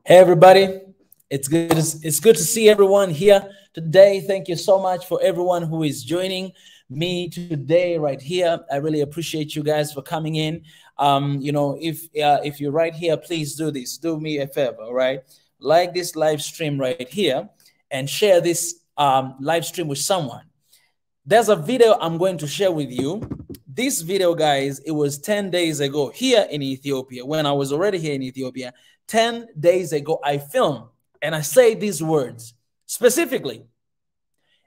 Hey everybody, it's good to see everyone here today. Thank you so much for everyone who is joining me today right here. I really appreciate you guys for coming in. If you're right here, please do this. Do me a favor, all right? Like this live stream right here and share this live stream with someone. There's a video I'm going to share with you. This video, guys, it was 10 days ago here in Ethiopia when I was already here in Ethiopia. 10 days ago, I filmed and I say these words specifically.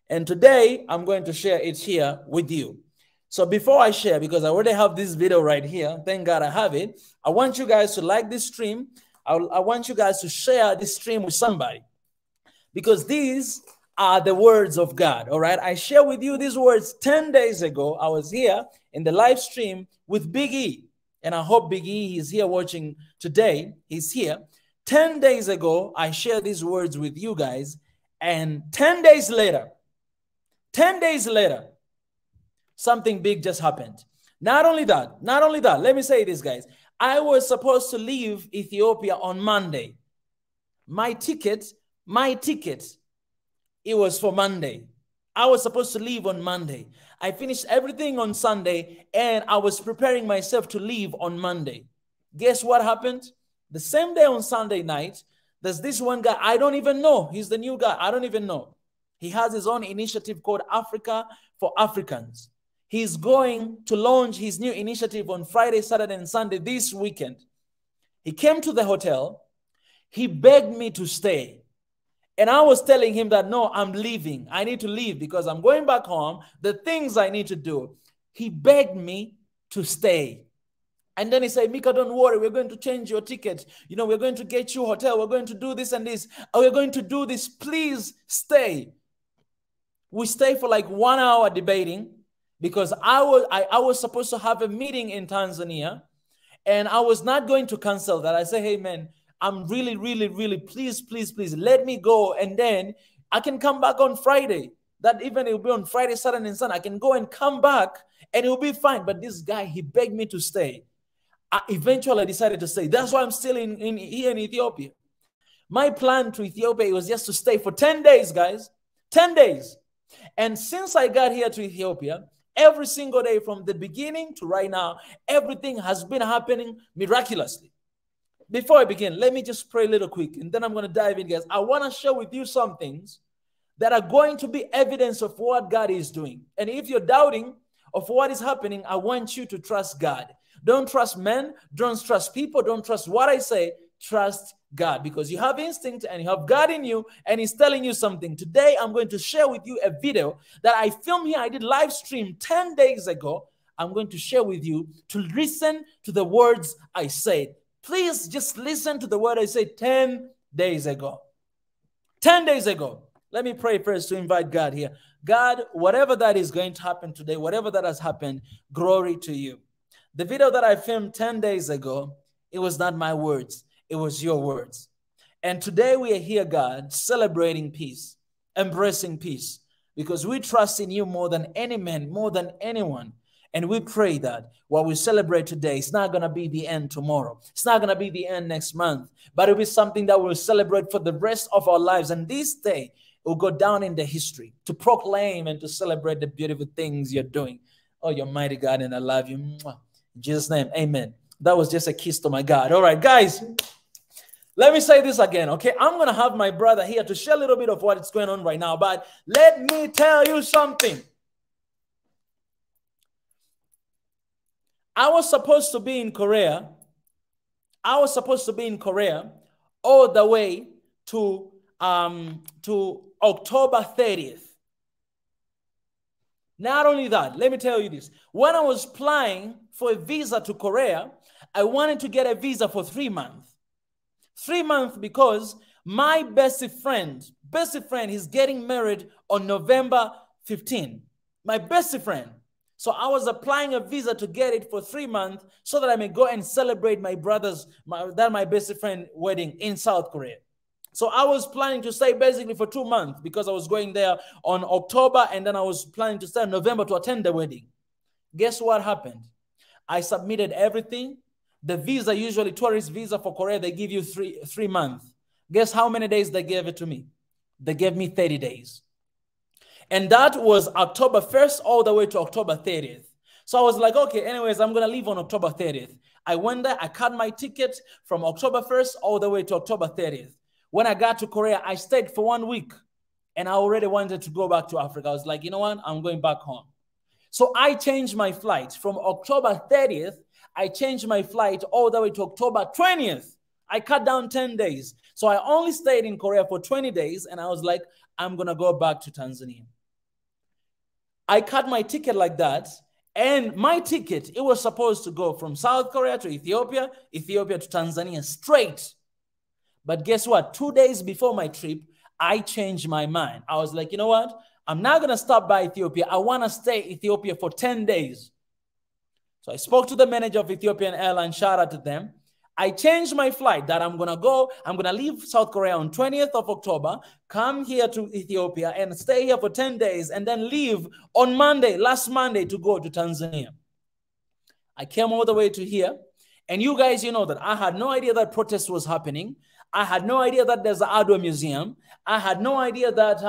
And today, I'm going to share it here with you. So before I share, because I already have this video right here, thank God I have it, I want you guys to like this stream. I want you guys to share this stream with somebody. Because these are the words of God, all right? I share with you these words 10 days ago. I was here in the live stream with Big E. And I hope Big E is here watching today. He's here. 10 days ago, I shared these words with you guys. And 10 days later, something big just happened. Not only that, let me say this, guys. I was supposed to leave Ethiopia on Monday. My ticket, it was for Monday. I was supposed to leave on Monday. I finished everything on Sunday, and I was preparing myself to leave on Monday. Guess what happened? The same day on Sunday night, there's this one guy, I don't even know. He's the new guy. I don't even know. He has his own initiative called Africa for Africans. He's going to launch his new initiative on Friday, Saturday, and Sunday this weekend. He came to the hotel. He begged me to stay. And I was telling him that, no, I'm leaving. I need to leave because I'm going back home. The things I need to do. He begged me to stay. And then he said, Mika, don't worry. We're going to change your ticket. You know, we're going to get you a hotel. We're going to do this and this. We're going to do this. Please stay. We stayed for like 1 hour debating because I was supposed to have a meeting in Tanzania. And I was not going to cancel that. I said, hey, man, I'm really, please, let me go. And then I can come back on Friday. That even it will be on Friday, Saturday, and Sunday. I can go and come back and it will be fine. But this guy, he begged me to stay. I eventually decided to stay. That's why I'm still here in Ethiopia. My plan to Ethiopia was just to stay for 10 days, guys. 10 days. And since I got here to Ethiopia, every single day from the beginning to right now, everything has been happening miraculously. Before I begin, let me just pray a little quick, and then I'm going to dive in, guys. I want to share with you some things that are going to be evidence of what God is doing. And if you're doubting of what is happening, I want you to trust God. Don't trust men. Don't trust people. Don't trust what I say. Trust God, because you have instinct and you have God in you, and He's telling you something. Today, I'm going to share with you a video that I filmed here. I did live stream 10 days ago. I'm going to share with you to listen to the words I said. Please just listen to the word I said 10 days ago. 10 days ago. Let me pray first to invite God here. God, whatever that is going to happen today, whatever that has happened, glory to you. The video that I filmed 10 days ago, it was not my words. It was your words. And today we are here, God, celebrating peace, embracing peace, because we trust in you more than any man, more than anyone. And we pray that what we celebrate today, it's not going to be the end tomorrow. It's not going to be the end next month, but it'll be something that we'll celebrate for the rest of our lives. And this day will go down in the history to proclaim and to celebrate the beautiful things you're doing. Oh, you're mighty God, and I love you. In Jesus' name, amen. That was just a kiss to my God. All right, guys, let me say this again, okay? I'm going to have my brother here to share a little bit of what is going on right now, but let me tell you something. I was supposed to be in Korea. I was supposed to be in Korea all the way to October 30th. Not only that, let me tell you this. When I was applying for a visa to Korea, I wanted to get a visa for 3 months. 3 months because my best friend, he's getting married on November 15. My best friend. So I was applying a visa to get it for 3 months so that I may go and celebrate my my best friend wedding in South Korea. So I was planning to stay basically for 2 months because I was going there on October, and then I was planning to stay in November to attend the wedding. Guess what happened? I submitted everything. The visa, usually tourist visa for Korea, they give you three months. Guess how many days they gave it to me? They gave me 30 days. And that was October 1st all the way to October 30th. So I was like, okay, anyways, I'm going to leave on October 30th. I went there, I cut my ticket from October 1st all the way to October 30th. When I got to Korea, I stayed for 1 week and I already wanted to go back to Africa. I was like, you know what? I'm going back home. So I changed my flight from October 30th. I changed my flight all the way to October 20th. I cut down 10 days. So I only stayed in Korea for 20 days and I was like, I'm going to go back to Tanzania. I cut my ticket like that. And my ticket, it was supposed to go from South Korea to Ethiopia, Ethiopia to Tanzania straight. But guess what? 2 days before my trip, I changed my mind. I was like, you know what? I'm not going to stop by Ethiopia. I want to stay in Ethiopia for 10 days. So I spoke to the manager of Ethiopian Airlines. Shout out to them. I changed my flight that I'm going to leave South Korea on 20th of October, come here to Ethiopia and stay here for 10 days and then leave on Monday, last Monday, to go to Tanzania. I came all the way to here. And you guys, you know that I had no idea that protest was happening. I had no idea that there's an Adwa museum. I had no idea that,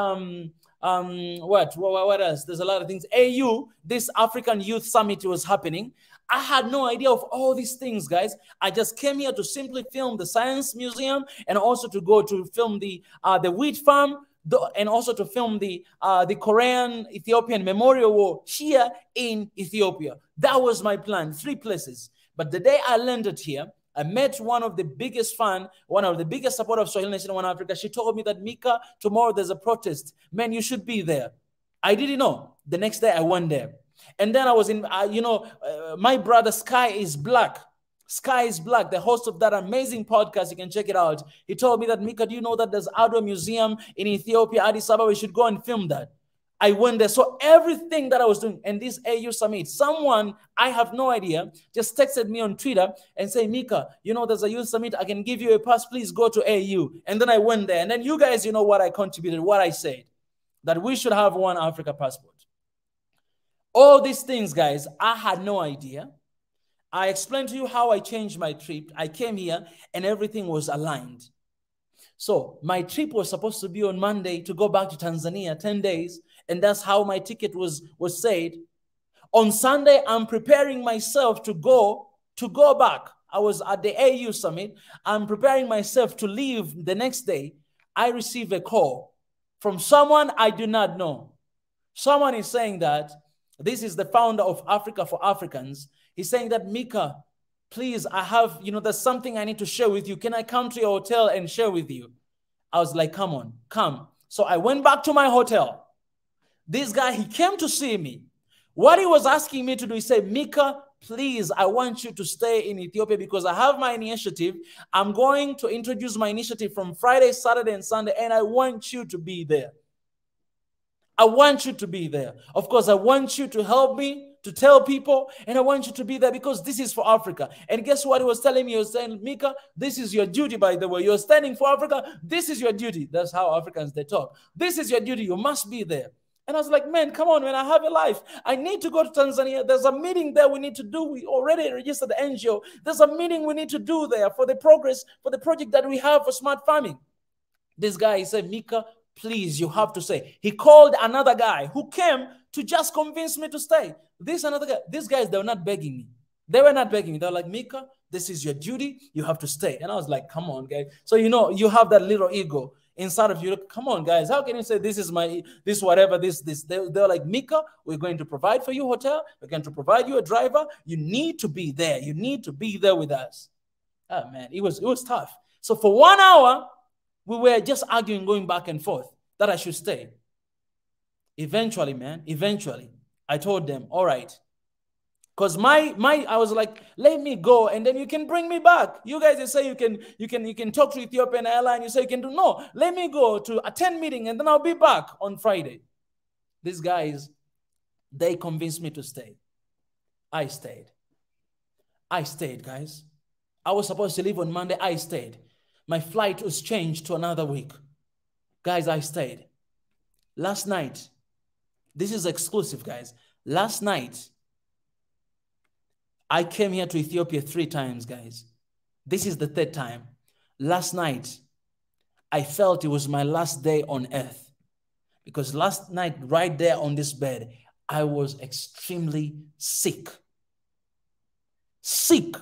what else? There's a lot of things. AU, this African Youth Summit was happening. I had no idea of all these things, guys. I just came here to simply film the Science Museum and also to go to film the wheat farm and also to film the Korean Ethiopian Memorial War here in Ethiopia. That was my plan, 3 places. But the day I landed here, I met one of the biggest supporters of Swahili Nation One Africa. She told me that, Mika, tomorrow there's a protest. Man, you should be there. I didn't know. The next day I went there. And then I was in, my brother Sky is Black. Sky is Black, the host of that amazing podcast. You can check it out. He told me that, Mika, do you know that there's Adwa Museum in Ethiopia, Addis Ababa? We should go and film that. I went there. So everything that I was doing in this AU summit, someone, I have no idea, just texted me on Twitter and say, Mika, you know, there's a youth summit. I can give you a pass. Please go to AU. And then I went there. And then you guys, you know what I contributed, what I said, that we should have one Africa passport. All these things, guys, I had no idea. I explained to you how I changed my trip. I came here and everything was aligned. So my trip was supposed to be on Monday to go back to Tanzania, 10 days. And that's how my ticket was said. On Sunday, I'm preparing myself to go back. I was at the AU summit. I'm preparing myself to leave the next day. I received a call from someone I do not know. Someone is saying that this is the founder of Africa for Africans. He's saying that, Mika, please, I have, there's something I need to share with you. Can I come to your hotel and share with you? I was like, come on, come. So I went back to my hotel. This guy, he came to see me. What he was asking me to do, he said, Mika, please, I want you to stay in Ethiopia because I have my initiative. I'm going to introduce my initiative from Friday, Saturday, and Sunday, and I want you to be there. I want you to be there. Of course, I want you to help me to tell people, and I want you to be there because this is for Africa. And guess what he was telling me? He was saying, Mika, this is your duty, by the way. You're standing for Africa. This is your duty. That's how Africans, they talk. This is your duty. You must be there. And I was like, man, come on, man, I have a life. I need to go to Tanzania. There's a meeting there we need to do. We already registered the NGO. There's a meeting we need to do there for the progress, for the project that we have for smart farming. This guy, he said, Mika, please, you have to stay. He called another guy who came to just convince me to stay. These guys, they were not begging me. They were not begging me. They were like, Mika, this is your duty. You have to stay. And I was like, come on, guys. So, you have that little ego inside of you. Come on, guys. How can you say this is whatever, this? They're like, Mika, we're going to provide for you a hotel. We're going to provide you a driver. You need to be there. You need to be there with us. Oh, man, it was tough. So for 1 hour, we were just arguing, going back and forth that I should stay. Eventually, I told them, all right. Because I was like, let me go and then you can bring me back. You guys, you say you can talk to Ethiopian Airlines. You say you can do, no, let me go to attend meeting and then I'll be back on Friday. These guys, they convinced me to stay. I stayed, guys. I was supposed to leave on Monday. I stayed. My flight was changed to another week. Guys, I stayed. Last night, this is exclusive, guys. Last night, I came here to Ethiopia 3 times, guys. This is the 3rd time. Last night, I felt it was my last day on earth. Because last night, right there on this bed, I was extremely sick. Sick.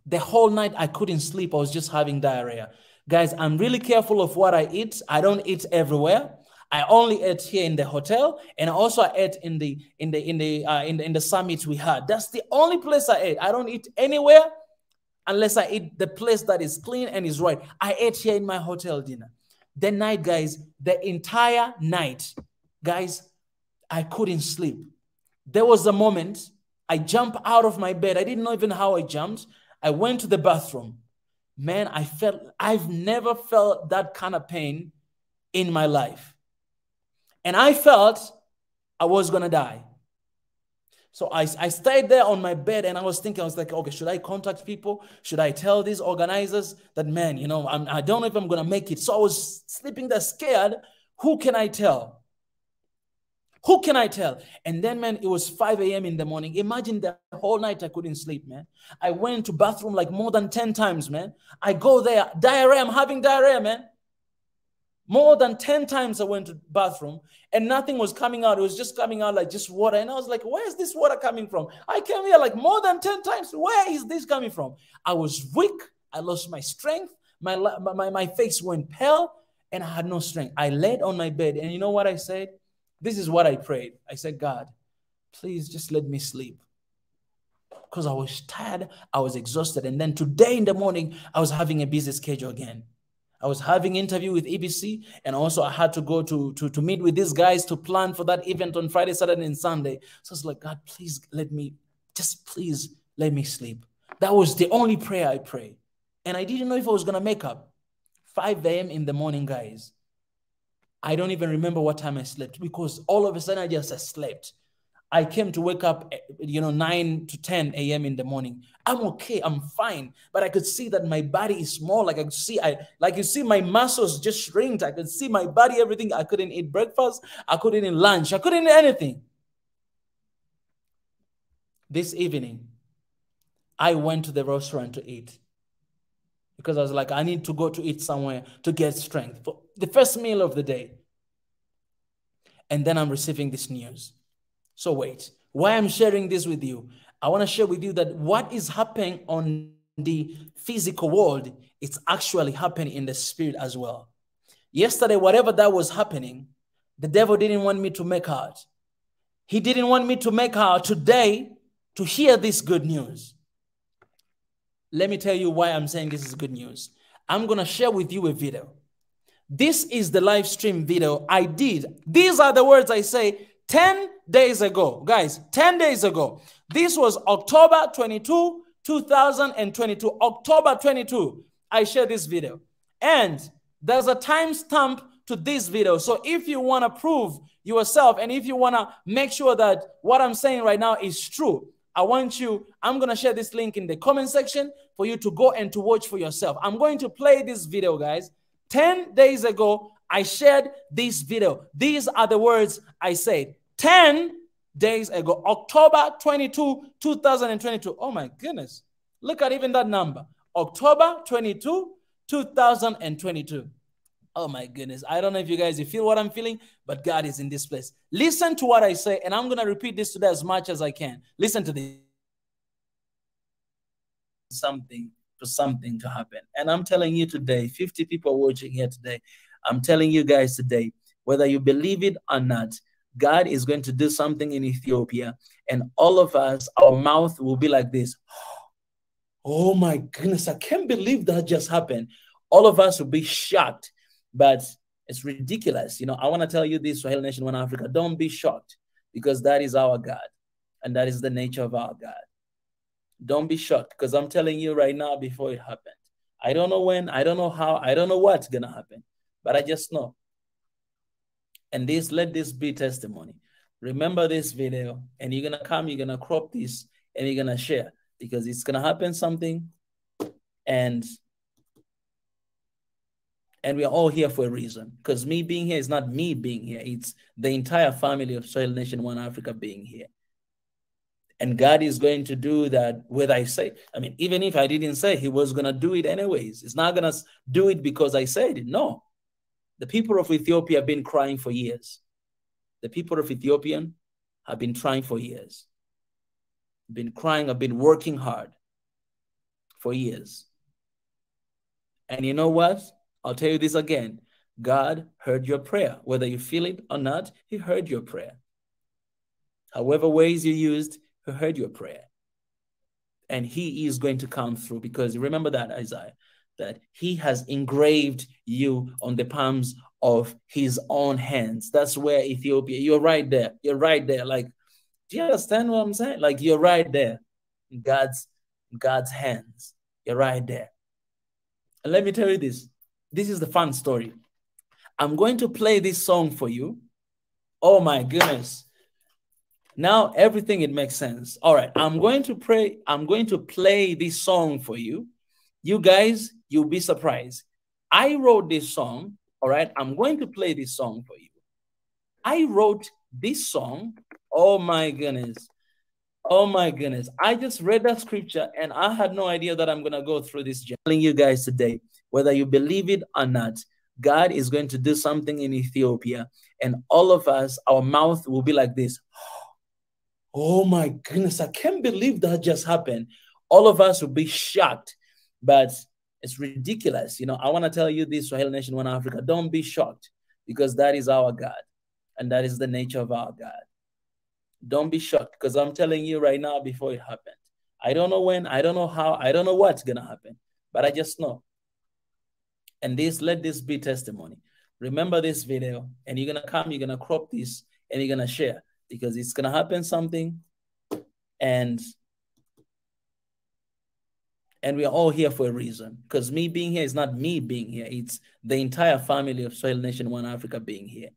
The whole night I couldn't sleep. I was just having diarrhea. Guys, I'm really careful of what I eat. I don't eat everywhere. I only ate here in the hotel, and also I ate in the summit we had. That's the only place I ate. I don't eat anywhere unless I eat the place that is clean and is right. I ate here in my hotel dinner. The night, guys, the entire night, guys, I couldn't sleep. There was a moment I jumped out of my bed. I didn't know even how I jumped. I went to the bathroom. Man, I've never felt that kind of pain in my life. And I felt I was going to die. So I stayed there on my bed and I was thinking, I was like, okay, should I contact people? Should I tell these organizers that, man, you know, I don't know if I'm going to make it. So I was sleeping there scared. Who can I tell? Who can I tell? And then, man, it was 5 a.m. in the morning. Imagine the whole night I couldn't sleep, man. I went to bathroom like more than 10 times, man. I go there, diarrhea, I'm having diarrhea, man. More than 10 times I went to bathroom and nothing was coming out. It was just coming out like just water. And I was like, where is this water coming from? I came here like more than 10 times. Where is this coming from? I was weak. I lost my strength. My face went pale and I had no strength. I laid on my bed and you know what I said? This is what I prayed. I said, God, please just let me sleep. Because I was tired. I was exhausted. And then today in the morning, I was having a busy schedule again. I was having an interview with EBC, and also I had to go to meet with these guys to plan for that event on Friday, Saturday, and Sunday. So I was like, God, please please let me sleep. That was the only prayer I prayed. And I didn't know if I was going to make up. 5 a.m. in the morning, guys. I don't even remember what time I slept because all of a sudden I just slept. I came to wake up, 9 to 10 a.m. in the morning. I'm okay. I'm fine. But I could see that my body is small. Like you see my muscles just shrinked. I could see my body, everything. I couldn't eat breakfast. I couldn't eat lunch. I couldn't eat anything. This evening, I went to the restaurant to eat because I was like, I need to go to eat somewhere to get strength for the first meal of the day. And then I'm receiving this news. So wait, why I'm sharing this with you? I want to share with you that what is happening on the physical world, it's actually happening in the spirit as well. Yesterday, whatever that was happening, the devil didn't want me to make out. He didn't want me to make out today to hear this good news. Let me tell you why I'm saying this is good news. I'm going to share with you a video. This is the live stream video I did. These are the words I say 10 days ago. Guys, 10 days ago. This was October 22, 2022. October 22, I shared this video. And there's a timestamp to this video. So if you want to prove yourself and if you want to make sure that what I'm saying right now is true, I'm going to share this link in the comment section for you to go and to watch for yourself. I'm going to play this video, guys. 10 days ago, I shared this video. These are the words I said. 10 days ago, October 22, 2022. Oh my goodness. Look at even that number. October 22, 2022. Oh my goodness. I don't know if you feel what I'm feeling, but God is in this place. Listen to what I say, and I'm going to repeat this today as much as I can. Listen to this. Something to happen. And I'm telling you today, 50 people watching here today, I'm telling you guys today, whether you believe it or not, God is going to do something in Ethiopia, and all of us, our mouth will be like this. Oh my goodness, I can't believe that just happened. All of us will be shocked, but it's ridiculous. I want to tell you this, Swahili Nation, One Africa, don't be shocked, because that is our God, and that is the nature of our God. Don't be shocked, because I'm telling you right now before it happened. I don't know when, I don't know how, I don't know what's going to happen, but I just know. And let this be testimony. Remember this video, and you're going to come, you're going to crop this, and you're going to share, because it's going to happen something, and we are all here for a reason. Because me being here is not me being here. It's the entire family of Swahili Nation One Africa being here. And God is going to do that, whether I say, even if I didn't say, he was going to do it anyways. It's not going to do it because I said it. No. The people of Ethiopia have been crying for years. The people of Ethiopia have been trying for years. Been crying, have been working hard for years. And you know what? I'll tell you this again. God heard your prayer. Whether you feel it or not, he heard your prayer. However ways you used, he heard your prayer. And he is going to come through, because remember that, Isaiah, that he has engraved you on the palms of his own hands. That's where Ethiopia, you're right there. You're right there. Like, do you understand what I'm saying? Like, you're right there in God's hands. You're right there. And let me tell you this. This is the fun story. I'm going to play this song for you. Oh my goodness. Now everything, it makes sense. All right. I'm going to play this song for you. You guys, you'll be surprised. I wrote this song. All right. I'm going to play this song for you. I wrote this song. Oh my goodness. Oh my goodness. I just read that scripture and I had no idea that I'm going to go through this. Telling you guys today, whether you believe it or not, God is going to do something in Ethiopia, and all of us, our mouth will be like this. Oh my goodness, I can't believe that just happened. All of us will be shocked, but it's ridiculous. You know, I want to tell you this, Swahili Nation, One Africa, don't be shocked, because that is our God, and that is the nature of our God. Don't be shocked, because I'm telling you right now, before it happened. I don't know when, I don't know how, I don't know what's going to happen, but I just know. And let this be testimony. Remember this video, and you're going to come, you're going to crop this, and you're going to share, because it's going to happen something, and we're all here for a reason. Because me being here is not me being here. It's the entire family of Swahili Nation One Africa being here.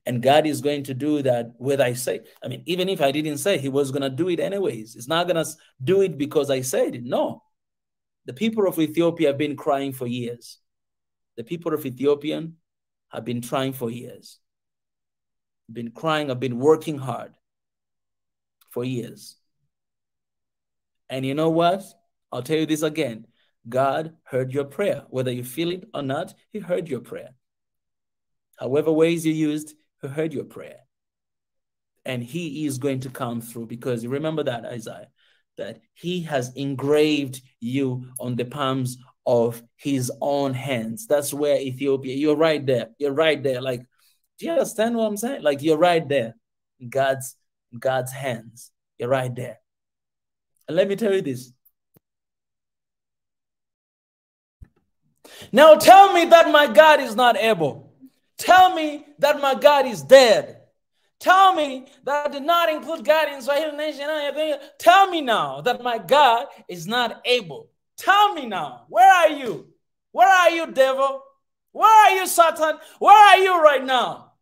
And God is going to do that whether I say, I mean, even if I didn't say, he was going to do it anyways. It's not going to do it because I said it. No. The people of Ethiopia have been crying for years. The people of Ethiopia have been trying for years. Been crying, have been working hard for years. And you know what? I'll tell you this again. God heard your prayer. Whether you feel it or not, he heard your prayer. However ways you used, he heard your prayer. And he is going to come through, because you remember that, Isaiah, that he has engraved you on the palms of his own hands. That's where Ethiopia, you're right there. You're right there. Like, do you understand what I'm saying? Like, you're right there in God's hands. You're right there. And let me tell you this. Now tell me that my God is not able. Tell me that my God is dead. Tell me that I did not include God in Swahili Nation. Tell me now that my God is not able. Tell me now. Where are you? Where are you, devil? Where are you, Satan? Where are you right now?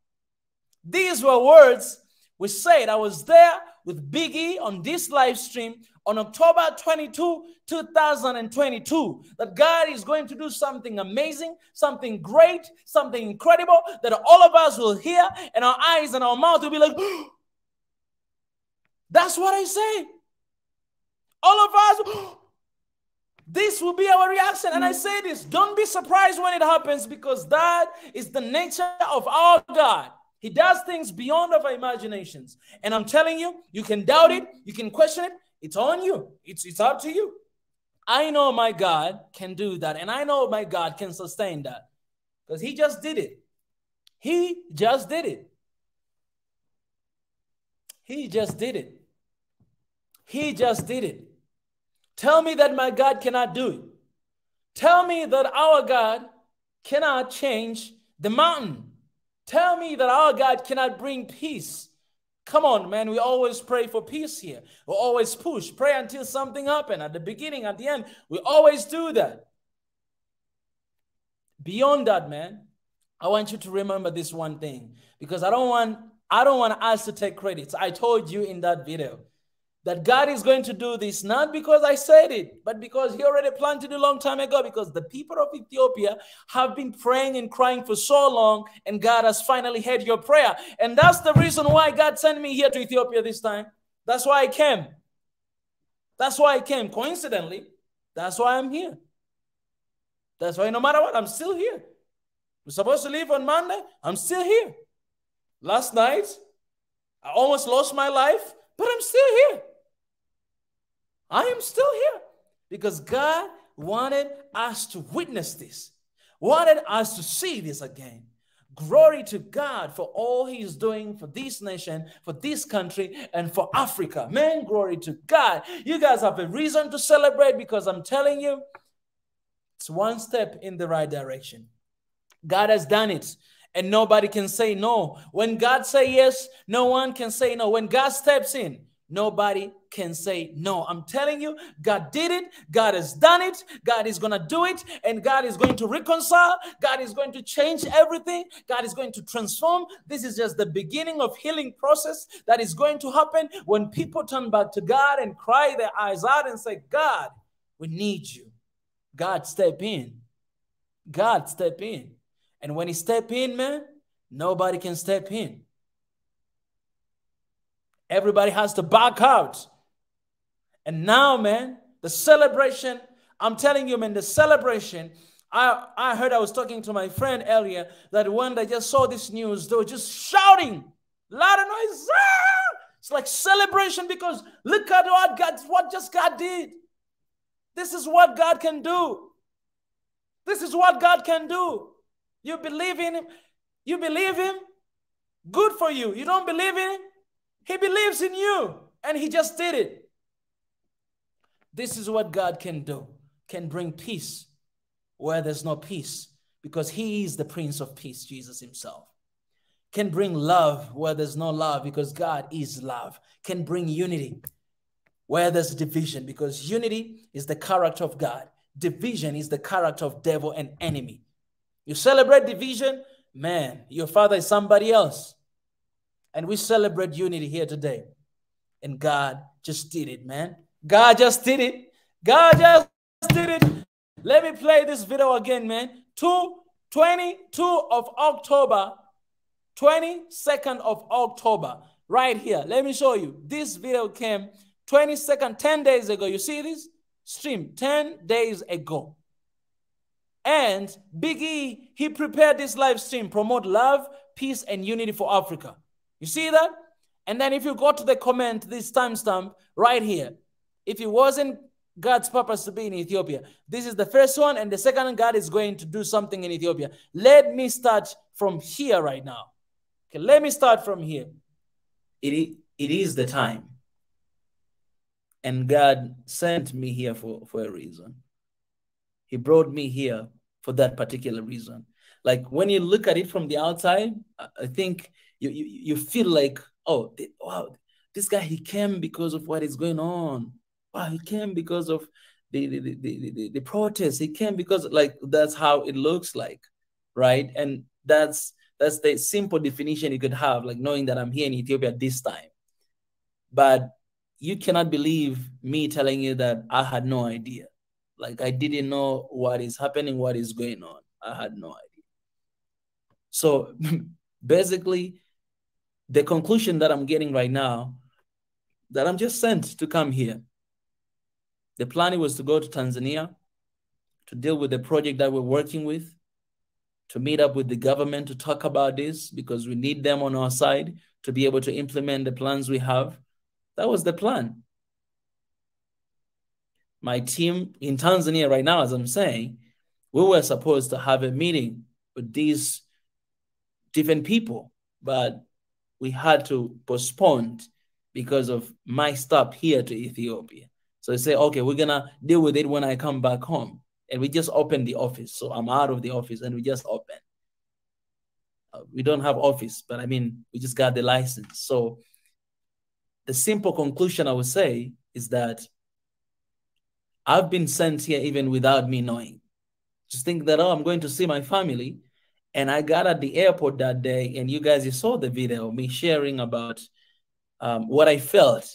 These were words we said. I was there with Biggie on this live stream on October 22, 2022, that God is going to do something amazing, something great, something incredible, that all of us will hear, and our eyes and our mouth will be like, oh. That's what I say. All of us, oh. This will be our reaction. And I say this, don't be surprised when it happens, because that is the nature of our God. He does things beyond our imaginations. And I'm telling you, you can doubt it, you can question it. It's on you. It's up to you. I know my God can do that. And I know my God can sustain that. Because he just did it. He just did it. He just did it. He just did it. Tell me that my God cannot do it. Tell me that our God cannot change the mountain. Tell me that our God cannot bring peace. Come on, man. We always pray for peace here. We always push. Pray until something happens. At the beginning, at the end, we always do that. Beyond that, man, I want you to remember this one thing, because I don't want us to take credits. I told you in that video that God is going to do this, not because I said it, but because he already planned to do a long time ago, because the people of Ethiopia have been praying and crying for so long, and God has finally heard your prayer. And that's the reason why God sent me here to Ethiopia this time. That's why I came. That's why I came. Coincidentally, that's why I'm here. That's why no matter what, I'm still here. We're supposed to leave on Monday. I'm still here. Last night, I almost lost my life, but I'm still here. I am still here because God wanted us to witness this, wanted us to see this again. Glory to God for all he is doing for this nation, for this country, and for Africa. Man, glory to God. You guys have a reason to celebrate because I'm telling you, it's one step in the right direction. God has done it, and nobody can say no. When God says yes, no one can say no. When God steps in, nobody can say no. I'm telling you, God did it. God has done it. God is going to do it. And God is going to reconcile. God is going to change everything. God is going to transform. This is just the beginning of healing process that is going to happen when people turn back to God and cry their eyes out and say, God, we need you. God, step in. God, step in. And when he step in, man, nobody can step in. Everybody has to back out. And now, man, the celebration, I'm telling you, man, the celebration, I heard, I was talking to my friend earlier, that when they just saw this news, they were just shouting, loud noise. Ah! It's like celebration because look at what God did. This is what God can do. This is what God can do. You believe in him. You believe him. Good for you. You don't believe in him. He believes in you, and he just did it. This is what God can do, can bring peace where there's no peace, because he is the Prince of Peace, Jesus himself. Can bring love where there's no love, because God is love. Can bring unity where there's division, because unity is the character of God. Division is the character of devil and enemy. You celebrate division, man, your father is somebody else. And we celebrate unity here today. And God just did it, man. God just did it. God just did it. Let me play this video again, man. 22 of October, 22nd of October, right here. Let me show you. This video came 22nd, 10 days ago. You see this? Stream 10 days ago. And Big E, he prepared this live stream, promote love, peace, and unity for Africa. You see that? And then if you go to the comment, this timestamp right here, if it wasn't God's purpose to be in Ethiopia, this is the first one, and the second, God is going to do something in Ethiopia. Let me start from here right now. Okay, let me start from here. It is the time. And God sent me here for a reason. He brought me here for that particular reason. Like when you look at it from the outside, I think you feel like, oh, wow, this guy, he came because of what is going on. Wow, he came because of the protests. He came because, like, that's how it looks like, right? And that's the simple definition you could have, like knowing that I'm here in Ethiopia this time. But you cannot believe me telling you that I had no idea. Like, I didn't know what is happening, what is going on. I had no idea. So basically, the conclusion that I'm getting right now, that I'm just sent to come here. The plan was to go to Tanzania, to deal with the project that we're working with, to meet up with the government to talk about this, because we need them on our side to be able to implement the plans we have. That was the plan. My team in Tanzania right now, as I'm saying, we were supposed to have a meeting with these different people, but we had to postpone because of my stop here to Ethiopia. So they say, okay, we're going to deal with it when I come back home. And we just opened the office. So I'm out of the office and we just opened. We don't have office, but I mean, we just got the license. So the simple conclusion I would say is that I've been sent here even without me knowing. Just think that, oh, I'm going to see my family. And I got at the airport that day, and you guys, you saw the video, me sharing about what I felt.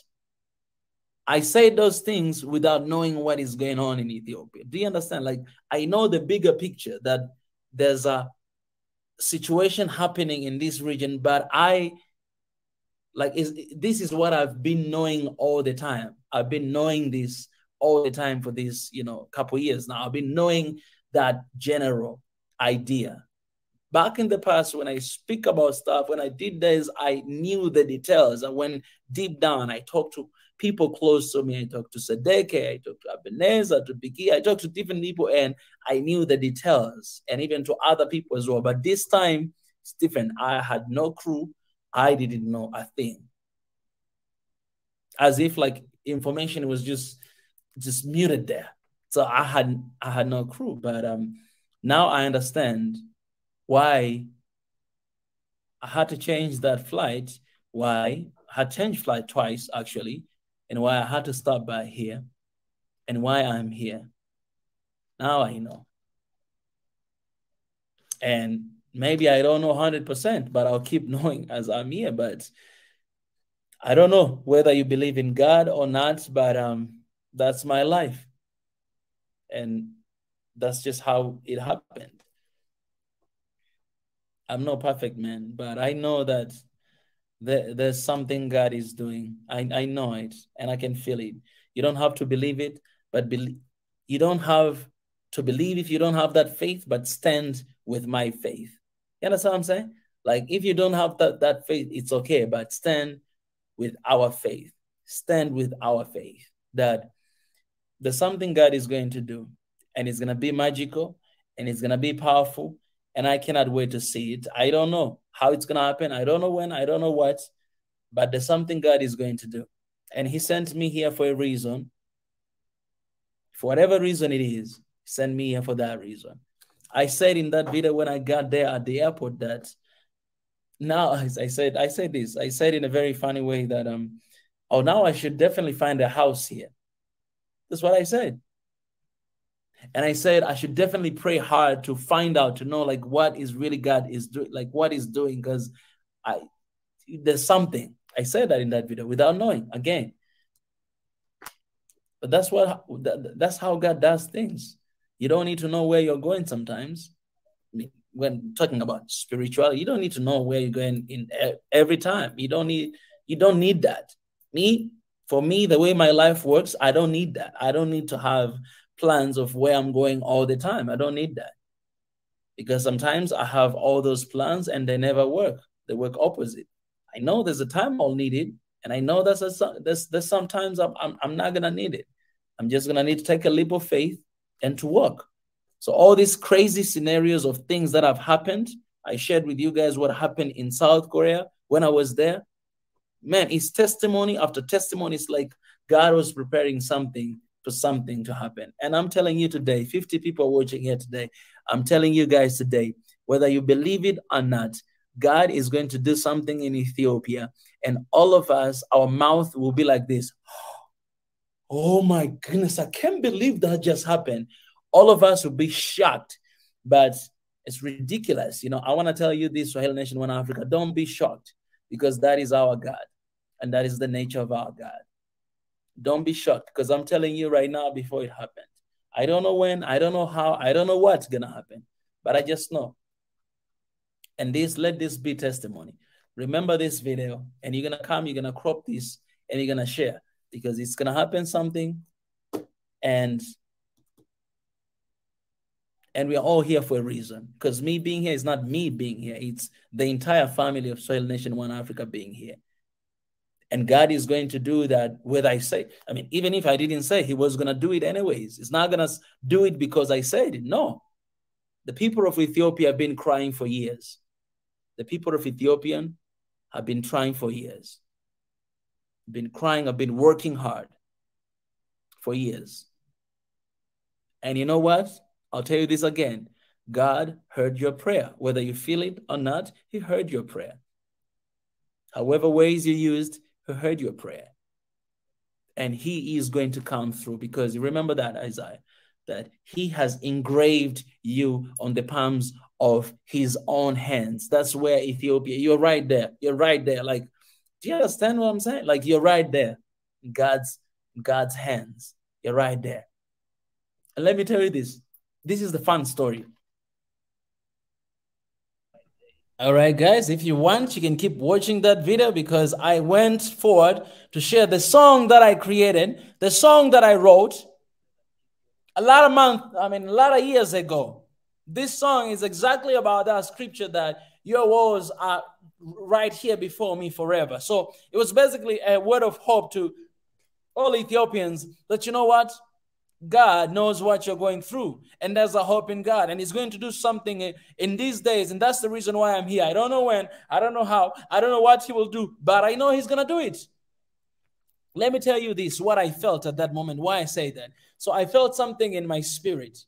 I say those things without knowing what is going on in Ethiopia. Do you understand? Like, I know the bigger picture, that there's a situation happening in this region, but this is what I've been knowing all the time. I've been knowing this all the time for this, couple years now. I've been knowing that general idea. Back in the past, when I speak about stuff, when I did this, I knew the details. I went deep down. I talked to people close to me. I talked to Sadeke, I talked to Ebenezer, to Biki. I talked to different people, and I knew the details, and even to other people as well. But this time, it's different. I had no clue. I didn't know a thing. As if like information was just muted there. So I had no clue. But now I understand why I had to change that flight, why I had changed flight twice actually, and why I had to stop by here, and why I'm here. Now I know. And maybe I don't know 100%, but I'll keep knowing as I'm here. But I don't know whether you believe in God or not, but that's my life. And that's just how it happened. I'm no perfect man, but I know that there's something God is doing. I know it, and I can feel it. You don't have to believe it, but you don't have to believe if you don't have that faith, but stand with my faith. You understand what I'm saying? Like, if you don't have that faith, it's okay, but stand with our faith. Stand with our faith that there's something God is going to do, and it's going to be magical, and it's going to be powerful, and I cannot wait to see it. I don't know how it's going to happen. I don't know when. I don't know what, but there's something God is going to do. And he sent me here for a reason. For whatever reason it is, he sent me here for that reason. I said in that video when I got there at the airport that now, I said this. I said in a very funny way that, oh, now I should definitely find a house here. That's what I said. And I said I should definitely pray hard to find out, to know like what is really God is doing, like what is doing, because there's something. I said that in that video without knowing again. But that's how God does things. You don't need to know where you're going sometimes. I mean, when talking about spirituality, you don't need to know where you're going in every time. You don't need that. For me, the way my life works, I don't need that. I don't need to have plans of where I'm going all the time. I don't need that. Because sometimes I have all those plans and they never work. They work opposite. I know there's a time I'll need it, and I know there's sometimes I'm not gonna need it. I'm just gonna need to take a leap of faith and to work. So all these crazy scenarios of things that have happened, I shared with you guys what happened in South Korea when I was there. Man, it's testimony after testimony. It's like God was preparing something for something to happen. And I'm telling you today, 50 people watching here today, I'm telling you guys today, whether you believe it or not, God is going to do something in Ethiopia. And all of us, our mouth will be like this. Oh my goodness, I can't believe that just happened. All of us will be shocked, but it's ridiculous. You know, I want to tell you this, Swahili Nation, One Africa, don't be shocked, because that is our God, and that is the nature of our God. Don't be shocked, because I'm telling you right now before it happened. I don't know when, I don't know how, I don't know what's going to happen, but I just know. And let this be testimony. Remember this video, and you're going to come, you're going to crop this, and you're going to share, because it's going to happen something, and we're all here for a reason. Because me being here is not me being here. It's the entire family of Swahili Nation One Africa being here. And God is going to do that whether I say, I mean, even if I didn't say, he was going to do it anyways. It's not going to do it because I said it. No. The people of Ethiopia have been crying for years. The people of Ethiopia have been trying for years. Been crying, have been working hard for years. And you know what? I'll tell you this again. God heard your prayer. Whether you feel it or not, he heard your prayer. However ways you used, he heard your prayer. And he is going to come through, because you remember that, Isaiah, that he has engraved you on the palms of his own hands. That's where Ethiopia, you're right there. You're right there. Like, do you understand what I'm saying? Like, you're right there. God's hands. You're right there. And let me tell you this. This is the fun story. All right, guys, if you want, you can keep watching that video, because I went forward to share the song that I created, the song that I wrote a lot of years ago. This song is exactly about that scripture that your walls are right here before me forever. So it was basically a word of hope to all Ethiopians that, you know what? God knows what you're going through, and there's a hope in God, and He's going to do something in these days. And that's the reason why I'm here. I don't know when, I don't know how, I don't know what He will do, but I know He's going to do it. Let me tell you this, what I felt at that moment, why I say that. So I felt something in my spirit.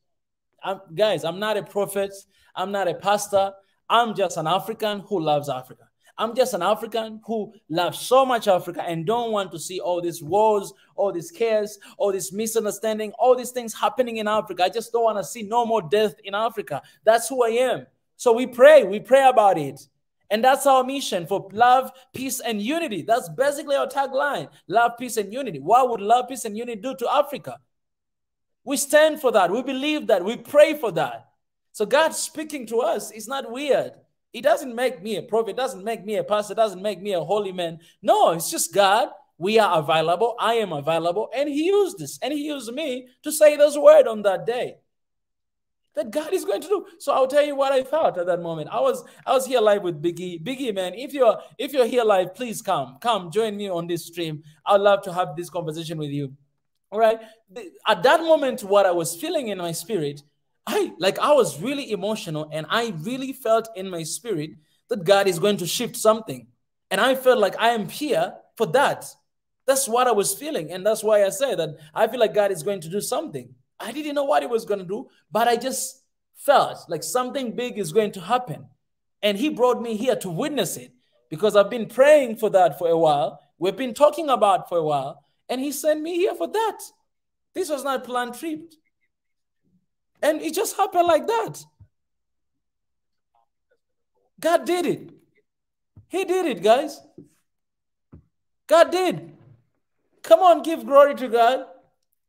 Guys, I'm not a prophet. I'm not a pastor. I'm just an African who loves Africa. I'm just an African who loves so much Africa and don't want to see all these wars, all this chaos, all this misunderstanding, all these things happening in Africa. I just don't want to see no more death in Africa. That's who I am. So we pray about it. And that's our mission for love, peace, and unity. That's basically our tagline, love, peace, and unity. What would love, peace, and unity do to Africa? We stand for that. We believe that. We pray for that. So God speaking to us is not weird. It doesn't make me a prophet, doesn't make me a pastor, doesn't make me a holy man. No, it's just God. We are available. I am available. And He used this. And He used me to say those words on that day that God is going to do. So I'll tell you what I felt at that moment. I was here live with Biggie. Biggie, man, if you're here live, please come join me on this stream. I'd love to have this conversation with you. All right. At that moment, what I was feeling in my spirit, I was really emotional, and I really felt in my spirit that God is going to shift something. And I felt like I am here for that. That's what I was feeling. And that's why I said that I feel like God is going to do something. I didn't know what He was going to do, but I just felt like something big is going to happen. And He brought me here to witness it because I've been praying for that for a while. We've been talking about it for a while, and He sent me here for that. This was not a planned trip. And it just happened like that. God did it. He did it, guys. God did. Come on, give glory to God.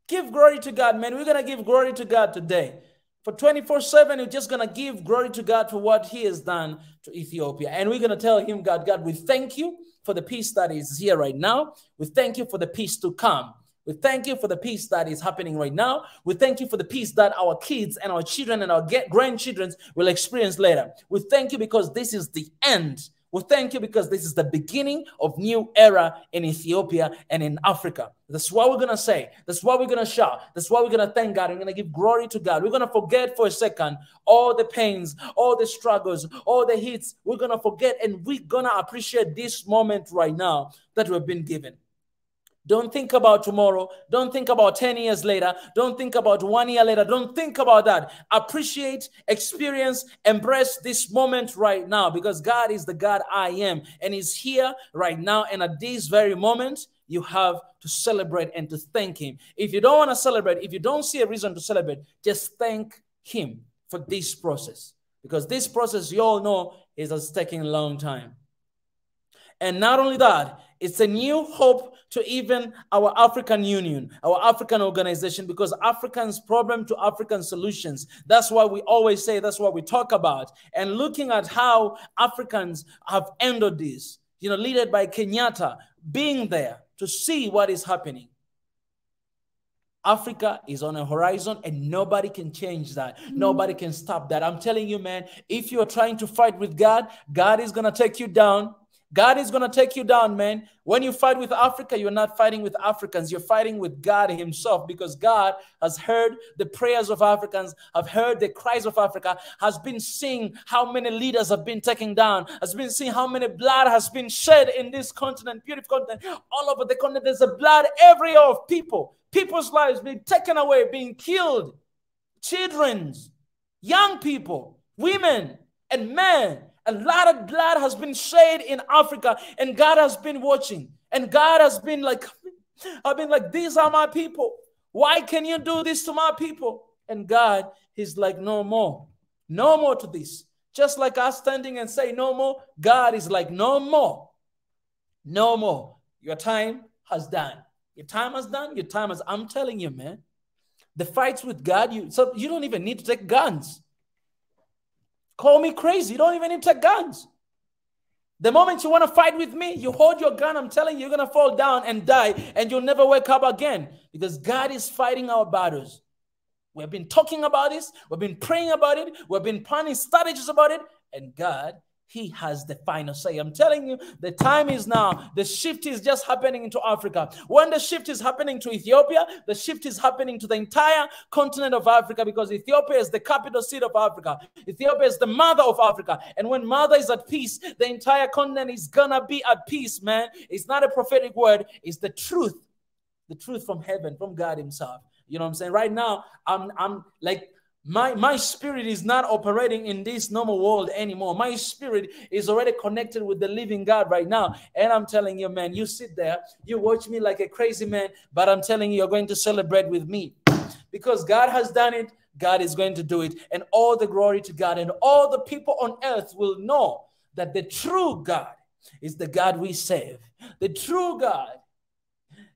Give glory to God, man. We're going to give glory to God today. For 24/7, we're just going to give glory to God for what He has done to Ethiopia. And we're going to tell Him, God, we thank You for the peace that is here right now. We thank You for the peace to come. We thank You for the peace that is happening right now. We thank You for the peace that our kids and our children and our grandchildren will experience later. We thank You because this is the end. We thank You because this is the beginning of new era in Ethiopia and in Africa. That's what we're going to say. That's what we're going to shout. That's what we're going to thank God. We're going to give glory to God. We're going to forget for a second all the pains, all the struggles, all the hits. We're going to forget, and we're going to appreciate this moment right now that we've been given. Don't think about tomorrow. Don't think about 10 years later. Don't think about 1 year later. Don't think about that. Appreciate, experience, embrace this moment right now, because God is the God I am, and He's here right now. And at this very moment, you have to celebrate and to thank Him. If you don't want to celebrate, if you don't see a reason to celebrate, just thank Him for this process, because this process, you all know, is taking a long time. And not only that, it's a new hope to even our African Union, our African organization, because Africans' problem to African solutions. That's what we always say. That's what we talk about. And looking at how Africans have ended this, led by Kenyatta, being there to see what is happening. Africa is on a horizon, and nobody can change that. Nobody can stop that. I'm telling you, man, if you're trying to fight with God, God is going to take you down. God is going to take you down, man. When you fight with Africa, you're not fighting with Africans. You're fighting with God Himself, because God has heard the prayers of Africans, have heard the cries of Africa, has been seeing how many leaders have been taken down, has been seeing how many blood has been shed in this continent, beautiful continent. All over the continent, there's a blood everywhere of people. People's lives being taken away, being killed. Children's, young people, women, and men. A lot of blood has been shed in Africa, and God has been watching. And God has been like, these are my people. Why can you do this to my people? And God is like, no more. No more to this. Just like us standing and say no more, God is like, no more. No more. Your time has done. Your time has done. Your time has, I'm telling you, man. The fights with God, you don't even need to take guns. Call me crazy. You don't even need to take guns. The moment you want to fight with me, you hold your gun. I'm telling you, you're going to fall down and die, and you'll never wake up again, because God is fighting our battles. We've been talking about this. We've been praying about it. We've been planning strategies about it. And God, He has the final say. I'm telling you, the time is now. The shift is just happening into Africa. When the shift is happening to Ethiopia, the shift is happening to the entire continent of Africa, because Ethiopia is the capital city of Africa. Ethiopia is the mother of Africa. And when mother is at peace, the entire continent is gonna be at peace, man. It's not a prophetic word. It's the truth from heaven, from God Himself. You know what I'm saying? Right now, I'm like, my spirit is not operating in this normal world anymore. My spirit is already connected with the living God right now. And I'm telling you, man, you sit there, you watch me like a crazy man, but I'm telling you, you're going to celebrate with me. Because God has done it, God is going to do it. And all the glory to God. And all the people on earth will know that the true God is the God we serve. The true God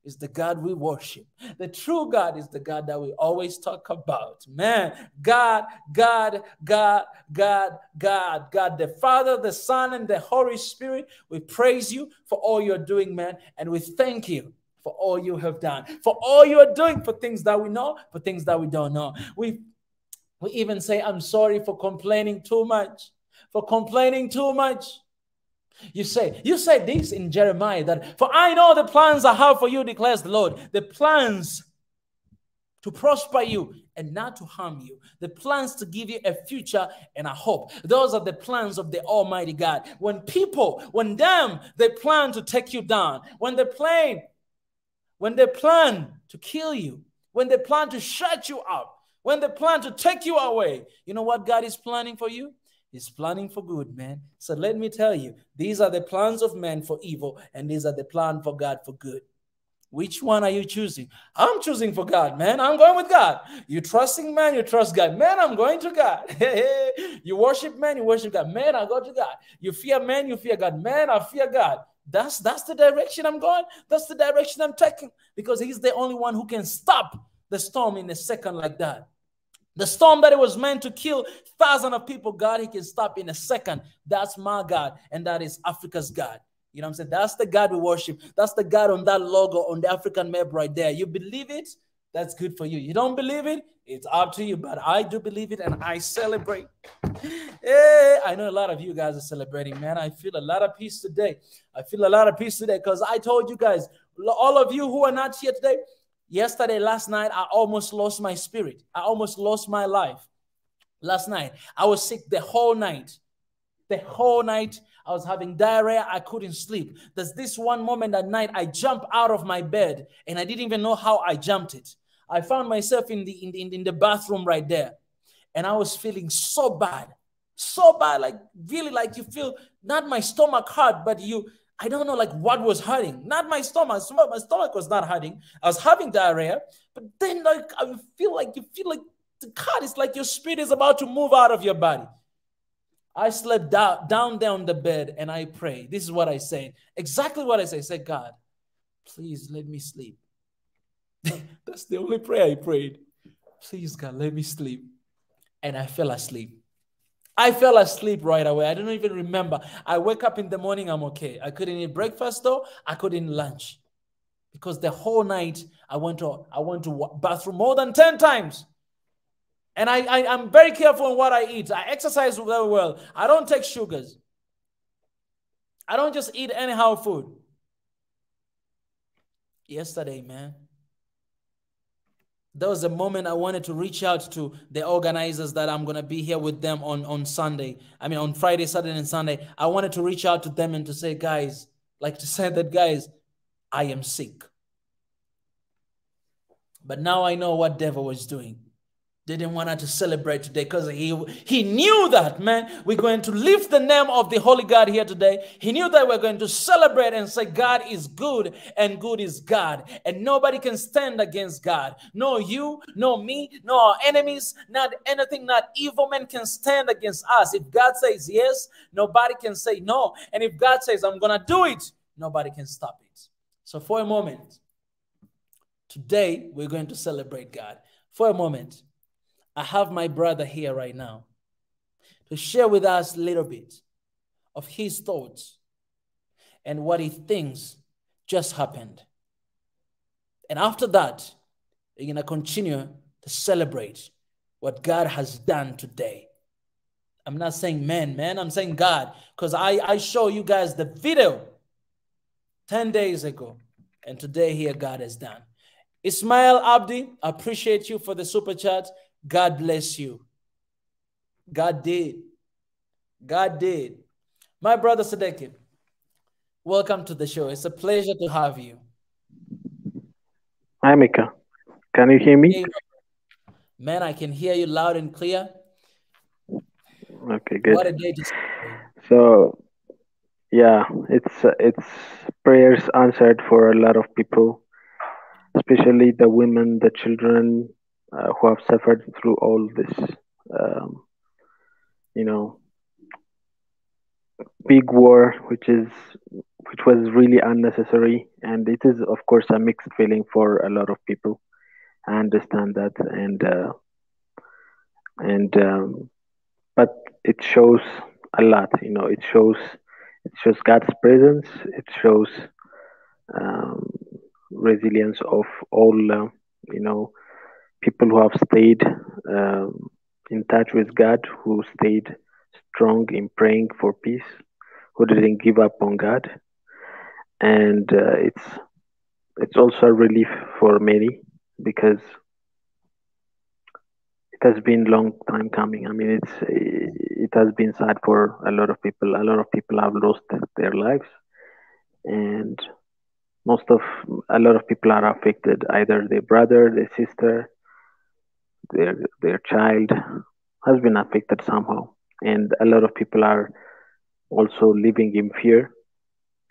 is the God we worship. The true God is the God that we always talk about. Man, God, the Father, the Son, and the Holy Spirit, we praise you for all you're doing, man. And we thank you for all you have done, for all you're doing, for things that we know, for things that we don't know. We even say, I'm sorry for complaining too much, You say this in Jeremiah, that for I know the plans I have for you, declares the Lord, the plans to prosper you and not to harm you, the plans to give you a future and a hope. Those are the plans of the Almighty God. When they plan to take you down, when they plan to kill you, when they plan to shut you up, when they plan to take you away, you know what God is planning for you? He's planning for good, man. So let me tell you, these are the plans of man for evil, and these are the plan for God for good. Which one are you choosing? I'm choosing for God, man. I'm going with God. You trusting man, you trust God. Man, I'm going to God. You worship man, you worship God. Man, I go to God. You fear man, you fear God. Man, I fear God. That's the direction I'm going. That's the direction I'm taking, because He's the only one who can stop the storm in a second like that. The storm that it was meant to kill thousands of people, God, He can stop in a second. That's my God, and that is Africa's God. You know what I'm saying? That's the God we worship. That's the God on that logo on the African map right there. You believe it? That's good for you. You don't believe it? It's up to you. But I do believe it, and I celebrate. Hey, I know a lot of you guys are celebrating, man. I feel a lot of peace today. Because I told you guys, all of you who are not here today, yesterday, last night, I almost lost my spirit. I almost lost my life. Last night, I was sick the whole night. I was having diarrhea. I couldn't sleep. There's this one moment at night, I jumped out of my bed, and I didn't even know how I jumped it. I found myself in the bathroom right there, and I was feeling so bad, like really, like you feel not my stomach hurt, but I don't know, like what was hurting. Not my stomach. My stomach was not hurting. I was having diarrhea, but then like you feel like the cut is like your spirit is about to move out of your body. I slept down there on the bed, and I prayed. This is what I said. Exactly what I said. I said, God, please let me sleep. That's the only prayer I prayed. Please, God, let me sleep. And I fell asleep. I fell asleep right away. I don't even remember. I wake up in the morning, I'm okay. I couldn't eat breakfast though. I couldn't eat lunch. Because the whole night I went to bathroom more than 10 times. And I'm very careful on what I eat. I exercise very well. I don't take sugars. I don't just eat anyhow food. Yesterday, man, there was a moment I wanted to reach out to the organizers that I'm going to be here with them on Sunday. I mean, on Friday, Saturday, and Sunday. I wanted to reach out to them and to say, guys, I am sick. But now I know what devil was doing. Didn't want us to celebrate today because he knew that, man, we're going to lift the name of the Holy God here today. He knew that we're going to celebrate and say God is good and good is God. And nobody can stand against God. No you, no me, no our enemies, not anything, not evil men can stand against us. If God says yes, nobody can say no. And if God says I'm going to do it, nobody can stop it. So for a moment, today we're going to celebrate God. For a moment, I have my brother here right now to share with us a little bit of his thoughts and what he thinks just happened. And after that, we're going to continue to celebrate what God has done today. I'm not saying man, I'm saying God, because I show you guys the video 10 days ago, and today here God has done. Ismail Abdi, appreciate you for the super chat. God bless you. God did. God did. My brother Sadeki, welcome to the show. It's a pleasure to have you. Hi, Mika. Can you hear me? Hey, man, I can hear you loud and clear. Okay, good. What a day to celebrate. So, yeah, it's prayers answered for a lot of people, especially the women, the children who have suffered through all this, um, you know, big war, which was really unnecessary, and it is, of course, a mixed feeling for a lot of people. I understand that, and but it shows a lot. It shows God's presence. It shows um, resilience of all people who have stayed in touch with God, who stayed strong in praying for peace, who didn't give up on God, and it's also a relief for many because it has been long time coming. I mean, it has been sad for a lot of people. A lot of people have lost their lives, and most of a lot of people are affected. Either their brother, their sister, their child has been affected somehow, and a lot of people are also living in fear,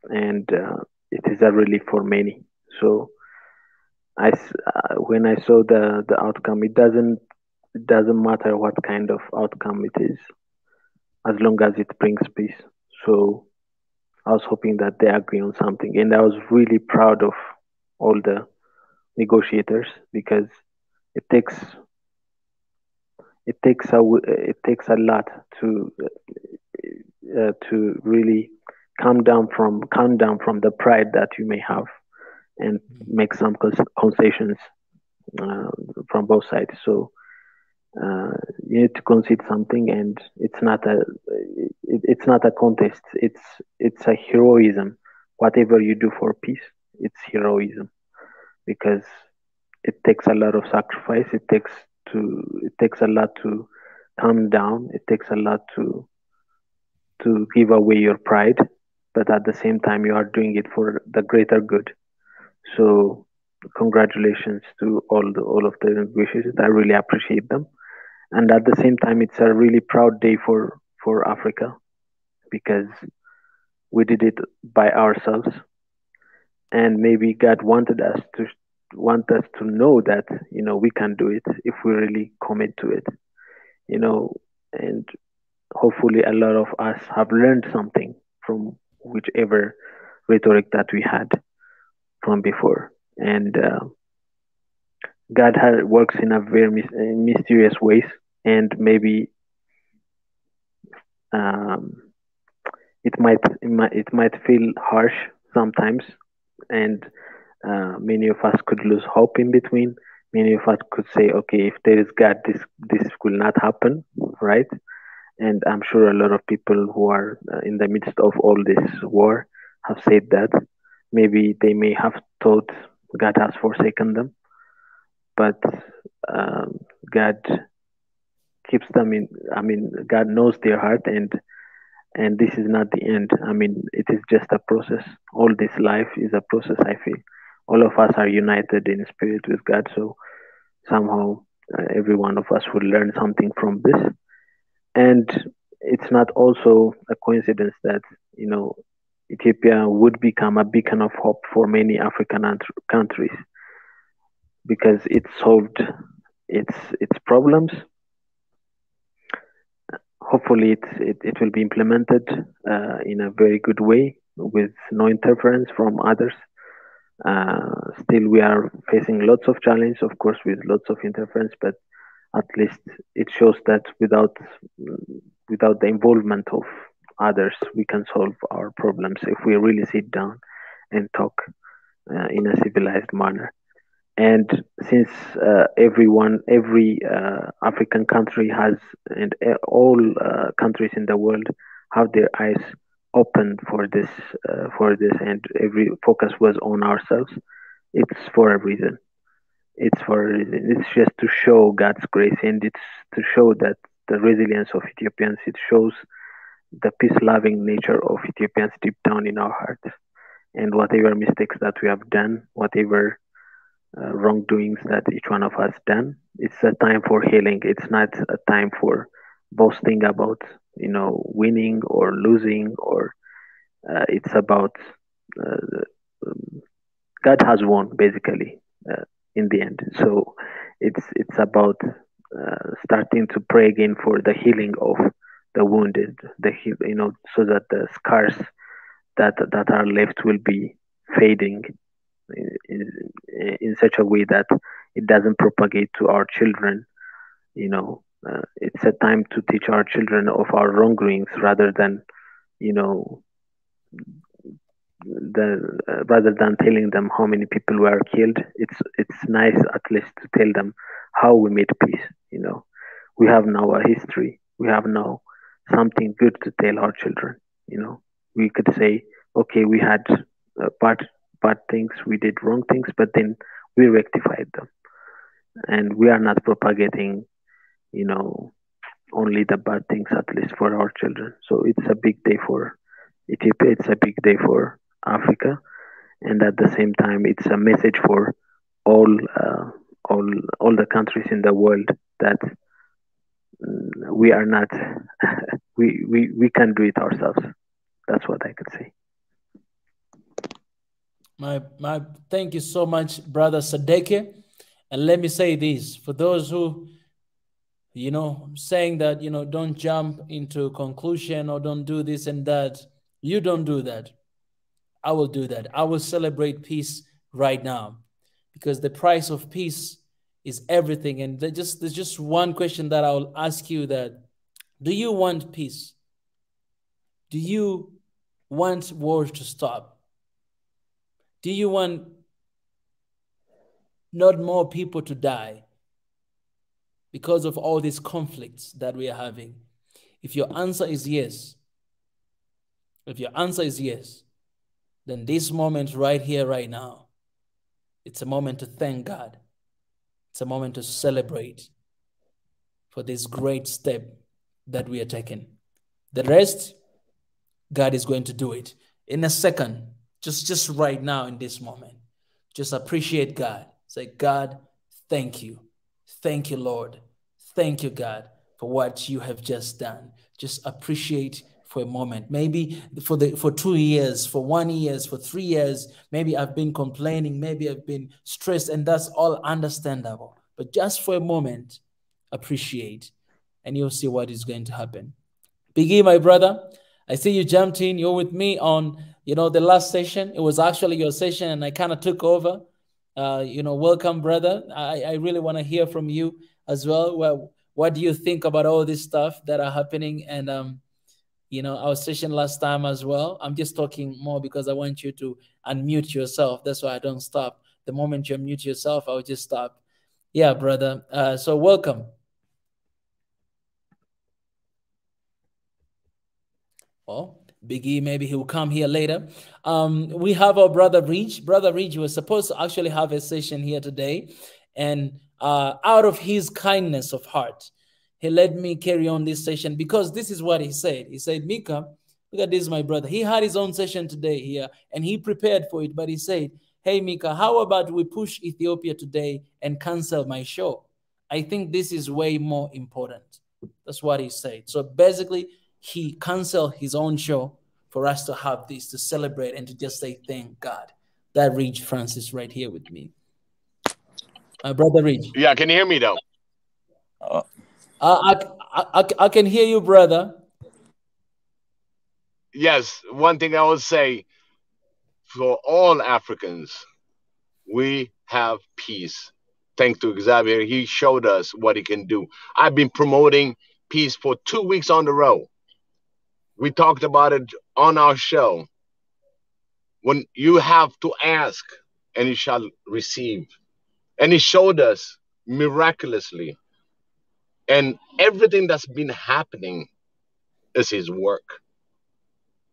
and it is a relief for many. So when I saw the outcome, it doesn't matter what kind of outcome it is, as long as it brings peace. So I was hoping that they agree on something, and I was really proud of all the negotiators because it takes it takes a lot to really calm down from the pride that you may have and make some concessions uh, from both sides. So uh, you need to concede something, and it's not a contest. It's a heroism. Whatever you do for peace, it's heroism because it takes a lot of sacrifice. It takes a lot to calm down. It takes a lot to give away your pride, but at the same time you are doing it for the greater good. So congratulations to all of the negotiators. I really appreciate them. And at the same time, it's a really proud day for Africa because we did it by ourselves, and maybe God wanted us to know that we can do it if we really commit to it. You know, and hopefully a lot of us have learned something from whichever rhetoric that we had from before. And God works in a very mysterious ways, and maybe um, it might feel harsh sometimes, and many of us could lose hope in between. Many of us could say, okay, if there is God, this will not happen, right? And I'm sure a lot of people who are in the midst of all this war have said that. Maybe they may have thought God has forsaken them, but um, God keeps them in. I mean, God knows their heart, and this is not the end. I mean, it is just a process. All this life is a process. I feel all of us are united in spirit with God, so somehow every one of us will learn something from this. And it's not also a coincidence that Ethiopia would become a beacon of hope for many African countries because it solved its problems. Hopefully, it will be implemented in a very good way with no interference from others. Still, we are facing lots of challenges, of course, with lots of interference, but at least it shows that without the involvement of others, we can solve our problems if we really sit down and talk in a civilized manner. And since every African country has, and all countries in the world have their eyes open for this, and every focus was on ourselves, it's for a reason. It's for a reason. It's just to show God's grace, and it's to show that the resilience of Ethiopians. It shows the peace-loving nature of Ethiopians deep down in our hearts. And whatever mistakes that we have done, whatever wrongdoings that each one of us done, it's a time for healing. It's not a time for boasting about, winning or losing, or it's about God has won, basically, in the end. So it's about starting to pray again for the healing of the wounded, so that the scars that are left will be fading in such a way that it doesn't propagate to our children. It's a time to teach our children of our wrongdoings rather than, rather than telling them how many people were killed. It's nice at least to tell them how we made peace. We have now a history. We have now something good to tell our children. We could say, okay, we had bad things, we did wrong things, but then we rectified them, and we are not propagating, only the bad things, at least for our children. So it's a big day for Ethiopia. It's a big day for Africa, and at the same time, it's a message for all the countries in the world that we are not we can do it ourselves. That's what I could say. My thank you so much, Brother Sadeke. And let me say this for those who, saying that, don't jump into conclusion or don't do this and that. You don't do that. I will do that. I will celebrate peace right now, because the price of peace is everything. And there's just one question that I will ask you: that do you want peace? Do you want wars to stop? Do you want not more people to die because of all these conflicts that we are having? If your answer is yes, then this moment right here, right now, it's a moment to thank God. It's a moment to celebrate for this great step that we are taking. The rest, God is going to do it in a second. Just right now in this moment, just appreciate God. Say, God, thank you. Thank you, Lord. Thank you, God, for what you have just done. Just appreciate for a moment. Maybe for 2 years, for 1 year, for 3 years, maybe I've been complaining, maybe I've been stressed, and that's all understandable. But just for a moment, appreciate, and you'll see what is going to happen. Biggie, my brother, I see you jumped in. You're with me on, the last session. It was actually your session, and I kind of took over. Welcome, brother. I really want to hear from you as well. Well, what do you think about all this stuff that are happening? And, our session last time as well. I'm just talking more because I want you to unmute yourself. That's why I don't stop. The moment you unmute yourself, I'll just stop. Yeah, brother. So welcome. Well, Biggie, maybe he will come here later. We have our brother Rich. Brother Rich was supposed to actually have a session here today. And out of his kindness of heart, he let me carry on this session, because this is what he said. He said, Mika, look at this, my brother. He had his own session today here, and he prepared for it. But he said, hey, Mika, how about we push Ethiopia today and cancel my show? I think this is way more important. That's what he said. So basically, he canceled his own show for us to have this, to celebrate and to just say, thank God. That Rich Francis right here with me. My brother Rich. Yeah, can you hear me, though? I can hear you, brother. Yes, one thing I would say, for all Africans, we have peace. Thanks to Xavier, he showed us what he can do. I've been promoting peace for 2 weeks on the road. We talked about it on our show. When you have to ask, and you shall receive. And he showed us miraculously. And everything that's been happening is his work.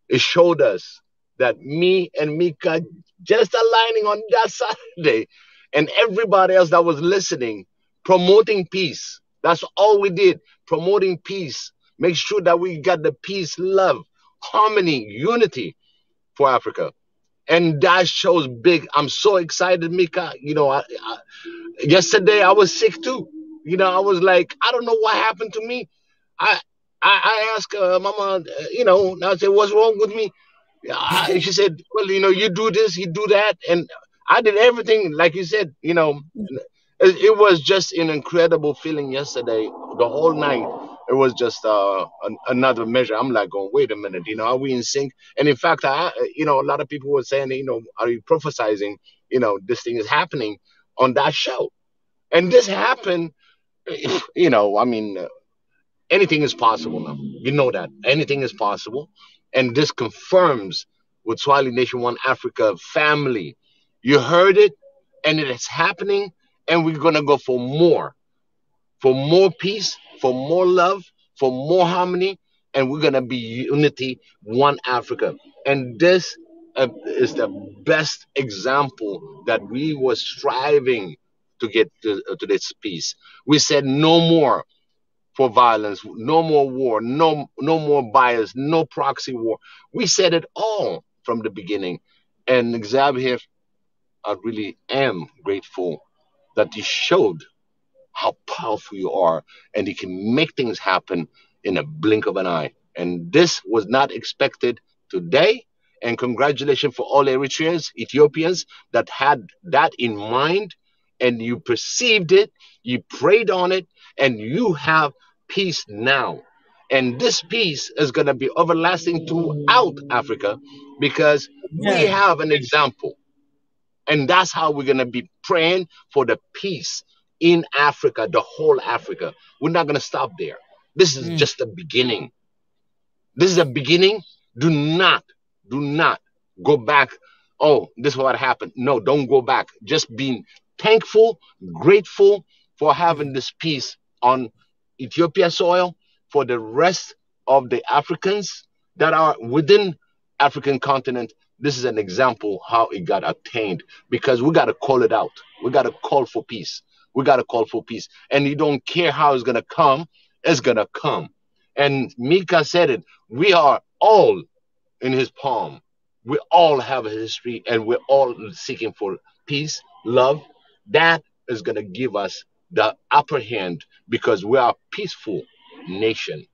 It showed us that me and Mika just aligning on that Saturday, and everybody else that was listening, promoting peace. That's all we did, promoting peace. Make sure that we got the peace, love, harmony, unity for Africa. And that shows big. I'm so excited, Mika. You know, yesterday I was sick too. You know, I was like, I don't know what happened to me. I I asked Mama, you know, I said, what's wrong with me? And she said, well, you know, you do this, you do that. And I did everything, like you said, you know, it was just an incredible feeling yesterday, the whole night. It was just another measure. I'm like, going, wait a minute, you know, are we in sync? And in fact, you know, a lot of people were saying, you know, are you prophesizing, you know, this thing is happening on that show? And this happened, you know, I mean, anything is possible now. You know that. Anything is possible. And this confirms with Swahili Nation One Africa family. You heard it, and it is happening, and we're going to go for more peace, for more love, for more harmony, and we're going to be unity, one Africa. And this is the best example that we were striving to get to this peace. We said no more for violence, no more war, no more bias, no proxy war. We said it all from the beginning. And Xavier, I really am grateful that you showed how powerful you are and you can make things happen in a blink of an eye. And this was not expected today. And congratulations for all Eritreans, Ethiopians that had that in mind and you perceived it, you prayed on it, and you have peace now. And this peace is going to be everlasting throughout Africa because we have an example. And that's how we're going to be praying for the peace in Africa, the whole Africa. We're not going to stop there. This is just the beginning. This is a beginning. Do not go back. Oh, this is what happened. No, don't go back. Just being thankful, grateful for having this peace on Ethiopia soil, for the rest of the Africans that are within African continent. This is an example how it got attained because we got to call it out. We got to call for peace. We got to call for peace. And you don't care how it's going to come. It's going to come. And Mika said it. We are all in his palm. We all have a history and we're all seeking for peace, love. That is going to give us the upper hand because we are a peaceful nation.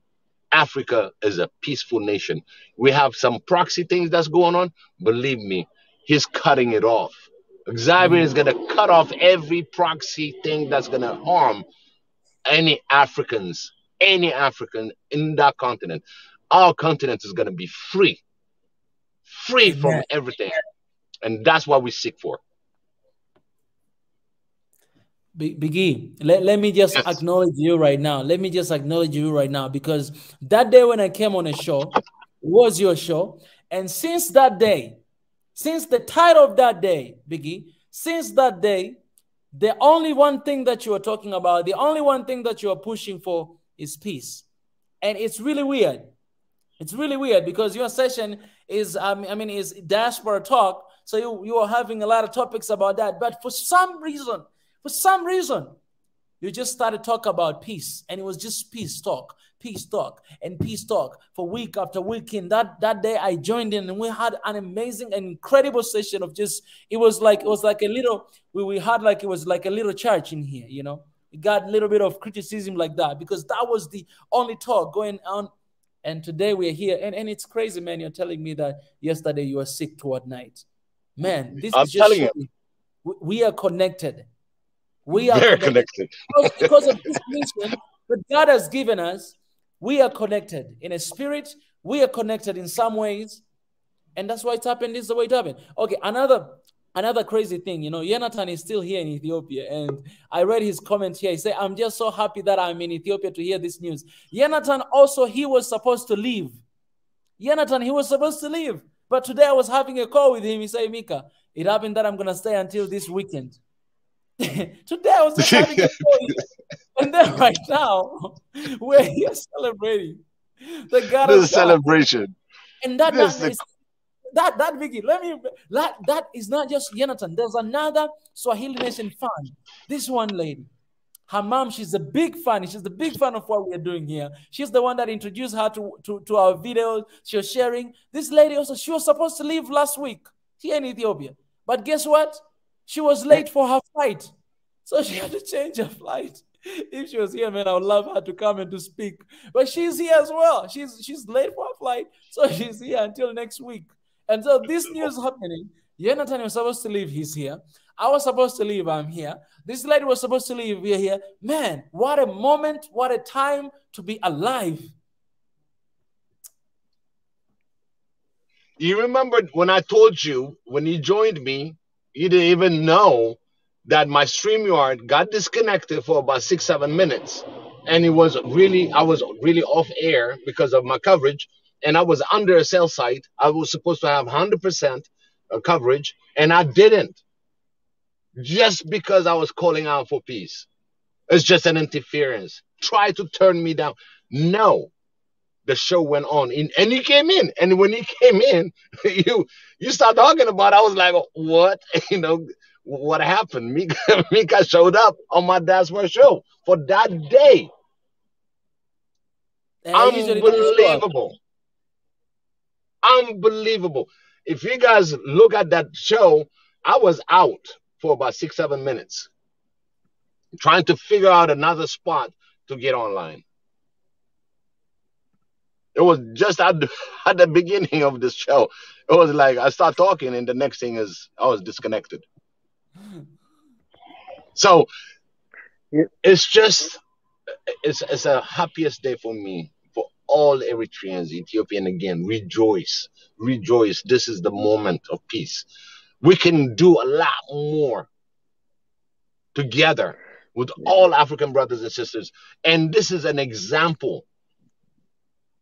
Africa is a peaceful nation. We have some proxy things that's going on. Believe me, he's cutting it off. Xavier is going to cut off every proxy thing that's going to harm any African in that continent. Our continent is going to be free from everything. And that's what we seek for. Biggie, let me just acknowledge you right now. Let me just acknowledge you right now because that day when I came on a show, it was your show. And since that day, since the title of that day, Biggie, since that day, the only one thing that you are talking about, the only one thing that you are pushing for is peace. And it's really weird. It's really weird because your session is, is diaspora talk. So you are having a lot of topics about that. But for some reason, you just started talk about peace, and it was just peace talk, and peace talk for week after week. And that day I joined in, and we had an amazing and incredible session of just, it was like a little, we had like, it was like a little church in here, you know. It got a little bit of criticism like that because that was the only talk going on. And today we're here, and it's crazy, man. You're telling me that yesterday you were sick toward night. Man, this is just showing we are connected. We are very connected. Because of this mission that God has given us, we are connected in a spirit. We are connected in some ways. And that's why it's happened. This is the way it happened. Okay, another crazy thing, you know, Jonathan is still here in Ethiopia. And I read his comment here. He said, I'm just so happy that I'm in Ethiopia to hear this news. Jonathan also, he was supposed to leave. Jonathan, he was supposed to leave. But today I was having a call with him. He said, Mika, it happened that I'm going to stay until this weekend. Today I was just having a joy, and then right now we're here celebrating the God This of is God, celebration. and that This that is is that Vicky. That is not just Jonathan. There's another Swahili Nation fan. This one lady. Her mom, she's a big fan. She's the big fan of what we are doing here. She's the one that introduced her to our videos. She was sharing. This lady also, she was supposed to leave last week here in Ethiopia. But guess what? She was late for her flight. So she had to change her flight. If she was here, man, I would love her to come and to speak. But she's here as well. She's late for her flight. So she's here until next week. And so this news happening, Jonathan was supposed to leave, he's here. I was supposed to leave, I'm here. This lady was supposed to leave, we're here. Man, what a moment, what a time to be alive. You remember when I told you, when you joined me, you didn't even know that my StreamYard got disconnected for about 6-7 minutes. And I was really off air because of my coverage. And I was under a cell site. I was supposed to have 100% coverage, and I didn't. Just because I was calling out for peace. It's just an interference. Try to turn me down. No. The show went on, and he came in, and when he came in, you start talking about. I was like, what? What happened? Mika showed up on my diaspora show for that day. Unbelievable. Unbelievable. If you guys look at that show, I was out for about 6-7 minutes trying to figure out another spot to get online. It was just at the beginning of this show. It was like I start talking, and the next thing is I was disconnected. So it's just it's a happiest day for me, for all Eritreans, Ethiopian. Again, rejoice, rejoice. This is the moment of peace. We can do a lot more together with all African brothers and sisters, and this is an example.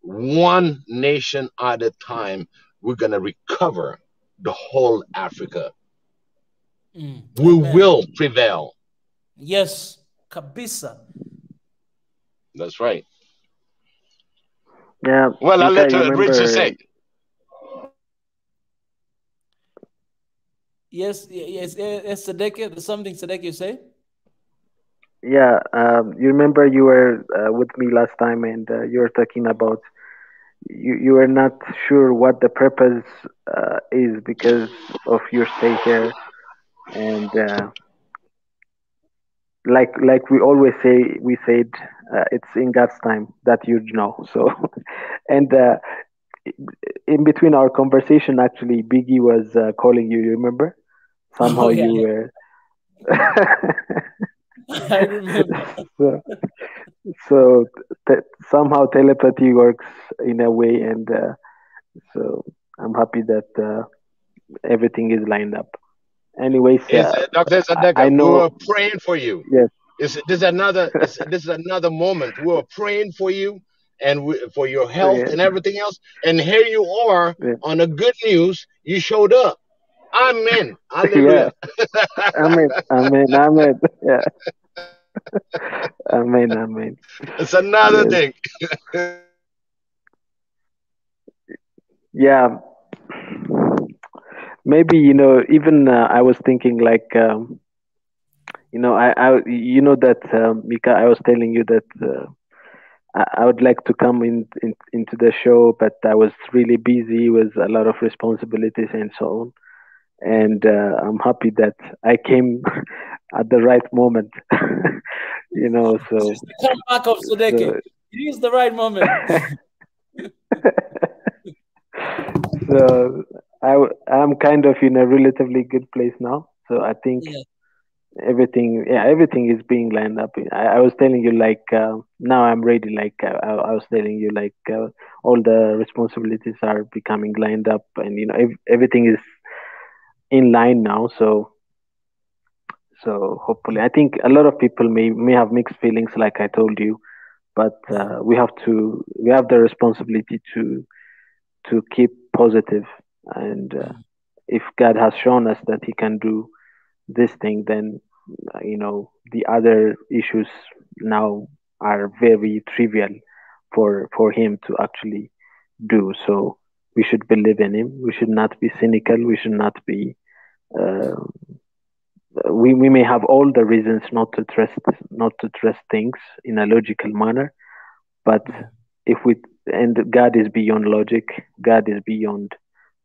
One nation at a time, we're going to recover the whole Africa. We will prevail. Yes, kabisa. That's right. Yeah. Well, I'll let Richard say. Yes, Sadeke, there's something Sadeke you say? Yeah, you remember you were with me last time, and you were talking about you were not sure what the purpose is because of your stay here, and like we always say, we said it's in God's time that you know. So, and in between our conversation, actually, Biggie was calling you. You remember? Somehow you were. I remember. So somehow telepathy works in a way, and so I'm happy that everything is lined up. Anyways, Dr. Sadeka, I know we were praying for you. Yes. This is another moment. We were praying for you and for your health and everything else. And here you are on the good news. You showed up. Amen. Hallelujah. Amen. Amen. Amen. Yeah. Amen. Amen. It's another thing. Yeah. Maybe, even I was thinking like, I that, Mika, I was telling you that I would like to come into the show, but I was really busy with a lot of responsibilities and so on. And I'm happy that I came at the right moment, so. Come back of Sadeke. It is the right moment. So I'm kind of in a relatively good place now. So I think everything is being lined up. I was telling you like now I'm ready. Like I was telling you like all the responsibilities are becoming lined up, and everything is in line now. So hopefully, I think a lot of people may have mixed feelings, like I told you, but we have the responsibility to keep positive, and if God has shown us that He can do this thing, then the other issues now are very trivial for him to actually do. So we should believe in him. We should not be cynical. We should not be. We may have all the reasons not to trust things in a logical manner, but God is beyond logic. God is beyond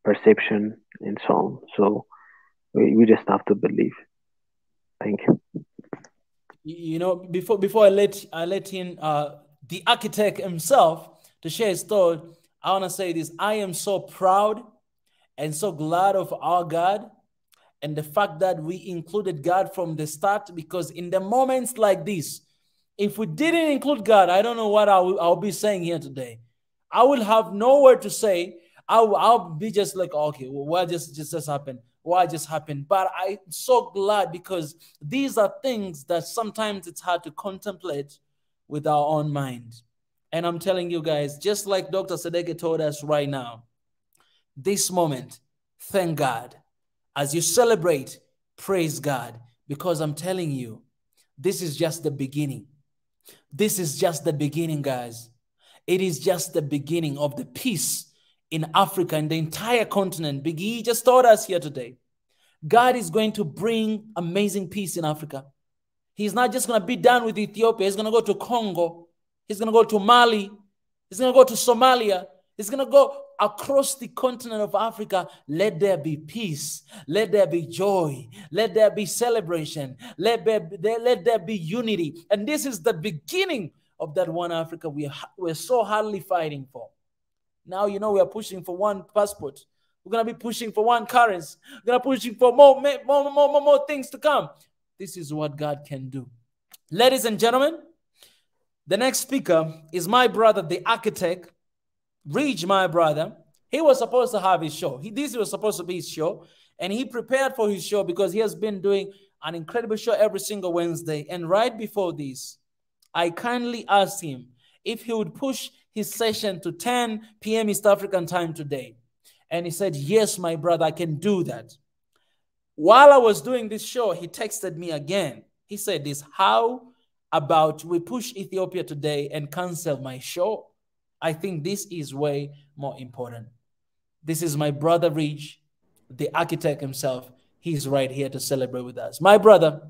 perception and so on. So we just have to believe. Thank you. Before I let in the architect himself to share his thought, I want to say this. I am so proud and so glad of our God and the fact that we included God from the start, because in the moments like this, if we didn't include God, I don't know what I'll be saying here today. I will have nowhere to say. I'll be just like, okay, well, what just happened? What just happened? But I'm so glad, because these are things that sometimes it's hard to contemplate with our own mind. And I'm telling you guys, just like Dr. Sadeghi told us right now, this moment, thank God. As you celebrate, praise God, because I'm telling you, this is just the beginning. This is just the beginning, guys. It is just the beginning of the peace in Africa and the entire continent. Big E just told us here today, God is going to bring amazing peace in Africa. He's not just going to be done with Ethiopia. He's going to go to Congo. He's going to go to Mali. He's going to go to Somalia. He's going to go across the continent of Africa. Let there be peace. Let there be joy. Let there be celebration. Let there be unity. And this is the beginning of that one Africa we're so hardly fighting for. Now, we are pushing for one passport. We're going to be pushing for one currency. We're going to be pushing for more things to come. This is what God can do. Ladies and gentlemen, the next speaker is my brother, the architect, Ridge, my brother. He was supposed to have his show. This was supposed to be his show. And he prepared for his show because he has been doing an incredible show every single Wednesday. And right before this, I kindly asked him if he would push his session to 10 p.m. East African time today. And he said, yes, my brother, I can do that. While I was doing this show, he texted me again. He said this, how about we push Ethiopia today and cancel my show? I think this is way more important. This is my brother, Ridge, the architect himself. He's right here to celebrate with us. My brother,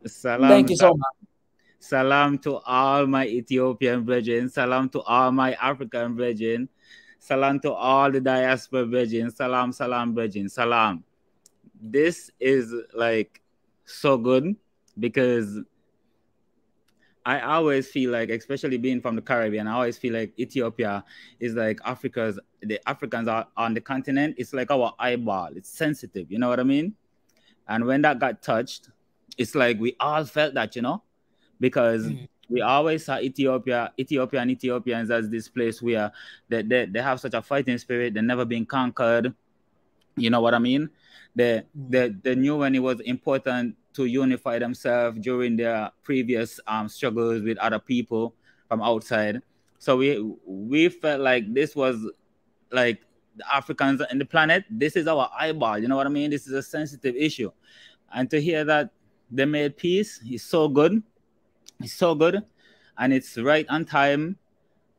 thank you so much. Salam to all my Ethiopian brethren. Salam to all my African brethren. Salam to all the diaspora brethren. Salam, salam, brethren. Salam. This is like so good, because I always feel like, especially being from the Caribbean, I always feel like Ethiopia is like the Africans are on the continent. It's like our eyeball. It's sensitive. You know what I mean? And when that got touched, it's like we all felt that, because we always saw Ethiopia and Ethiopians as this place where they have such a fighting spirit. They've never been conquered. You know what I mean? They knew when it was important to unify themselves during their previous struggles with other people from outside. So we felt like this was like the Africans in the planet. This is our eyeball. You know what I mean? This is a sensitive issue. And to hear that they made peace is so good. It's so good. And it's right on time.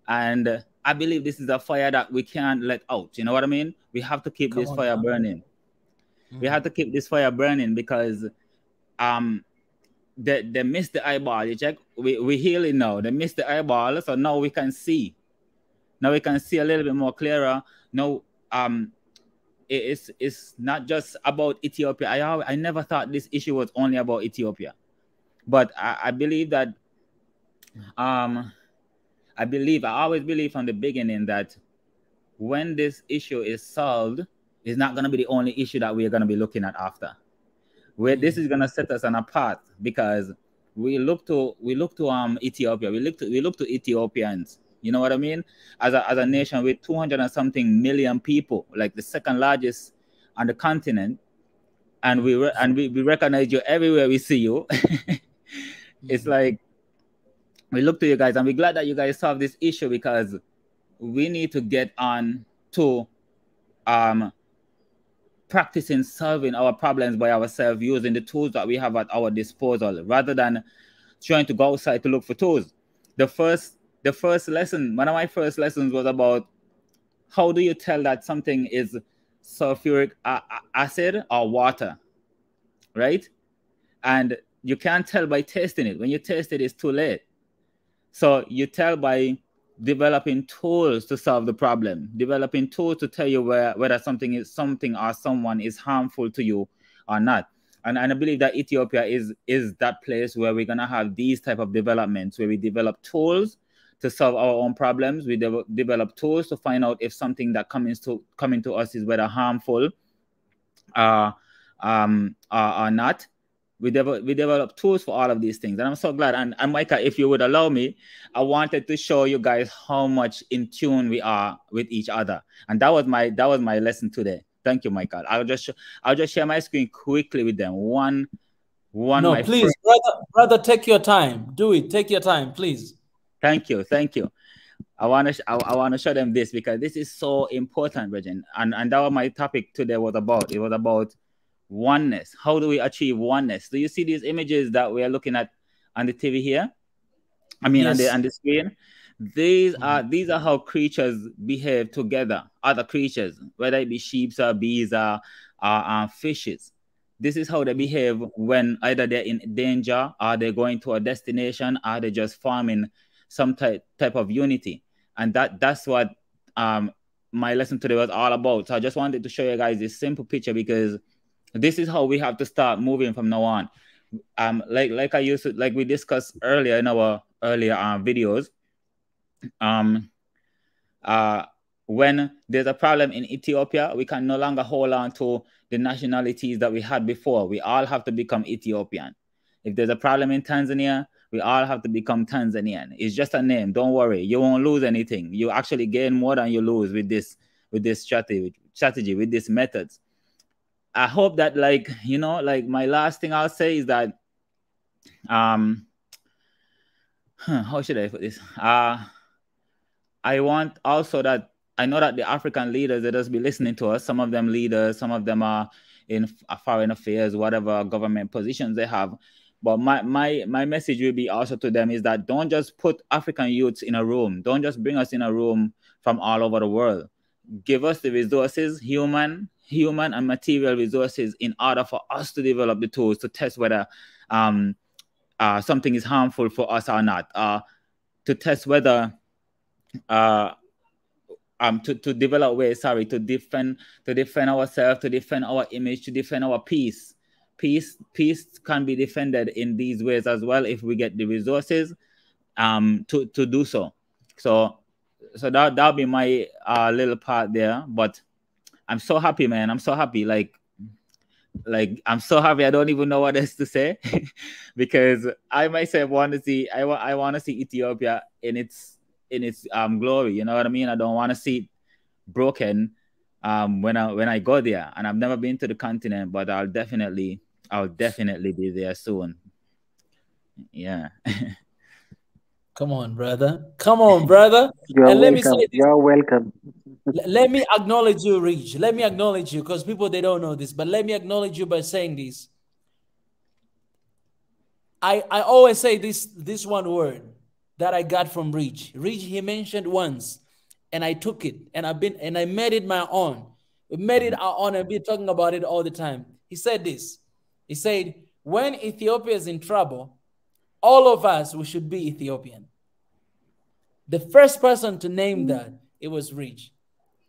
And I believe this is a fire that we can't let out. You know what I mean? We have to keep this fire burning. We have to keep this fire burning, because they missed the eyeball. You check, we heal it now. They missed the eyeball, so now we can see. Now we can see a little bit more clearer. Now it's not just about Ethiopia. I never thought this issue was only about Ethiopia, but I believe that I always believe from the beginning that when this issue is solved, it's not going to be the only issue that we're going to be looking at after. This is going to set us on a path, because we look to Ethiopia. We look to Ethiopians. You know what I mean? As a nation with 200 and something million people, like the second largest on the continent, and we recognize you everywhere we see you. It's like we look to you guys, and we're glad that you guys solve this issue, because we need to get on to practicing solving our problems by ourselves using the tools that we have at our disposal, rather than trying to go outside to look for tools. The first lesson, one of my first lessons, was about how do you tell that something is sulfuric acid or water, right? And you can't tell by tasting it. When you taste it, it's too late. So you tell by developing tools to solve the problem, developing tools to tell you whether something or someone is harmful to you or not. And I believe that Ethiopia is that place where we're gonna have these type of developments, where we develop tools to solve our own problems. We develop tools to find out if something that coming to us is whether harmful or not. We develop tools for all of these things, and I'm so glad. And Micah, if you would allow me, I wanted to show you guys how much in tune we are with each other, and that was my lesson today. Thank you, Michael. I'll just share my screen quickly with them. One. No, please, brother, take your time. Do it. Take your time, please. Thank you. I want to show them this because this is so important, Regin. And that was my topic today was about. It was about oneness. How do we achieve oneness? Do you see these images that we are looking at on the TV here? I mean, yes. on the screen. These are how creatures behave together. Other creatures, whether it be sheep or bees or fishes. This is how they behave when either they're in danger or they're going to a destination or they're just forming some type of unity. And that's what my lesson today was all about. So I just wanted to show you guys this simple picture because this is how we have to start moving from now on. Like we discussed earlier in our earlier videos. When there's a problem in Ethiopia, we can no longer hold on to the nationalities that we had before. We all have to become Ethiopian. If there's a problem in Tanzania, we all have to become Tanzanian. It's just a name. Don't worry. You won't lose anything. You actually gain more than you lose with this strategy, with these methods. I hope that, my last thing I'll say is that, how should I put this? I want also that, I know that the African leaders, they just be listening to us. Some of them leaders, some of them are in foreign affairs, whatever government positions they have. But my message will be also to them is that don't just put African youths in a room. Don't just bring us in a room from all over the world. Give us the resources, human and material resources, in order for us to develop the tools to test whether something is harmful for us or not. To test whether to develop ways, to defend ourselves, to defend our image, to defend our peace. Peace can be defended in these ways as well if we get the resources to do so. So that'll be my little part there. But I'm so happy, man. I'm so happy. Like I'm so happy. I don't even know what else to say because I myself want to see. I want to see Ethiopia in its glory. You know what I mean? I don't want to see it broken when I go there. And I've never been to the continent, but I'll definitely be there soon. Yeah. Come on, brother. Come on, brother. You're welcome. Let me acknowledge you, Rich. Let me acknowledge you because people, they don't know this, but let me acknowledge you by saying this. I always say this one word that I got from Rich. Rich, he mentioned once, and I took it, and I made it my own. We made it our own, and we're talking about it all the time. He said this. He said, when Ethiopia is in trouble, all of us, we should be Ethiopian. The first person to name that, it was Rich.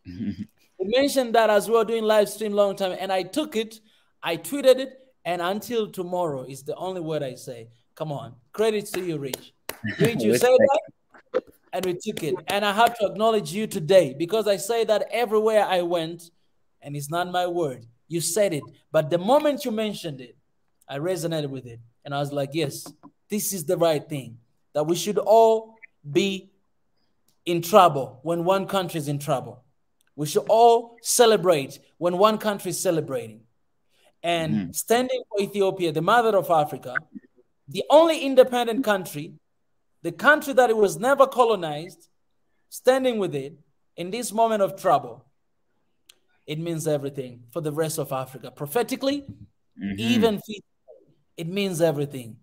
He mentioned that as we were doing live stream long time, and I took it, I tweeted it, and until tomorrow is the only word I say. Come on, credits to you, Rich. Rich, you say that, and we took it. And I have to acknowledge you today because I say that everywhere I went, and it's not my word. You said it, but the moment you mentioned it, I resonated with it, and I was like, yes, this is the right thing, that we should all be in trouble when one country is in trouble. We should all celebrate when one country is celebrating. And standing for Ethiopia, the mother of Africa, the only independent country, the country that it was never colonized, standing with it in this moment of trouble. it means everything for the rest of Africa. Prophetically, even physically, it means everything.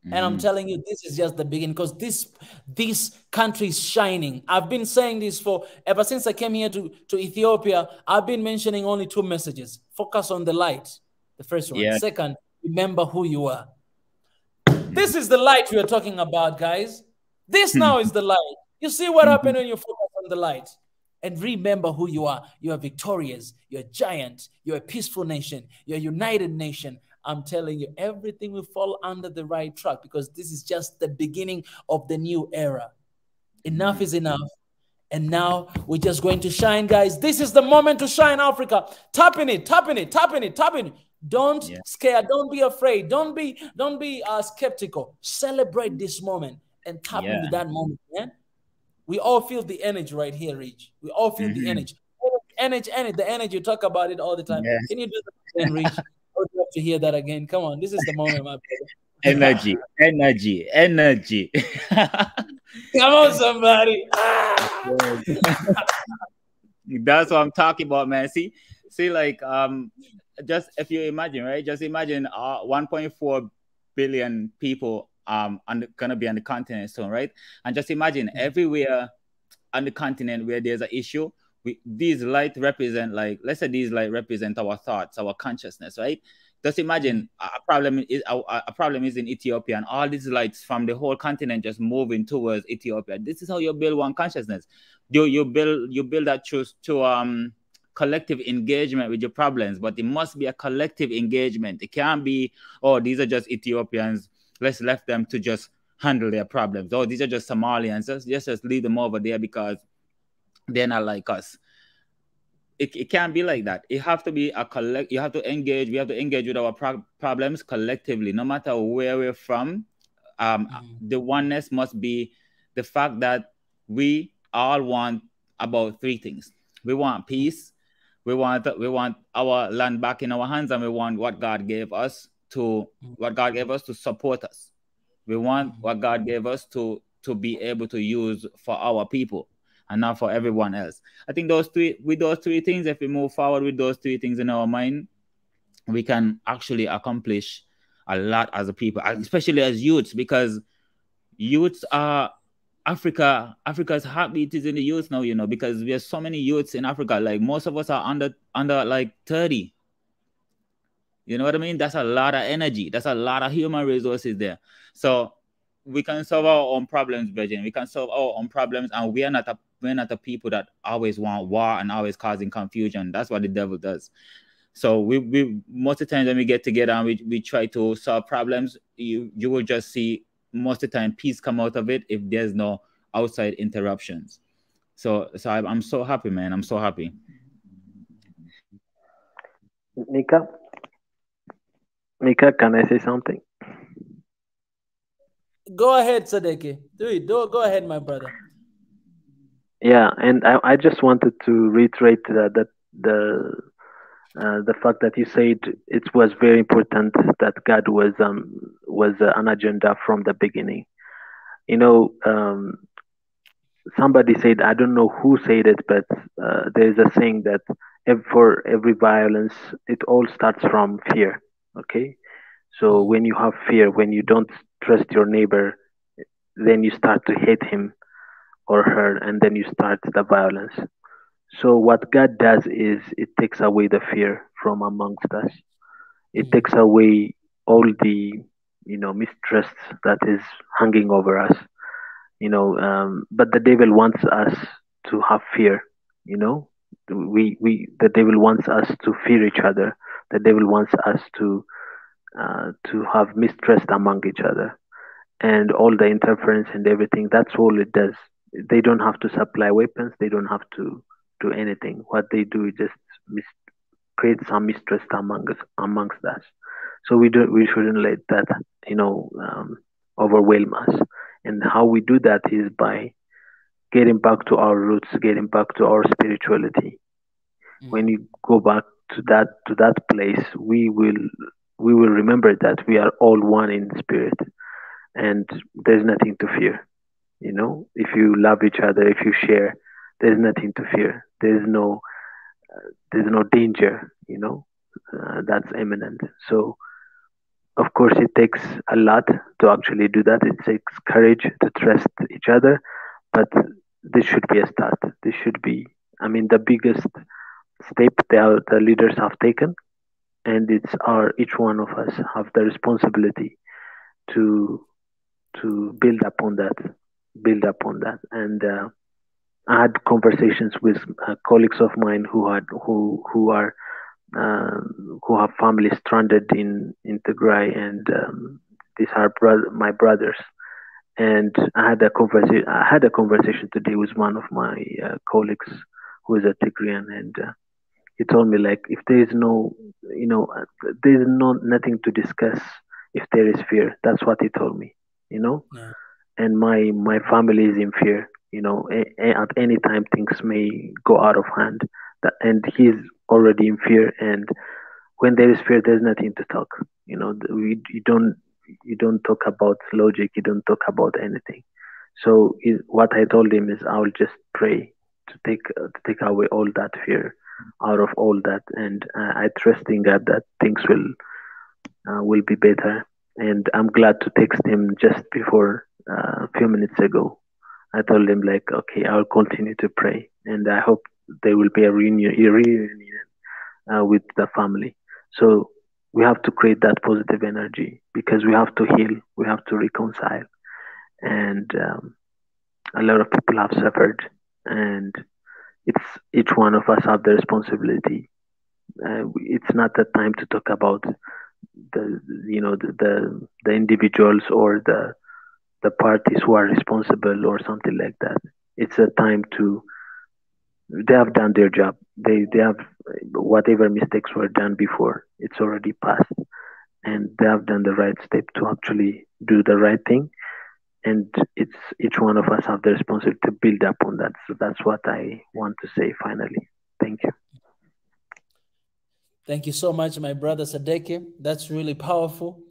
And I'm telling you, this is just the beginning, because this country is shining. I've been saying this ever since I came here to Ethiopia. I've been mentioning only 2 messages. Focus on the light, the first one. Yeah. Second, remember who you are. This is the light we are talking about, guys. This now is the light. You see what happened when you focus on the light? And remember who you are. You are victorious. You're a giant. You're a peaceful nation. You're a united nation. I'm telling you, everything will fall under the right track, because this is just the beginning of the new era. Enough is enough. And now we're just going to shine, guys. This is the moment to shine, Africa. Tap in it, tap in it, tap in it, tap in it. Don't scare. Don't be afraid. Don't be skeptical. Celebrate this moment and tap into that moment. Yeah? We all feel the energy right here, Rich. We all feel the energy. Energy, the energy. You talk about it all the time. Yes. Can you do that again, Rich? I would love to hear that again. Come on, this is the moment, my brother. Energy, energy, energy. Come on, somebody. That's what I'm talking about, man. See, like, just if you imagine, right? Just imagine 1.4 billion people gonna be on the continent soon, right? And just imagine everywhere on the continent where there's an issue, these light represent, like, let's say these light represent our thoughts, our consciousness, right? Just imagine a problem is in Ethiopia, and all these lights from the whole continent just moving towards Ethiopia. This is how you build one consciousness. You build that to collective engagement with your problems, but it must be a collective engagement. It can't be, oh, these are just Ethiopians, let's left them to just handle their problems. Oh, these are just Somalians, just leave them over there because they're not like us. It can't be like that. It have to be a collect. You have to engage. We have to engage with our problems collectively, no matter where we're from. The oneness must be the fact that we all want about 3 things. We want peace. We want our land back in our hands, and we want what God gave us to support us. We want what God gave us to be able to use for our people, and not for everyone else. I think with those three things, if we move forward with those 3 things in our mind, we can actually accomplish a lot as a people, especially as youths, because youths are Africa's heartbeat is in the youth now, you know, because we have so many youths in Africa. Like, most of us are under like 30. You know what I mean? That's a lot of energy. That's a lot of human resources there. So we can solve our own problems, Virgin. We can solve our own problems, and we're not the people that always want war and always causing confusion. That's what the devil does. So we most of the time when we get together and we try to solve problems, you will just see most of the time peace come out of it if there's no outside interruptions. So I'm so happy, man. I'm so happy. Mika, can I say something? Go ahead, Sadeki. Do it. Go ahead, my brother. Yeah, and I just wanted to reiterate that the fact that you said it was very important that God was an agenda from the beginning. You know, somebody said, I don't know who said it, but there's a saying that for every violence, it all starts from fear. Okay, so when you have fear, when you don't trust your neighbor, then you start to hate him or her, and then you start the violence. So what God does is it takes away the fear from amongst us. It takes away all the mistrust that is hanging over us. But the devil wants us to have fear. The devil wants us to fear each other. The devil wants us to have mistrust among each other, and all the interference and everything. That's all it does. They don't have to supply weapons. They don't have to do anything. What they do is just create some mistrust amongst us. So we shouldn't let that overwhelm us. And how we do that is by getting back to our roots, getting back to our spirituality. When you go back to that place, we will remember that we are all one in spirit, and there's nothing to fear. If you love each other, if you share, there's nothing to fear. There's no there's no danger, that's imminent. So of course it takes a lot to actually do that. It takes courage to trust each other, but this should be a start. This should be, I mean, the biggest step the leaders have taken, and it's each one of us have the responsibility to build upon that. And I had conversations with colleagues of mine who have families stranded in Tigray, and these are my brothers. And I had a conversation today with one of my colleagues who is a Tigrayan, and he told me, like, if there is nothing to discuss if there is fear. That's what he told me, Yeah. And my family is in fear. At any time things may go out of hand. And he's already in fear. And when there is fear, there's nothing to talk. You don't talk about logic. You don't talk about anything. So what I told him is, I will just pray to take away all that fear out of all that, and I trust in God that things will be better. And I'm glad to text him just before a few minutes ago. I told him, like, okay, I'll continue to pray, and I hope there will be a reunion with the family. So we have to create that positive energy, because we have to heal, we have to reconcile, and a lot of people have suffered, and each one of us have the responsibility. It's not the time to talk about the individuals or the parties who are responsible or something like that. It's a time they have done their job. They have, whatever mistakes were done before, it's already passed, and they have done the right step to actually do the right thing. And it's each one of us have the responsibility to build up on that. So that's what I want to say finally. Thank you. Thank you so much, my brother Sadeke. That's really powerful.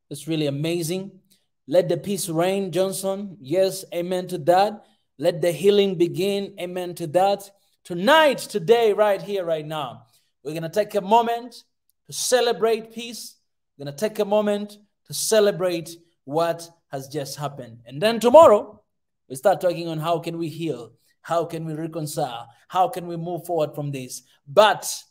That's really amazing. Let the peace reign, Johnson. Yes, amen to that. Let the healing begin. Amen to that. Tonight, today, right here, right now, we're going to take a moment to celebrate peace. We're going to take a moment to celebrate what has just happened. And then tomorrow, we start talking on how can we heal? How can we reconcile? How can we move forward from this? But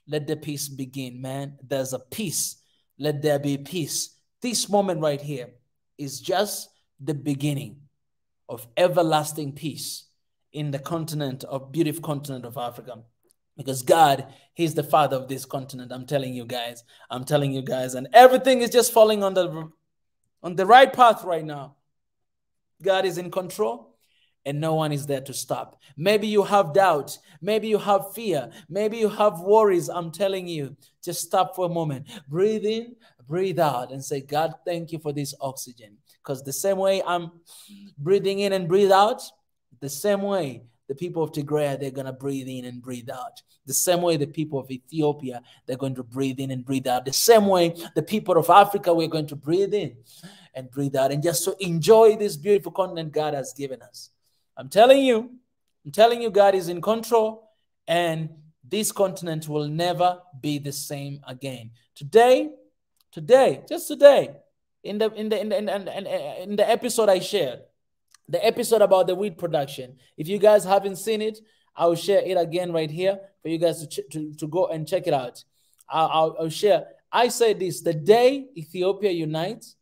let the peace begin, man. There's a peace. Let there be peace. This moment right here is just the beginning of everlasting peace in the beautiful continent of Africa. Because God, He's the father of this continent. I'm telling you guys. And everything is just falling on the right path right now. God is in control, and no one is there to stop. Maybe you have doubt. Maybe you have fear. Maybe you have worries. I'm telling you, just stop for a moment. Breathe in, breathe out, and say, God, thank you for this oxygen. Because the same way I'm breathing in and breathe out, the same way the people of Tigray, they're going to breathe in and breathe out. The same way the people of Ethiopia, they're going to breathe in and breathe out. The same way the people of Africa, we're going to breathe in and breathe out. And just to enjoy this beautiful continent God has given us. I'm telling you, God is in control, and this continent will never be the same again. Today, just today, in the episode I shared, the episode about the wheat production. If you guys haven't seen it, I will share it again right here for you guys to go and check it out. I'll share. I say this: the day Ethiopia unites,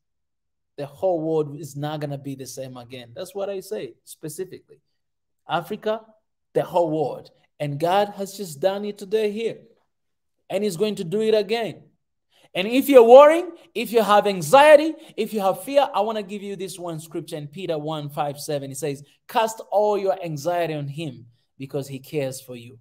the whole world is not going to be the same again. That's what I say specifically. Africa, the whole world. And God has just done it today here. And He's going to do it again. And if you're worrying, if you have anxiety, if you have fear, I want to give you this one scripture in Peter 1:5-7. It says, cast all your anxiety on Him because He cares for you.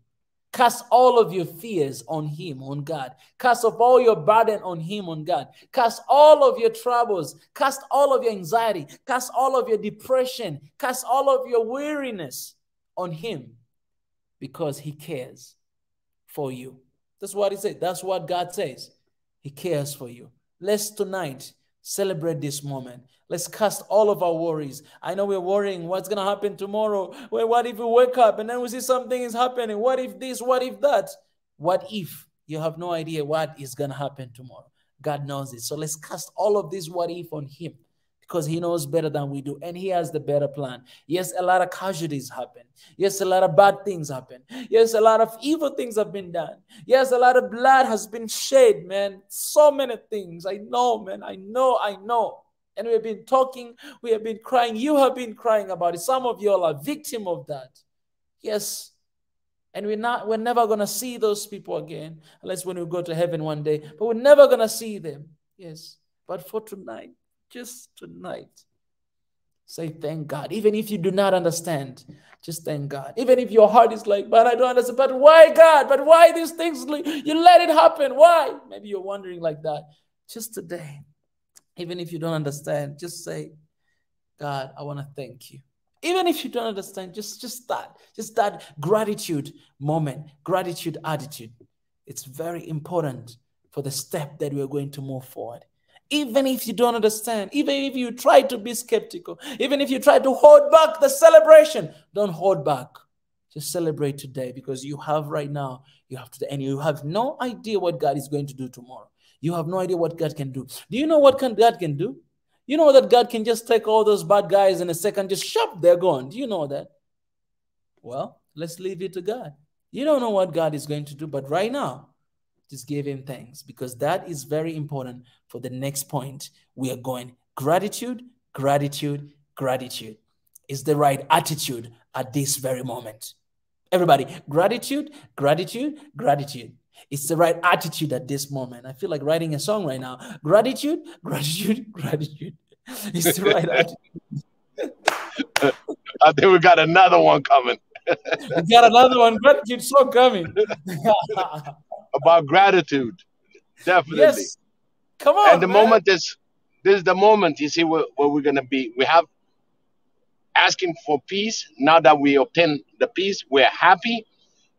Cast all of your fears on Him, on God. Cast off all your burden on Him, on God. Cast all of your troubles. Cast all of your anxiety. Cast all of your depression. Cast all of your weariness on Him because He cares for you. That's what He said. That's what God says. He cares for you. Let's tonight celebrate this moment. Let's cast all of our worries. I know we're worrying what's going to happen tomorrow. Well, what if we wake up and then we see something is happening? What if this? What if that? What if? You have no idea what is going to happen tomorrow. God knows it. So let's cast all of this what if on him, because he knows better than we do, and he has the better plan. Yes, a lot of casualties happen. Yes, a lot of bad things happen. Yes, a lot of evil things have been done. Yes, a lot of blood has been shed, man. So many things. I know, man. I know. And we've been talking, we have been crying. You have been crying about it. Some of you all are victim of that. Yes. And we're never going to see those people again, unless when we go to heaven one day. But we're never going to see them. Yes. But for tonight, just tonight, say thank God. Even if you do not understand, just thank God. Even if your heart is like, but I don't understand. But why, God? But why these things? You let it happen. Why? Maybe you're wondering like that. Just today, even if you don't understand, just say, God, I want to thank you. Even if you don't understand, just that gratitude moment, gratitude attitude. It's very important for the step that we're going to move forward. Even if you don't understand, even if you try to be skeptical, even if you try to hold back the celebration, don't hold back. Just celebrate today, because you have right now, you have today, and you have no idea what God is going to do tomorrow. You have no idea what God can do. Do you know what God can do? You know that God can just take all those bad guys in a second, just shove, they're gone. Do you know that? Well, let's leave it to God. You don't know what God is going to do, but right now, just give him thanks, because that is very important for the next point. We are going gratitude, gratitude, gratitude is the right attitude at this very moment. Everybody, gratitude, gratitude, gratitude. It's the right attitude at this moment. I feel like writing a song right now. Gratitude, gratitude, gratitude. It's the right attitude. I think we got another one coming. We got another one. Gratitude song coming. About gratitude. Definitely. Yes. Come on. And the moment this is the moment, you see, where we're going to be. We have asking for peace. Now that we obtain the peace, we're happy.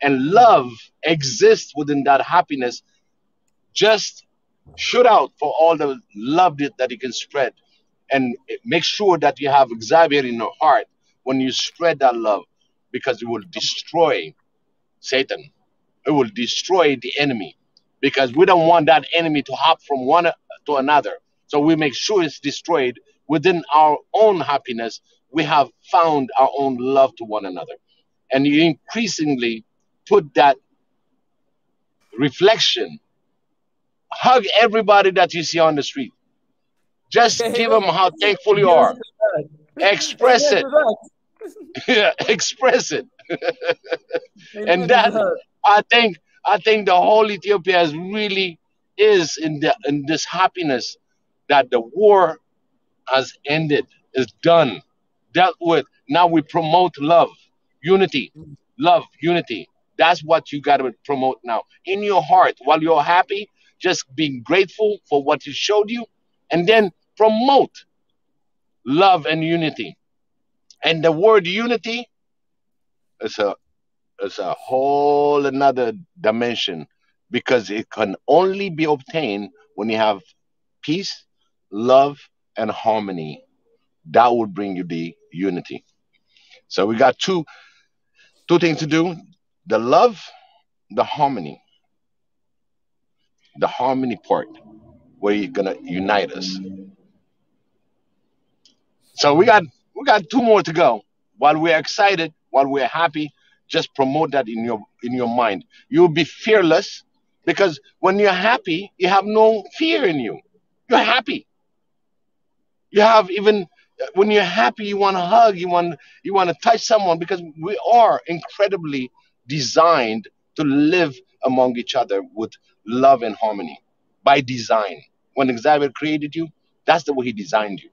And love exists within that happiness. Just shoot out for all the love that you can spread, and make sure that you have Xavier in your heart when you spread that love, because it will destroy Satan. It will destroy the enemy, because we don't want that enemy to hop from one to another. So we make sure it's destroyed within our own happiness. We have found our own love to one another, and you increasingly put that reflection. Hug everybody that you see on the street. Just give them how thankful you are. Express it. Express it. And that, I think the whole Ethiopia really is in this happiness that the war has ended, is done, dealt with. Now we promote love, unity, love, unity. That's what you got to promote now in your heart. While you're happy, just being grateful for what he showed you, and then promote love and unity. And the word unity is a whole another dimension, because it can only be obtained when you have peace, love, and harmony. That would bring you the unity. So we got two things to do: the love, the harmony. The harmony part, where you're gonna unite us. So we got two more to go. While we're excited, while we're happy, just promote that in your mind. You'll be fearless, because when you're happy, you have no fear in you. You're happy. You have even when you're happy, you want to hug, you want to touch someone, because we are incredibly designed to live among each other with love and harmony by design. When Xavier created you, that's the way he designed you.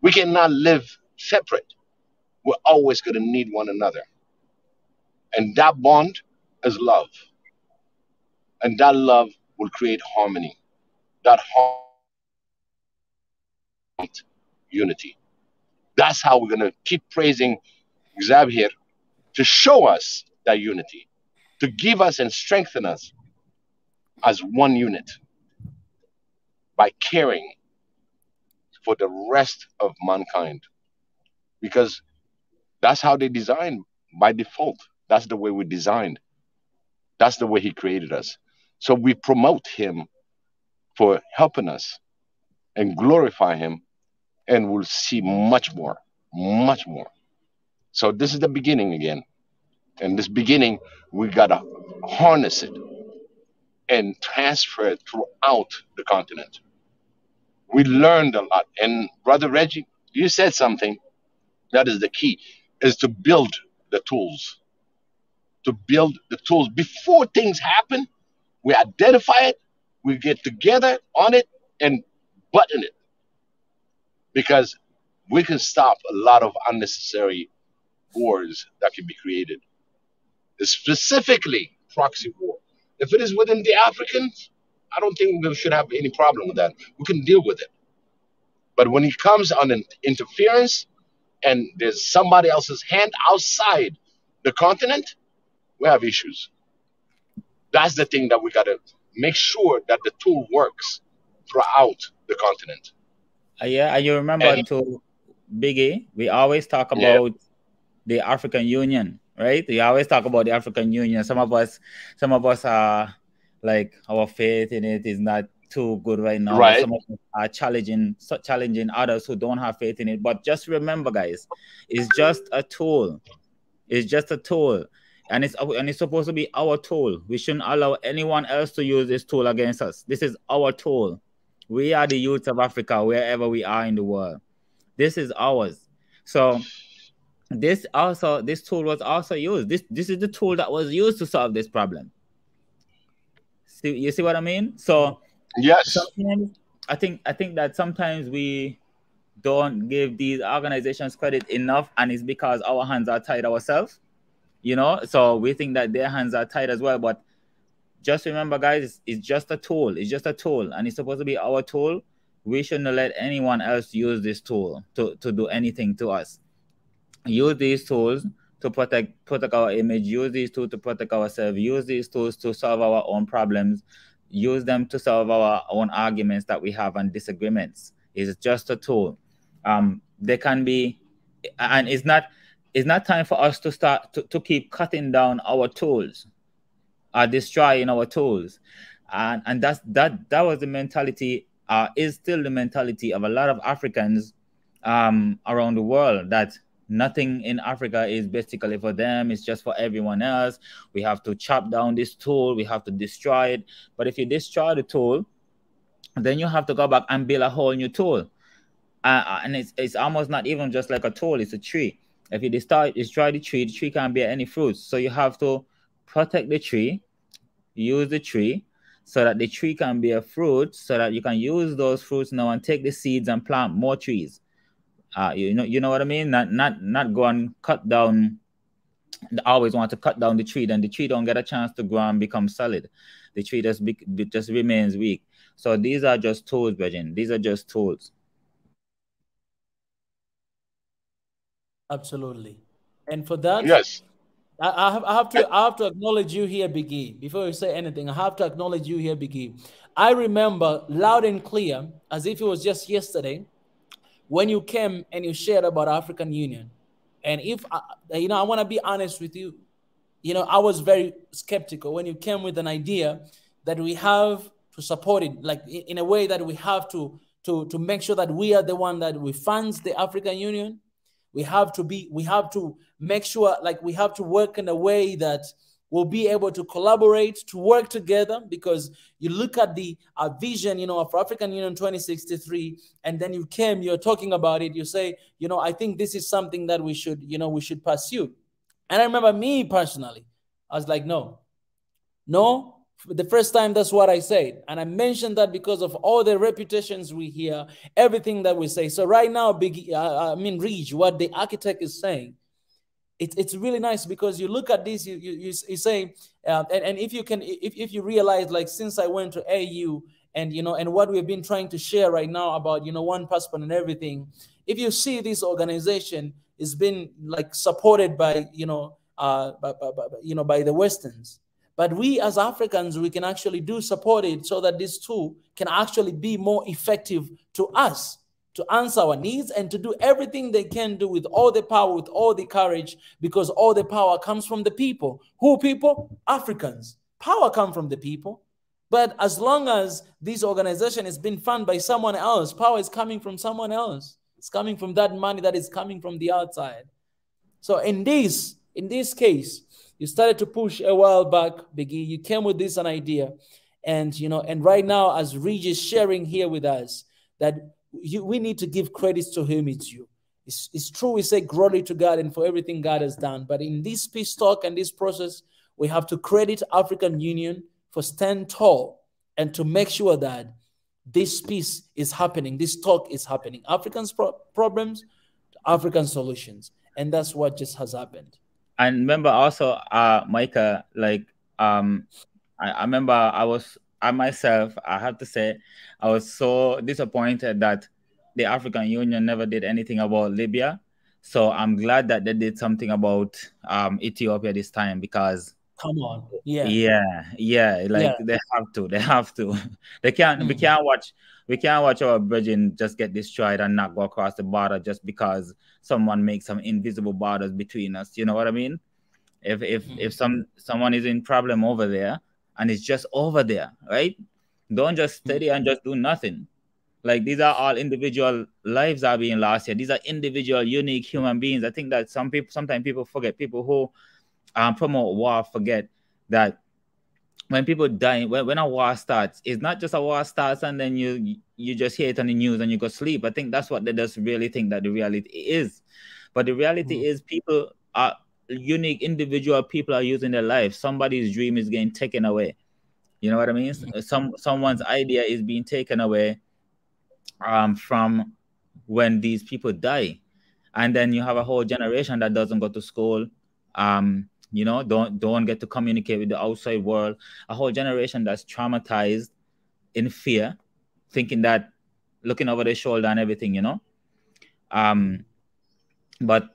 We cannot live separate. We're always going to need one another. And that bond is love. And that love will create harmony. That harmony, unity. That's how we're going to keep praising Xavier, to show us that unity, to give us and strengthen us as one unit by caring for the rest of mankind. Because that's how they designed by default. That's the way we designed. That's the way he created us. So we promote him for helping us and glorify him, and we'll see much more, much more. So this is the beginning again. And this beginning, we got to harness it and transfer it throughout the continent. We learned a lot. And Brother Reggie, you said something that is the key, is to build the tools. To build the tools before things happen. We identify it, we get together on it and button it. Because we can stop a lot of unnecessary wars that can be created. Specifically proxy war. If it is within the Africans, I don't think we should have any problem with that. We can deal with it. But when it comes on an interference and there's somebody else's hand outside the continent, we have issues. That's the thing that we got to make sure that the tool works throughout the continent. Yeah, and you remember too, Biggie, we always talk about the African Union, right? We always talk about the African Union. Some of us are like, our faith in it is not too good right now. Right. Some of us are challenging others who don't have faith in it. But just remember, guys, it's just a tool. It's just a tool. And it's supposed to be our tool. We shouldn't allow anyone else to use this tool against us. This is our tool. We are the youth of Africa, wherever we are in the world. This is ours. So this tool was also used. This is the tool that was used to solve this problem. You see what I mean? So yes, sometimes I think that sometimes we don't give these organizations credit enough, and it's because our hands are tied ourselves. You know, so we think that their hands are tied as well. But just remember, guys, it's just a tool. It's just a tool, and it's supposed to be our tool. We shouldn't let anyone else use this tool to do anything to us. Use these tools to protect our image. Use these tools to protect ourselves. Use these tools to solve our own problems. Use them to solve our own arguments that we have and disagreements. It's just a tool. They can be, and it's not time for us to start to keep cutting down our tools, destroying our tools, and that was the mentality, is still the mentality of a lot of Africans around the world, that nothing in Africa is basically for them, it's just for everyone else. We have to chop down this tool, we have to destroy it. But if you destroy the tool, then you have to go back and build a whole new tool, and it's almost not even just like a tool, it's a tree. If you destroy the tree can't bear any fruits. So you have to protect the tree, use the tree, so that the tree can bear fruit, so that you can use those fruits now and take the seeds and plant more trees. You know what I mean? Not go and cut down. I always want to cut down the tree, then the tree don't get a chance to grow and become solid. The tree just remains weak. So these are just tools, Bridget. These are just tools. Absolutely. And for that, yes, I have to acknowledge you here, Biggie. Before you say anything, I have to acknowledge you here, Biggie. I remember loud and clear, as if it was just yesterday, when you came and you shared about African Union. And if I want to be honest with you, I was very skeptical when you came with an idea that we have to support it, like in a way that we have to make sure that we are the one that we funds the African Union. We have to make sure, like, we have to work in a way that we'll be able to collaborate, to work together, because you look at the vision, of African Union 2063, and then you're talking about it, you say, I think this is something that we should pursue. And I remember me personally, I was like, no, the first time, that's what I said. And I mentioned that because of all the reputations we hear, everything that we say. So right now, Reg, what the architect is saying, it's really nice, because you look at this, you say, and if you realize, like, since I went to AU and, and what we've been trying to share right now about, one passport and everything, if you see this organization is been, like, supported by, by the Westerns. But we as Africans, we can actually support it so that this tool can actually be more effective to us, to answer our needs and to do everything they can do with all the power, with all the courage, because all the power comes from the people. Who people? Africans. Power comes from the people. But as long as this organization is being funded by someone else, power is coming from someone else. It's coming from that money that is coming from the outside. So in this case, you started to push a while back, Biggie. You came with this an idea. And, you know, and right now, as Regis sharing here with us, that we need to give credits to whom it's due. It's true, we say glory to God and for everything God has done. But in this peace talk and this process, we have to credit African Union for stand tall and to make sure that this peace is happening, this talk is happening. Africans' problems, African solutions. And that's what just has happened. And remember also, Micah, like, I remember I myself, I have to say, I was so disappointed that the African Union never did anything about Libya. So I'm glad that they did something about Ethiopia this time, because come on, like they have to. They can't. We can't watch our brethren just get destroyed and not go across the border just because someone makes some invisible borders between us. You know what I mean? If someone is in problem over there and it's just over there, right? Don't just study and just do nothing. Like, these are all individual lives are being lost here. These are individual, unique human beings. I think that sometimes people forget. People who promote war forget that when people die, when a war starts, it's not just a war starts and then you just hear it on the news and you go sleep. I think that's what they just really think that the reality is. But the reality is, people are unique, individual people are using their life. Somebody's dream is getting taken away. You know what I mean? Someone's idea is being taken away from when these people die. And then you have a whole generation that doesn't go to school, you know, don't get to communicate with the outside world. A whole generation that's traumatized, in fear, thinking that, looking over their shoulder and everything, you know. But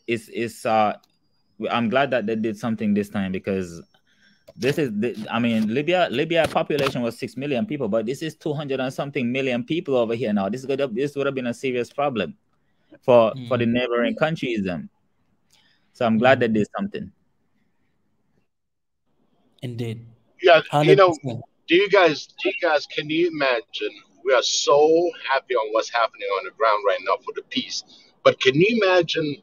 it's I'm glad that they did something this time, because this is I mean, Libya population was 6 million people, but this is 200 and something million people over here now. This would have been a serious problem for the neighboring countries. So I'm glad they did something. Indeed. Yeah, 100%. you know, do you guys can you imagine? We are so happy on what's happening on the ground right now for the peace, but can you imagine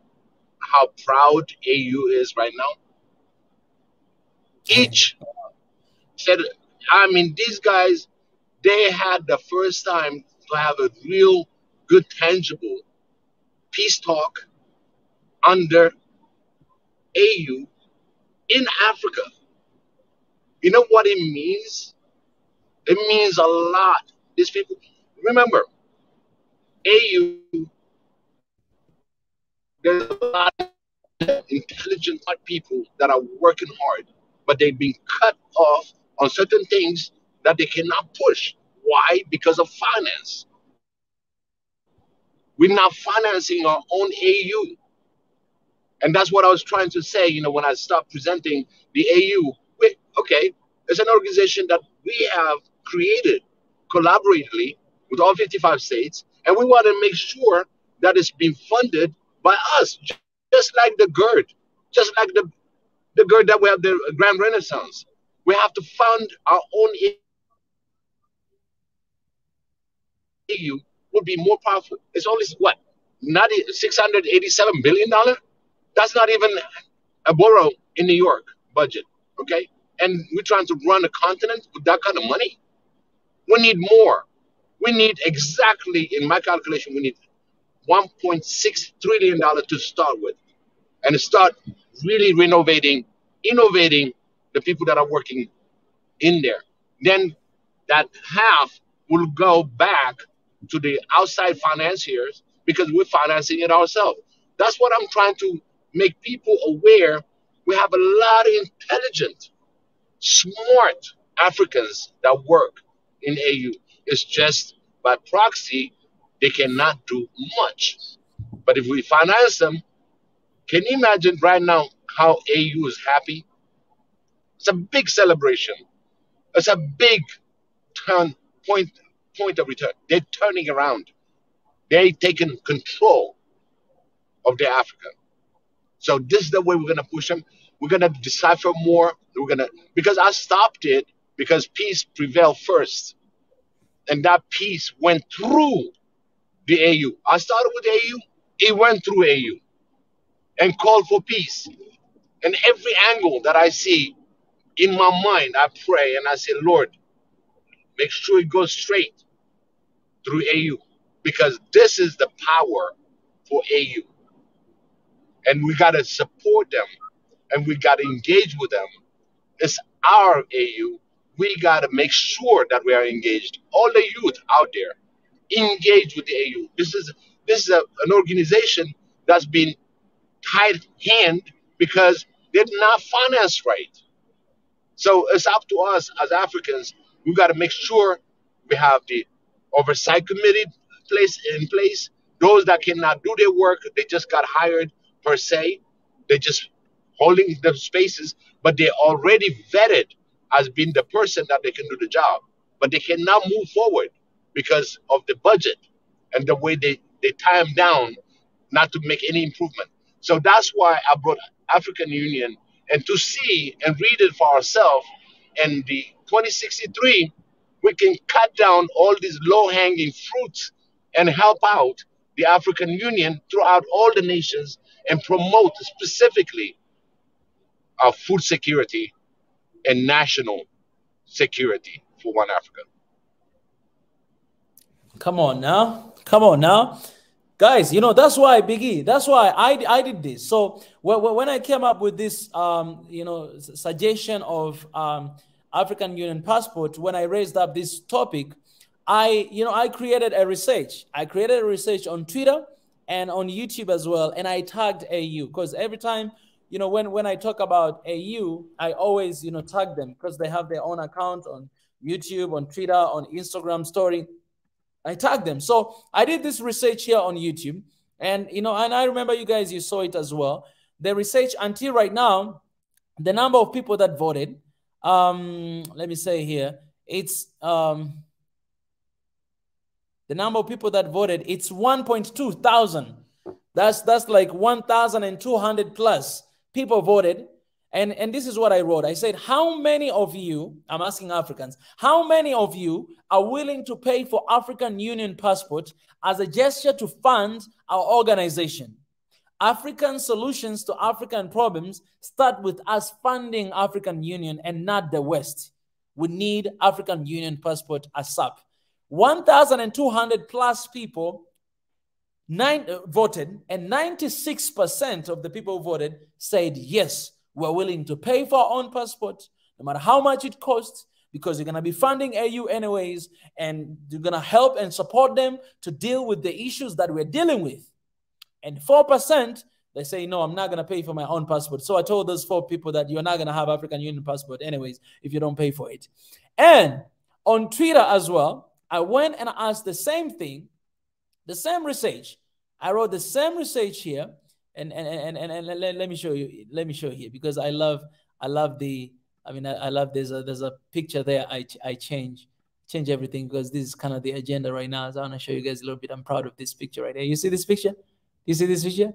how proud AU is right now? Each said, I mean, these guys, they had the first time to have a real good, tangible peace talk under AU in Africa. You know what it means? It means a lot. These people, remember, AU, there's a lot of intelligent people that are working hard, but they've been cut off on certain things that they cannot push. Why? Because of finance. We're not financing our own AU. And that's what I was trying to say, you know, when I stopped presenting the AU. Okay, it's an organization that we have created collaboratively with all 55 states, and we want to make sure that it's being funded by us, just like the GERD, just like the GERD that we have, the Grand Renaissance. We have to fund our own AU. Would be more powerful. It's only what, not $687 billion? That's not even a borough in New York budget, okay? And we're trying to run a continent with that kind of money. We need more. We need exactly, in my calculation, we need $1.6 trillion to start with, and to start really innovating the people that are working in there. Then that half will go back to the outside financiers because we're financing it ourselves. That's what I'm trying to make people aware. We have a lot of intelligent, smart Africans that work in AU. It's just by proxy, they cannot do much. But if we finance them, can you imagine right now how AU is happy? It's a big celebration. It's a big point of return. They're turning around. They're taking control of the Africa. So this is the way we're going to push them. We're gonna decipher more. Because I stopped it because peace prevailed first, and that peace went through the AU. I started with the AU. It went through AU and called for peace. And every angle that I see in my mind, I pray and I say, Lord, make sure it goes straight through AU, because this is the power for AU. And we got to support them, and we got to engage with them. It's our AU. We got to make sure that we are engaged. All the youth out there, engage with the AU. An organization that's been tied hand because they're not financed right. So it's up to us as Africans. We got to make sure we have the oversight committee in place. Those that cannot do their work, they just got hired per se. They just holding the spaces, but they're already vetted as being the person that they can do the job. But they cannot move forward because of the budget and the way they tie them down not to make any improvement. So that's why I brought African Union, and to see and read it for ourselves. And the 2063, we can cut down all these low-hanging fruits and help out the African Union throughout all the nations and promote specifically our food security and national security for one Africa. Come on now. Come on now. Guys, you know, that's why, Biggie, that's why I did this. So when I came up with this, you know, suggestion of African Union passport, when I raised up this topic, I created a research. I created a research on Twitter and on YouTube as well. And I tagged AU because every time, you know, when I talk about AU, I always, you know, tag them because they have their own account on YouTube, on Twitter, on Instagram story. I tagged them. So I did this research here on YouTube, and you know, and I remember you guys, you saw it as well. The research until right now, the number of people that voted, let me say here, it's the number of people that voted, it's 1.2 thousand. That's like 1,200 plus people voted. And this is what I wrote. I said, how many of you, I'm asking Africans, how many of you are willing to pay for African Union passport as a gesture to fund our organization? African solutions to African problems start with us funding African Union and not the West. We need African Union passport ASAP. 1,200 plus people voted, and 96% of the people who voted said yes. We're willing to pay for our own passport, no matter how much it costs, because you're going to be funding AU anyways, and you're going to help and support them to deal with the issues that we're dealing with. And 4%, they say, no, I'm not going to pay for my own passport. So I told those 4 people that you're not going to have African Union passport anyways if you don't pay for it. And on Twitter as well, I went and asked the same thing, the same research. I wrote the same research here. And let me show you. Let me show here because I love the. I mean, I love there's a picture there. I change everything because this is kind of the agenda right now. So I want to show you guys a little bit. I'm proud of this picture right here. You see this picture? You see this picture?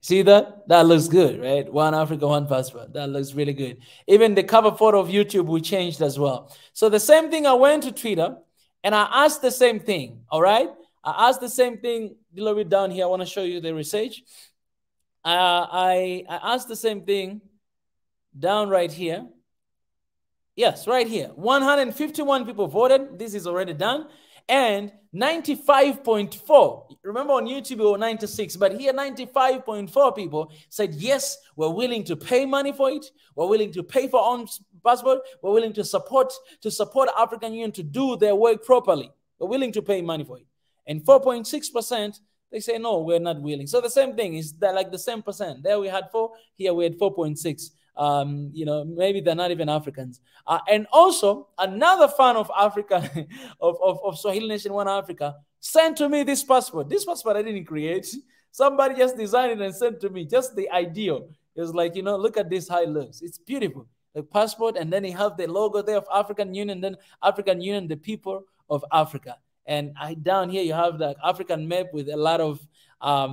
See that? That looks good, right? One Africa, one passport. That looks really good. Even the cover photo of YouTube we changed as well. So the same thing. I went to Twitter and I asked the same thing. All right. I asked the same thing a little bit down here. I want to show you the research. I asked the same thing down right here. Yes, right here. 151 people voted. This is already done. And 95.4. Remember on YouTube it was 96, but here 95.4 people said, yes, we're willing to pay money for it. We're willing to pay for our own passport. We're willing to support African Union to do their work properly. We're willing to pay money for it. And 4.6%, they say, no, we're not willing. So the same thing is that like the same percent. There we had 4, here we had 4.6. You know, maybe they're not even Africans. And also another fan of Africa, of Swahili Nation One Africa, sent to me this passport. This passport I didn't create. Somebody just designed it and sent to me, just the ideal. It was like, you know, look at this, how it looks. It's beautiful. The passport, and then you have the logo there of African Union, then African Union, the people of Africa. And down here you have the African map with a lot of,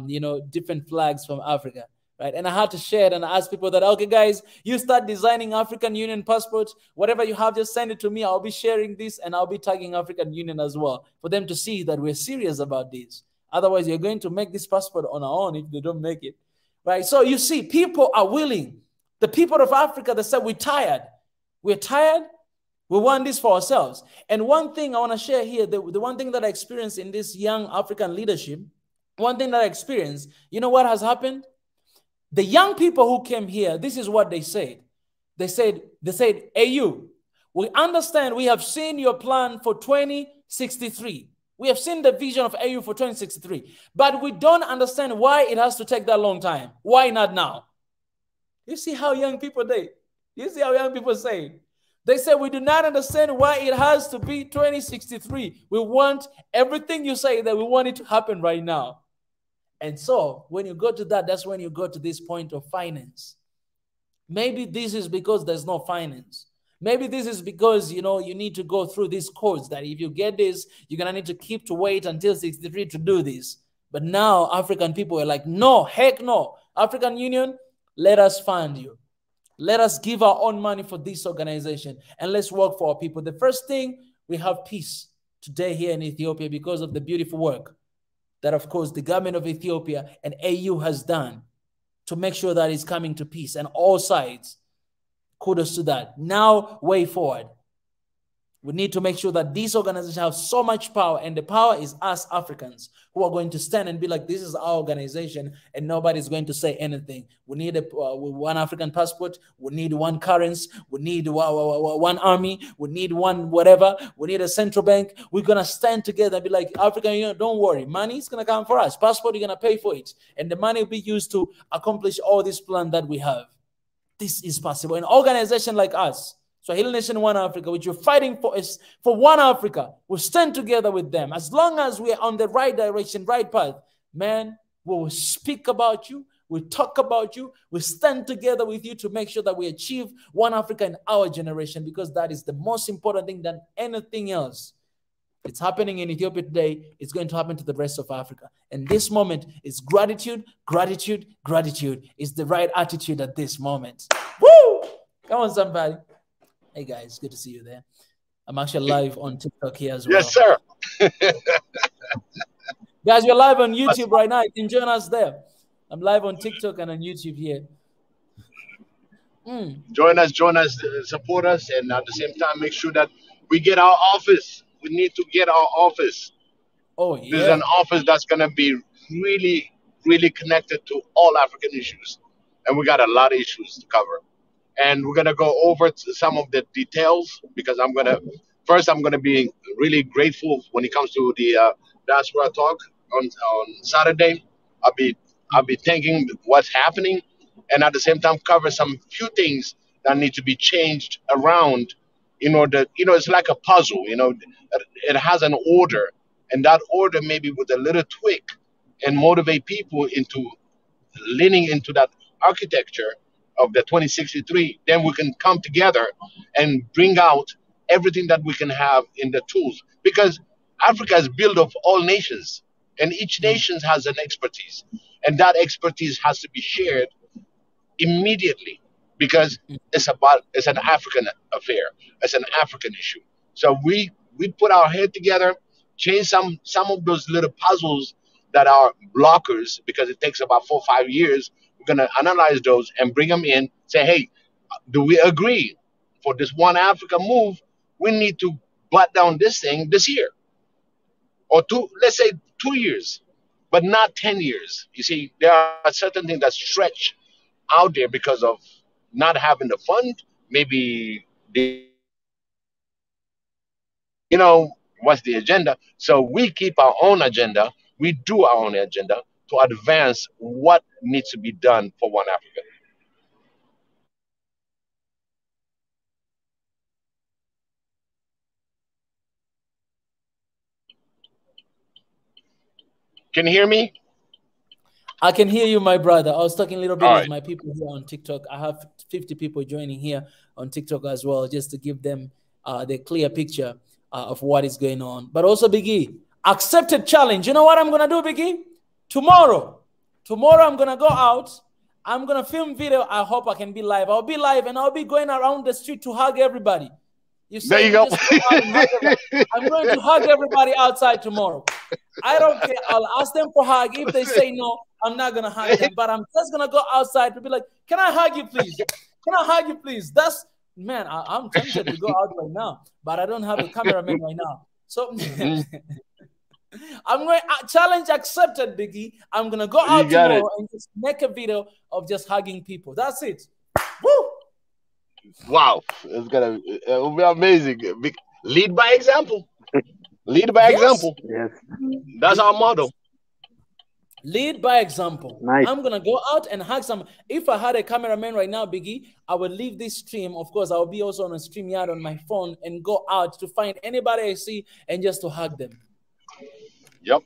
you know, different flags from Africa. right? And I had to share it and ask people that, okay, guys, you start designing African Union passports. Whatever you have, just send it to me. I'll be sharing this and I'll be tagging African Union as well for them to see that we're serious about this. Otherwise, you're going to make this passport on our own if they don't make it, right? So you see, people are willing. The people of Africa, they said, we're tired. We're tired. We want this for ourselves. And one thing I want to share here, the one thing that I experienced in this young African leadership, one thing that I experienced, you know what has happened? The young people who came here, this is what they said. They said, AU, we understand, we have seen your plan for 2063. We have seen the vision of AU for 2063, but we don't understand why it has to take that long time. Why not now? You see how young people say? You see how young people say? They say, we do not understand why it has to be 2063. We want everything you say that we want it to happen right now. And so when you go to that, that's when you go to this point of finance. Maybe this is because there's no finance. Maybe this is because, you know, you need to go through these codes that if you get this, you're going to need to keep to wait until 63 to do this. But now African people are like, no, heck no. African Union, let us fund you. Let us give our own money for this organization and let's work for our people. The first thing, we have peace today here in Ethiopia because of the beautiful work that, of course, the government of Ethiopia and AU has done to make sure that it's coming to peace and all sides. Kudos to that. Now, way forward. We need to make sure that these organizations have so much power, and the power is us Africans who are going to stand and be like, this is our organization, and nobody's going to say anything. We need one African passport. We need one currency. We need one army. We need one whatever. We need a central bank. We're going to stand together and be like, African Union, don't worry. Money is going to come for us. Passport, you're going to pay for it. And the money will be used to accomplish all this plan that we have. This is possible. An organization like us, Swahili Nation One Africa, which we're fighting for, is for one Africa. We'll stand together with them. As long as we're on the right direction, right path, man, we will speak about you. We'll talk about you. We'll stand together with you to make sure that we achieve one Africa in our generation, because that is the most important thing than anything else. It's happening in Ethiopia today. It's going to happen to the rest of Africa. And this moment is gratitude, gratitude, gratitude is the right attitude at this moment. Woo! Come on, somebody. Hey, guys, good to see you there. I'm actually live on TikTok here as well. Yes, sir. Guys, we're live on YouTube right now. You can join us there. I'm live on TikTok and on YouTube here. Join us, support us, and at the same time, make sure that we get our office. We need to get our office. Oh, yeah. This is an office that's going to be really, really connected to all African issues. And we got a lot of issues to cover. And we're going to go over some of the details, because I'm going to be really grateful when it comes to the diaspora talk on Saturday. I'll be thinking what's happening, and at the same time cover some few things that need to be changed around in order, it's like a puzzle, it has an order, and that order maybe with a little tweak and motivate people into leaning into that architecture of the 2063, then we can come together and bring out everything that we can have in the tools, because Africa is built of all nations, and each nation has an expertise, and that expertise has to be shared immediately, because it's an African affair, it's an African issue. So we put our head together, change some of those little puzzles that are blockers, because it takes about 4 or 5 years. We're going to analyze those and bring them in, say, hey, do we agree for this one Africa move? We need to butt down this thing this year, or let's say 2 years, but not 10 years. You see, there are certain things that stretch out there because of not having the fund. Maybe what's the agenda? So we keep our own agenda. We do our own agenda to advance what needs to be done for one Africa. Can you hear me? I can hear you, my brother. I was talking a little bit with my people here on TikTok. I have 50 people joining here on TikTok as well, just to give them the clear picture of what is going on. But also, Biggie, accepted challenge. You know what I'm going to do, Biggie? Tomorrow, I'm going to go out. I'm gonna film video. I hope I can be live. I'll be live and I'll be going around the street to hug everybody. You There say you go. just go out and hug everybody. I'm going to hug everybody outside tomorrow. I don't care. I'll ask them for hug. If they say no, I'm not gonna hug them. But I'm just gonna go outside to be like, "Can I hug you, please? Can I hug you, please?" That's man. I'm tempted to go out right now, but I don't have a cameraman right now. So I'm going challenge accepted, Biggie. I'm gonna go out tomorrow and just make a video of just hugging people. That's it. Woo! Wow, it'll be amazing. Lead by example. Lead by example. Yes. That's our motto. Lead by example. Nice. I'm gonna go out and hug some. If I had a cameraman right now, Biggie, I would leave this stream. Of course, I'll be also on a StreamYard on my phone and go out to find anybody I see and just to hug them. Yep.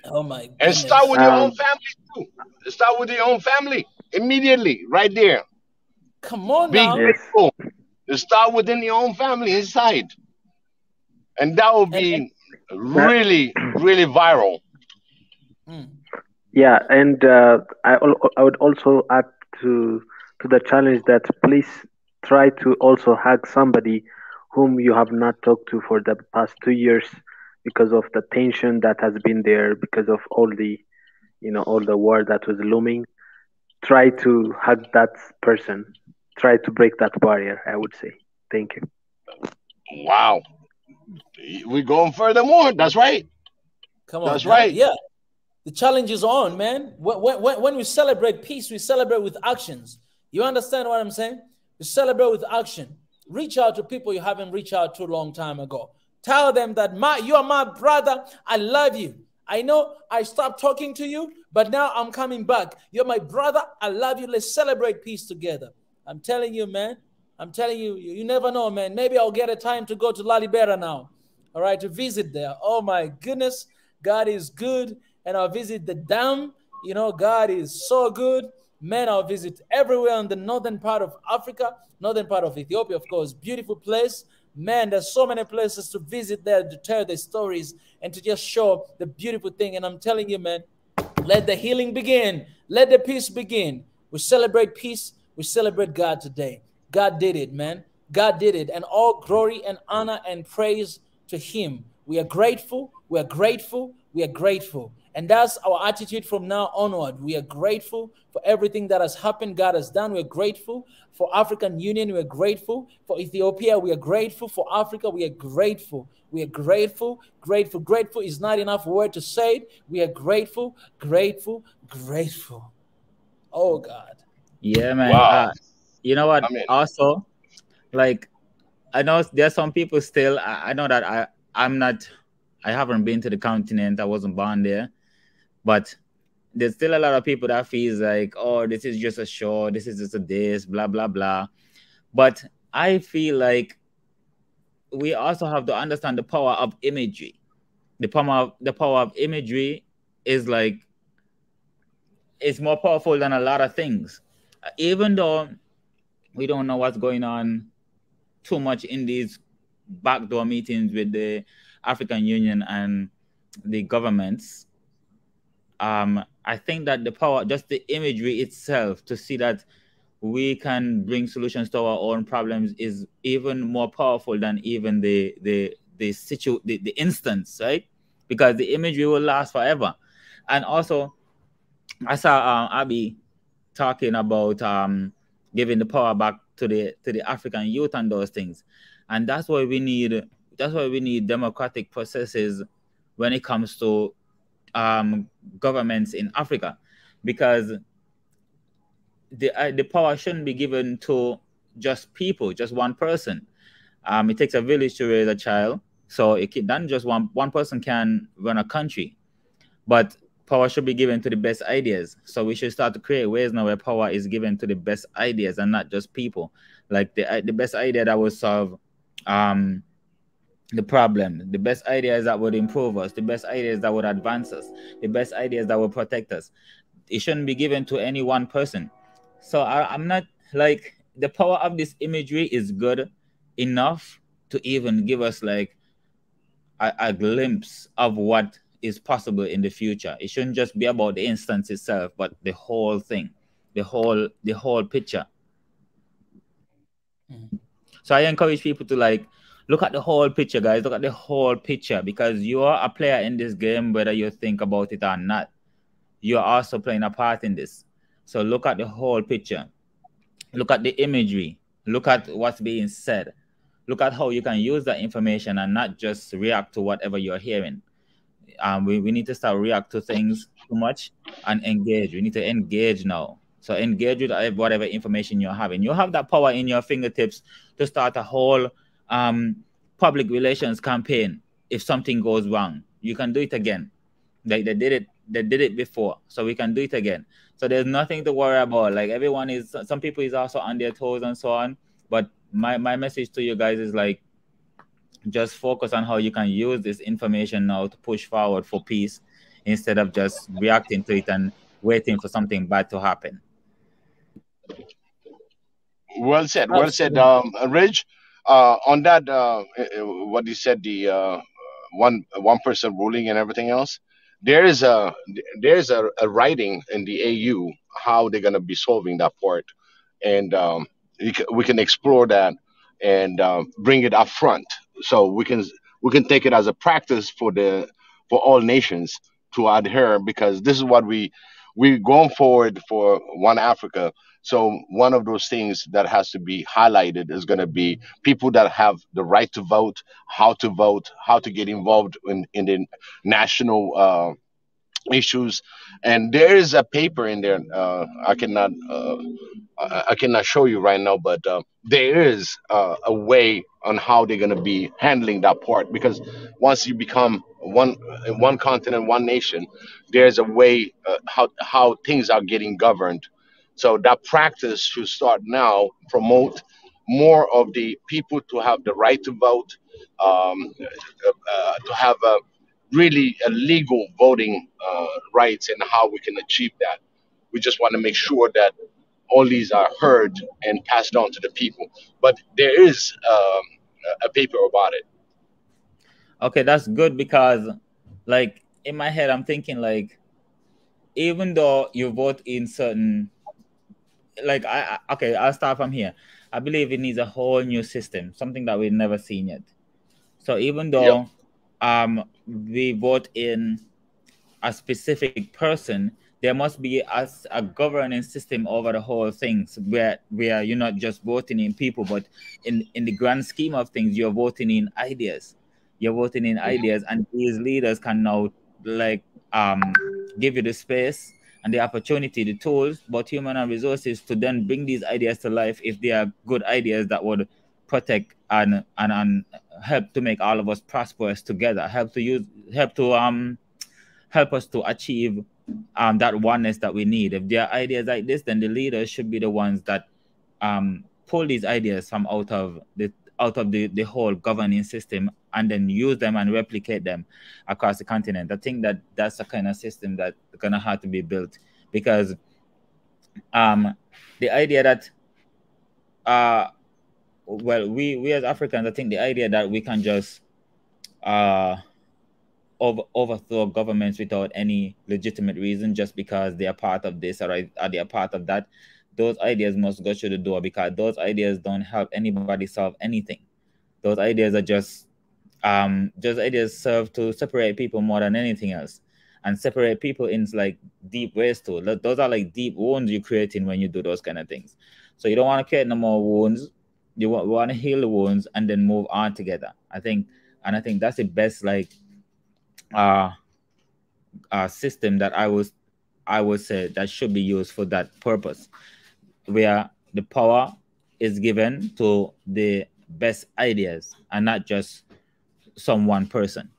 Oh my goodness. And start with your own family too. Start with your own family immediately, right there. Come on Be now. grateful. Start within your own family inside. And that will be really, really viral. Yeah, and I would also add to the challenge that please try to also hug somebody whom you have not talked to for the past 2 years because of the tension that has been there, because of all the war that was looming. Try to hug that person. Try to break that barrier, I would say. Thank you. Wow. We're going furthermore. That's right. Come on. That's right. Yeah. The challenge is on, man. When we celebrate peace, we celebrate with actions. You understand what I'm saying? We celebrate with action. Reach out to people you haven't reached out to a long time ago. Tell them that you are my brother. I love you. I know I stopped talking to you, but now I'm coming back. You're my brother. I love you. Let's celebrate peace together. I'm telling you, man. I'm telling you, you never know, man. Maybe I'll get a time to go to La Libera now. All right, to visit there. Oh, my goodness. God is good. And I'll visit the dam. You know, God is so good. Man, I'll visit everywhere in the northern part of Africa, northern part of Ethiopia, of course. Beautiful place. Man, there's so many places to visit there to tell the stories and to just show the beautiful thing. And I'm telling you, man, let the healing begin. Let the peace begin. We celebrate peace. We celebrate God today. God did it, man. God did it. And all glory and honor and praise to him. We are grateful. We are grateful. We are grateful. And that's our attitude from now onward. We are grateful for everything that has happened, God has done. We're grateful for African Union. We're grateful for Ethiopia. We are grateful for Africa. We are grateful. We are grateful. Grateful. Grateful is not enough word to say it. We are grateful, grateful, grateful. Oh, God. Yeah, man. Wow. You know what? Also, like, I know there's some people still. I know that I haven't been to the continent. I wasn't born there. But there's still a lot of people that feels like, oh, this is just a show. This is just a this, blah, blah, blah. But I feel like we also have to understand the power of imagery. The power of imagery is like, it's more powerful than a lot of things. Even though we don't know what's going on too much in these backdoor meetings with the African Union and the governments, I think that the power, just the imagery itself, to see that we can bring solutions to our own problems is even more powerful than even the instance, right? Because the imagery will last forever. And also, I saw Abby talking about giving the power back to the African youth and those things, and that's why we need democratic processes when it comes to governments in Africa, because the power shouldn't be given to just people, just one person. It takes a village to raise a child, so not just one person can run a country, but power should be given to the best ideas. So we should start to create ways now where power is given to the best ideas and not just people. Like the best idea that will solve the problem, the best ideas that would improve us, the best ideas that would advance us, the best ideas that will protect us. It shouldn't be given to any one person. So I'm not like, the power of this imagery is good enough to even give us like a glimpse of what is possible in the future. It shouldn't just be about the instance itself, but the whole thing. the whole picture. Mm-hmm. So I encourage people to like look at the whole picture, guys. Look at the whole picture, because you are a player in this game, whether you think about it or not. You are also playing a part in this. So look at the whole picture. Look at the imagery. Look at what's being said. Look at how you can use that information and not just react to whatever you're hearing. We need to start react to things too much and engage. We need to engage now. So engage with whatever information you're having. You have that power in your fingertips to start a whole public relations campaign. If something goes wrong, you can do it again. Like they did it before, so we can do it again. So there's nothing to worry about. Like everyone is, some people is also on their toes and so on. But my message to you guys is like, just focus on how you can use this information now to push forward for peace, instead of just reacting to it and waiting for something bad to happen. Well said. Well said, Absolutely. Ridge. On that, what you said, the one person ruling and everything else. There is a writing in the AU how they're gonna be solving that part, and we can explore that and bring it up front, so we can take it as a practice for all nations to adhere, because this is what we going forward for one Africa. So one of those things that has to be highlighted is going to be people that have the right to vote, how to get involved in the national issues. And there is a paper in there. I cannot show you right now, but there is a way on how they're going to be handling that part. Because once you become one continent, one nation, there's a way how things are getting governed. So that practice should start now. Promote more of the people to have the right to vote, to have a really a legal voting rights, and how we can achieve that. We just want to make sure that all these are heard and passed on to the people. But there is a paper about it. Okay, that's good, because like in my head I'm thinking like, even though you vote in certain, like okay, I'll start from here. I believe it needs a whole new system, something that we've never seen yet. So even Yep. though we vote in a specific person, there must be a governing system over the whole things, where you're not just voting in people, but in the grand scheme of things, you're voting in ideas. You're voting in ideas, and these leaders can now like give you the space and the opportunity, the tools, both human and resources, to then bring these ideas to life, if they are good ideas that would protect and help to make all of us prosperous together, help us to achieve that oneness that we need. If there are ideas like this, then the leaders should be the ones that pull these ideas from out of the whole governing system, and then use them and replicate them across the continent. I think that's the kind of system that's gonna have to be built, because the idea that well, we as Africans, I think the idea that we can just overthrow governments without any legitimate reason, just because they are part of this, or they are part of that, those ideas must go through the door, because those ideas don't help anybody solve anything. Those ideas are just ideas serve to separate people more than anything else, and separate people in like deep ways too. Those are like deep wounds you're creating when you do those kind of things. So you don't want to create no more wounds. You want to heal the wounds and then move on together. I think that's the best like system that I would say that should be used for that purpose, where the power is given to the best ideas and not just some one person.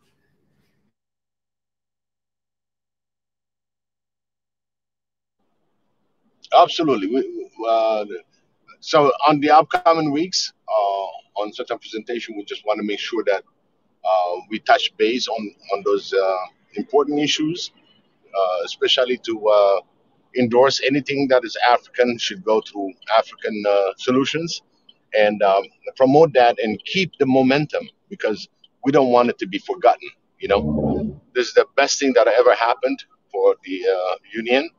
Absolutely. So on the upcoming weeks, on certain presentation, we just want to make sure that we touch base on those important issues, especially to endorse anything that is African should go through African solutions, and promote that and keep the momentum, because we don't want it to be forgotten. This is the best thing that ever happened for the union,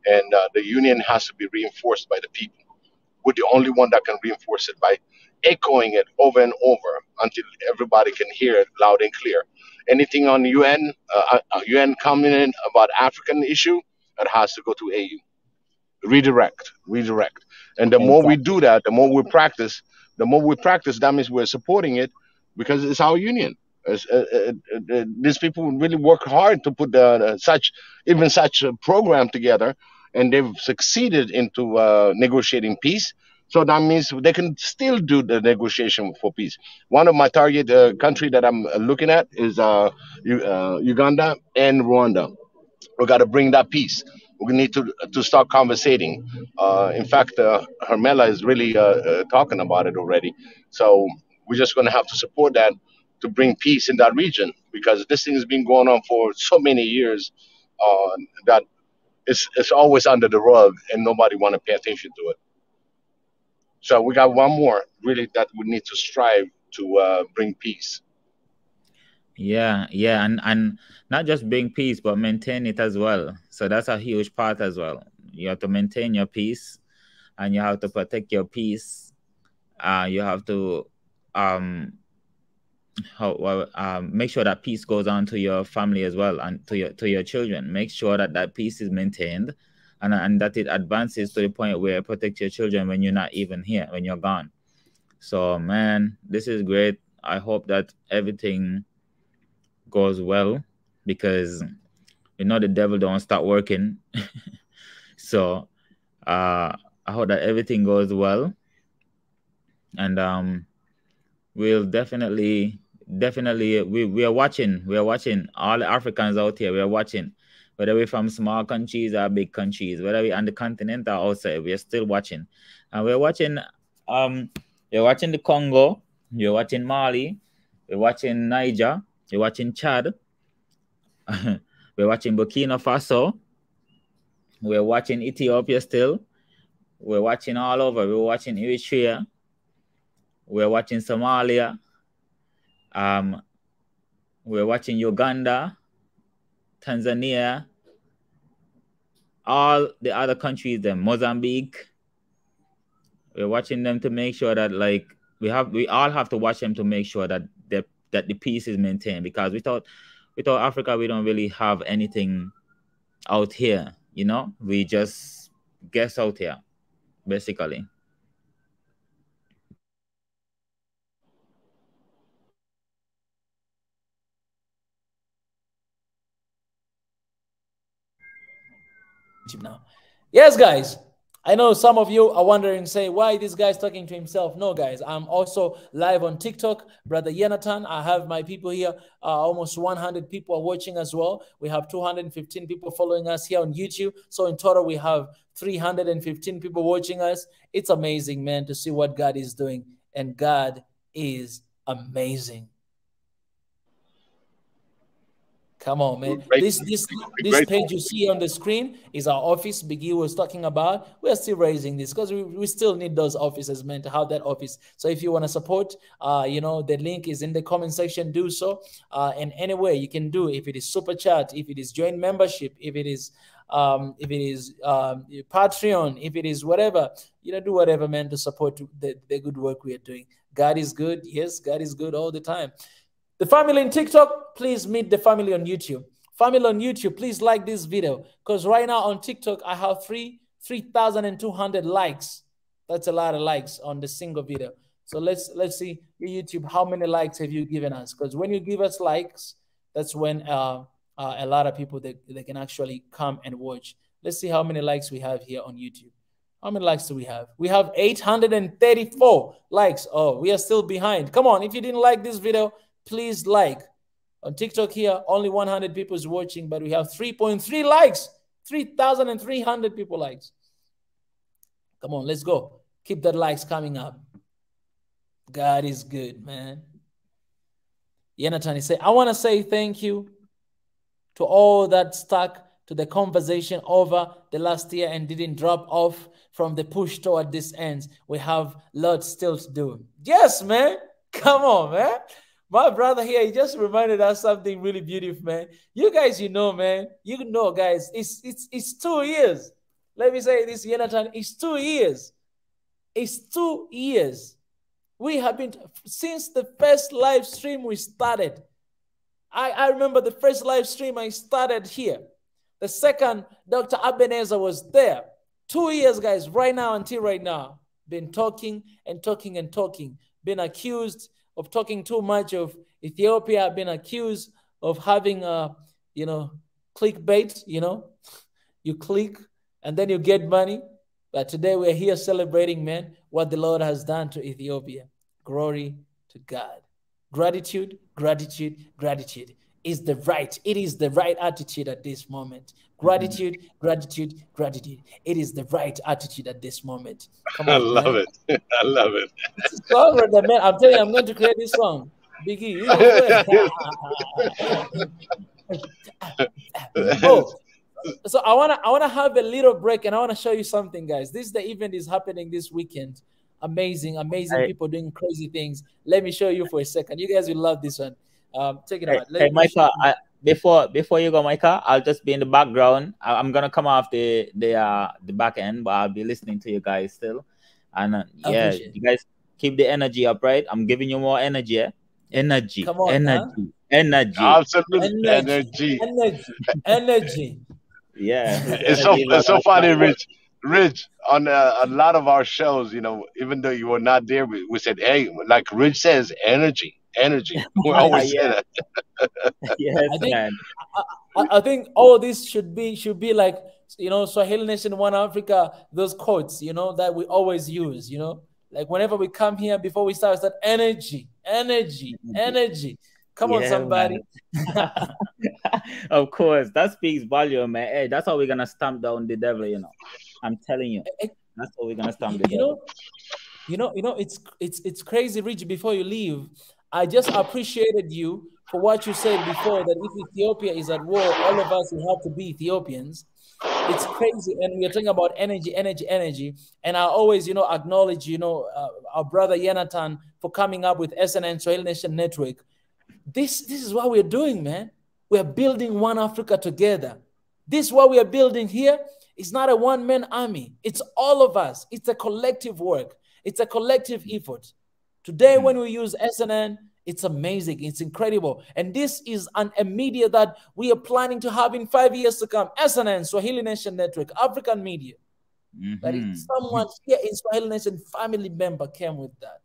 and the union has to be reinforced by the people. We're the only one that can reinforce it by echoing it over and over until everybody can hear it loud and clear. Anything on UN coming in about African issue, it has to go to AU. Redirect. And the more we do that, the more we practice, that means we're supporting it because it's our union. These people really work hard to put such a program together, and they've succeeded into negotiating peace. So that means they can still do the negotiation for peace. One of my target country that I'm looking at is Uganda and Rwanda. We got to bring that peace. We need to start conversating. In fact, Hermela is really talking about it already. So we're just going to have to support that to bring peace in that region, because this thing has been going on for so many years that it's always under the rug and nobody want to pay attention to it. So we got one more really that we need to strive to bring peace. Yeah, and not just bring peace, but maintain it as well. So that's a huge part as well. You have to maintain your peace, and you have to protect your peace. You have to make sure that peace goes on to your family as well, and to your children. Make sure that peace is maintained, and that it advances to the point where protect your children when you're not even here, when you're gone. So man, this is great. I hope that everything goes well, because you know the devil don't stop working. So I hope that everything goes well, and we'll definitely we are watching all the Africans out here. We are watching, whether we're from small countries or big countries, whether we're on the continent or outside, we are still watching. And we're watching you're watching the Congo, you're watching Mali, we're watching Niger, you're watching Chad, we're watching Burkina Faso, we're watching Ethiopia still, we're watching all over, we're watching Eritrea, we're watching Somalia, we're watching Uganda, Tanzania, all the other countries, then Mozambique. We're watching them to make sure that, like, we all have to watch them to make sure that the peace is maintained, because without Africa, we don't really have anything out here, you know? We just guess out here, basically. Now, yes, guys, I know some of you are wondering, say, why this guy's talking to himself? No, guys, I'm also live on TikTok, Brother Yenatan. I have my people here. Almost 100 people are watching as well. We have 215 people following us here on YouTube. So in total, we have 315 people watching us. It's amazing, man, to see what God is doing. And God is amazing. Come on, man. This page you see on the screen is our office Biggie was talking about. We're still raising this because we still need those offices, man, to have that office. So if you want to support, you know, the link is in the comment section. Do so. And any way you can do, if it is super chat, if it is joint membership, if it is Patreon, if it is whatever, you know, do whatever, man, to support the good work we are doing. God is good. Yes, God is good all the time. The family in TikTok, please meet the family on YouTube. Family on YouTube, please like this video, because right now on TikTok, I have 3,200 likes. That's a lot of likes on the single video. So let's see, YouTube, how many likes have you given us? Because when you give us likes, that's when a lot of people, they can actually come and watch. Let's see how many likes we have here on YouTube. How many likes do we have? We have 834 likes. Oh, we are still behind. Come on, if you didn't like this video, please like. On TikTok here, only 100 people is watching, but we have 3.3 likes. 3,300 people likes. Come on, let's go. Keep that likes coming up. God is good, man. Yenatani say, I want to say thank you to all that stuck to the conversation over the last year and didn't drop off from the push toward this ends. We have lots still to do. Yes, man. Come on, man. My brother here, he just reminded us something really beautiful, man. You guys, you know, man. You know, guys, it's 2 years. Let me say this, Jonathan, it's 2 years. It's 2 years. We have been, since the first live stream we started. I remember the first live stream I started here. The second, Dr. Ebenezer was there. 2 years, guys, right now until right now. Been talking and talking and talking. Been accused of talking too much of Ethiopia. Been accused of having, clickbait, You click and then you get money. But today we're here celebrating, man, what the Lord has done to Ethiopia. Glory to God. Gratitude, gratitude, gratitude is the right. It is the right attitude at this moment. Gratitude, gratitude, gratitude. It is the right attitude at this moment. Come on, I love it. I love it. It's a song, man. I'm telling you, I'm going to create this song. Biggie. So I wanna have a little break, and I wanna show you something, guys. The event is happening this weekend. Amazing people doing crazy things. Let me show you for a second. You guys will love this one. Take it out. Hey, Micah, before you go, Micah, I'll just be in the background. I'm gonna come off the back end, but I'll be listening to you guys still. And you guys keep the energy up, right? I'm giving you more energy. Yeah? Energy. Come on, energy. Energy. Absolutely. Energy. Yeah. It's so funny, Rich. Rich, on a lot of our shows, even though you were not there, we said, hey, like Rich says, energy. We always say that. Yes, I think all this should be like, Swahili Nation, One Africa, those quotes, that we always use, like whenever we come here, before we start, energy. Come on, somebody. Of course, that speaks volume, man. Hey, that's how we're gonna stamp down the devil, I'm telling you. That's how we're gonna stamp the devil. It's crazy, Rich. Before you leave, I just appreciated you for what you said before, that if Ethiopia is at war, all of us will have to be Ethiopians. It's crazy, and we're talking about energy. And I always, acknowledge, our brother Jonathan for coming up with SNN Swahili Nation Network. This is what we're doing, man. We're building one Africa together. This is what we are building here. It's not a one-man army. It's all of us. It's a collective work. It's a collective effort. Today, when we use SNN, it's amazing. It's incredible. And this is a media that we are planning to have in 5 years to come. SNN, Swahili Nation Network, African media. But it's someone here in Swahili Nation, family member came with that.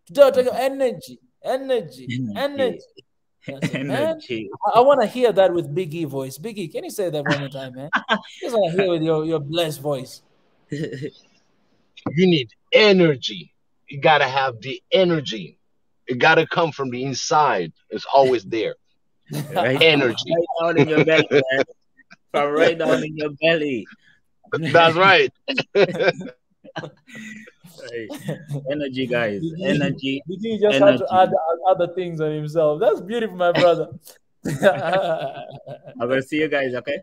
Today, we're talking energy. Energy. I want to hear that with Big E voice. Big E, can you say that one more time, man? I just want to hear with your blessed voice. You need energy. You got to have the energy. It got to come from the inside. It's always there. Right? Energy. Right down in your belly, man. From right down in your belly. That's right. Energy, guys. Energy. He just had to add other things on himself. That's beautiful, my brother. I will see you guys, okay?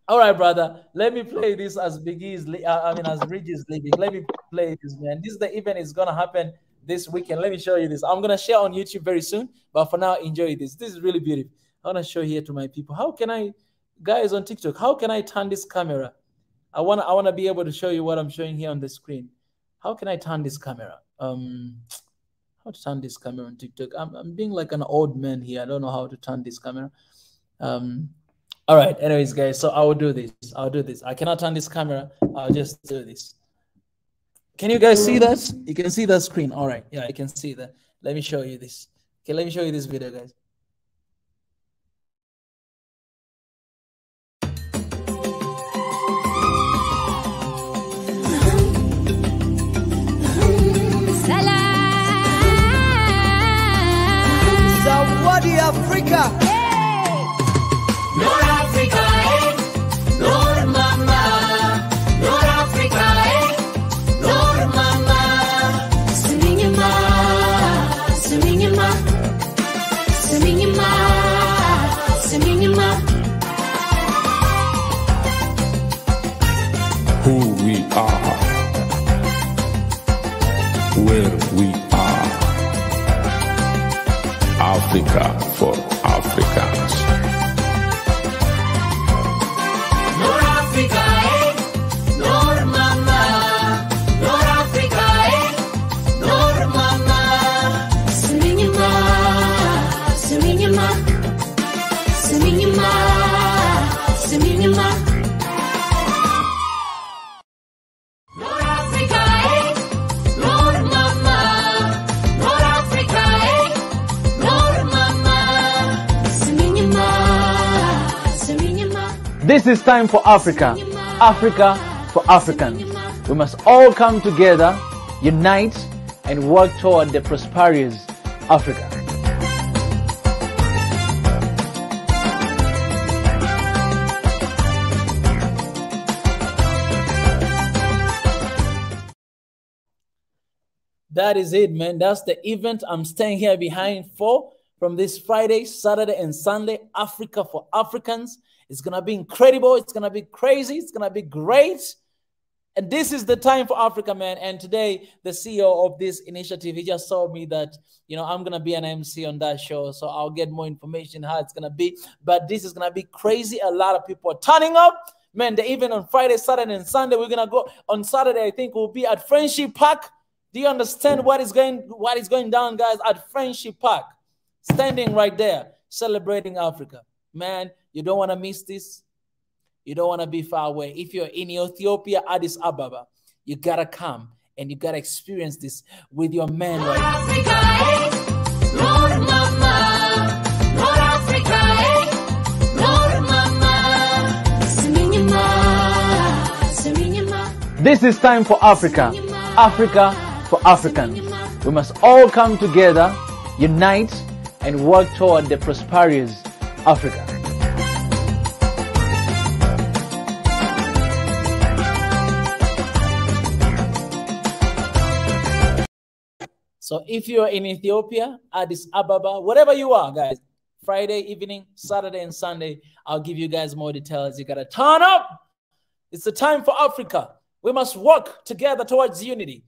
All right, brother. Let me play this as Biggie is, as Rich is leaving. Let me play this, man. The event is gonna happen this weekend. Let me show you this. I'm gonna share on YouTube very soon, but for now, enjoy this. This is really beautiful. I wanna show here to my people. How can I, guys on TikTok? How can I turn this camera? I wanna be able to show you what I'm showing here on the screen. How can I turn this camera? How to turn this camera on TikTok? I'm being like an old man here. I don't know how to turn this camera. All right. Anyways, guys, so I will do this. I cannot turn this camera. I'll just do this. Can you guys see that? You can see that screen. All right. Yeah, I can see that. Let me show you this. Okay, let me show you this video, guys. Zawadi Africa. North Africa, North Mama. North Africa, North Mama. Sumingima, Sumingima, Sumingima, Sumingima. Who we are, where we are. Africa for Africans. North Africa, This is time for Africa. Africa for Africans. We must all come together, unite, and work toward the prosperous Africa. That is it, man. That's the event I'm staying here behind for from this Friday, Saturday, and Sunday. Africa for Africans. It's going to be incredible. It's going to be crazy. It's going to be great. And this is the time for Africa, man. And today, the CEO of this initiative, he just told me that, you know, I'm going to be an MC on that show. So I'll get more information how it's going to be. But this is going to be crazy. A lot of people are turning up. Man, the event on Friday, Saturday, and Sunday, we're going to go. On Saturday, I think we'll be at Friendship Park. Do you understand what is going down, guys, at Friendship Park? Standing right there, celebrating Africa. Man, you don't want to miss this. You don't want to be far away. If you're in Ethiopia, Addis Ababa, you got to come and you got to experience this with your man right now. Africa, eh? Lord Mama. Lord Africa, eh? Lord Mama. Siminyama. This is time for Africa. Africa for Africans. We must all come together, unite, and work toward the prosperous Africa. So if you're in Ethiopia, Addis Ababa, whatever you are, guys, Friday evening, Saturday, and Sunday, I'll give you guys more details. You got to turn up. It's the time for Africa. We must work together towards unity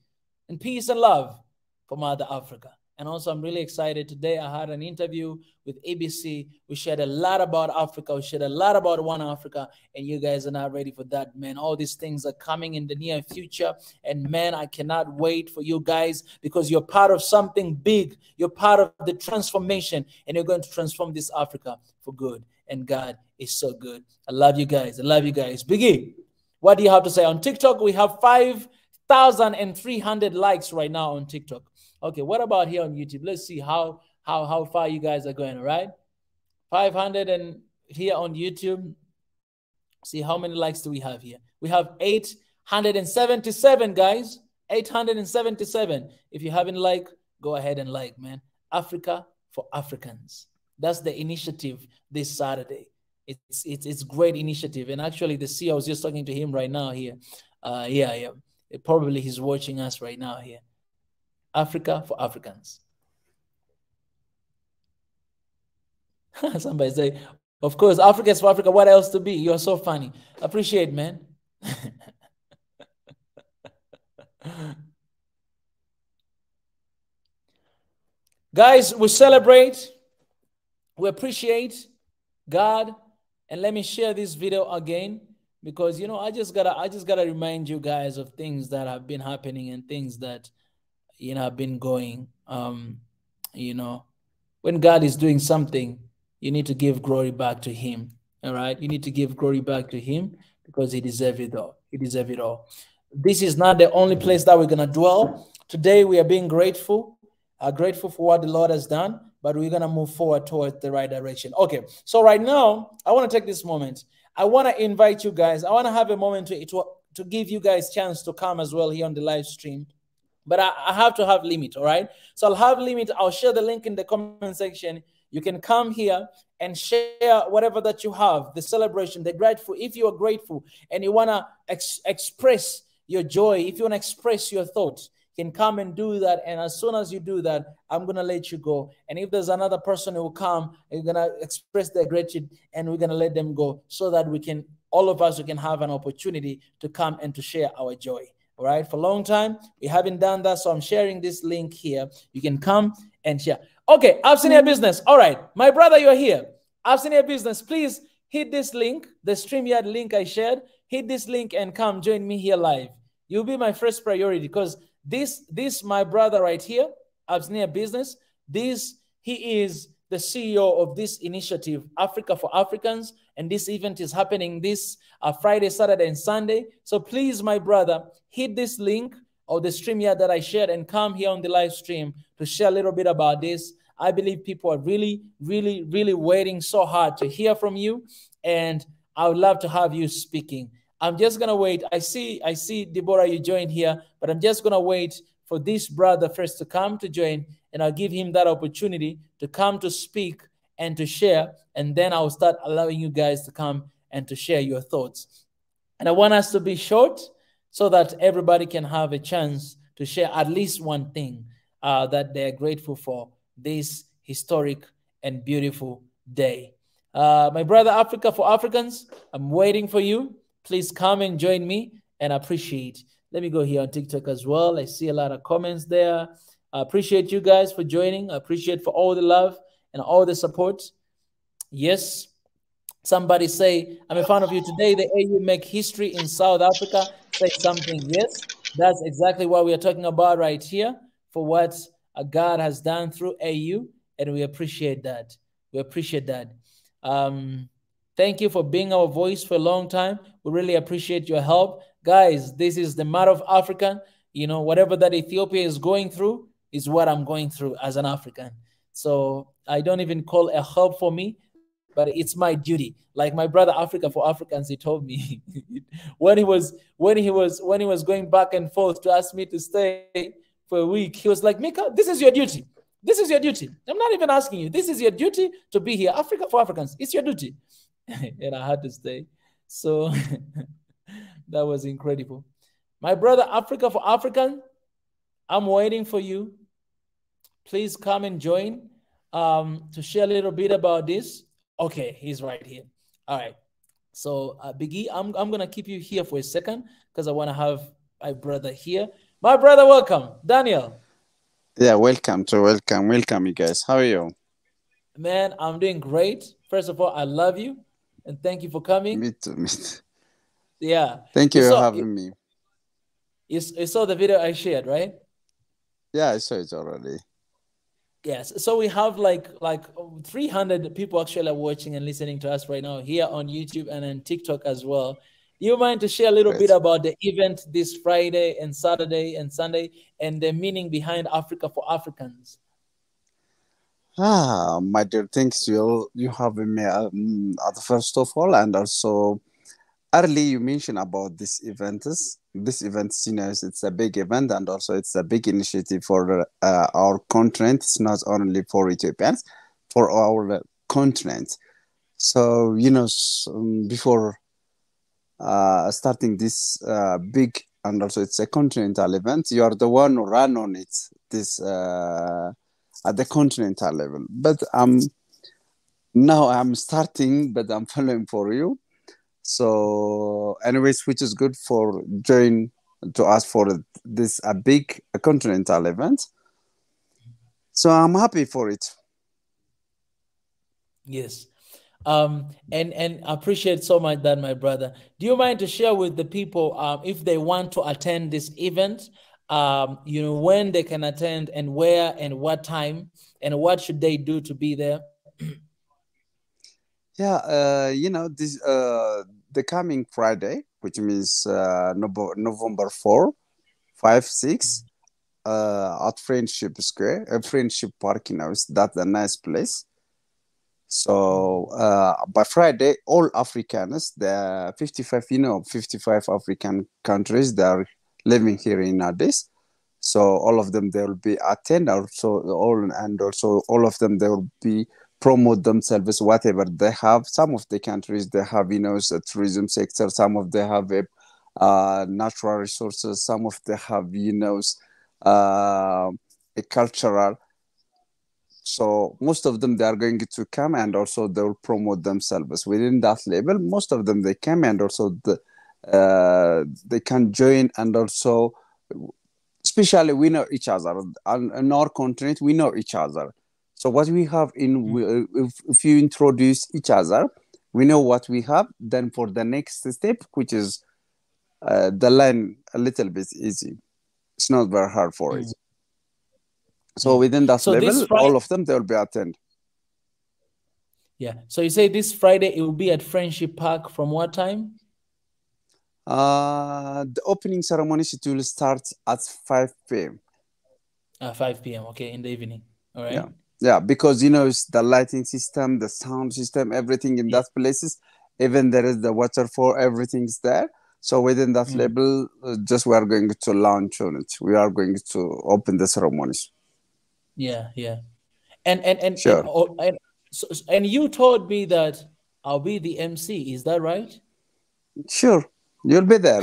and peace and love for Mother Africa. And also, I'm really excited. Today, I had an interview with ABC. We shared a lot about Africa. We shared a lot about One Africa. And you guys are not ready for that, man. All these things are coming in the near future. And, man, I cannot wait for you guys because you're part of something big. You're part of the transformation. And you're going to transform this Africa for good. And God is so good. I love you guys. I love you guys. Biggie, what do you have to say? On TikTok, we have 5,300 likes right now on TikTok. Okay, what about here on YouTube? Let's see how far you guys are going, all right? 500 and here on YouTube. See how many likes do we have here? We have 877, guys. 877. If you haven't liked, go ahead and like, man. Africa for Africans. That's the initiative this Saturday. It's great initiative. And actually, the CEO, I was just talking to him right now here. Yeah. Probably he's watching us right now here. Africa for Africans. Somebody say, of course, Africa is for Africa. What else to be? You're so funny. Appreciate, man. Guys, we celebrate. We appreciate God. And let me share this video again because, you know, I just gotta remind you guys of things that have been happening and things that, you know, have been going. You know, when God is doing something, you need to give glory back to him. All right. You need to give glory back to him because he deserves it all. He deserves it all. This is not the only place that we're going to dwell. Today, we are being grateful for what the Lord has done, but we're going to move forward towards the right direction. Okay. So right now, I want to take this moment. I want to invite you guys. I want to have a moment to give you guys a chance to come as well here on the live stream. But I have to have limit, all right? So I'll have limit. I'll share the link in the comment section. You can come here and share whatever that you have, the celebration, the grateful. If you are grateful and you want to express your joy, if you want to express your thoughts, you can come and do that. And as soon as you do that, I'm going to let you go. And if there's another person who will come, you're going to express their gratitude and we're going to let them go so that we can, all of us, we can have an opportunity to come and to share our joy. All right, for a long time, we haven't done that. So I'm sharing this link here. You can come and share. Okay, I've seen your business. All right, my brother, you're here. I've seen your business. Please hit this link, the StreamYard link I shared. Hit this link and come join me here live. You'll be my first priority because this my brother right here, I've seen your business. He is the CEO of this initiative, Africa for Africans. And this event is happening this Friday, Saturday, and Sunday. So please, my brother, hit this link or the StreamYard that I shared and come here on the live stream to share a little bit about this. I believe people are really, really, really waiting so hard to hear from you. And I would love to have you speaking. I'm just gonna wait. I see Deborah, you joined here, but I'm just gonna wait for this brother first to come to join, and I'll give him that opportunity to come to speak and to share, and then I'll start allowing you guys to come and to share your thoughts. And I want us to be short so that everybody can have a chance to share at least one thing that they're grateful for this historic and beautiful day. My brother Africa for Africans, I'm waiting for you. Please come and join me and appreciate. Let me go here on TikTok as well. I see a lot of comments there. I appreciate you guys for joining. I appreciate for all the love and all the support. Yes. Somebody say, I'm a fan of you today. The AU make history in South Africa. Say something. Yes, that's exactly what we are talking about right here, for what God has done through AU, and we appreciate that. We appreciate that. Thank you for being our voice for a long time. We really appreciate your help. Guys, this is the matter of African. You know, whatever that Ethiopia is going through is what I'm going through as an African. So I don't even call a help for me, but it's my duty. Like my brother Africa for Africans, he told me when he was going back and forth to ask me to stay for a week, he was like, Mika, this is your duty. This is your duty. I'm not even asking you. This is your duty to be here. Africa for Africans, it's your duty. And I had to stay. So that was incredible. My brother Africa for African, I'm waiting for you. Please come and join to share a little bit about this. Okay, he's right here. All right. So Biggie, I'm gonna keep you here for a second because I want to have my brother here. My brother, welcome, Daniel. Yeah, welcome, you guys. How are you? Man, I'm doing great. First of all, I love you and thank you for coming. Me too. Yeah. Thank you for having me. You saw the video I shared, right? Yeah, I saw it already. Yes, so we have like 300 people actually watching and listening to us right now here on YouTube and on TikTok as well. Do you mind to share a little bit about the event this Friday and Saturday and Sunday and the meaning behind Africa for Africans? My dear, thanks you having me first of all, and also early you mentioned about this event. This event, you know, it's a big event, and also it's a big initiative for our continent. It's not only for Ethiopians, for our continent. So, you know, before starting this big, and also it's a continental event, you are the one who ran on it, this at the continental level. But now I'm starting, but I'm following for you. So anyways, which is good for join to us for this a big continental event. So I'm happy for it. Yes. And I appreciate so much that, my brother. Do you mind to share with the people if they want to attend this event, you know, when they can attend and where and what time and what should they do to be there? Yeah, you know, this the coming Friday, which means November 4, 5, 6, at Friendship Square, Friendship Park, you know, that's a nice place. So by Friday, all Africans, the 55 African countries, they are living here in Addis. So all of them, they will be attend also all of them, they will be promote themselves, whatever they have. Some of the countries, they have, you know, a tourism sector. Some of them have natural resources. Some of them have, you know, a cultural. So most of them, they are going to come and also they will promote themselves within that level. Most of them, they come and also they can join, and also especially we know each other. In our continent, we know each other. So what we have if you introduce each other, we know what we have. Then for the next step, which is the line a little bit easy. It's not very hard for it. So within that level, all of them, they will be attend. Yeah. So you say this Friday, it will be at Friendship Park from what time? The opening ceremonies, it will start at 5 p.m. 5 p.m. Okay, in the evening. All right. Yeah, because, you know, it's the lighting system, the sound system, everything in that places, Even there is the waterfall, everything's there. So within that label, just we are going to launch on it. We are going to open the ceremonies. Yeah, yeah. And Sure. and you told me that I'll be the MC. Is that right? Sure, you'll be there.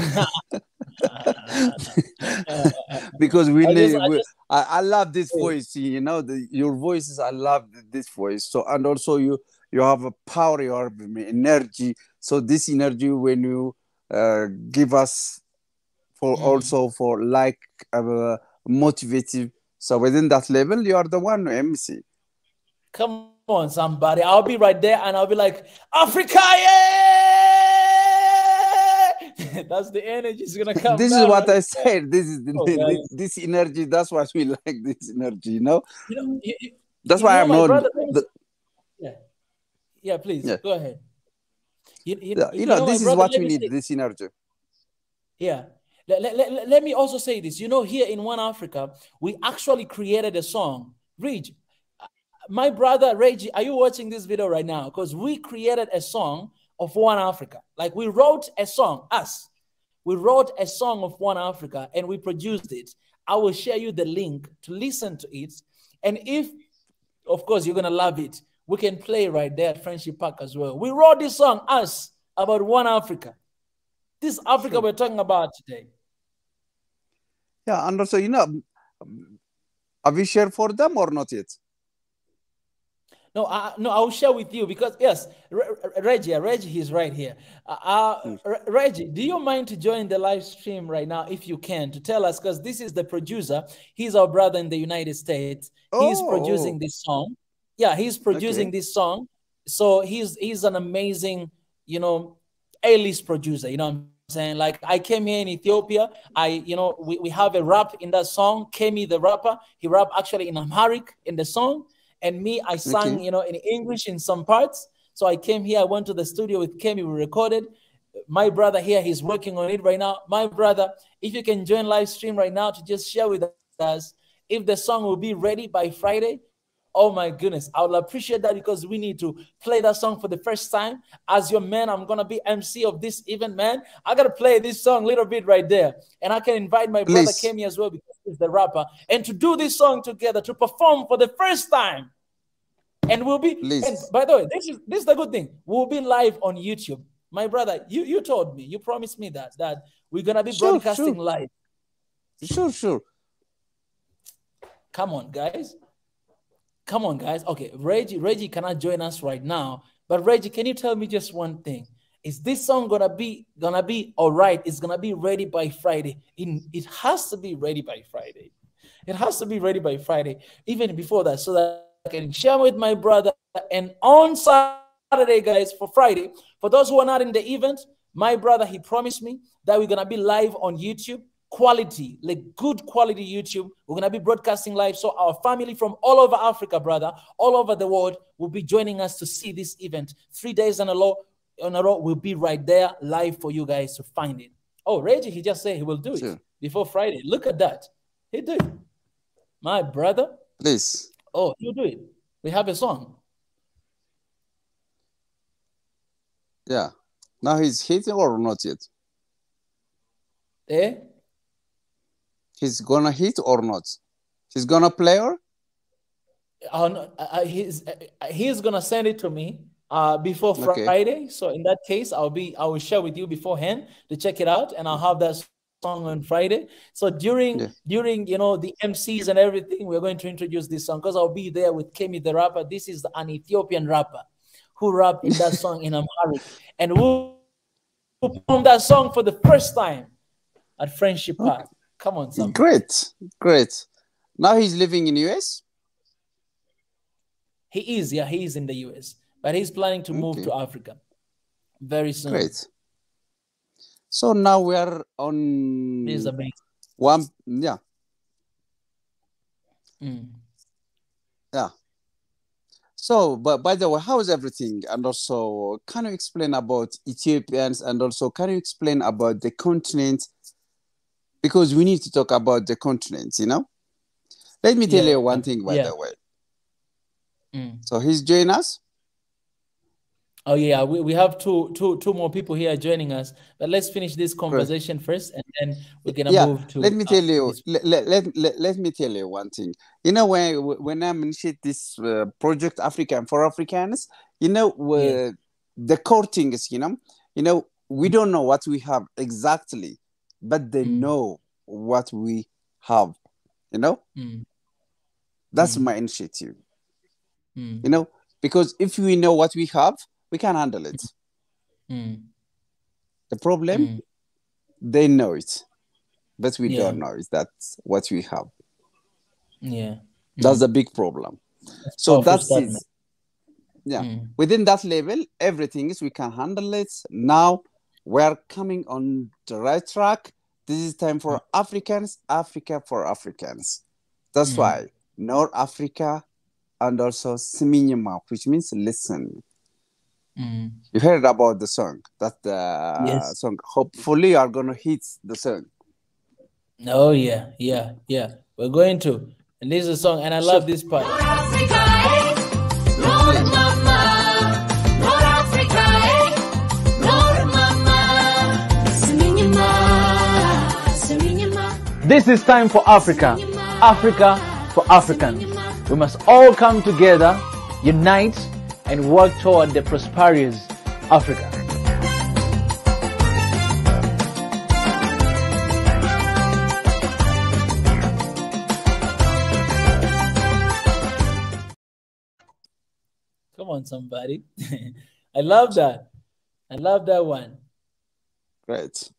Because I love this voice, you know, your voices, I love this voice. So, and also you have a power, you have energy. So this energy, when you give us for also for like motivative. So within that level, you are the one MC. Come on, somebody. I'll be right there and I'll be like, Africa, yeah! That's the energy is gonna come. This is what I said. This is this energy. That's why we like this energy, you know. That's why I'm not. Yeah, please go ahead. You know, this is what we need. This energy. Yeah. Let me also say this. You know, here in One Africa, we actually created a song. Reg, my brother Reggie, are you watching this video right now? Because we created a song of One Africa. Like we wrote a song, we wrote a song of One Africa and we produced it. I will share you the link to listen to it. And if, of course, you're going to love it, we can play right there at Friendship Park as well. We wrote this song, about One Africa. This Africa we're talking about today. Yeah, and also, you know, have you shared for them or not yet? No, I'll share with you because, yes, Reggie, he's right here. Reggie, do you mind to join the live stream right now if you can, to tell us, because this is the producer. He's our brother in the United States. He's producing this song. Yeah, he's producing this song. So he's an amazing, you know, A-list producer, you know what I'm saying? Like I came here in Ethiopia. We have a rap in that song. Kemi, the rapper, he rap actually in Amharic in the song. And me, I sang, you know, in English in some parts. So I came here, I went to the studio with Kemi, we recorded. My brother here, he's working on it right now. My brother, if you can join live stream right now to just share with us if the song will be ready by Friday. Oh my goodness, I would appreciate that because we need to play that song for the first time. As your man, I'm going to be MC of this event, man. I got to play this song a little bit right there. And I can invite my brother Kemi as well because he's the rapper. And to do this song together, to perform for the first time. And we'll be, and by the way, this is the good thing. We'll be live on YouTube. My brother, you told me, you promised me that we're going to be broadcasting live. Sure. Come on, guys. Okay, Reggie cannot join us right now. But Reggie, can you tell me just one thing? Is this song gonna be all right? It's gonna be ready by Friday. It has to be ready by Friday. It has to be ready by Friday, even before that, so that I can share with my brother. And on Saturday, guys, for Friday, for those who are not in the event, my brother, he promised me that we're gonna be live on YouTube. Quality, like good quality YouTube. We're gonna be broadcasting live, so our family from all over Africa, brother, all over the world, will be joining us to see this event. 3 days in a row, we'll be right there live for you guys to find it. Oh, Reggie, he just said he will do it before Friday. Look at that, he did it. My brother, please. Oh, you do it. We have a song. Yeah. Now he's hitting or not yet? Eh? He's gonna hit or not? He's gonna play or? He's gonna send it to me before Friday. So in that case, I will share with you beforehand to check it out, and I'll have that song on Friday. So during you know the MCs and everything, we're going to introduce this song because I'll be there with Kemi the rapper. This is an Ethiopian rapper who rapped in that song in Amharic, and we'll perform that song for the first time at Friendship Park. Come on, somebody. Great. Now he's living in US? He is in the US, but he's planning to move to Africa very soon. Great. So now we are on this is amazing. Yeah. So, but by the way, how is everything? And also, can you explain about Ethiopians, and also can you explain about the continent? Because we need to talk about the continent, you know? Let me tell you one thing, by the way. So he's joining us? Oh yeah, we have two more people here joining us, but let's finish this conversation first, and then we're gonna move to. Let me tell you. Let me tell you one thing. You know, when I initiate this project African for Africans, you know, the core thing is, we don't know what we have exactly, but they know what we have. You know, that's my initiative. You know, because if we know what we have, we can handle it. The problem, they know it, but we don't know it. That's what we have. Yeah, that's a big problem. So that's it. Within that level, everything is we can handle it. Now we're coming on the right track. This is time for Africans, Africa for Africans. That's why North Africa and also Siminyama, which means listen. You heard about the song. That song. Hopefully, you are gonna hit the song. Oh yeah. We're going to, and this is a song, and I love this part. North Africa, North Mama, North Africa, North Mama, Siminyama, Siminyama. This is time for Africa, Africa for Africans. We must all come together, unite, and work toward the prosperous Africa. Come on, somebody. I love that. I love that one. Great.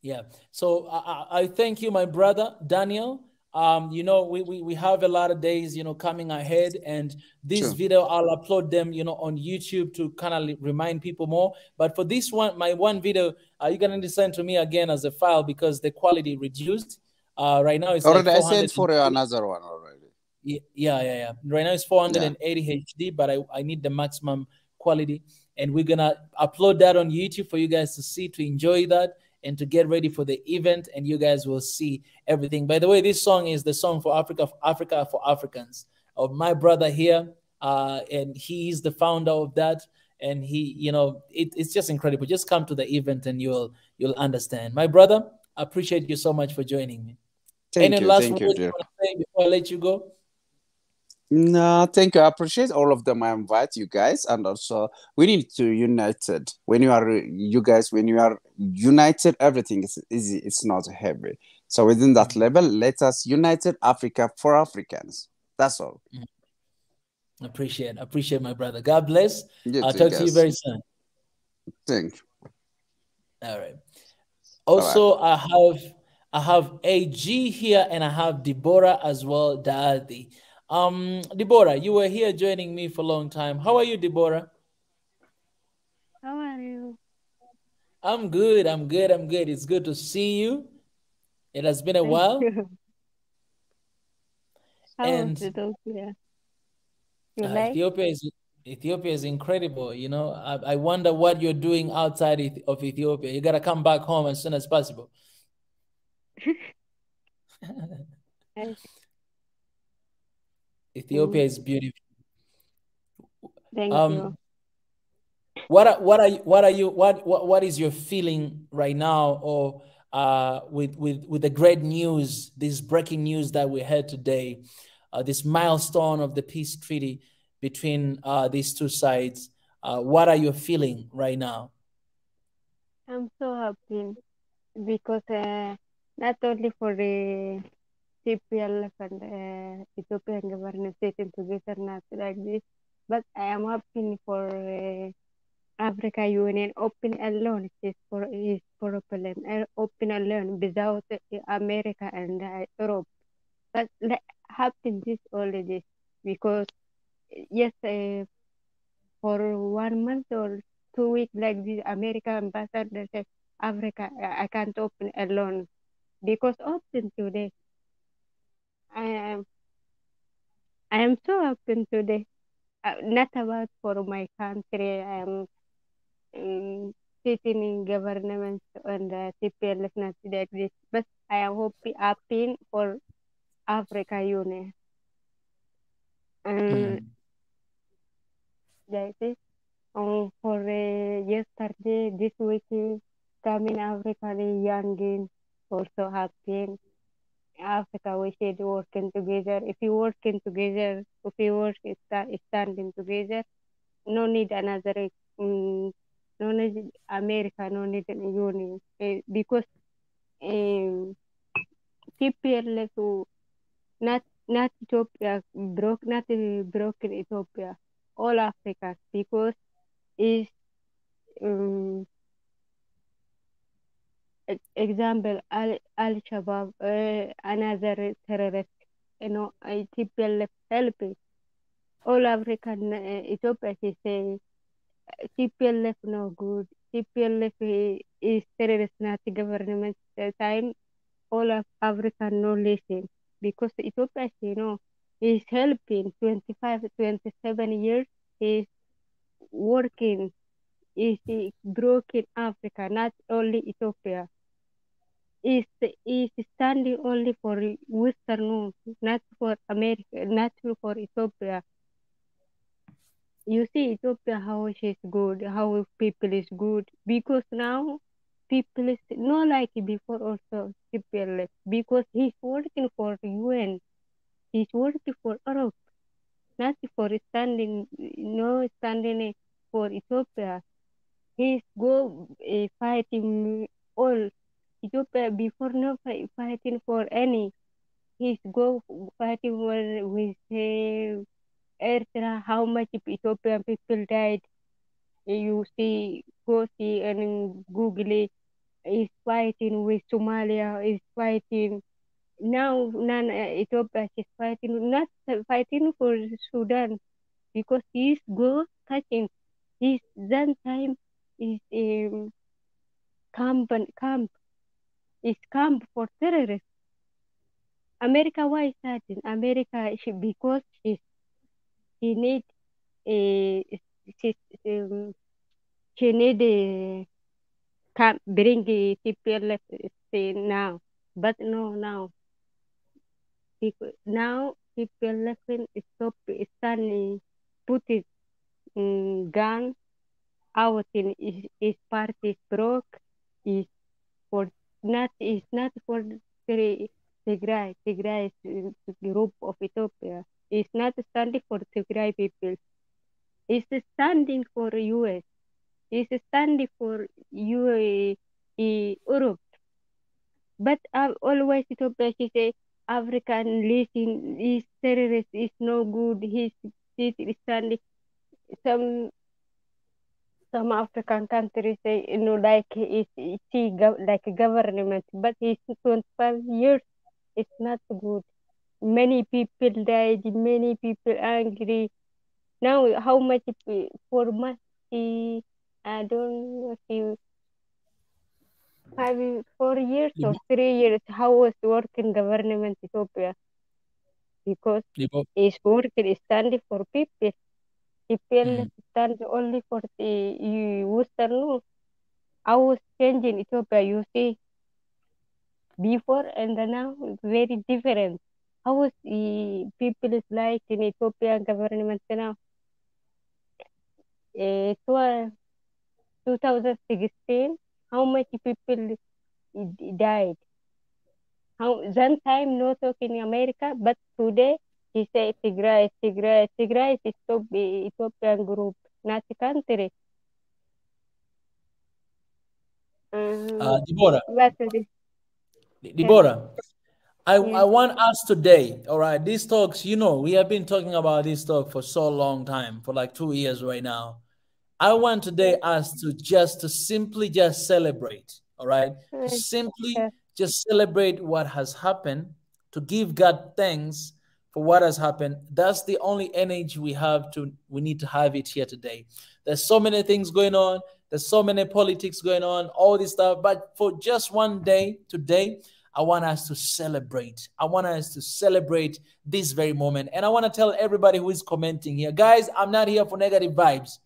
Yeah. So I thank you, my brother, Daniel. We have a lot of days, coming ahead, and this video, I'll upload them, on YouTube to kind of remind people more. But for this one, my one video, you're going to send to me again as a file because the quality reduced. Right now it's already, like I sent for you another one already. Yeah. Right now it's 480 HD, but I need the maximum quality, and we're going to upload that on YouTube for you guys to see, to enjoy that, and to get ready for the event, and you guys will see everything. By the way, this song is the song for Africa for Africans of my brother here, and he's the founder of that. And he, it's just incredible. Just come to the event and you'll understand. My brother, I appreciate you so much for joining me. Thank Any you, last thank words you, you want to say before I let you go? No, thank you. I appreciate all of them. I invite you guys, and also we need to united. When you are united, everything is easy. It's not heavy. So within that level, let us united Africa for Africans. That's all. Appreciate my brother. God bless. You I'll too, talk to you guys. very soon. Thank you. All right. Also, I have AG here, and I have Deborah as well, Daddy. Deborah, you were here joining me for a long time. How are you, Deborah? How are you? I'm good. It's good to see you. It has been a while. How And was Ethiopia? You Ethiopia is incredible. I wonder what you're doing outside of Ethiopia. You gotta come back home as soon as possible. Ethiopia is beautiful. Thank you. What is your feeling right now, or with the great news, this breaking news that we had today, this milestone of the peace treaty between these two sides? What are you feeling right now? I'm so happy because not only for the TPLF and Ethiopian government sitting together, not like this, but I am happy for Africa Union open alone is problem. Open alone without America and Europe. But happen this only this because yes, for 1 month or 2 weeks like this, America ambassador said Africa I can't open alone because open today. I am so open today. Not about for my country. I am sitting in government and TPLF not like this, but I am happy for Africa Union. Like this. For yesterday, this week, coming Africa, the young also happened. Africa, we should working together. If you working together, if you work standing together, no need another, no need America, no need union, because TPLF not Ethiopia not broken Ethiopia, all Africa, because is example Al Shabaab, another terrorist, TPLF helping all African, Ethiopia. She say TPLF no good. TPLF is terrorist, not government time. All of Africa no listen, because Ethiopia, is helping 25, 27 years. Is working, is broken Africa, not only Ethiopia. Is standing only for Western, not for America, not for Ethiopia. You see Ethiopia, how she's good, how people is good, because now people is not like before also TPLF, because he's working for UN, he's working for Europe, not for standing, no standing for Ethiopia. He's go fighting all Ethiopia before, no fighting for any. He's go fighting with Eritrea, how much Ethiopian people died. You see, go see and Google it. Is fighting with Somalia, is fighting now. Ethiopia is fighting, not fighting for Sudan, because he's go touching. His that time is camp is camp for terrorists. America, why is that? In America, because she need she need bring the TPLF now, but no now. Now TPLF stop standing, put it gun out in his party is broke, is for not for Tigray. Tigray is a group of Ethiopia. It's not standing for Tigray people. It's standing for US. It's standing for Europe. But always Ethiopia, she say African listen is terrorist, is no good. He's standing. Some African countries say, like like a government, but it's 25 years. It's not good. Many people died. Many people angry. Now, how much for much? I don't know. 4 years or 3 years. How was working government Ethiopia? Because it's working standing for people. People stand only for the Western. I was changing Ethiopia, you see, before and now, very different. How was the people is like in Ethiopian government now? 2016, how much people died? How that time no talk in America, but today he say Tigray is stop the Ethiopian group, not the country. Deborah, I want us today, all right, these talks, we have been talking about this talk for so long time, for like 2 years right now. I want today us to simply just celebrate, all right? To simply just celebrate what has happened, to give God thanks for what has happened. That's the only energy we need to have it here today. There's so many things going on. There's so many politics going on, all this stuff. But for just one day today, I want us to celebrate. I want us to celebrate this very moment. And I want to tell everybody who is commenting here, guys, I'm not here for negative vibes.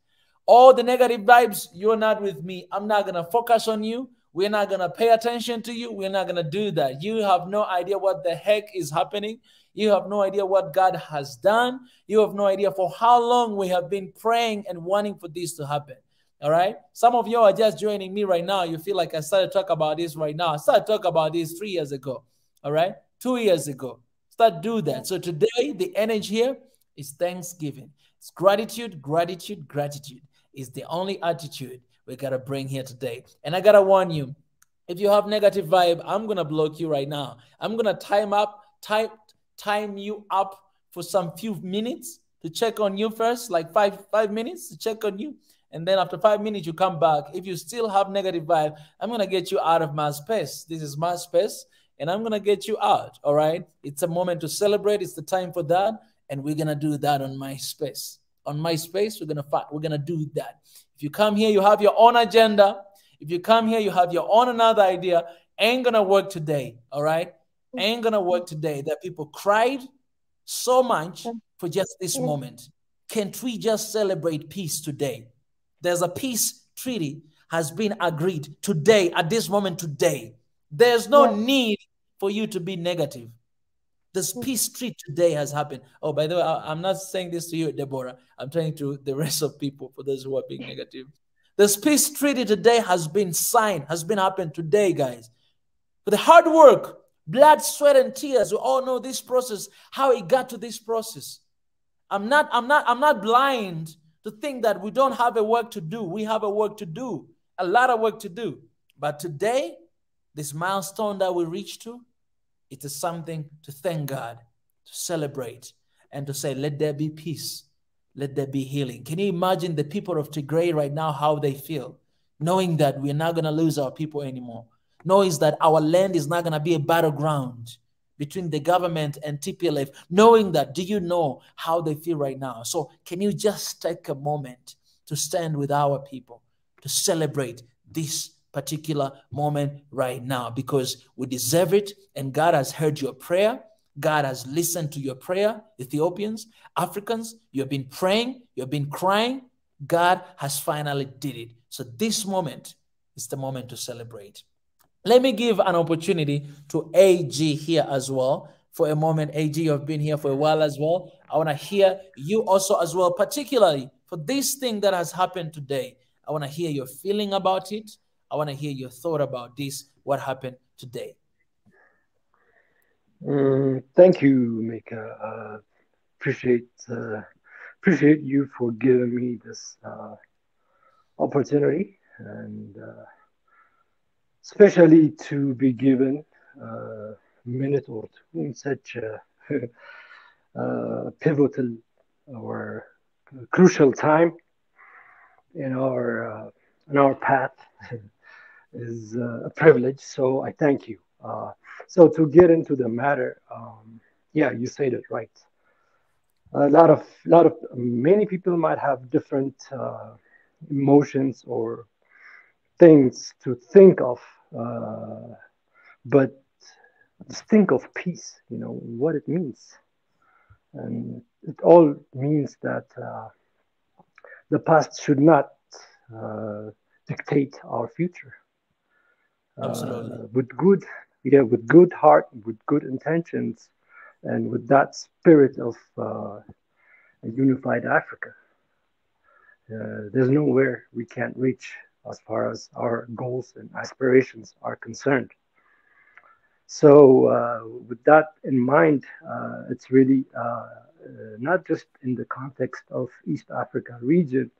All the negative vibes, you're not with me. I'm not going to focus on you. We're not going to pay attention to you. We're not going to do that. You have no idea what the heck is happening. You have no idea what God has done. You have no idea for how long we have been praying and wanting for this to happen. All right. Some of you are just joining me right now. You feel like I started talking about this right now. I started talking about this 3 years ago. All right. 2 years ago. Start do that. So today, the energy here is thanksgiving. It's gratitude, gratitude, gratitude is the only attitude we got to bring here today. And I got to warn you, if you have negative vibe, I'm going to block you right now. I'm going to time you up for some few minutes to check on you first, like five minutes to check on you. And then after 5 minutes, you come back. If you still have negative vibe, I'm going to get you out of my space. This is my space, and I'm going to get you out, all right? It's a moment to celebrate. It's the time for that, and we're going to do that on my space. On my space, we're going to fight. We're going to do that. If you come here, you have your own agenda. If you come here, you have your own another idea. Ain't going to work today, all right? Ain't going to work today. That people cried so much for just this moment. Can't we just celebrate peace today? There's a peace treaty has been agreed today, at this moment today. There's no need for you to be negative. This peace treaty today has happened. Oh, by the way, I'm not saying this to you, Deborah. I'm telling to the rest of people, for those who are being negative. This peace treaty today has been signed, has been happened today, guys. For the hard work, blood, sweat, and tears, we all know this process, how it got to this process. I'm not blind to think that we don't have a work to do. We have a work to do, a lot of work to do. But today, this milestone that we reached to, it is something to thank God, to celebrate, and to say, let there be peace. Let there be healing. Can you imagine the people of Tigray right now, how they feel, knowing that we're not going to lose our people anymore, knowing that our land is not going to be a battleground between the government and TPLF, knowing that, do you know how they feel right now? So can you just take a moment to stand with our people, to celebrate this particular moment right now, because we deserve it, and God has heard your prayer. God has listened to your prayer. Ethiopians, Africans, you have been praying, you have been crying. God has finally did it. So this moment is the moment to celebrate. Let me give an opportunity to AG here as well for a moment. AG, you have been here for a while as well. I want to hear you also as well, particularly for this thing that has happened today. I want to hear your feeling about it. I want to hear your thought about this, what happened today. Thank you, Mika. Appreciate you for giving me this opportunity, and especially to be given a minute or two in such a pivotal or crucial time in our path is a privilege. So I thank you. So to get into the matter, yeah, you said it right. Many people might have different emotions or things to think of, but just think of peace, you know, what it means. And it all means that the past should not dictate our future. Absolutely. With good heart, with good intentions, and with that spirit of a unified Africa, there's nowhere we can't reach as far as our goals and aspirations are concerned. So with that in mind, it's really not just in the context of East Africa region,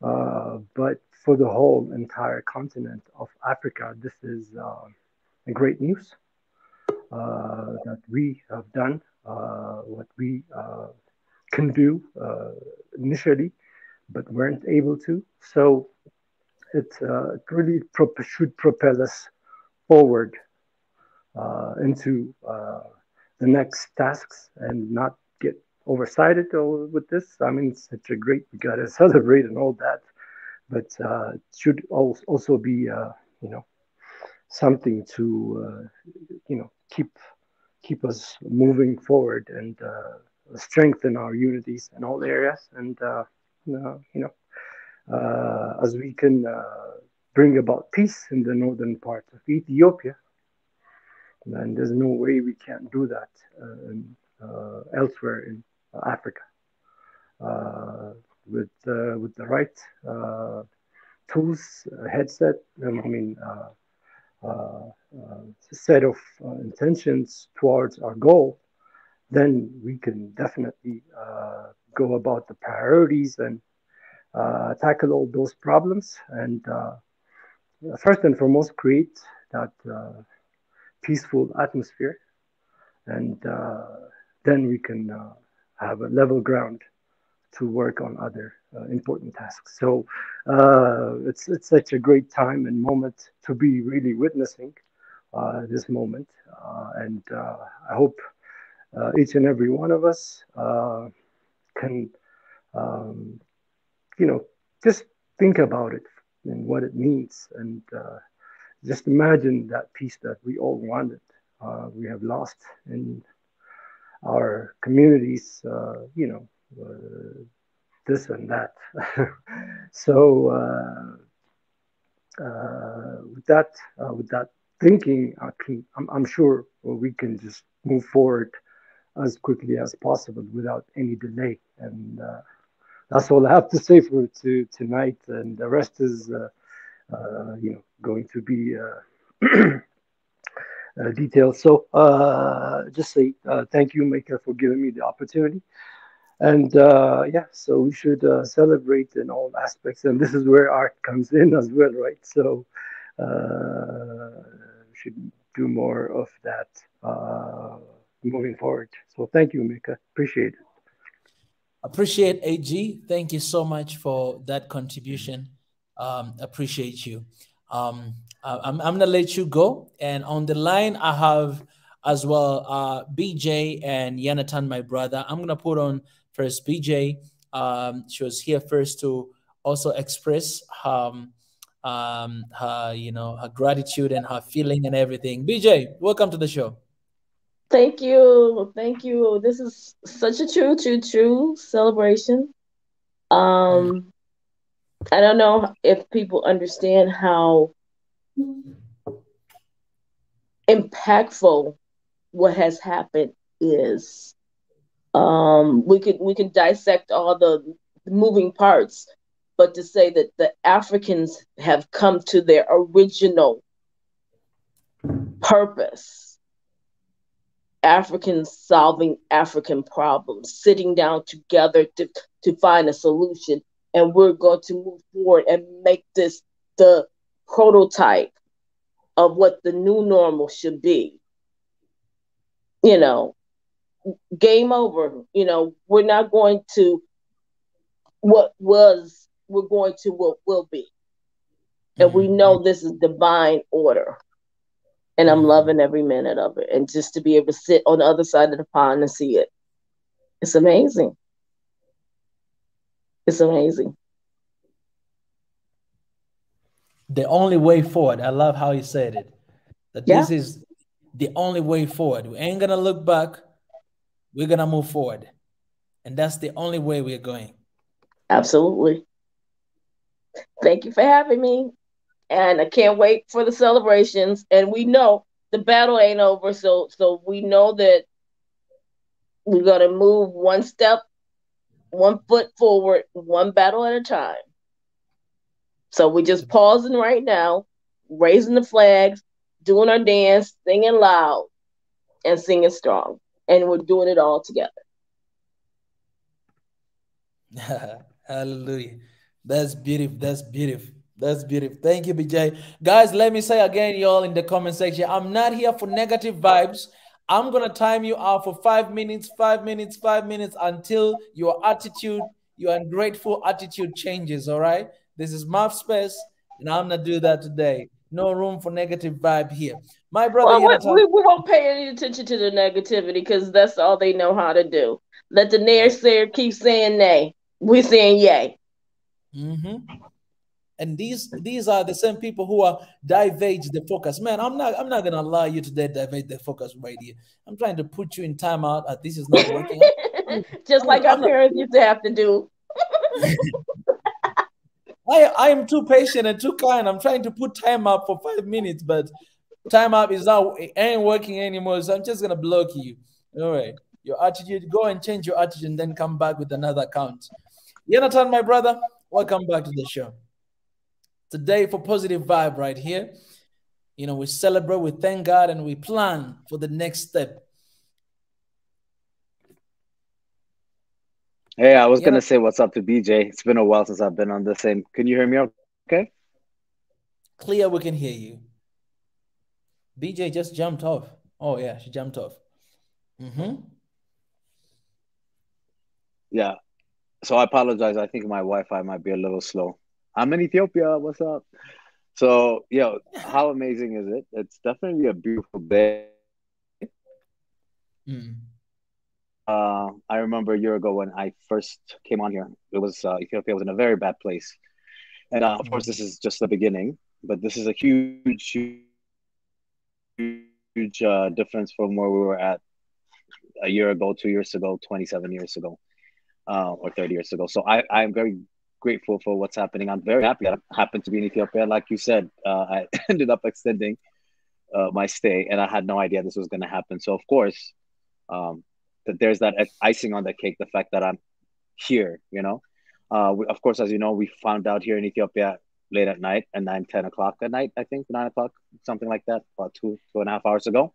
but for the whole entire continent of Africa. This is a great news that we have done what we can do initially, but weren't able to. So it really should propel us forward into the next tasks and not get overexcited with this. I mean, it's such a great, we got to celebrate and all that, but it should also be, something to, keep us moving forward and strengthen our unities in all areas. And, as we can bring about peace in the northern part of Ethiopia, and there's no way we can't do that elsewhere in Africa. With the right tools, headset, set of intentions towards our goal, then we can definitely go about the priorities and tackle all those problems. And first and foremost, create that peaceful atmosphere. And then we can have a level ground to work on other important tasks. So it's such a great time and moment to be really witnessing this moment. And I hope each and every one of us can, just think about it and what it means. And just imagine that peace that we all wanted. We have lost in our communities, this and that. So with that thinking, I'm sure we can just move forward as quickly as possible without any delay. And that's all I have to say for tonight. And the rest is, going to be details. So just say thank you, Maker, for giving me the opportunity. And so we should celebrate in all aspects. And this is where art comes in as well, right? So we should do more of that moving forward. So thank you, Mika. Appreciate it. Appreciate AG. Thank you so much for that contribution. Appreciate you. I'm going to let you go. And on the line, I have as well BJ and Yanatan, my brother. I'm going to put on first BJ. She was here first to also express her gratitude and her feeling and everything. BJ, welcome to the show. Thank you. Thank you. This is such a true celebration. I don't know if people understand how impactful what has happened is. We can dissect all the moving parts, but to say that the Africans have come to their original purpose, Africans solving African problems, sitting down together to find a solution, and we're going to move forward and make this the prototype of what the new normal should be. Game over. We're not going to what was, we're going to what will be. And we know this is divine order. And I'm loving every minute of it. And just to be able to sit on the other side of the pond and see it. It's amazing. It's amazing. The only way forward. I love how you said it. That this is the only way forward. We ain't going to look back. We're going to move forward. And that's the only way we're going. Absolutely. Thank you for having me. And I can't wait for the celebrations. And we know the battle ain't over. So we know that we're going to move one step, one foot forward, one battle at a time. So we're just pausing right now, raising the flags, doing our dance, singing loud, and singing strong. And we're doing it all together. Hallelujah. That's beautiful. That's beautiful. That's beautiful. Thank you, BJ. Guys, let me say again, y'all, in the comment section, I'm not here for negative vibes. I'm going to time you out for 5 minutes, 5 minutes, 5 minutes until your attitude, your ungrateful attitude changes, all right? This is my space, and I'm going to do that today. No room for negative vibe here. My brother, we won't pay any attention to the negativity because that's all they know how to do. Let the naysayer keep saying nay. We're saying yay. And these are the same people who are diverge the focus. Man, I'm not gonna allow you to diverge the focus right here. I'm trying to put you in timeout. This is not working. Just like our parents used to have to do. I am too patient and too kind. I'm trying to put time up for 5 minutes, but time up is not ain't working anymore. So I'm just gonna block you. All right. Your attitude, go and change your attitude and then come back with another account. Jonathan, my brother, welcome back to the show. Today for positive vibe right here. You know, we celebrate, we thank God, and we plan for the next step. Hey, I was gonna say what's up to BJ. It's been a while since I've been on the same. Can you hear me okay? Clear, we can hear you. BJ just jumped off. Oh yeah, she jumped off. Yeah. So I apologize. I think my Wi-Fi might be a little slow. I'm in Ethiopia. What's up? So, how amazing is it? It's definitely a beautiful day. I remember a year ago when I first came on here, it was Ethiopia was in a very bad place. And of course, this is just the beginning, but this is a huge, huge difference from where we were at a year ago, 2 years ago, 27 years ago, or 30 years ago. So I'm very grateful for what's happening. I'm very happy that I happened to be in Ethiopia. Like you said, I ended up extending my stay, and I had no idea this was going to happen. So of course, that there's that icing on the cake, the fact that I'm here, of course, as you know, we found out here in Ethiopia late at night at 10 o'clock at night, I think 9 o'clock, something like that, about 2.5 hours ago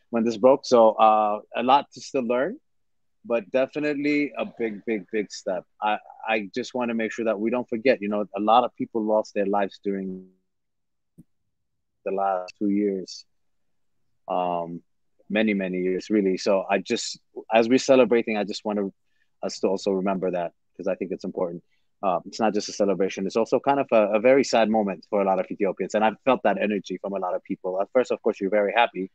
when this broke. So a lot to still learn, but definitely a big step. I just want to make sure that we don't forget, a lot of people lost their lives during the last 2 years. Many years, really. So as we're celebrating, I just want us to also remember that, because I think it's important. It's not just a celebration. It's also kind of a very sad moment for a lot of Ethiopians. And I've felt that energy from a lot of people. At first, of course, you're very happy,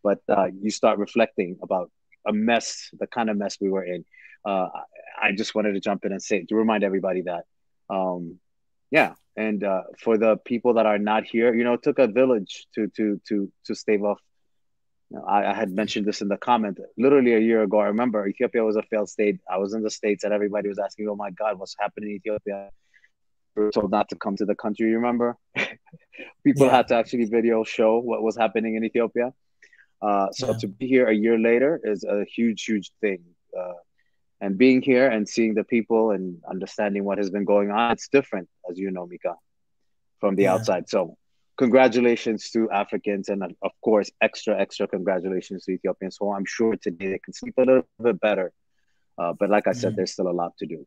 but you start reflecting about a mess, the kind of mess we were in. I just wanted to jump in and to remind everybody that, and for the people that are not here, it took a village to stave off. I had mentioned this in the comment literally a year ago. I remember Ethiopia was a failed state. I was in the States and everybody was asking, oh my God, what's happening in Ethiopia? We were told not to come to the country, you remember? People had to actually show what was happening in Ethiopia. To be here a year later is a huge thing. And being here and seeing the people and understanding what has been going on, it's different, as you know, Mika, from the outside. So congratulations to Africans, and of course, extra congratulations to Ethiopians. So I'm sure today they can sleep a little bit better. But like I said, there's still a lot to do.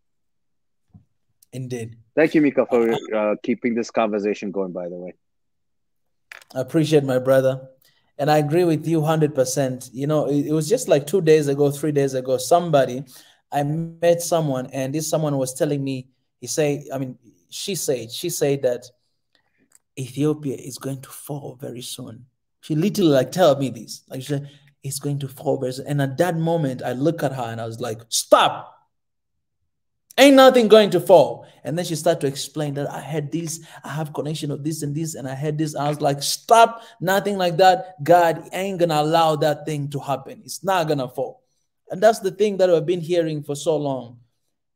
Indeed. Thank you, Mika, for keeping this conversation going, by the way. I appreciate my brother. And I agree with you 100%. It was just like 2 days ago, 3 days ago, I met someone, and this someone was telling me, she said that Ethiopia is going to fall very soon. She literally told me this. She said, it's going to fall very soon. And at that moment, I look at her and I was like, stop. Ain't nothing going to fall. And then she started to explain that I had this, I have connection of this and this, and I had this. I was like, stop, nothing like that. God ain't going to allow that thing to happen. It's not going to fall. And that's the thing that I've been hearing for so long.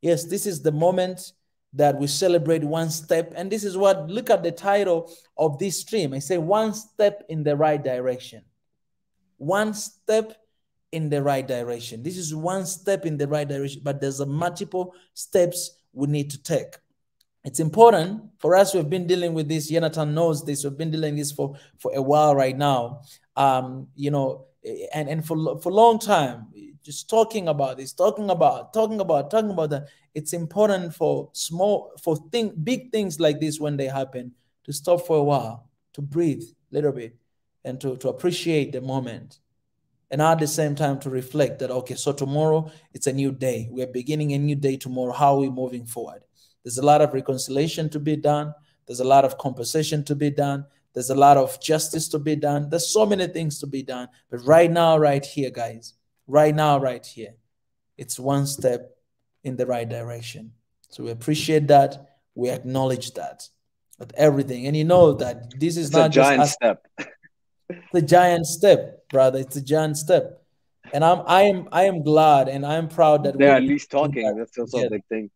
Yes, this is the moment that we celebrate one step. And this is what, look at the title of this stream. I say one step in the right direction. One step in the right direction. This is one step in the right direction, but there's a multiple steps we need to take. It's important for us. We've been dealing with this. Jonathan knows this. We've been dealing with this for a while right now. And for a long time, just talking about this, talking about that. It's important for big things like this, when they happen, to stop for a while, to breathe a little bit, and to appreciate the moment. And at the same time to reflect that, okay, so tomorrow it's a new day. We're beginning a new day tomorrow. How are we moving forward? There's a lot of reconciliation to be done. There's a lot of compensation to be done. There's a lot of justice to be done. There's so many things to be done. But right now, right here, guys, right now, right here, it's one step in the right direction. So we appreciate that. We acknowledge that. With everything. And you know that this is not just a giant step. It's a giant step, brother. It's a giant step. And I am glad and I am proud that they're at least talking. That's also a big thing.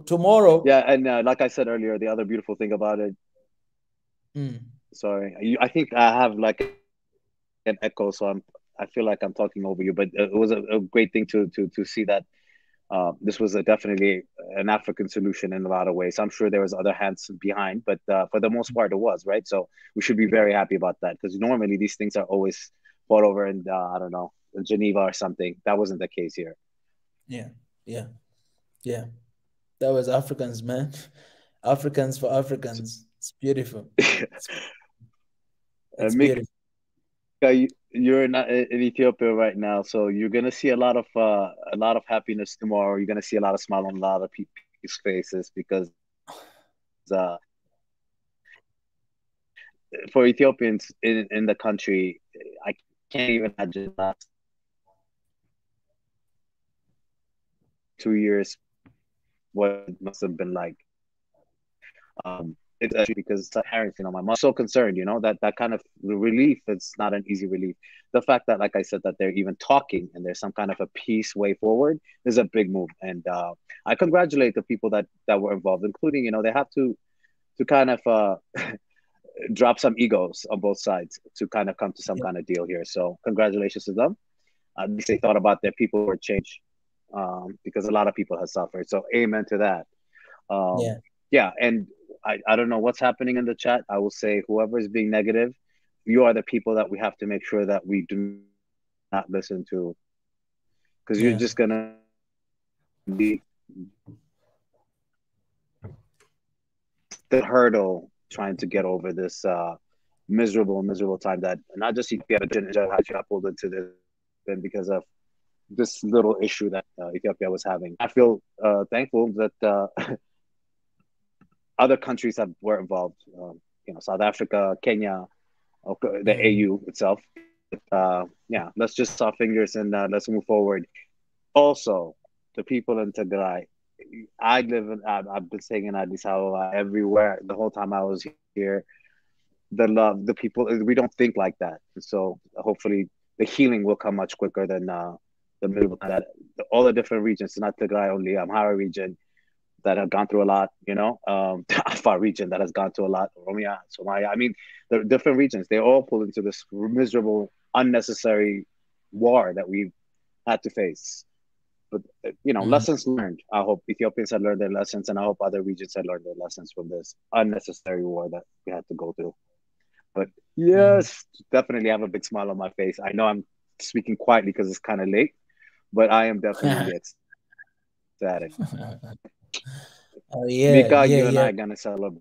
Tomorrow. Yeah, and like I said earlier, the other beautiful thing about it. Sorry, I think I have like an echo, so I'm I feel like I'm talking over you, but it was a great thing to see that this was definitely an African solution in a lot of ways. I'm sure there was other hands behind, but for the most part, it was, right. So we should be very happy about that, because normally these things are always fought over in I don't know, in Geneva or something. That wasn't the case here. Yeah, yeah, yeah. That was Africans, man. Africans for Africans. It's beautiful. It's Mika, beautiful. you're not in Ethiopia right now, so you're gonna see a lot of happiness tomorrow. You're gonna see a lot of smile on a lot of people's faces, because for Ethiopians in the country, I can't even imagine last 2 years what it must have been like. It's actually because parents, my mom's so concerned, that kind of relief. It's not an easy relief. The fact that, like I said, that they're even talking and there's some kind of a peace way forward is a big move. And I congratulate the people that were involved, including, they have to kind of drop some egos on both sides to kind of come to some kind of deal here. So congratulations to them. At least they thought about their people for change, because a lot of people have suffered. So amen to that. Yeah. And I don't know what's happening in the chat. I will say, whoever is being negative, you are the people that we have to make sure that we do not listen to, because you're just going to be the hurdle trying to get over this miserable time that not just Ethiopia pulled into this, and because of this little issue that Ethiopia was having. I feel thankful that other countries were involved. South Africa, Kenya, the AU itself. Yeah, let's just cross our fingers and let's move forward. Also, the people in Tigray. I've been staying in Addis Ababa everywhere the whole time I was here. The people, we don't think like that. So hopefully the healing will come much quicker than the middle of that. All the different regions, not Tigray only, Amhara region that have gone through a lot, Afar region that has gone through a lot, Oromia, Somalia. I mean, the different regions, they all pull into this miserable, unnecessary war that we've had to face. But, lessons learned. I hope Ethiopians have learned their lessons, and I hope other regions have learned their lessons from this unnecessary war that we had to go through. But yes, definitely have a big smile on my face. I know I'm speaking quietly because it's kind of late, but I am definitely ecstatic. Mika, you and I are going to celebrate.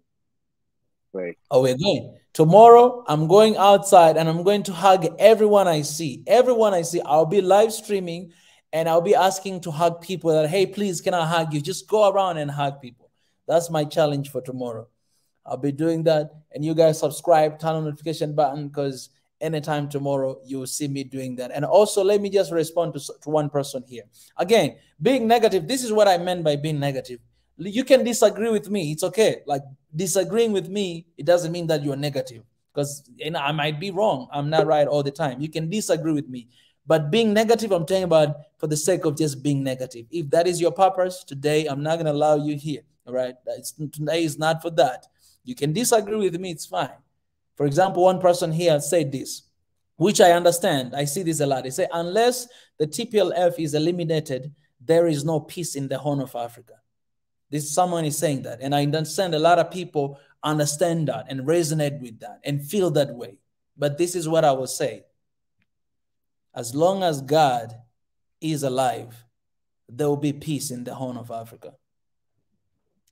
Oh, we're going. Tomorrow, I'm going outside and I'm going to hug everyone I see. Everyone I see. I'll be live streaming and I'll be asking to hug people that, hey, please, can I hug you? Just go around and hug people. That's my challenge for tomorrow. I'll be doing that. And you guys subscribe, turn on the notification button, because anytime tomorrow, you will see me doing that. And also, let me just respond to one person here. Again, being negative, this is what I meant by being negative. You can disagree with me. It's okay. Like, disagreeing with me, it doesn't mean that you're negative, because I might be wrong. I'm not right all the time. You can disagree with me. But being negative, I'm talking about for the sake of just being negative. If that is your purpose today, I'm not going to allow you here. All right? Today is not for that. You can disagree with me. It's fine. For example, one person here said this, which I understand. I see this a lot. They say, unless the TPLF is eliminated, there is no peace in the Horn of Africa. Someone is saying that. And I understand a lot of people understand that and resonate with that and feel that way. But this is what I will say. As long as God is alive, there will be peace in the Horn of Africa.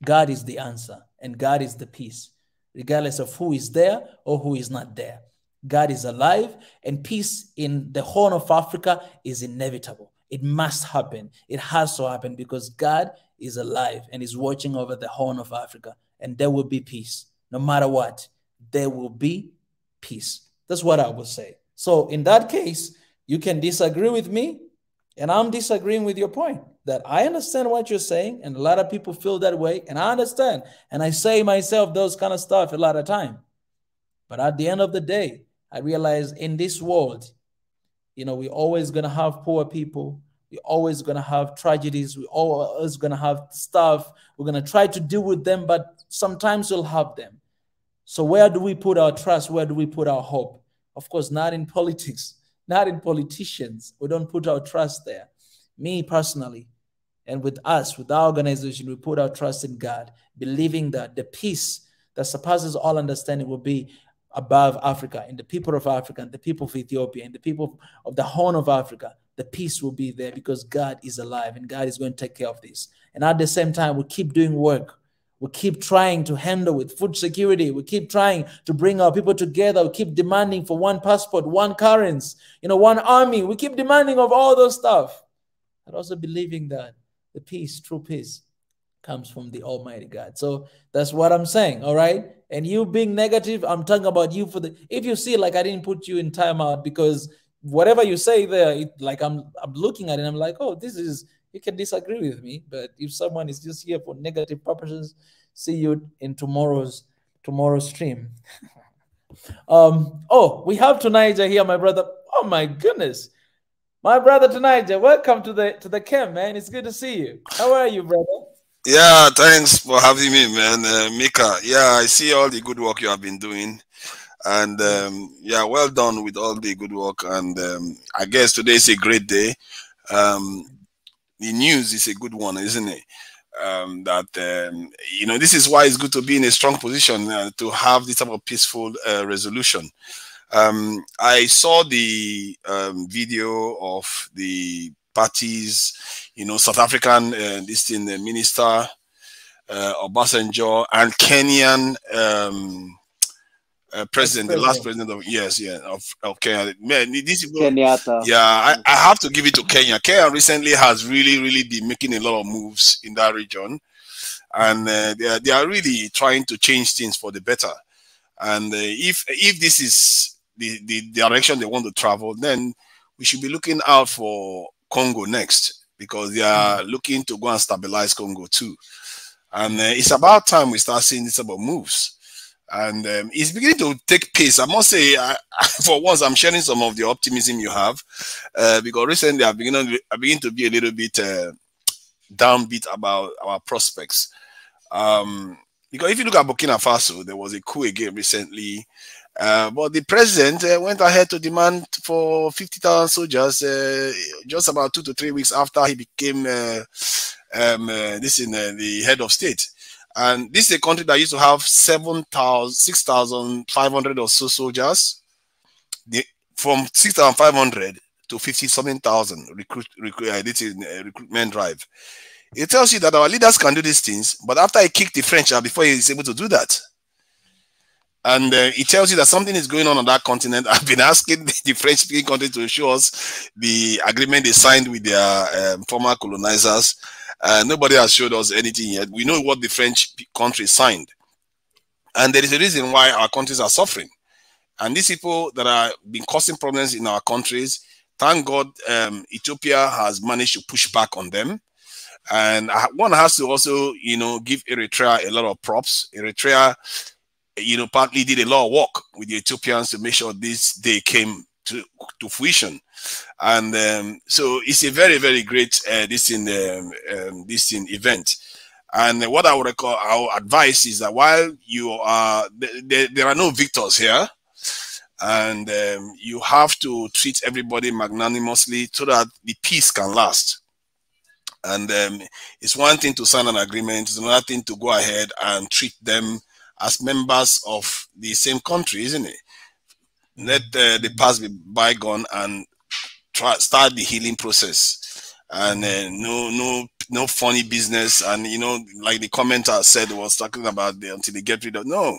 God is the answer, and God is the peace, regardless of who is there or who is not there. God is alive, and peace in the Horn of Africa is inevitable. It must happen. It has to happen, because God is alive and is watching over the Horn of Africa, and there will be peace. No matter what, there will be peace. That's what I will say. So in that case, you can disagree with me, and I'm disagreeing with your point, that I understand what you're saying, and a lot of people feel that way, and I understand. And I say myself those kind of stuff a lot of time. But at the end of the day, I realize in this world, we're always going to have poor people. We're always going to have tragedies. We're always going to have stuff. We're going to try to deal with them, but sometimes we'll have them. So where do we put our trust? Where do we put our hope? Of course, not in politics. not in politicians. We don't put our trust there. Me personally, and with us, with our organization, we put our trust in God, believing that the peace that surpasses all understanding will be above Africa, and the people of Africa, and the people of Ethiopia, and the people of the Horn of Africa. The peace will be there because God is alive and God is going to take care of this. And at the same time, we keep doing work. We keep trying to handle with food security. We keep trying to bring our people together. We keep demanding for one passport, one currency, one army. We keep demanding of all those stuff. And also believing that the peace, true peace, comes from the Almighty God. So that's what I'm saying, all right? And you being negative, I'm talking about you if you see like I didn't put you in timeout because whatever you say there, I'm looking at it, I'm like, oh, you can disagree with me, but if someone is just here for negative purposes, see you in tomorrow's stream. Oh, we have Tunija here, my brother. Oh my goodness. My brother Tunija, welcome to the camp, man. It's good to see you. How are you, brother? Yeah, thanks for having me, man. Mika, yeah, I see all the good work you have been doing. And yeah, well done with all the good work. And I guess today is a great day. The news is a good one, isn't it? This is why it's good to be in a strong position to have this type of peaceful resolution. I saw the video of the parties, South African minister Obasanjo and Kenyan president, the last president of Kenya. Man, these people, Kenyatta. Yeah, I have to give it to Kenya. Kenya recently has really been making a lot of moves in that region, and they are really trying to change things for the better. And if this is the direction they want to travel, then we should be looking out for Congo next, because they are looking to go and stabilize Congo too. And it's about time we start seeing this about moves. And it's beginning to take pace. I must say, for once, I'm sharing some of the optimism you have, because recently I begin to be a little bit downbeat about our prospects. Because if you look at Burkina Faso, there was a coup again recently, but the president went ahead to demand for 50,000 soldiers just about 2 to 3 weeks after he became the head of state. And this is a country that used to have 6,500 or so soldiers. From 6,500 to 50-something thousand recruitment drive. It tells you that our leaders can do these things, but after he kicked the French out before he is able to do that. And it tells you that something is going on that continent. I've been asking the French-speaking country to show us the agreement they signed with their former colonizers. Nobody has showed us anything yet. We know what the French country signed. And there is a reason why our countries are suffering. And these people that have been causing problems in our countries, thank God Ethiopia has managed to push back on them. And one has to also, give Eritrea a lot of props. Eritrea, partly did a lot of work with the Ethiopians to make sure this day came to fruition. And so it's a very, very great event. And what I would recall, our advice is that while you are there are no victors here, and you have to treat everybody magnanimously so that the peace can last. And it's one thing to sign an agreement, it's another thing to go ahead and treat them as members of the same country, isn't it? Let the past be bygone and start the healing process. And no funny business. And like the commenter said, was talking about until they get rid of. No,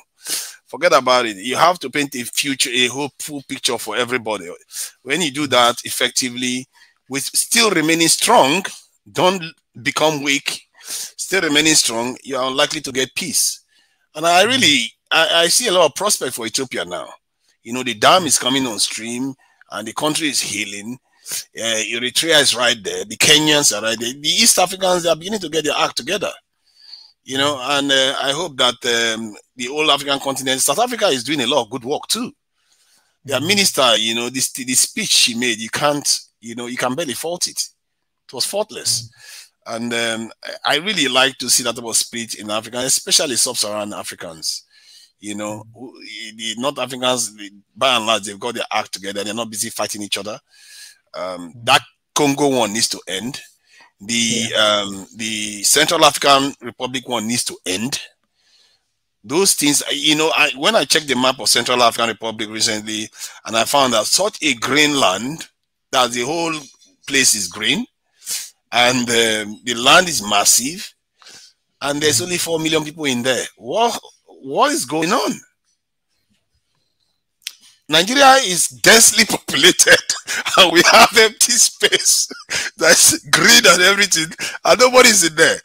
forget about it. You have to paint a hopeful picture for everybody. When you do that effectively, with still remaining strong, don't become weak. Still remaining strong, you are unlikely to get peace. And I see a lot of prospect for Ethiopia now. The dam is coming on stream and the country is healing. Eritrea is right there. The Kenyans are right there. The East Africans are beginning to get their act together. And I hope that the whole African continent, South Africa is doing a lot of good work too. Their minister, the speech she made, you can barely fault it. It was faultless. And I really like to see that type of spirit in Africa, especially sub-Saharan Africans. You know, the North Africans, by and large, they've got their act together. They're not busy fighting each other. That Congo one needs to end. The Central African Republic one needs to end. Those things, you know, when I checked the map of Central African Republic recently, and I found that such a green land, that the whole place is green, and the land is massive, and there's only 4 million people in there. What is going on? Nigeria is densely populated, and we have empty space that's green and everything, and nobody's in there.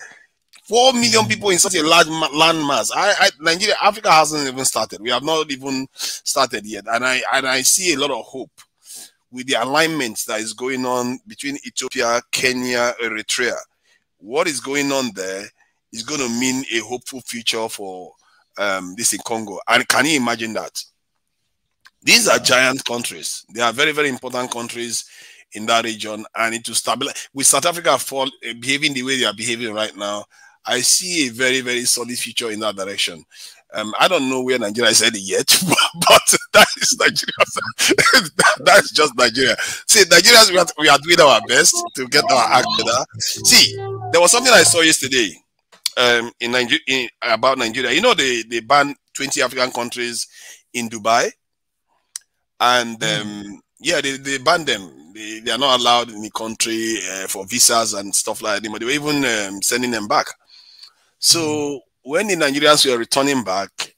4 million people in such a large land mass. Nigeria, Africa hasn't even started. We have not even started yet, and I see a lot of hope with the alignment that is going on between Ethiopia, Kenya, Eritrea. What is going on there is going to mean a hopeful future for this in Congo. And can you imagine that? These are giant countries. They are very, very important countries in that region, and it will stabilize. With South Africa behaving the way they are behaving right now, I see a very, very solid future in that direction. I don't know where Nigeria is headed yet, but that is Nigeria. That's just Nigeria. See, Nigerians, we are doing our best to get our act together. See, there was something I saw yesterday in Nigeria about Nigeria. You know, they banned 20 African countries in Dubai, and yeah, they banned them. They are not allowed in the country for visas and stuff like that. They were even sending them back. So when the Nigerians were returning back,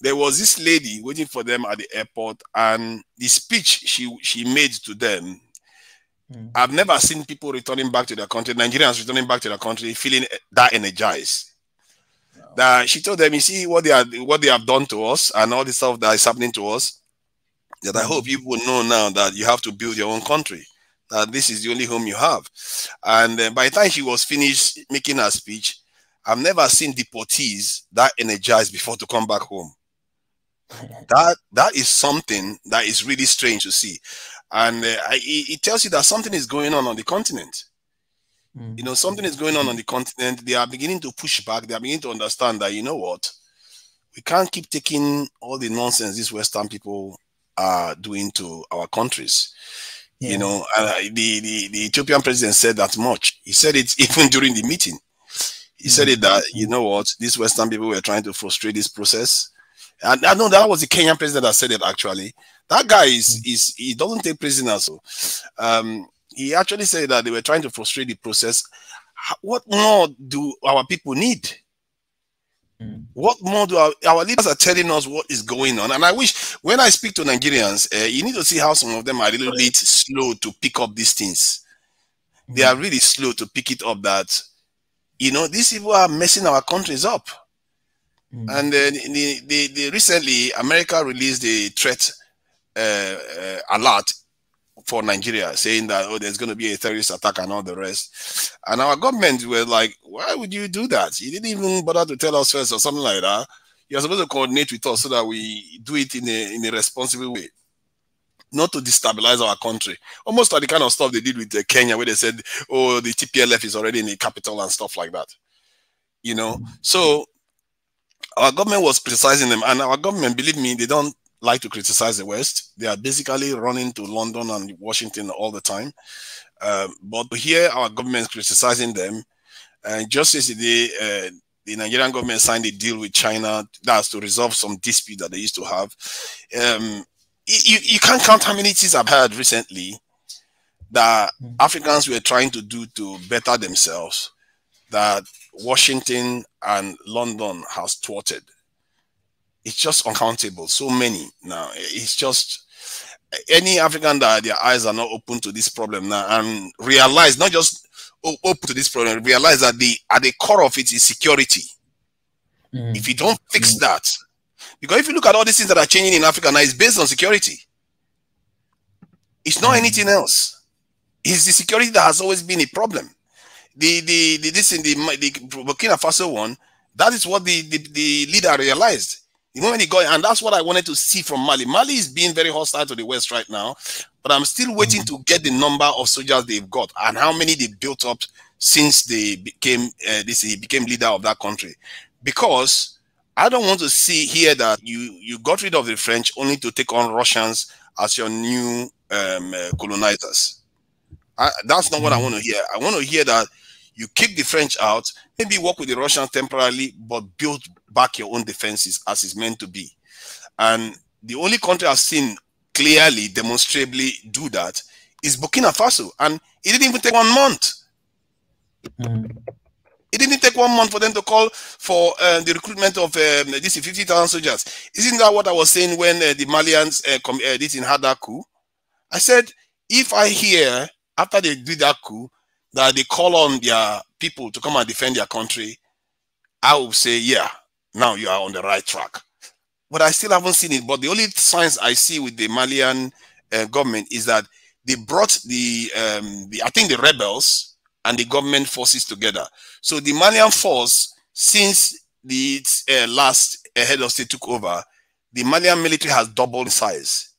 there was this lady waiting for them at the airport, and the speech she made to them, I've never seen people returning back to their country, Nigerians returning back to their country, feeling that energized. That she told them, you see what they have done to us and all the stuff that is happening to us, that I hope you will know now that you have to build your own country, that this is the only home you have. And by the time she was finished making her speech, I've never seen deportees that energized before to come back home. That is something that is really strange to see. And it tells you that something is going on the continent. You know, something is going on the continent. They are beginning to push back. They are beginning to understand that, you know what, we can't keep taking all the nonsense these Western people are doing to our countries. You know, the Ethiopian president said that much. He said it even during the meeting. He said it that, you know what, these Western people were trying to frustrate this process. And I know that was the Kenyan president that said it, actually. That guy he doesn't take prisoners. So he actually said that they were trying to frustrate the process. What more do our people need? What more do our leaders are telling us what is going on? And I wish, when I speak to Nigerians, you need to see how some of them are a little bit slow to pick up these things. They are really slow to pick it up that, you know, these people are messing our countries up. And recently, America released a threat alert for Nigeria, saying that, oh, there's going to be a terrorist attack and all the rest. And our government were like, why would you do that? You didn't even bother to tell us first or something like that. You're supposed to coordinate with us so that we do it in a responsible way, not to destabilize our country. Almost like the kind of stuff they did with Kenya, where they said, oh, the TPLF is already in the capital and stuff like that. You know, so our government was criticizing them, and our government, believe me, they don't like to criticize the West. They are basically running to London and Washington all the time. But here, our government is criticizing them. And just yesterday, the Nigerian government signed a deal with China that's to resolve some dispute that they used to have. You can't count how many things I've heard recently that Africans were trying to do to better themselves, that Washington and London has thwarted. It's just uncountable. So many now. It's just any African that their eyes are not open to this problem now and realize, not just open to this problem, realize that at the core of it is security. If you don't fix that, because if you look at all these things that are changing in Africa now, it's based on security. It's not anything else. It's the security that has always been a problem. The Burkina Faso one, that is what the leader realized. The moment he got, and that's what I wanted to see from Mali. Mali is being very hostile to the West right now, but I'm still waiting to get the number of soldiers they've got and how many they built up since they became he became leader of that country. Because I don't want to see here that you got rid of the French only to take on Russians as your new colonizers. That's not what I want to hear. I want to hear that you kick the French out, maybe work with the Russians temporarily, but build back your own defenses as it's meant to be. And the only country I've seen clearly, demonstrably do that is Burkina Faso. And it didn't even take 1 month. It didn't take 1 month for them to call for the recruitment of this 50,000 soldiers. Isn't that what I was saying when the Malians did in Hada coup? I said, if I hear after they did that coup that they call on their people to come and defend their country, I will say, yeah, now you are on the right track. But I still haven't seen it. But the only signs I see with the Malian government is that they brought I think the rebels and the government forces together. So the Malian force, since the last head of state took over, the Malian military has doubled in size.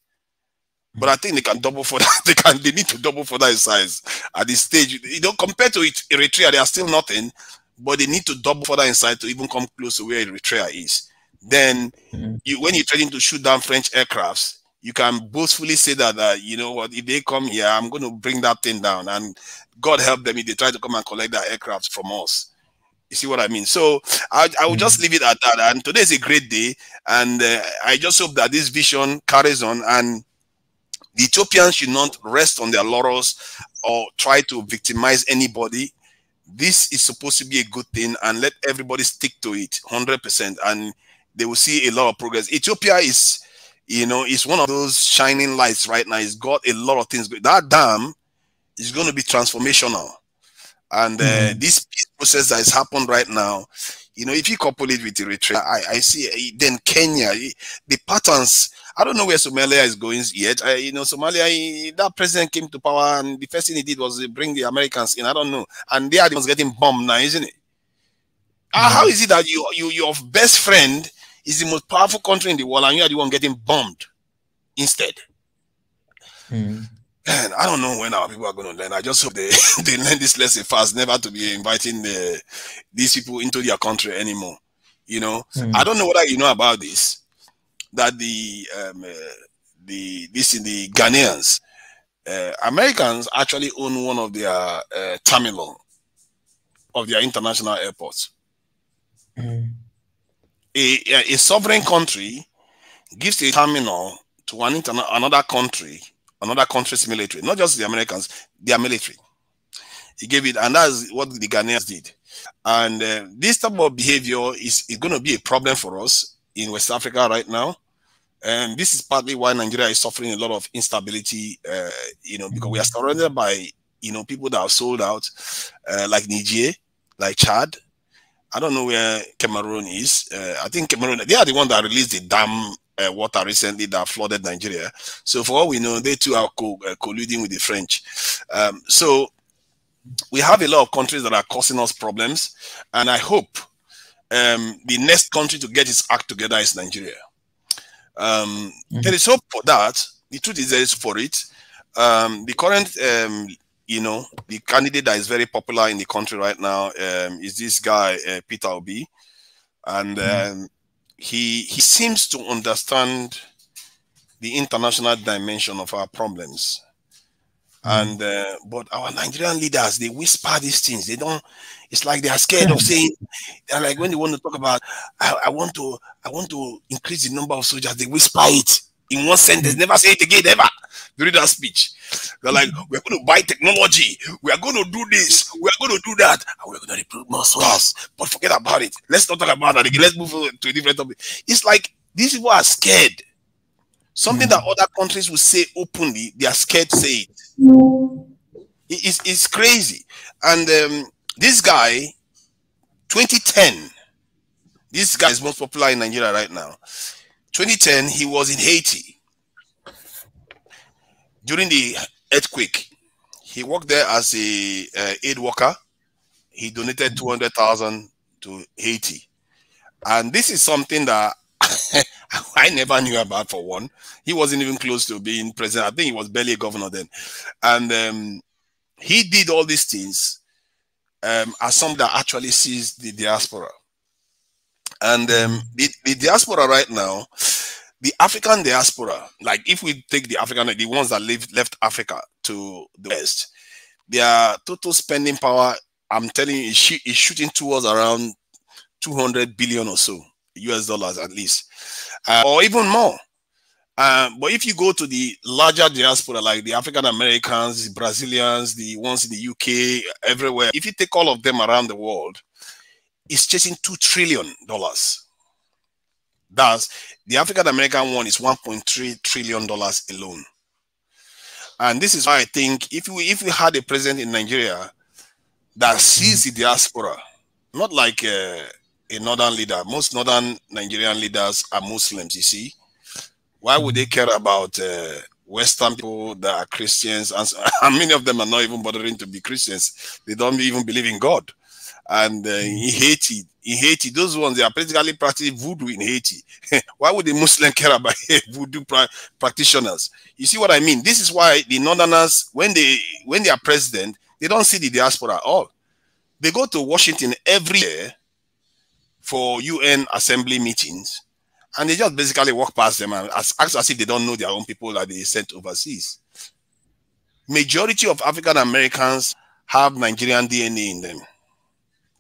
But I think they can double for that. They need to double for that in size at this stage. You know, compared to Eritrea, they are still nothing, but they need to double for that in size to even come close to where Eritrea is. Then, when you're trying to shoot down French aircrafts, you can boastfully say that, you know what, if they come here, I'm going to bring that thing down. And God help them if they try to come and collect that aircraft from us. You see what I mean? So I will just leave it at that. And today is a great day. And I just hope that this vision carries on. And the Ethiopians should not rest on their laurels or try to victimize anybody. This is supposed to be a good thing, and let everybody stick to it 100%. And they will see a lot of progress. Ethiopia is, you know, is one of those shining lights right now. It's got a lot of things. That dam is going to be transformational. And this peace process that is happening right now, you know, if you couple it with Eritrea, I see then Kenya, the patterns. I don't know where Somalia is going yet. You know, Somalia, that president came to power and the first thing he did was bring the Americans in. I don't know. And they are the ones getting bombed now, isn't it? How is it that your best friend is the most powerful country in the world and you are the one getting bombed instead? And I don't know when our people are going to learn. I just hope they learn this lesson fast, never to be inviting these people into their country anymore. You know, I don't know whether you know about this, that the Ghanaians, Americans actually own one of their terminal of their international airports. A sovereign country gives a terminal to another country's military, not just the Americans, their military. He gave it, and that's what the Ghanaians did. And this type of behavior is going to be a problem for us in West Africa right now. And this is partly why Nigeria is suffering a lot of instability, you know, because we are surrounded by, you know, people that are sold out, like Niger, like Chad. I don't know where Cameroon is. I think Cameroon, they are the one that released the dam water recently that flooded Nigeria. So for all we know, they too are colluding with the French. So we have a lot of countries that are causing us problems. And I hope the next country to get its act together is Nigeria. There is hope for that. The truth is there is for it. The current, you know, the candidate that is very popular in the country right now is this guy, Peter Obi. And he seems to understand the international dimension of our problems. And but our Nigerian leaders, they whisper these things. They don't. It's like they are scared of saying. They're like when they want to talk about, I want to increase the number of soldiers. They whisper it in one sentence. Never say it again ever during that speech. They're like, we're going to buy technology. We are going to do this. We are going to do that. And we're going to recruit more soldiers. But forget about it. Let's not talk about that again. Let's move to a different topic. It's like these people are scared. Something that other countries will say openly, they are scared to say it. It's crazy. And this guy, 2010, this guy is most popular in Nigeria right now. 2010, he was in Haiti during the earthquake. He worked there as a aid worker. He donated 200,000 to Haiti. And this is something that I never knew about, for one. He wasn't even close to being president. I think he was barely a governor then. And he did all these things as someone that actually sees the diaspora. And the diaspora right now, the African diaspora, like if we take the African, the ones that left Africa to the West, their total spending power, I'm telling you, is shooting towards around 200 billion or so, US dollars at least, or even more. But if you go to the larger diaspora, like the African Americans, the Brazilians, the ones in the UK, everywhere, if you take all of them around the world, it's chasing $2 trillion. That's the African American one is $1.3 trillion alone. And this is why I think if we had a president in Nigeria that sees the diaspora, not like a northern leader. Most northern Nigerian leaders are Muslims, you see. Why would they care about Western people that are Christians? And many of them are not even bothering to be Christians. They don't even believe in God. And in Haiti, those ones, they are practically practicing voodoo in Haiti. Why would a Muslim care about voodoo practitioners? You see what I mean? This is why the Northerners, when they are president, they don't see the diaspora at all. They go to Washington every year for UN assembly meetings, and they just basically walk past them and act as if they don't know their own people that they sent overseas. Majority of African Americans have Nigerian DNA in them,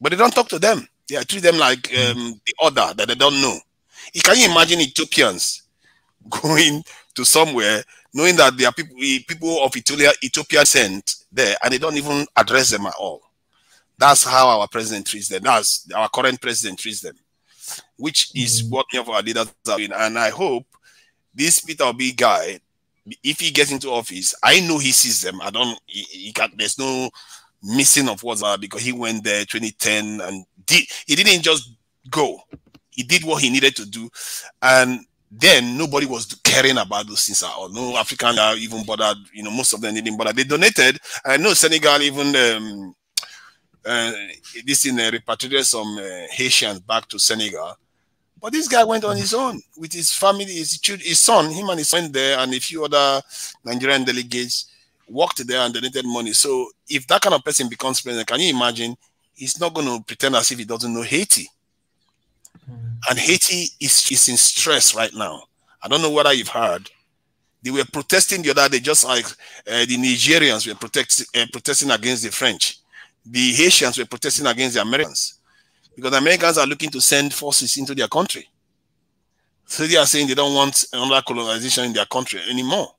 but they don't talk to them. They treat them like the other that they don't know. Can you imagine Ethiopians going to somewhere knowing that there are people of Ethiopia sent there, and they don't even address them at all? That's how our president treats them. That's our current president treats them, which is what many of our leaders are doing. And I hope this Peter Obi guy, if he gets into office, I know he sees them. There's no missing of what's up, because he went there 2010 and he didn't just go. He did what he needed to do. And then nobody was caring about those things at all. No African even bothered, most of them didn't bother. They donated. I know Senegal even this in repatriated some Haitians back to Senegal, but this guy went on his own with his family, his son, him and his son there, and a few other Nigerian delegates worked there and donated money. So if that kind of person becomes president, can you imagine? He's not going to pretend as if he doesn't know Haiti. And Haiti is in stress right now. I don't know whether you've heard. They were protesting the other day, just like the Nigerians were protesting against the French. The Haitians were protesting against the Americans, because the Americans are looking to send forces into their country. So they are saying they don't want another colonization in their country anymore.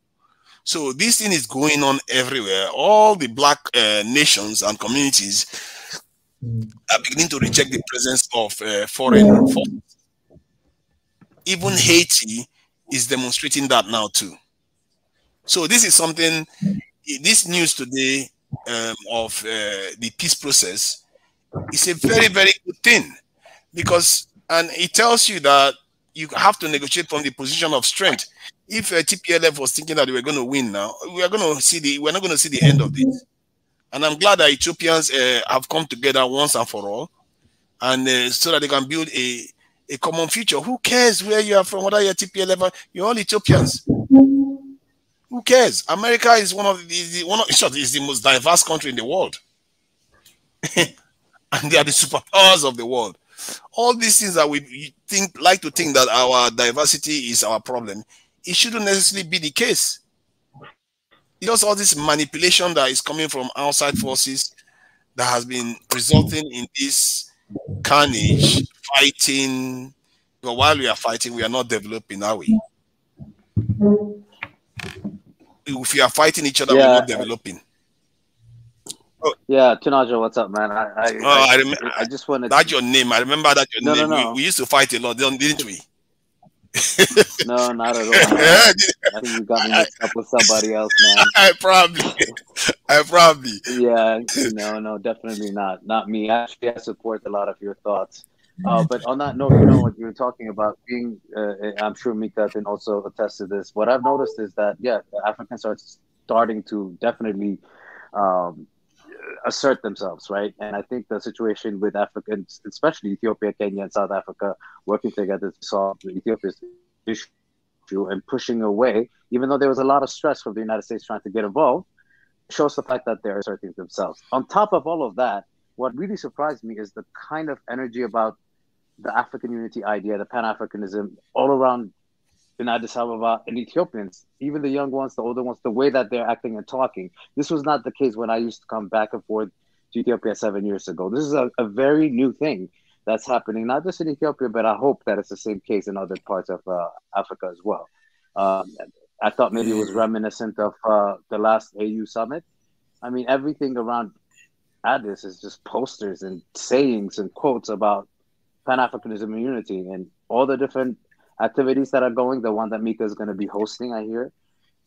So this thing is going on everywhere. All the black nations and communities are beginning to reject the presence of foreign forces. Even Haiti is demonstrating that now too. So this is something, this news today of the peace process is a very, very good thing, because, and it tells you that you have to negotiate from the position of strength. If TPLF was thinking that they were going to win now, we're not going to see the end of this. And I'm glad that Ethiopians have come together once and for all, and so that they can build a common future. Who cares where you are from, whether you're TPLF, you're all Ethiopians. Who cares? America is is the most diverse country in the world. And they are the superpowers of the world. All these things that we like to think that our diversity is our problem, it shouldn't necessarily be the case. It's just all this manipulation that is coming from outside forces that has been resulting in this carnage, fighting. But while we are fighting, we are not developing, are we? If we are fighting each other, we're not developing. Yeah, Tunajo, what's up, man? I just wanted. That's your name. I remember that your name. No. We used to fight a lot, didn't we? No, not at all. I think you got me mixed up with somebody else, man. I probably. Yeah, no, definitely not me. Actually, I support a lot of your thoughts. But on that note, what you were talking about being, I'm sure Mika can also attest to this. What I've noticed is that, the Africans are starting to definitely assert themselves, right? And I think the situation with Africans, especially Ethiopia, Kenya, and South Africa, working together to solve Ethiopia's issue and pushing away, even though there was a lot of stress from the United States trying to get involved, shows the fact that they're asserting themselves. On top of all of that, what really surprised me is the kind of energy about the African unity idea, the Pan-Africanism, all around in Addis Ababa, and Ethiopians, even the young ones, the older ones, the way that they're acting and talking. This was not the case when I used to come back and forth to Ethiopia 7 years ago. This is a very new thing that's happening, not just in Ethiopia, but I hope that it's the same case in other parts of Africa as well. I thought maybe it was reminiscent of the last AU summit. I mean, everything around Addis is just posters and sayings and quotes about Pan-Africanism and unity, and all the different activities that are going. The one that Mika is going to be hosting, I hear,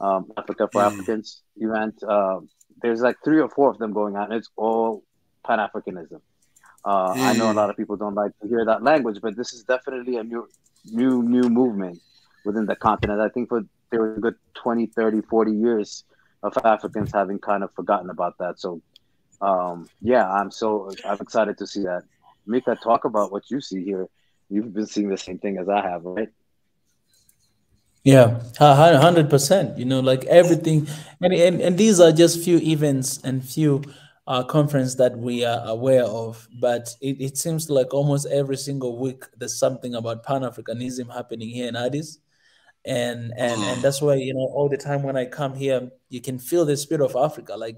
Africa for Africans event. There's like 3 or 4 of them going on. It's all Pan-Africanism. I know a lot of people don't like to hear that language, but this is definitely a new movement within the continent. I think there was a good 20, 30, 40 years of Africans having kind of forgotten about that. So, yeah, I'm excited to see that. Mika, talk about what you see here. You've been seeing the same thing as I have, right? Yeah, 100%. You know, like everything, and these are just few events and few conference that we are aware of. But it seems like almost every single week there's something about Pan-Africanism happening here in Addis, and that's why, you know, all the time when I come here, you can feel the spirit of Africa. Like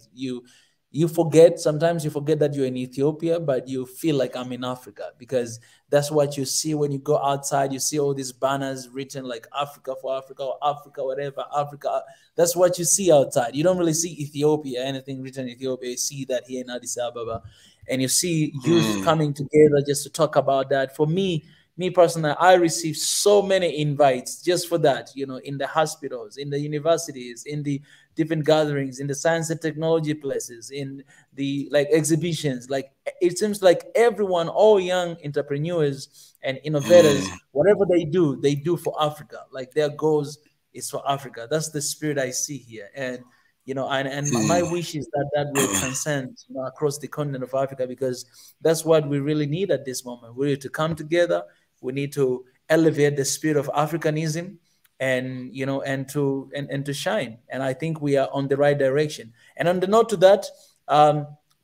you forget, sometimes you forget that you're in Ethiopia, but you feel like I'm in Africa, because that's what you see when you go outside. You see all these banners written like Africa for Africa, or Africa, whatever, Africa. That's what you see outside. You don't really see Ethiopia, anything written in Ethiopia. You see that here in Addis Ababa. And you see youth coming together just to talk about that. For me personally, I received so many invites just for that, you know, in the hospitals, in the universities, in the different gatherings, in the science and technology places, in the like exhibitions. Like it seems like everyone, all young entrepreneurs and innovators, whatever they do for Africa. Like their goals is for Africa. That's the spirit I see here. And you know, and my wish is that will transcend, you know, across the continent of Africa, because that's what we really need at this moment. We need to come together. We need to elevate the spirit of Africanism, and you know, and to shine. And I think we are on the right direction. And on the note to that,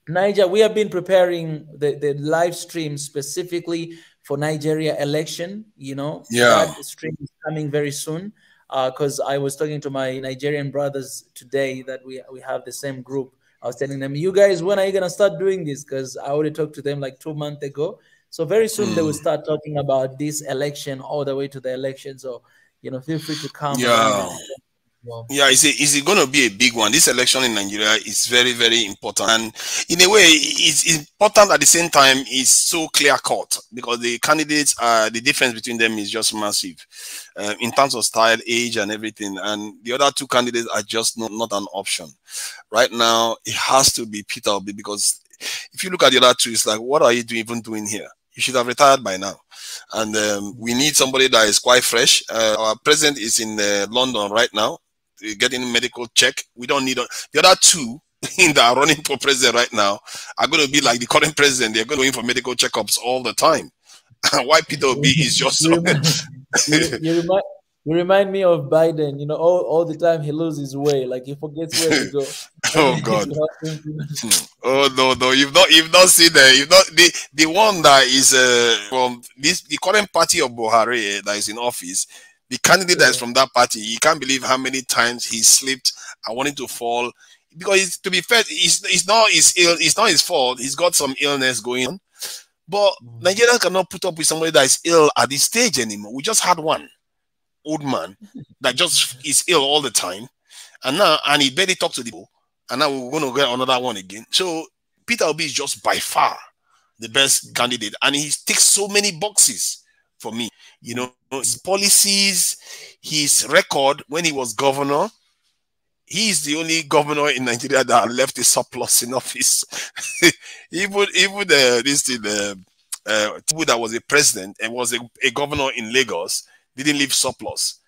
Niger, we have been preparing the live stream specifically for Nigeria election. You know, that stream is coming very soon. Because I was talking to my Nigerian brothers today that we have the same group. I was telling them, you guys, when are you gonna start doing this? Because I already talked to them like 2 months ago. So very soon they will start talking about this election all the way to the election. So, you know, feel free to come. Yeah, is it going to be a big one? This election in Nigeria is very, very important. And in a way, it's important at the same time. It's so clear-cut because the candidates, the difference between them is just massive in terms of style, age, and everything. And the other 2 candidates are just not an option. Right now, it has to be Peter Obi, because if you look at the other 2, it's like, what are you even doing here? You should have retired by now. And we need somebody that is quite fresh. Our president is in London right now, getting medical check. We don't need the other 2 that are running for president right now are going to be like the current president. They're going to go in for medical checkups all the time. Why Peter Obi is just you remind me of Biden. You know, all the time he loses his way, like he forgets where to go. Oh God! Oh no! You've not seen the one that is from the current party of Buhari that is in office. The candidate that is from that party, you can't believe how many times he slipped and wanted to fall. Because to be fair, it's not his fault. He's got some illness going on. But Nigeria cannot put up with somebody that is ill at this stage anymore. We just had one old man that just is ill all the time, and he barely talks to the people. And now we're going to get another one again. So Peter Obi is just by far the best candidate, and he ticks so many boxes for me. You know, his policies, his record when he was governor. He's the only governor in Nigeria that left a surplus in office. even this thing, that was a president and was a governor in Lagos didn't leave surplus.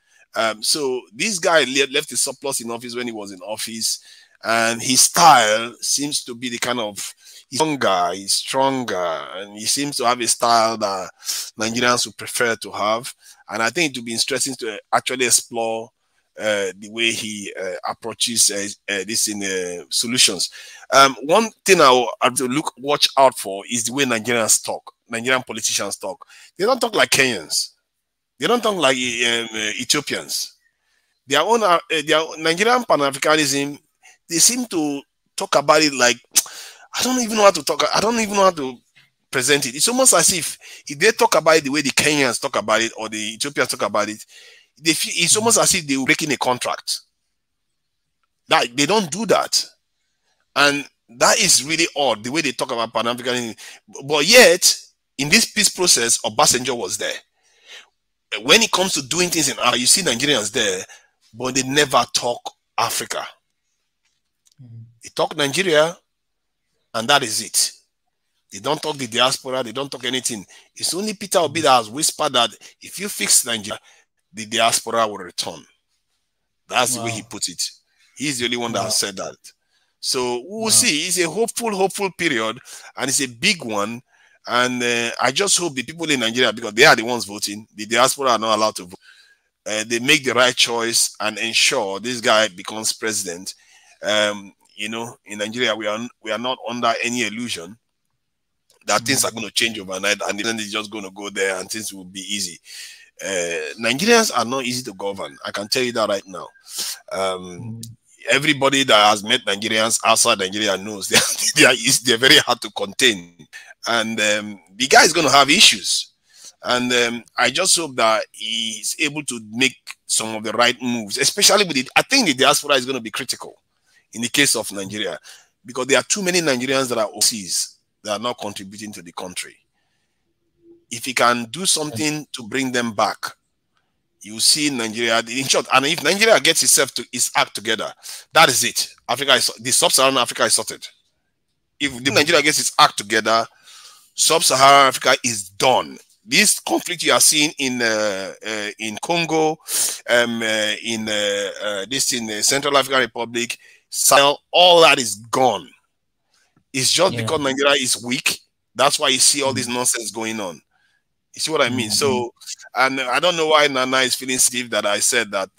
So this guy left a surplus in office when he was in office, and his style seems to be the kind of he's stronger, and he seems to have a style that Nigerians would prefer to have. And I think it would be interesting to actually explore the way he approaches this in solutions. One thing I have to watch out for is the way Nigerians talk. Nigerian politicians talk, they don't talk like Kenyans. They don't talk like Ethiopians. Their own Nigerian Pan-Africanism, they seem to talk about it like, I don't even know how to talk. I don't even know how to present it. It's almost as if they talk about it the way the Kenyans talk about it or the Ethiopians talk about it, it's almost as if they were breaking a contract. That they don't do that. And that is really odd, the way they talk about Pan-Africanism. But yet, in this peace process, Obasanjo was there. When it comes to doing things in Africa, you see Nigerians there, but they never talk Africa. They talk Nigeria, and that is it. They don't talk the diaspora, they don't talk anything. It's only Peter Obi that has whispered that if you fix Nigeria, the diaspora will return. That's the way he put it. He's the only one that has said that. So we'll see. It's a hopeful period, and it's a big one. And I just hope the people in Nigeria, because they are the ones voting, the diaspora are not allowed to vote. They make the right choice and ensure this guy becomes president. You know, in Nigeria, we are not under any illusion that things are going to change overnight and then it's just going to go there and things will be easy. Nigerians are not easy to govern. I can tell you that right now. Everybody that has met Nigerians outside Nigeria knows they're very hard to contain. And the guy is going to have issues. And I just hope that he's able to make some of the right moves, especially with it. I think the diaspora is going to be critical in the case of Nigeria, because there are too many Nigerians that are overseas that are not contributing to the country. If he can do something to bring them back, you see Nigeria, in short, and if Nigeria gets its act together, that is it. The sub-Saharan Africa is sorted. If Nigeria gets its act together, sub-Saharan Africa is done. This conflict you are seeing in Congo, in Central African Republic, Sahel, all that is gone. It's just because Nigeria is weak. That's why you see all this nonsense going on. You see what I mean? So, and I don't know why Nana is feeling stiff that I said that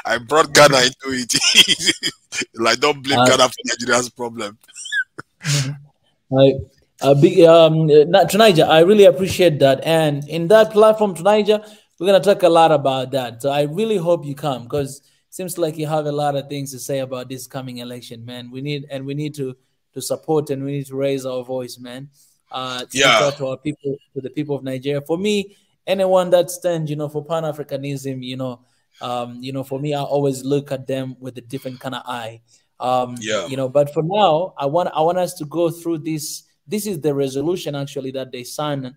I brought Ghana into it. Like, don't blame Ghana for Nigeria's problem. Tunija, I really appreciate that. And in that platform, Tunija, we're going to talk a lot about that. So I really hope you come, because seems like you have a lot of things to say about this coming election, man. We need to support, and we need to raise our voice, man. To our people, to the people of Nigeria. For me, anyone that stands, for Pan-Africanism, for me, I always look at them with a different kind of eye. But for now, I want us to go through this. This is the resolution actually that they signed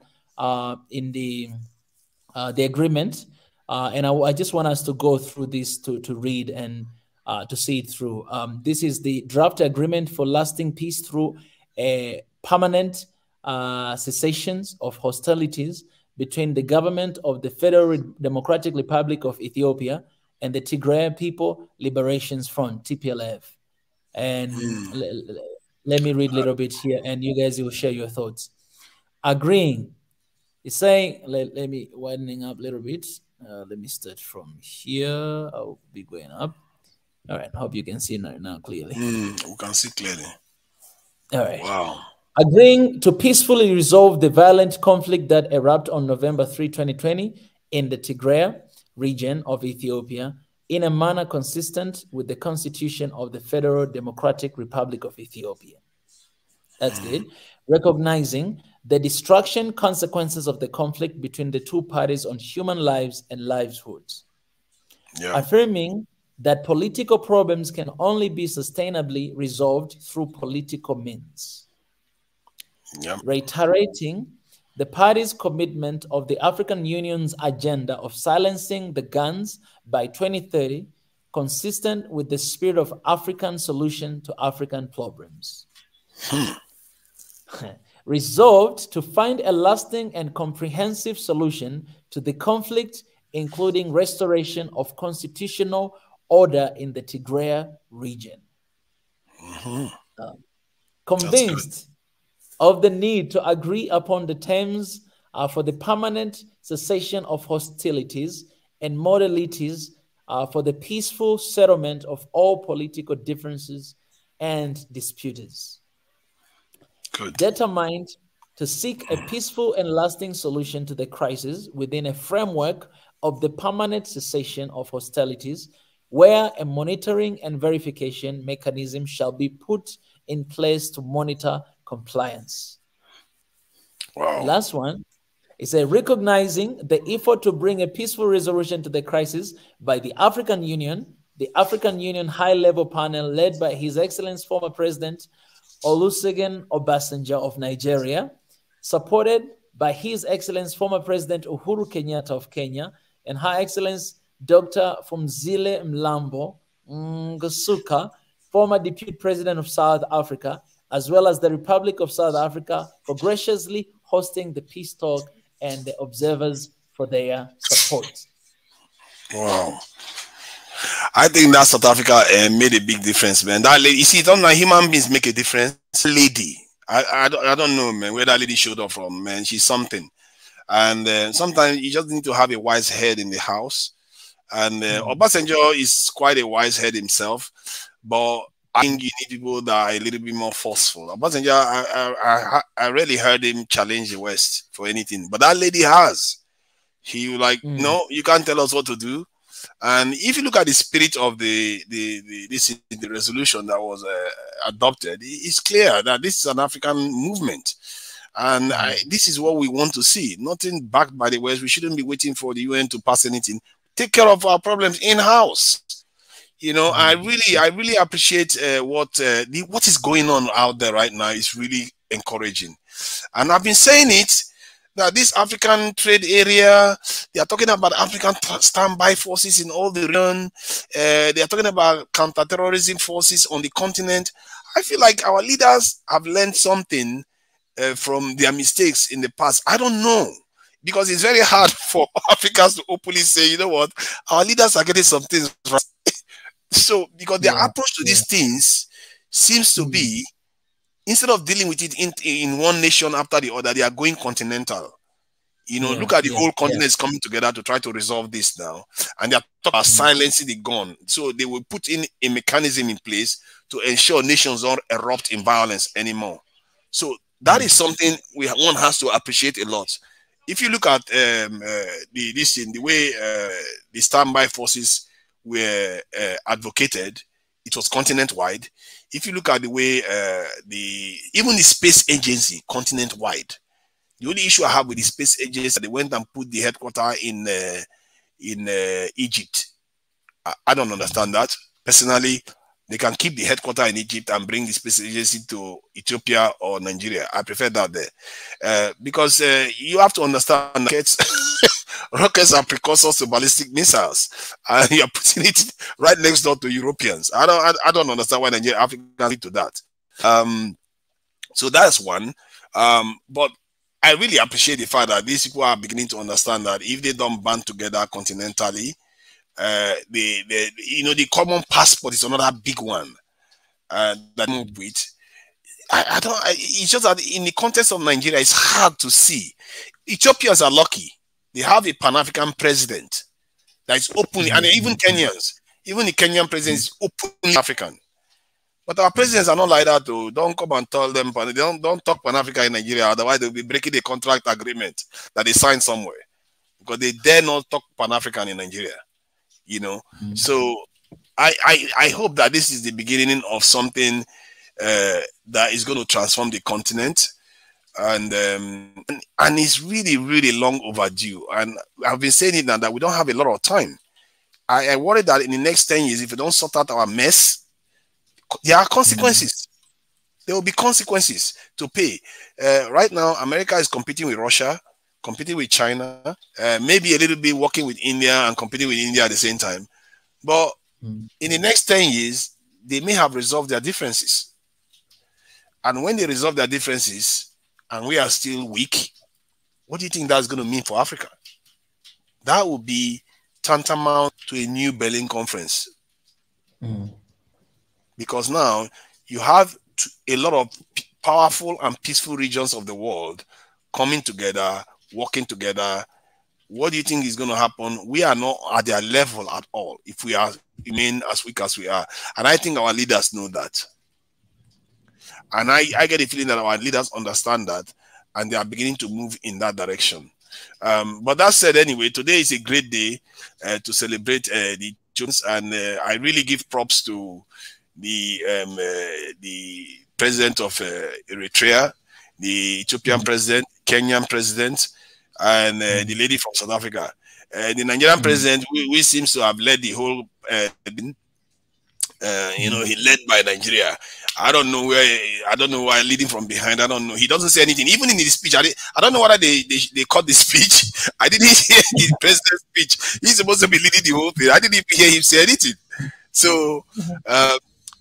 in the agreement. And I just want us to go through this to read and to see it through. This is the draft agreement for lasting peace through a permanent cessations of hostilities between the government of the Federal Democratic Republic of Ethiopia and the Tigray People Liberations Front, TPLF. And let me read a little bit here, and you guys will share your thoughts. Agreeing. It's saying, let me widening up a little bit. Let me start from here. I'll be going up. All right. Hope you can see now clearly. We can see clearly. All right. Wow. Agreeing to peacefully resolve the violent conflict that erupted on November 3, 2020 in the Tigray region of Ethiopia in a manner consistent with the Constitution of the Federal Democratic Republic of Ethiopia. That's good. Recognizing the destruction consequences of the conflict between the two parties on human lives and livelihoods. Affirming that political problems can only be sustainably resolved through political means. Reiterating the party's commitment of the African Union's agenda of silencing the guns by 2030, consistent with the spirit of African solution to African problems. Resolved to find a lasting and comprehensive solution to the conflict, including restoration of constitutional order in the Tigray region. Convinced of the need to agree upon the terms for the permanent cessation of hostilities and modalities for the peaceful settlement of all political differences and disputes. Determined to seek a peaceful and lasting solution to the crisis within a framework of the permanent cessation of hostilities, where a monitoring and verification mechanism shall be put in place to monitor compliance. Wow. The last one is recognizing the effort to bring a peaceful resolution to the crisis by the African Union High-Level Panel led by His Excellency former President Olusegun Obasanjo of Nigeria, supported by His Excellency former President Uhuru Kenyatta of Kenya and Her Excellency Dr. Phumzile Mlambo Ngasuka, former Deputy President of South Africa, as well as the Republic of South Africa, for graciously hosting the peace talk and the observers for their support. Wow. I think that South Africa made a big difference, man. That lady, you see, don't know human beings make a difference. Lady, I don't know, man, where that lady showed up from, man. She's something. And sometimes you just need to have a wise head in the house. And Obasanjo is quite a wise head himself, but I think you need people that are a little bit more forceful. Obasanjo, I rarely heard him challenge the West for anything, but that lady has. He like, no, you can't tell us what to do. And if you look at the spirit of the resolution that was adopted, it's clear that this is an African movement. And this is what we want to see. Nothing backed by the West. We shouldn't be waiting for the UN to pass anything. Take care of our problems in-house. You know, I really appreciate what is going on out there right now. Is really encouraging. And I've been saying it, that this African trade area, they are talking about African standby forces in all the region. They are talking about counterterrorism forces on the continent. I feel like our leaders have learned something from their mistakes in the past. I don't know, because it's very hard for Africans to openly say, you know what, our leaders are getting some things right. So, because their approach to these things seems to be, instead of dealing with it in one nation after the other, they are going continental. You know, look at the whole continent is coming together to try to resolve this now. And they are talking about silencing the gun. So they will put in a mechanism in place to ensure nations don't erupt in violence anymore. So that is something one has to appreciate a lot. If you look at the way the standby forces were advocated, it was continent-wide. If you look at the way even the space agency, continent-wide, the only issue I have with the space agency, they went and put the headquarters in Egypt. I don't understand that. Personally, they can keep the headquarters in Egypt and bring the space agency to Ethiopia or Nigeria. I prefer that there. Because you have to understand rockets are precursors to ballistic missiles, and you're putting it right next door to Europeans. I don't understand why Nigeria Africans lead to that. So that's one. But I really appreciate the fact that these people are beginning to understand that if they don't band together continentally, the common passport is another big one that move with. It's just that in the context of Nigeria, it's hard to see. Ethiopians are lucky. They have a Pan-African president that is openly, and even Kenyans, even the Kenyan president is openly African. But our presidents are not like that, though. Don't come and tell them, don't talk Pan-Africa in Nigeria, otherwise they'll be breaking the contract agreement that they signed somewhere. Because they dare not talk Pan-African in Nigeria, you know. So I hope that this is the beginning of something that is going to transform the continent. And it's really, really long overdue. And I've been saying it now that we don't have a lot of time. I worry that in the next 10 years, if we don't sort out our mess, there are consequences. There will be consequences to pay. Right now, America is competing with Russia, competing with China, maybe a little bit working with India and competing with India at the same time. But in the next 10 years, they may have resolved their differences. And when they resolve their differences, and we are still weak, what do you think that's going to mean for Africa? That would be tantamount to a new Berlin conference. Because now you have a lot of powerful and peaceful regions of the world coming together, working together. What do you think is going to happen? We are not at their level at all if we remain as weak as we are. And I think our leaders know that. And I get a feeling that our leaders understand that. and they are beginning to move in that direction. But that said, anyway, today is a great day to celebrate the Ethiopians, and I really give props to the president of Eritrea, the Ethiopian president, Kenyan president, and the lady from South Africa. The Nigerian president, we seems to have led the whole, you know, he led by Nigeria. I don't know why leading from behind. I don't know. He doesn't say anything. Even in his speech, I don't know whether they cut the speech. I didn't hear the president's speech. He's supposed to be leading the whole thing. I didn't even hear him say anything. So,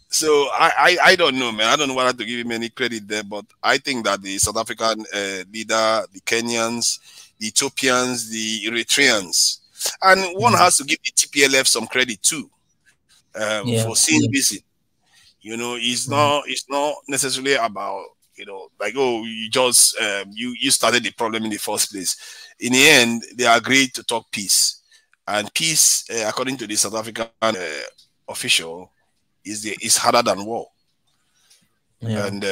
so I don't know, man. I don't know whether to give him any credit there, but I think that the South African leader, the Kenyans, the Ethiopians, the Eritreans, and one has to give the TPLF some credit too for seeing this. You know, it's not necessarily about, you know, like, oh, you just you started the problem in the first place. In the end, they agreed to talk peace, and peace, according to the South African official, is harder than war. And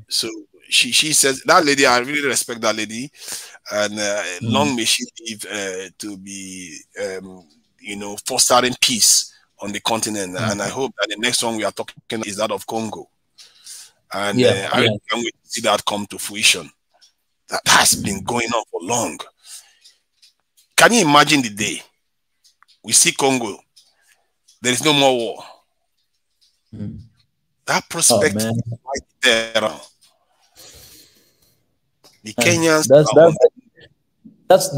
so she says, that lady, I really respect that lady, and long may she live to be you know, fostering peace on the continent. And I hope that the next one we are talking is that of Congo, and I really can't wait to see that come to fruition. That has been going on for long. Can you imagine the day we see Congo, there is no more war? That prospect is right there. The Kenyans. That's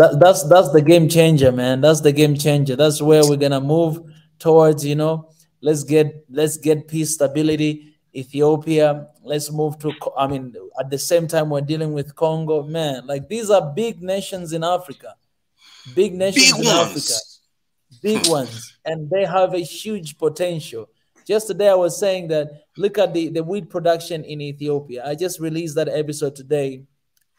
the game changer, man. That's the game changer. That's where we're gonna move towards. You know, let's get peace, stability. Ethiopia. Let's move to. I mean, at the same time, we're dealing with Congo, man. Like, these are big nations in Africa. Big nations in Africa. Big ones, and they have a huge potential. Just today, I was saying that, look at the wheat production in Ethiopia. I just released that episode today.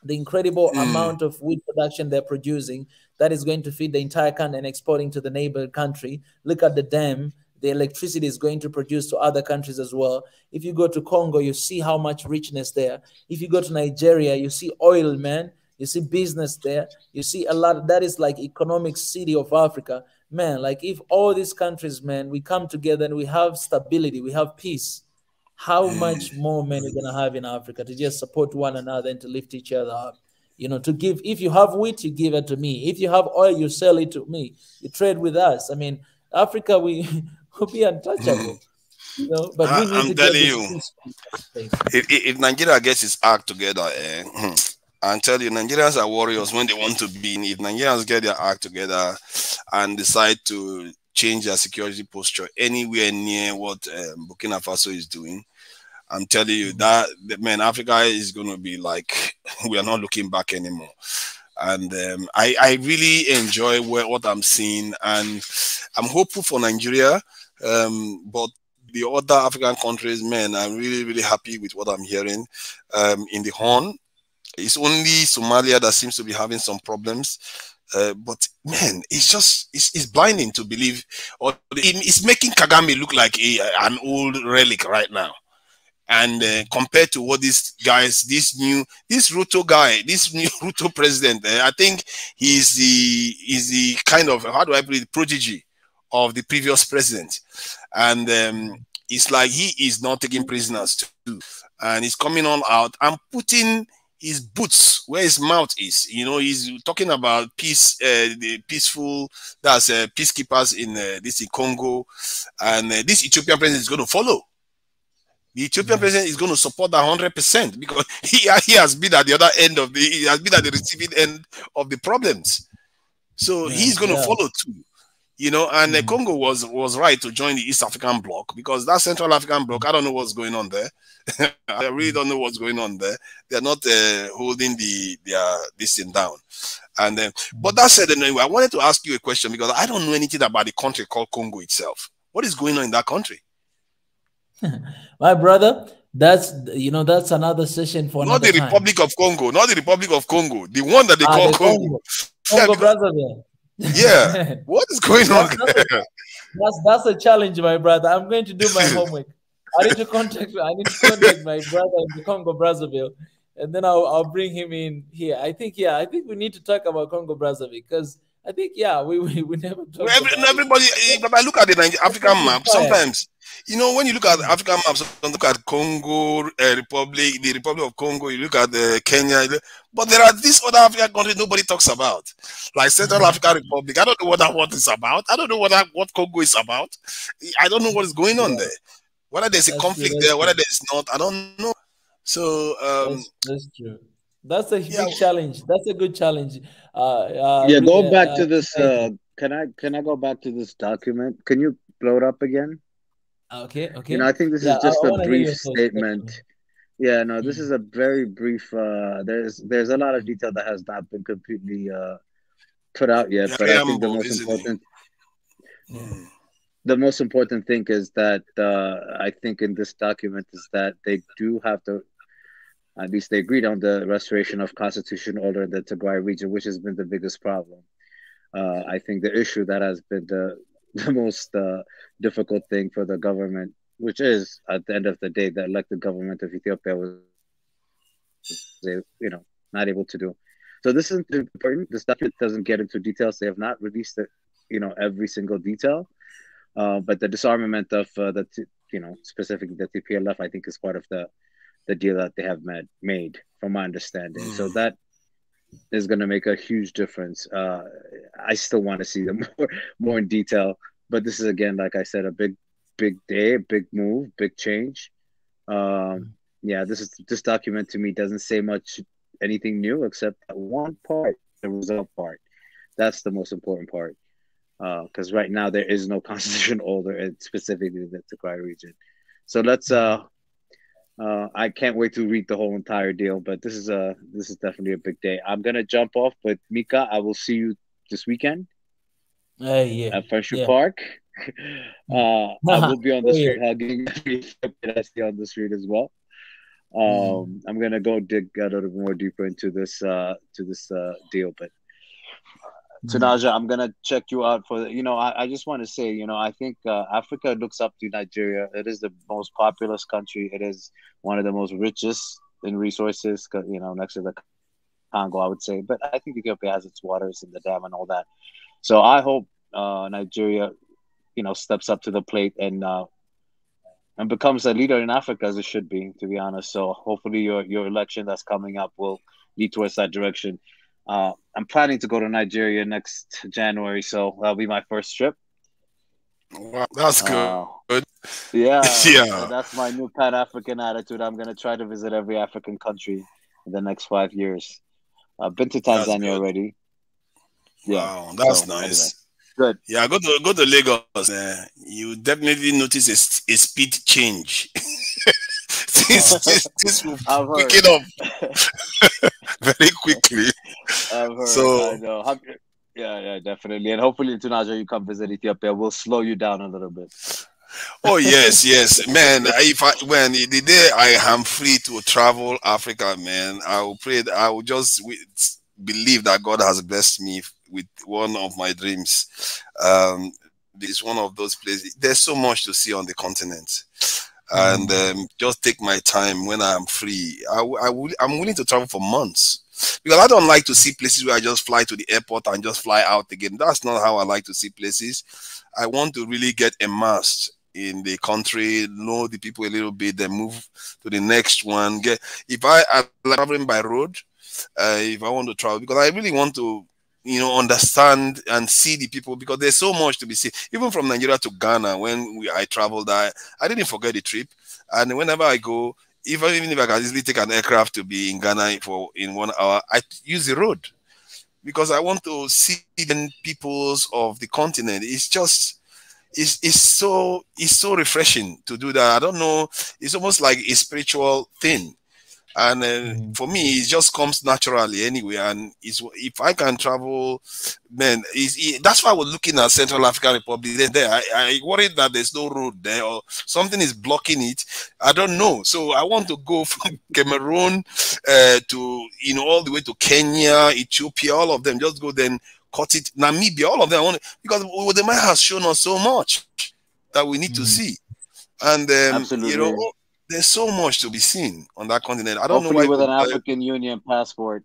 The incredible amount of wheat production they're producing that is going to feed the entire country and exporting to the neighbor country. Look at the dam. The electricity is going to produce to other countries as well. If you go to Congo, you see how much richness there. If you go to Nigeria, you see oil, man. You see business there. You see a lot. That is like economic city of Africa. Man, like, if all these countries, man, we come together and we have stability, we have peace, how much more men we're gonna have in Africa to just support one another and to lift each other up. You know, to give. If you have wheat, you give it to me. If you have oil, you sell it to me. You trade with us. I mean, Africa, we will be untouchable. You know, but we need I'm telling you, if Nigeria gets its act together, and tell you, Nigerians are warriors when they want to be. If Nigerians get their act together and decide to change their security posture anywhere near what Burkina Faso is doing, I'm telling you that, man, Africa is going to be like, we are not looking back anymore. And I really enjoy what I'm seeing, and I'm hopeful for Nigeria, but the other African countries, man, I'm really, really happy with what I'm hearing in the Horn. It's only Somalia that seems to be having some problems. But man, it's blinding to believe, or it's making Kagame look like an old relic right now. And compared to what these guys, this new Ruto president, I think he's the kind of, how do I put it, prodigy of the previous president. And it's like he is not taking prisoners too, and he's coming on out and putting his boots where his mouth is. You know, he's talking about peace, the peaceful, that's peacekeepers in Congo, and this Ethiopian president is going to follow. The Ethiopian president is going to support that 100% because he has been at the other end of he has been at the receiving end of the problems. So he's going to follow too. You know, and Congo was right to join the East African bloc, because that Central African bloc, I don't know what's going on there. I really don't know what's going on there. They're not holding this thing down. And but that said, anyway, I wanted to ask you a question, because I don't know anything about the country called Congo itself. What is going on in that country? My brother, that's another session for not another the time. Republic of Congo, not the Republic of Congo, the one that they call Congo. Congo Brazzaville. Yeah, what is going on there? That's a challenge, my brother. I'm going to do my homework. I need to contact my brother in the Congo Brazzaville and then I'll bring him in here. I think we need to talk about Congo Brazzaville because I think we never talked about everybody. If I look at the African map, sometimes when you look at the African maps, you look at Congo Republic, the Republic of Congo, you look at Kenya, but there are these other African countries nobody talks about, like Central African Republic. I don't know what is about. I don't know what Congo is about. I don't know what is going on there. Whether there's a conflict there, whether there's not, I don't know. So that's true. That's a big challenge. That's a good challenge. Go back to this. Can I go back to this document? Can you blow it up again? Okay. I think this is just a brief statement. This is a very brief. There's a lot of detail that has not been completely put out yet, but I think the most important thing is that I think in this document is that they do have to. At least they agreed on the restoration of constitutional order in the Tigray region, which has been the biggest problem. I think the issue that has been the most difficult thing for the government, which is at the end of the day, the elected government of Ethiopia was, not able to do. So this is important. This document doesn't get into details. They have not released every single detail, but the disarmament of specifically the TPLF, I think is part of the deal that they have made, from my understanding. So that is going to make a huge difference. I still want to see them more in detail, but this is, again, like I said, a big day, a big move, big change. This document to me doesn't say anything new except that one part, the result part. That's the most important part, because right now there is no constitutional order, specifically in the Tigray region. So let's. I can't wait to read the whole entire deal, but this is definitely a big day. I'm gonna jump off, but Mika, I will see you this weekend at Friendship Park. I will be on the street hugging every I see on the street as well. I'm gonna go dig a little more deeper into this deal, but Tunaja, I'm gonna check you out for I just want to say, I think Africa looks up to Nigeria. It is the most populous country. It is one of the most richest in resources, next to the Congo, I would say. But I think Ethiopia has its waters and the dam and all that. So I hope Nigeria, steps up to the plate and becomes a leader in Africa, as it should be, to be honest. So hopefully your election that's coming up will lead towards that direction. I'm planning to go to Nigeria next January, so that'll be my first trip. Wow, that's good. Yeah. That's my new Pan-African attitude. I'm going to try to visit every African country in the next 5 years. I've been to Tanzania already. Wow, that's nice. Good. Yeah, go to Lagos. You definitely notice a speed change. This will pick it up very quickly. I've heard. So I know. Yeah, definitely. And hopefully, Tunaja, you come visit Ethiopia. We'll slow you down a little bit. Oh yes, man. When the day I am free to travel Africa, man, I will pray. I will just believe that God has blessed me with one of my dreams. This is one of those places. There's so much to see on the continent. And just take my time when I'm free. I'm willing to travel for months because I don't like to see places where I just fly to the airport and just fly out again. That's not how I like to see places. I want to really get immersed in the country, know the people a little bit, then move to the next one. If I am traveling by road, if I want to travel, because I really want to understand and see the people, because there's so much to be seen. Even from Nigeria to Ghana, when I traveled, I didn't forget the trip. And whenever I go, even if I can easily take an aircraft to be in Ghana in 1 hour, I use the road because I want to see the peoples of the continent. It's just, it's so refreshing to do that. I don't know. It's almost like a spiritual thing. And for me, it just comes naturally anyway. And if I can travel, man, that's why I was looking at Central African Republic. I worried that there's no road there or something is blocking it. I don't know. So I want to go from Cameroon to all the way to Kenya, Ethiopia, all of them. Just go then cut it. Namibia, all of them. Because the man has shown us so much that we need to see. And absolutely. there's so much to be seen on that continent. I don't know Hopefully why. with an African Union passport.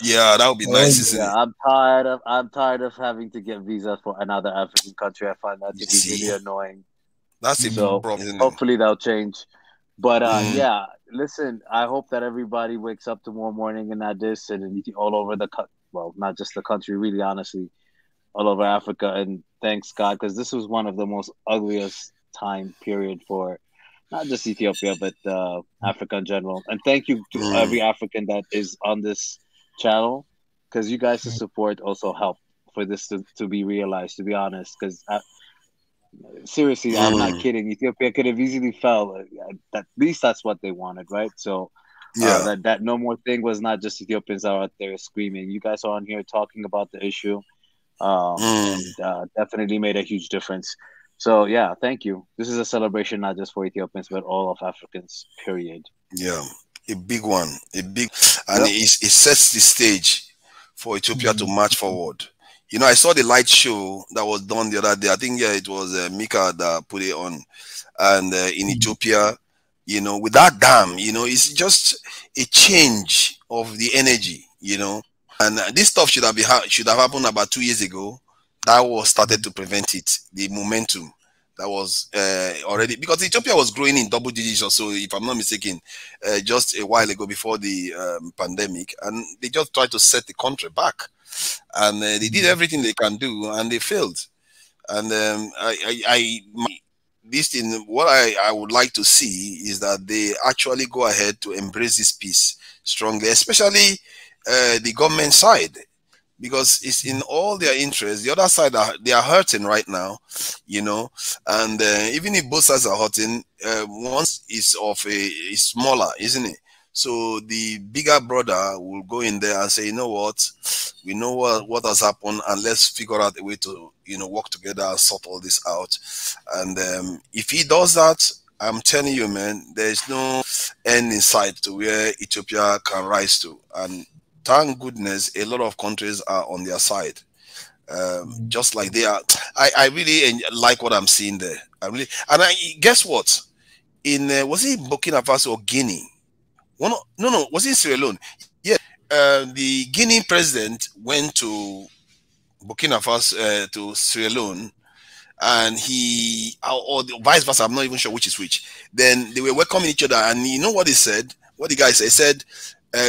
Yeah, that would be nice, isn't Yeah, it? I'm tired of having to get visas for another African country. I find that to be really annoying. That's a So problem, isn't it? hopefully that'll change. But yeah, listen, I hope that everybody wakes up tomorrow morning in Addis and all over well, not just the country, really, honestly, all over Africa. And thanks God, because this was one of the most ugliest time period for not just Ethiopia, but Africa in general. And thank you to every African that is on this channel, because you guys' support also helped for this to be realized, to be honest. Because seriously, I'm not kidding. Ethiopia could have easily fell. At least that's what they wanted, right? So that no more thing was not just Ethiopians out there screaming. You guys are on here talking about the issue, and definitely made a huge difference. So yeah, thank you. This is a celebration not just for Ethiopians but all of Africans. Period. Yeah, a big one, and it sets the stage for Ethiopia to march forward. You know, I saw the light show that was done the other day. I think it was Mika that put it on, and in Ethiopia, you know, with that dam, you know, it's just a change of the energy, you know, and this stuff should have happened about 2 years ago. That was started to prevent it, the momentum that was already, because Ethiopia was growing in double digits or so, if I'm not mistaken, just a while ago before the pandemic, and they just tried to set the country back, and they did everything they can do, and they failed. And what I would like to see is that they actually go ahead to embrace this peace strongly, especially the government side, because it's in all their interests. The other side, they are hurting right now, you know, and even if both sides are hurting, once is smaller, isn't it? So the bigger brother will go in there and say, you know what, we know what has happened, and let's figure out a way to, you know, work together and sort all this out. And if he does that, I'm telling you, man, there's no end in sight to where Ethiopia can rise to. And thank goodness a lot of countries are on their side, just like they are. I really like what I'm seeing there. Guess what? In was it Burkina Faso or Guinea? No, was it Sierra Leone? Yeah, the Guinea president went to Burkina Faso, to Sierra Leone, and or the vice versa, I'm not even sure which is which. Then they were welcoming each other, and you know what he said? What the guy said? He said,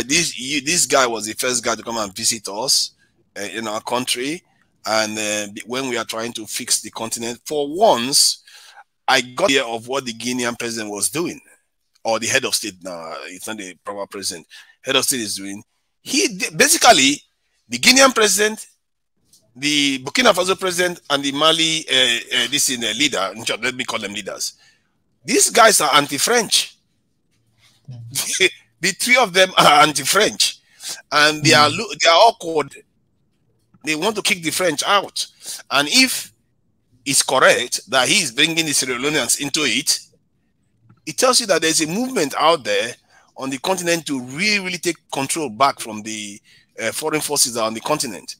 this guy was the first guy to come and visit us in our country, and when we are trying to fix the continent, for once, I got the idea of what the Guinean president was doing, or the head of state. Now it's not the proper president. Head of state is doing. Basically the Guinean president, the Burkina Faso president, and the Mali leader. Let me call them leaders. These guys are anti-French. The three of them are anti-French, and they are awkward. They want to kick the French out, and if it's correct that he is bringing the Sierra Leoneans into it, it tells you that there's a movement out there on the continent to really take control back from the foreign forces that are on the continent.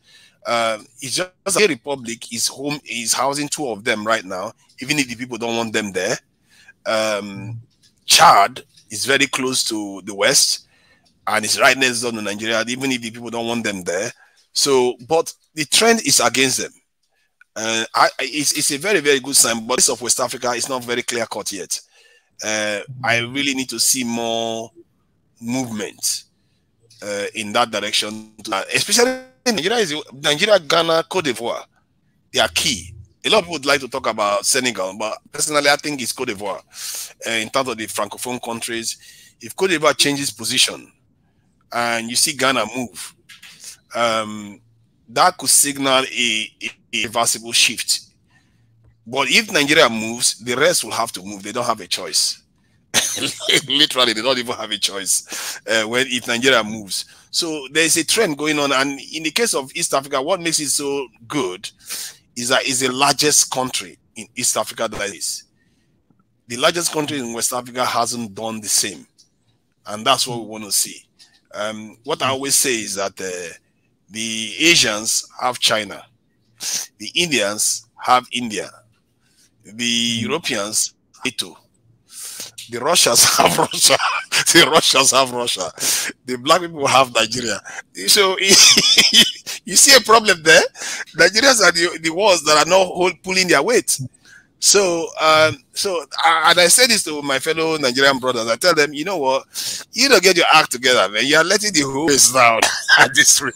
It's just a republic is housing two of them right now, even if the people don't want them there. Chad is very close to the West, and it's right next door to Nigeria, even if the people don't want them there. So, but the trend is against them. It's a very, very good sign, but this of West Africa is not very clear cut yet. I really need to see more movement in that direction, especially in Nigeria, Ghana, Cote d'Ivoire. They are key. A lot of people would like to talk about Senegal, but personally, I think it's Cote d'Ivoire. In terms of the Francophone countries, if Cote d'Ivoire changes position and you see Ghana move, that could signal a reversible shift. But if Nigeria moves, the rest will have to move. They don't have a choice. Literally, they don't even have a choice if Nigeria moves. So there's a trend going on. And in the case of East Africa, what makes it so good is that it's the largest country in East Africa that is. The largest country in West Africa hasn't done the same. And that's what we want to see. What I always say is that the Asians have China. The Indians have India. The Europeans have NATO. The Russians have Russia. The Russians have Russia. The black people have Nigeria. So you see a problem there. Nigerians are the ones that are not pulling their weight. So, and I say this to my fellow Nigerian brothers. I tell them, you know what? You don't get your act together, man. You are letting the whole race down at this rate.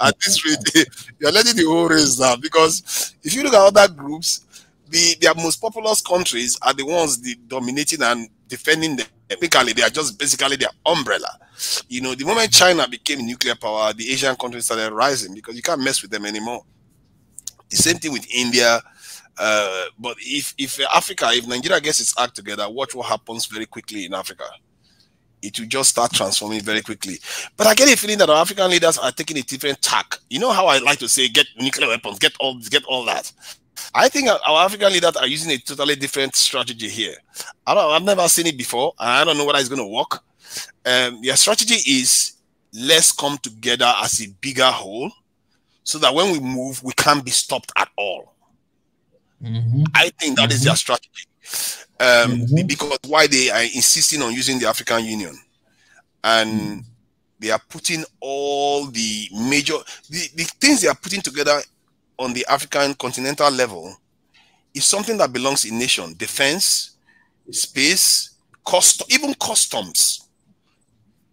At this rate, you are letting the whole race down, because if you look at other groups, their most populous countries are the ones dominating and defending them. Typically, they are just basically their umbrella. You know, the moment China became nuclear power, the Asian countries started rising because you can't mess with them anymore. The same thing with India. But if Africa, if Nigeria gets its act together, watch what happens very quickly in Africa. It will just start transforming very quickly. But I get a feeling that our African leaders are taking a different tack. You know how I like to say, get nuclear weapons, get all that. I think our African leaders are using a totally different strategy here. I've never seen it before, and I don't know whether it's going to work. Their strategy is, let's come together as a bigger whole, so that when we move, we can't be stopped at all. I think that is their strategy. Because why they are insisting on using the African Union, and they are putting all the major the things they are putting together on the African continental level is something that belongs in nation. Defense, space, even customs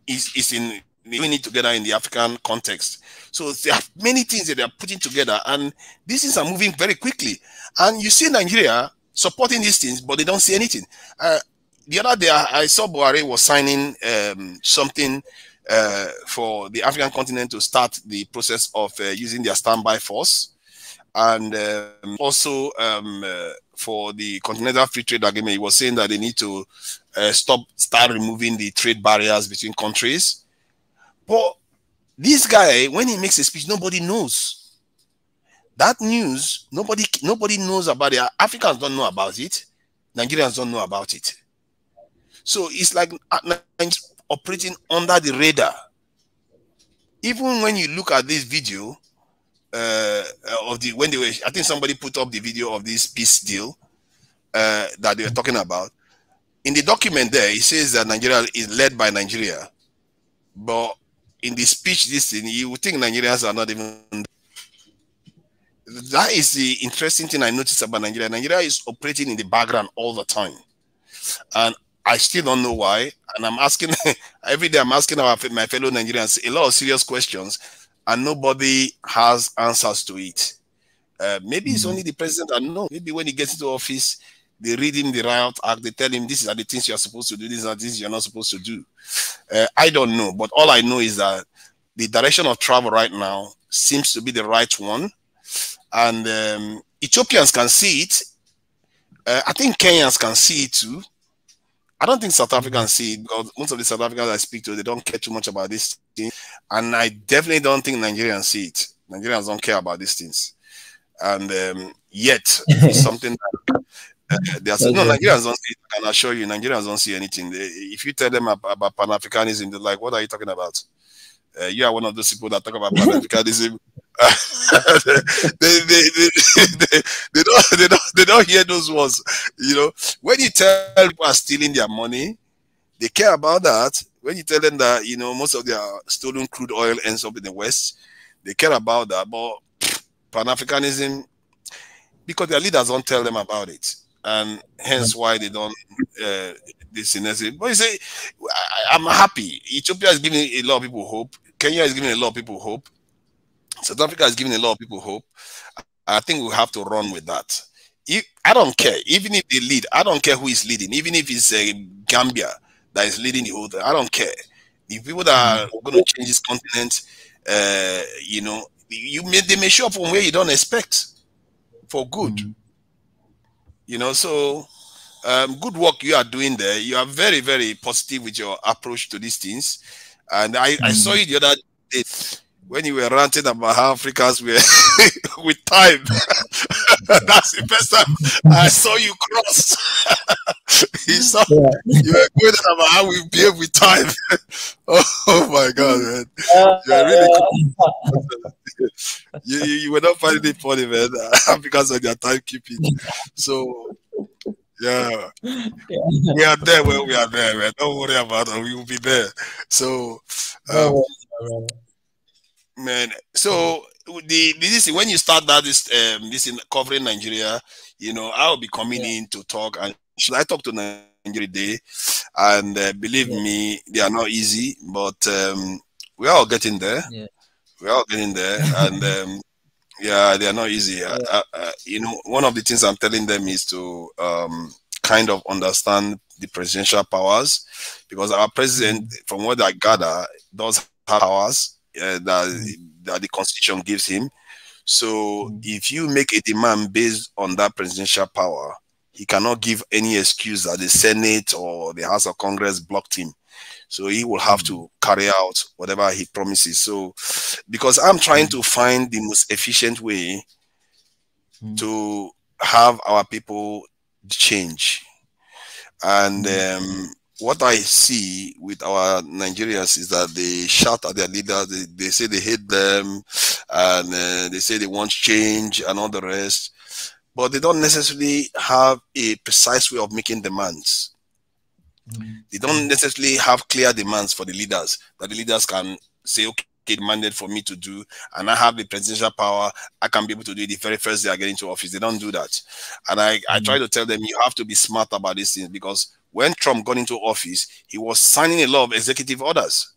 is in doing it together in the African context. So there are many things that they are putting together, and these things are moving very quickly. And you see Nigeria supporting these things, but they don't see anything. The other day, I saw Buhari was signing something for the African continent to start the process of using their standby force, and also for the Continental Free Trade Agreement. He was saying that they need to start removing the trade barriers between countries. But this guy, when he makes a speech, nobody knows. That news, nobody knows about it. Africans don't know about it. Nigerians don't know about it. So it's like operating under the radar. Even when you look at this video I think somebody put up the video of this peace deal that they were talking about. In the document there, it says that Nigeria is led by Nigeria, but in the speech, this thing, you would think Nigerians are not even. That is the interesting thing I noticed about Nigeria. Nigeria is operating in the background all the time, and I still don't know why. And I'm asking every day. I'm asking my fellow Nigerians a lot of serious questions, and nobody has answers to it. Maybe it's only the president that knows. Maybe when he gets into office, they read him the Riot Act. They tell him, these are the things you're supposed to do. These are the things you're not supposed to do. I don't know. But all I know is that the direction of travel right now seems to be the right one. And Ethiopians can see it. I think Kenyans can see it too. I don't think South Africans see it, because most of the South Africans I speak to, they don't care too much about this thing. And I definitely don't think Nigerians see it. Nigerians don't care about these things. And yet, it's something that no, Nigerians don't see it. I can assure you, Nigerians don't see anything. If you tell them about Pan-Africanism, they're like, what are you talking about? You are one of those people that talk about Pan-Africanism. They don't hear those words. You know, when you tell people are stealing their money, they care about that. When you tell them that, you know, most of their stolen crude oil ends up in the West, they care about that. But Pan-Africanism, because their leaders don't tell them about it, and hence why they don't this in this. But you say, I'm happy. Ethiopia is giving a lot of people hope. Kenya is giving a lot of people hope. South Africa is giving a lot of people hope. I think we have to run with that. I don't care. Even if they lead, I don't care who is leading. Even if it's Gambia that is leading the whole thing, I don't care. The people that are going to change this continent, you know, they may show up from where you don't expect for good. You know, so good work you are doing there. You are very, very positive with your approach to these things. And I saw you the other day when you were ranting about how Africans were with time. That's the first time I saw you cross. You were good about how we behave with time. Oh my God, man. You are really cool. You were not finding it funny, man, because of your timekeeping. So Yeah. Yeah. We are there where we are there, man. Don't worry about it. We will be there. So, No worries, my brother. man. So this when you start that this in covering Nigeria, you know, I'll be coming in to talk, and should I talk to Nigeria Day? And believe me, they are not easy, but we are all getting there. Yeah. We are all getting there, and yeah, they are not easy. You know, one of the things I'm telling them is to kind of understand the presidential powers, because our president, from what I gather, does have powers that the constitution gives him. So if you make a demand based on that presidential power, he cannot give any excuse that the Senate or the House of Congress blocked him. So he will have to carry out whatever he promises. So because I'm trying to find the most efficient way to have our people change. And what I see with our Nigerians is that they shout at their leaders, they say they hate them, and they say they want change and all the rest, but they don't necessarily have a precise way of making demands. They don't necessarily have clear demands for the leaders that the leaders can say, okay, demanded for me to do, and I have the presidential power, I can be able to do it the very first day I get into office. They don't do that. And I try to tell them, you have to be smart about these things, because when Trump got into office, he was signing a lot of executive orders,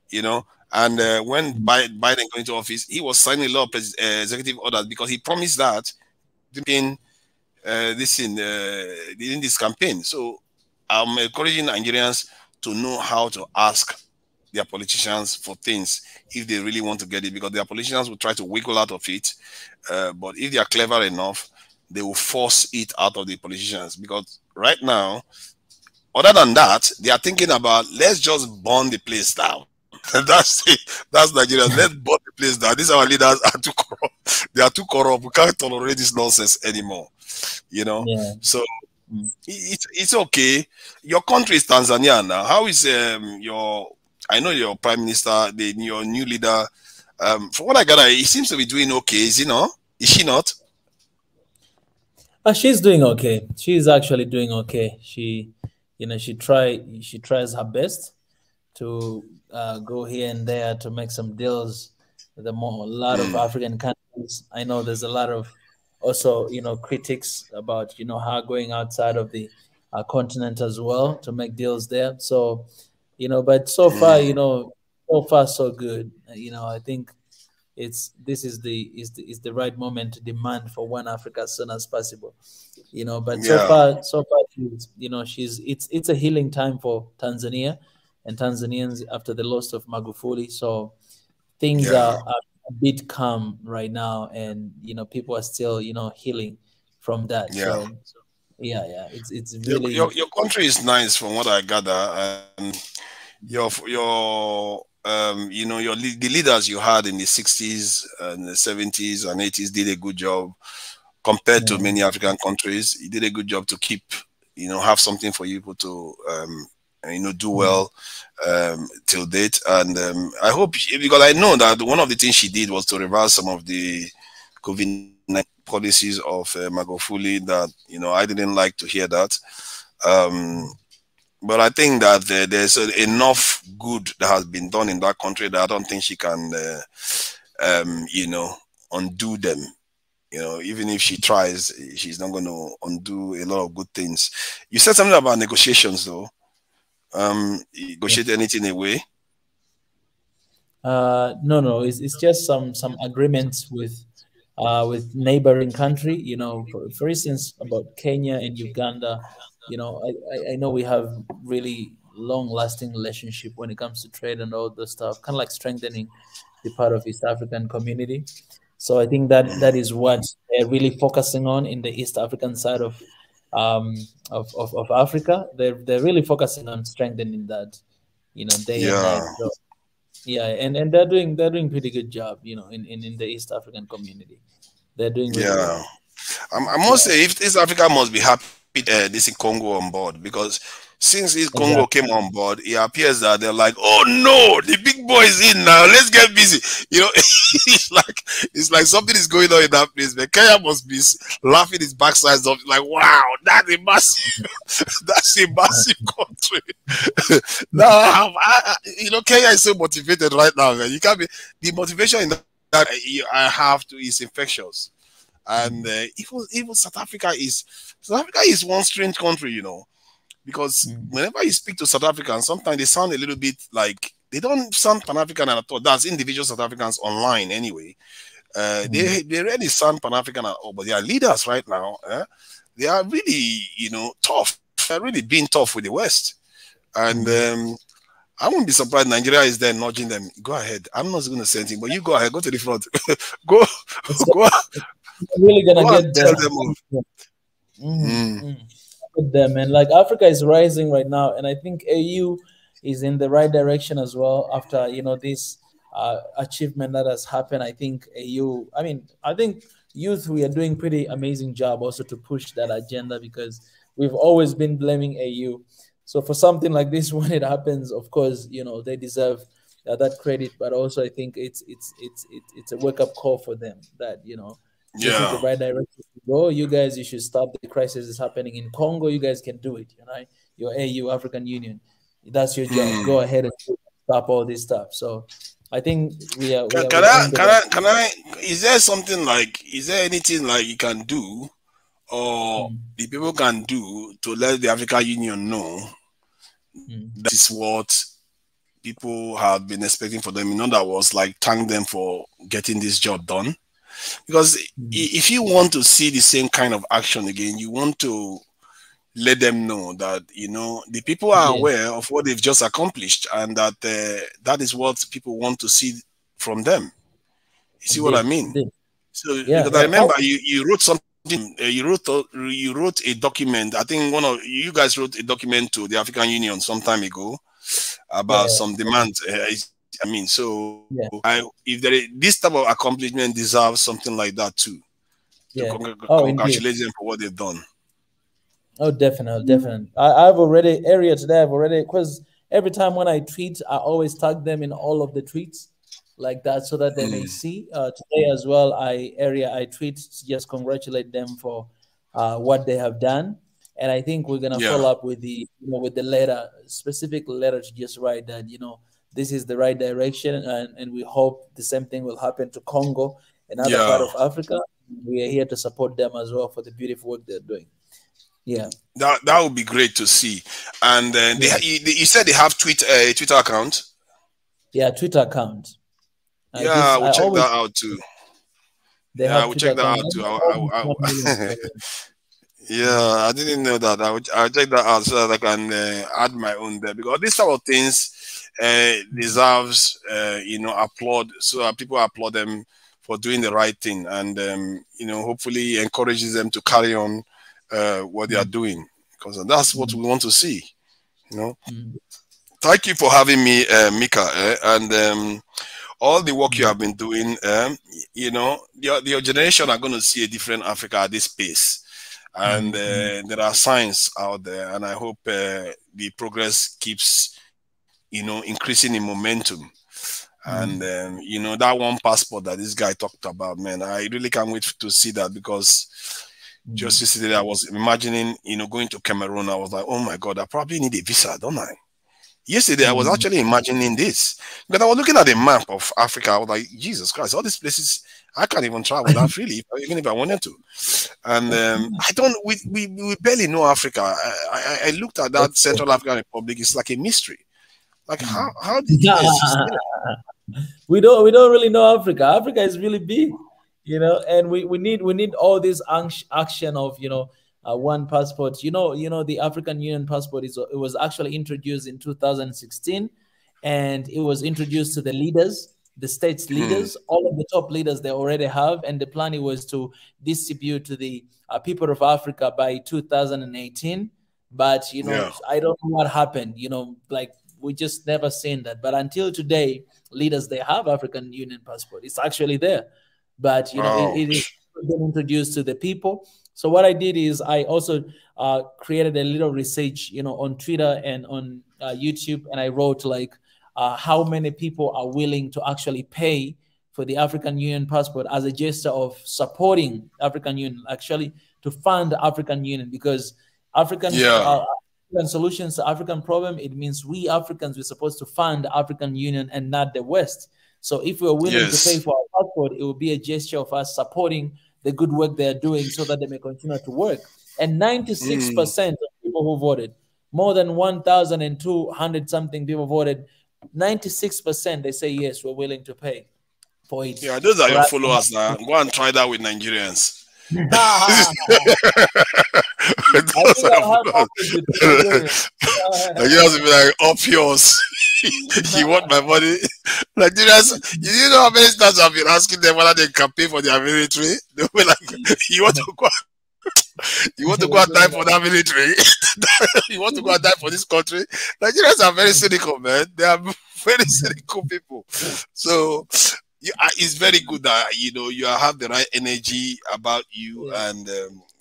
you know, and when Biden got into office, he was signing a lot of executive orders because he promised that in this campaign. So I'm encouraging Nigerians to know how to ask their politicians for things if they really want to get it, because their politicians will try to wiggle out of it. But if they are clever enough, they will force it out of the politicians, because right now, other than that, they are thinking about, let's just burn the place down. That's it. That's Nigeria. Let's burn the place down. These our leaders are too corrupt. They are too corrupt. We can't tolerate this nonsense anymore. You know? Yeah. So it's okay. Your country is Tanzania now. How is I know your prime minister, your new leader, from what I gather, he seems to be doing okay, is he not? Is she not? She's doing okay. She's actually doing okay. She tries her best to go here and there to make some deals with a lot of African countries. I know there's a lot of also, critics about, her going outside of the continent as well to make deals there. So, but so far, so far so good. I think this is the right moment to demand for one Africa as soon as possible. But so far, it's a healing time for Tanzania and Tanzanians after the loss of Magufuli. So things are a bit calm right now, and people are still healing from that. So it's really your country is nice from what I gather, and the leaders you had in the 60s and the 70s and 80s did a good job compared to many African countries. You did a good job to keep, have something for people to, do well till date. And I hope, because I know that one of the things she did was to reverse some of the COVID-19 policies of Magufuli that, I didn't like to hear that. But I think that there's enough good that has been done in that country that I don't think she can, undo them. Even if she tries, she's not going to undo a lot of good things. You said something about negotiations, though. Negotiate anything away? No. It's just some agreements with neighboring country. For instance, about Kenya and Uganda. I know we have really long-lasting relationship when it comes to trade and all the stuff, kind of like strengthening the part of East African community. So I think that is what they're really focusing on in the East African side of Africa. They're really focusing on strengthening that, day and night. So, and they're doing pretty good job, in the East African community. They're doing really well. I must say, if East Africa must be happy this in Congo on board, because since this Congo came on board, it appears that they're like, oh no, the big boy is in now. Let's get busy. You know, it's like something is going on in that place. But Kenya must be laughing his backsides off, like, wow, that's a massive, that's a massive country. Now, you know, Kenya is so motivated right now, man. You can't be the motivation in that I have to is infectious. And even South Africa is one strange country, you know. Because whenever you speak to South Africans, sometimes they sound a little bit like they don't sound Pan-African at all. That's individual South Africans online anyway. They really sound Pan-African at all, but they are leaders right now. They are really, you know, tough. They're really being tough with the West. And I wouldn't be surprised Nigeria is there nudging them. Go ahead. I'm not going to say anything, but you go ahead. Go to the front. go. Really gonna go get them. With them, and like Africa is rising right now, and I think AU is in the right direction as well after, you know, this achievement that has happened. I think AU, I think youth, we are doing pretty amazing job also to push that agenda, because we've always been blaming AU. So for something like this, when it happens, of course, you know, they deserve that credit, but also I think it's a wake-up call for them that, you know, this is the right direction to go. You guys, you should stop the crisis is happening in Congo. You guys can do it. You know, your AU, African Union, that's your job. Go ahead and stop all this stuff. So I think we are. Can I? Is there something like? Is there anything like you can do, or the people can do to let the African Union know that is what people have been expecting for them? In other words, like thank them for getting this job done. Because if you want to see the same kind of action again, you want to let them know that, you know, the people are aware of what they've just accomplished, and that that is what people want to see from them. You see what I mean? So because I remember you wrote something, you wrote a document. I think one of you guys wrote a document to the African Union some time ago about some demands. I mean, so if there is, this type of accomplishment deserves something like that too. Congratulate them for what they've done. Oh, definitely. I've already because every time when I tweet, I always tag them in all of the tweets like that, so that they may see. Today as well, I tweet to just congratulate them for what they have done. And I think we're gonna follow up with the with the letter, specific letter to just write that, you know, this is the right direction, and we hope the same thing will happen to Congo, another part of Africa. We are here to support them as well for the beautiful work they're doing. Yeah, that would be great to see. And you said they have Twitter account. Yeah, Twitter account. We'll check that out too. We'll check that out too. Yeah, I didn't know that. I'll check that out so that I can add my own there, because this type of things deserves you know, applaud. So people applaud them for doing the right thing, and you know, hopefully encourages them to carry on what they are doing, because that's what we want to see. You know. Thank you for having me, Mika, and all the work you have been doing. You know, your generation are going to see a different Africa at this pace. And there are signs out there, and I hope the progress keeps, you know, increasing in momentum. And you know, that one passport that this guy talked about, man, I really can't wait to see that, because just yesterday I was imagining, you know, going to Cameroon. I was like, oh my God, I probably need a visa, don't I? Yesterday I was actually imagining this, because I was looking at the map of Africa. I was like, Jesus Christ, all these places I can't even travel that freely, even if I wanted to. And we barely know Africa. I looked at that Central African Republic. It's like a mystery. Like how did you guys we don't really know Africa. Africa is really big, you know, and we need all this action of, you know, one passport. You know, the African Union passport it was actually introduced in 2016, and it was introduced to the leaders, the states leaders, all of the top leaders they already have, and the plan was to distribute to the people of Africa by 2018. But you know, I don't know what happened. You know, like we just never seen that. But until today, leaders they have African Union passport. It's actually there, but you know, it is been introduced to the people. So what I did is I also created a little research, on Twitter and on YouTube, and I wrote like how many people are willing to actually pay for the African Union passport as a gesture of supporting African Union, actually to fund the African Union, because African solutions to African problem, it means we Africans, we're supposed to fund the African Union and not the West. So if we're willing to pay for our passport, it will be a gesture of us supporting the good work they're doing so that they may continue to work. And 96% of people who voted, more than 1,200 something people voted, 96% they say yes, we're willing to pay for it. Yeah, those are your followers now. Go and try that with Nigerians. Nigerians will be like, up yours. You want my money? Nigerians, you know how many times I've been asking them whether they can pay for their military? They'll be like, you want to go and die for that military? You want to go and die for this country? Nigerians are very cynical, man. They are very cynical people. So it's very good that you have the right energy about you, and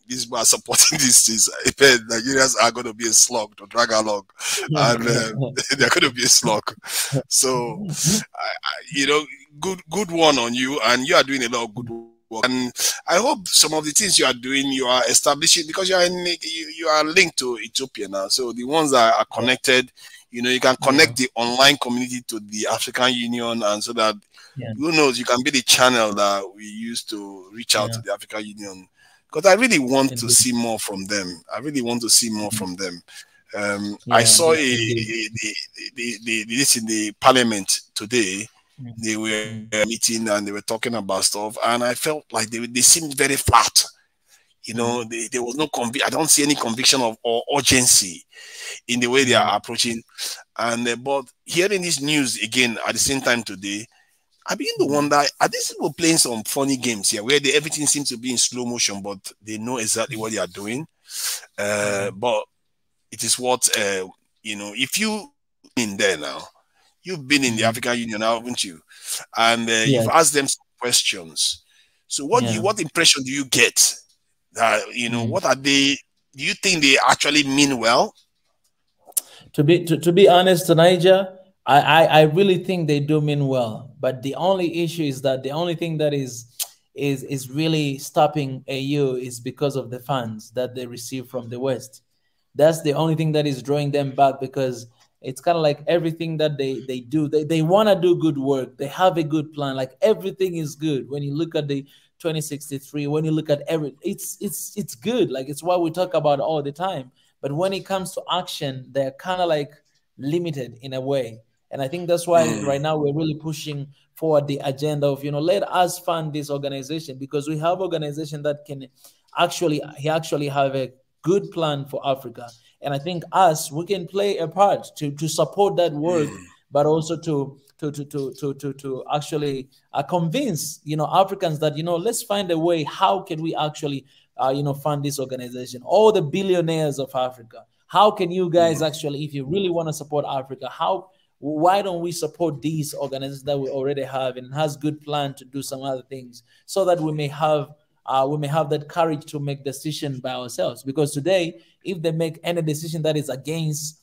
these people are supporting these things. Nigerians are going to be a slog to drag along, and they're going to be a slog. So, good one on you, and you are doing a lot of good work. And I hope some of the things you are doing, you are establishing, because you are linked to Ethiopia now. So the ones that are connected, you can connect the online community to the African Union, and so that who knows, you can be the channel that we use to reach out to the African Union. Because I really want to see more from them. I really want to see more from them. I saw this in the parliament today. They were meeting and they were talking about stuff, and I felt like they seemed very flat. There was no I don't see any conviction or urgency in the way they are approaching. And but hearing this news again at the same time today, I begin to wonder, are these people playing some funny games here where everything seems to be in slow motion, but they know exactly what they are doing? But it is what, if you've been there now, you've been in the African Union now, haven't you? And you've asked them some questions. So what impression do you get? What are they, do you think they actually mean well? To be honest, Niger, I really think they do mean well, but the only issue is that the only thing that is really stopping AU is because of the funds that they receive from the West. That's the only thing that is drawing them back, because it's kind of like everything that they do, they want to do good work. They have a good plan. Like everything is good. When you look at the 2063, when you look at it's good. Like it's what we talk about all the time. But when it comes to action, they're kind of like limited in a way. And I think that's why right now we're really pushing forward the agenda of, let us fund this organization, because we have organization that can actually have a good plan for Africa. And I think we can play a part to support that work, but also to actually convince, Africans that, let's find a way, how can we actually, fund this organization? All the billionaires of Africa, how can you guys actually, if you really want to support Africa, why don't we support these organizations that we already have and has good plan to do some other things, so that we may have that courage to make decision by ourselves? Because today, if they make any decision that is against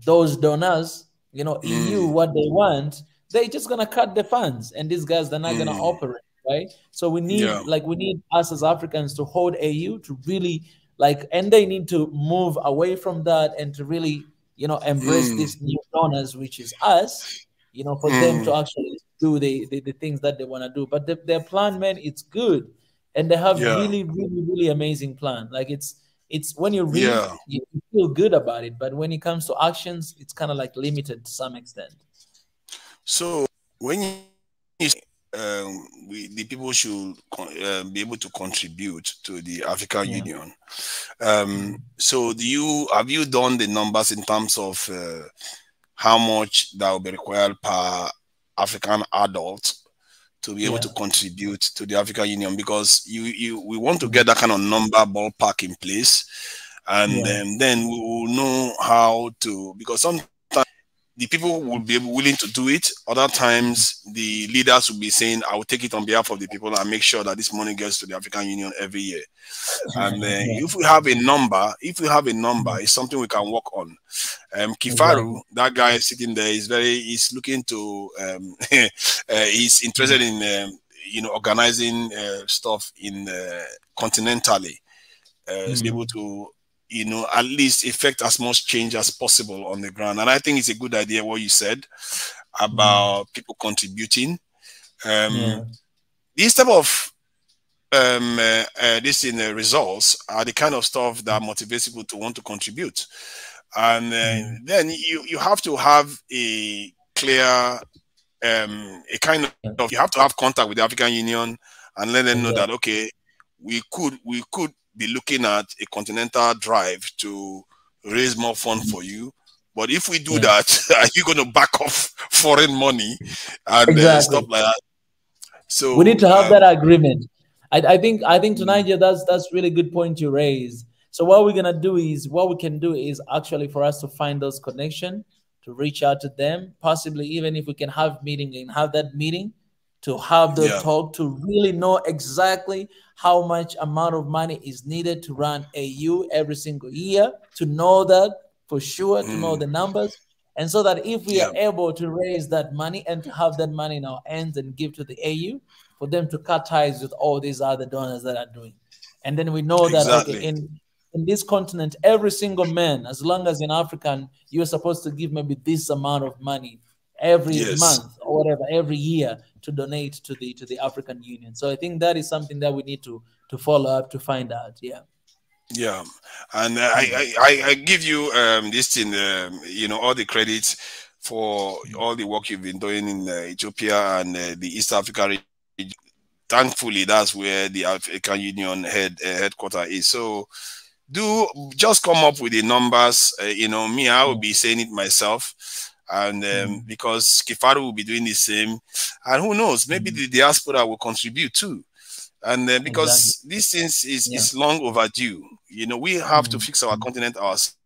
those donors, EU, what they want, they're just gonna cut the funds, and these guys, they're not gonna operate, right? So we need we need us as Africans to hold AU to really and they need to move away from that and to really embrace these new donors, which is us, for them to actually do the things that they want to do. But their plan, man, it's good. And they have really, really, really amazing plan. Like it's when you read, you feel good about it. But when it comes to actions, it's kind of like limited to some extent. So when the people should be able to contribute to the African Union. So have you done the numbers in terms of how much that will be required per African adult to be able to contribute to the African Union? Because we want to get that kind of number ballpark in place, and then we will know how to, because sometimes the people will be willing to do it. Other times, the leaders will be saying, I will take it on behalf of the people and make sure that this money gets to the African Union every year. And if we have a number, it's something we can work on. Kifaru, that guy sitting there, he's looking to, he's interested in, organizing stuff in continentally, to be able to, at least effect as much change as possible on the ground. And I think it's a good idea what you said about people contributing. These type of results are the kind of stuff that motivates people to want to contribute. And then you have to have a clear, you have to have contact with the African Union and let them know that, okay, we could be looking at a continental drive to raise more funds for you. But if we do that, are you going to back off foreign money and stuff like that? So we need to have that agreement. I think tonight, that's really good point you raised. So what we can do is actually for us to find those connections, to reach out to them, possibly even if we can have meeting and have that meeting to have the talk, to really know exactly how much amount of money is needed to run AU every single year, to know that for sure, to know the numbers. And so that if we are able to raise that money and to have that money in our hands and give to the AU, for them to cut ties with all these other donors that are doing. And then we know that, okay, in this continent, every single man, as long as in African, you're supposed to give maybe this amount of money every month or whatever, every year to donate to the African Union. So I think that is something that we need to follow up to find out. Yeah. Yeah, and I give you this thing, all the credits for all the work you've been doing in Ethiopia and the East Africa region. Thankfully, that's where the African Union headquarters is. So do just come up with the numbers. Me, I will be saying it myself. And because Kifaru will be doing the same. And who knows, maybe the diaspora will contribute too. And because this thing is long overdue. We have to fix our continent ourselves.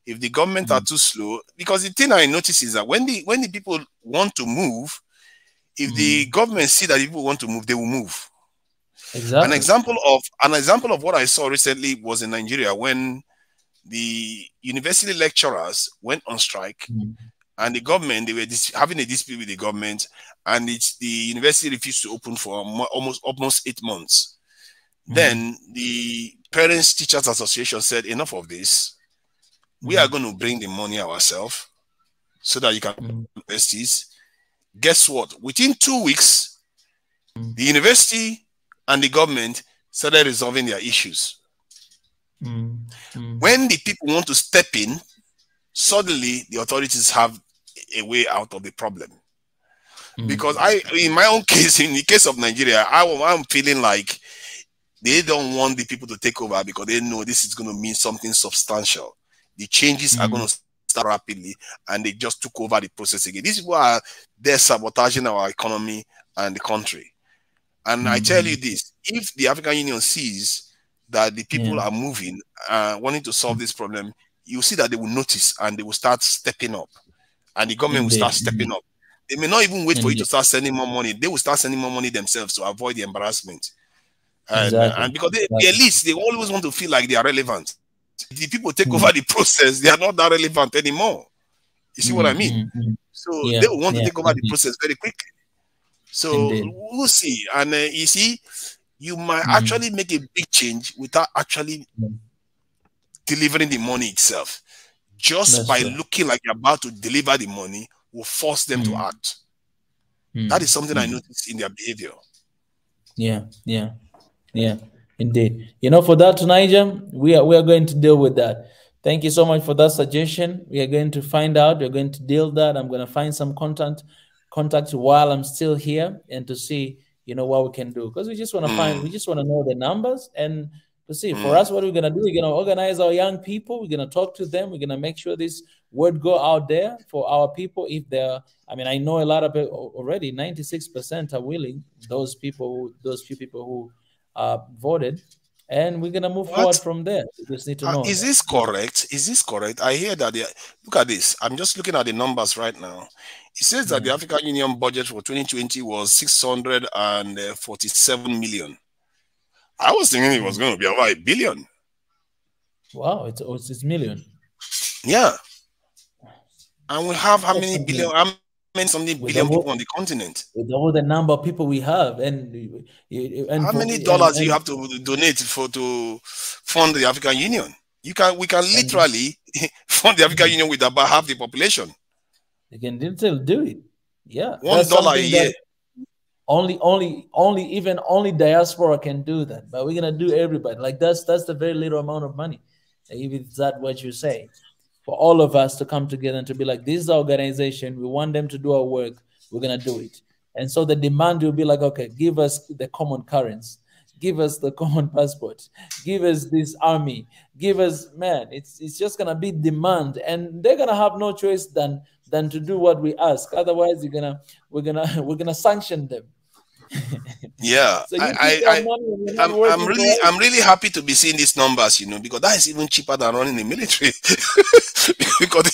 If the government are too slow, because the thing I notice is that when the people want to move, if the government see that people want to move, they will move. Exactly. An example of what I saw recently was in Nigeria when the university lecturers went on strike, and the government, they were having a dispute with the government, and the university refused to open for almost 8 months. Then the Parents Teachers Association said, enough of this. We are going to bring the money ourselves so that you can universities. Guess what? Within 2 weeks, the university and the government started resolving their issues. When the people want to step in, suddenly the authorities have a way out of the problem. Because in my own case, in the case of Nigeria, I'm feeling like they don't want the people to take over because they know this is going to mean something substantial. The changes are going to start rapidly, and they just took over the process again. This is why they're sabotaging our economy and the country. And I tell you this, if the African Union sees that the people are moving, wanting to solve this problem, you'll see that they will notice and they will start stepping up. And the government will start stepping up. They may not even wait for you to start sending more money. They will start sending more money themselves to avoid the embarrassment. And because the elites, they always want to feel like they are relevant. The people take over the process, they are not that relevant anymore. You see what I mean? So they will want to take over the process very quickly. So we'll see. And you see, you might actually make a big change without actually delivering the money itself. Just by looking like you're about to deliver the money will force them to act. That is something I noticed in their behavior. Yeah, indeed. For that, Niger, we are going to deal with that. Thank you so much for that suggestion. We are going to find out. We're going to deal that. I'm going to find some contact while I'm still here and to see, what we can do. Because we just want to we just want to know the numbers and to see for us what we're going to do. We're going to organize our young people. We're going to talk to them. We're going to make sure this word go out there for our people. If they're, I know a lot of it already, 96% are willing. Those few people who voted, and we're gonna move forward from there. We just need to know. Is this correct? Is this correct? I hear that look at this. I'm just looking at the numbers right now. It says that the African Union budget for 2020 was 647 million. I was thinking it was going to be about $1 billion. Wow, it's million. Yeah. And we have how many billion? How many something billion people on the continent? With all the number of people we have, and how many dollars do you have to donate to fund the African Union? We can literally fund the African Union with about half the population. They can still do it. Yeah, $1 a year. Only diaspora can do that, but we're gonna do everybody. Like that's the very little amount of money. If it's that what you say, for all of us to come together and to be like, this is our organization, we want them to do our work, we're gonna do it. And so the demand will be like, okay, give us the common currency, give us the common passport, give us this army, give us, man, it's just gonna be demand, and they're gonna have no choice than to do what we ask. Otherwise, we're gonna sanction them. Yeah, So I'm really happy to be seeing these numbers, because that is even cheaper than running the military. Because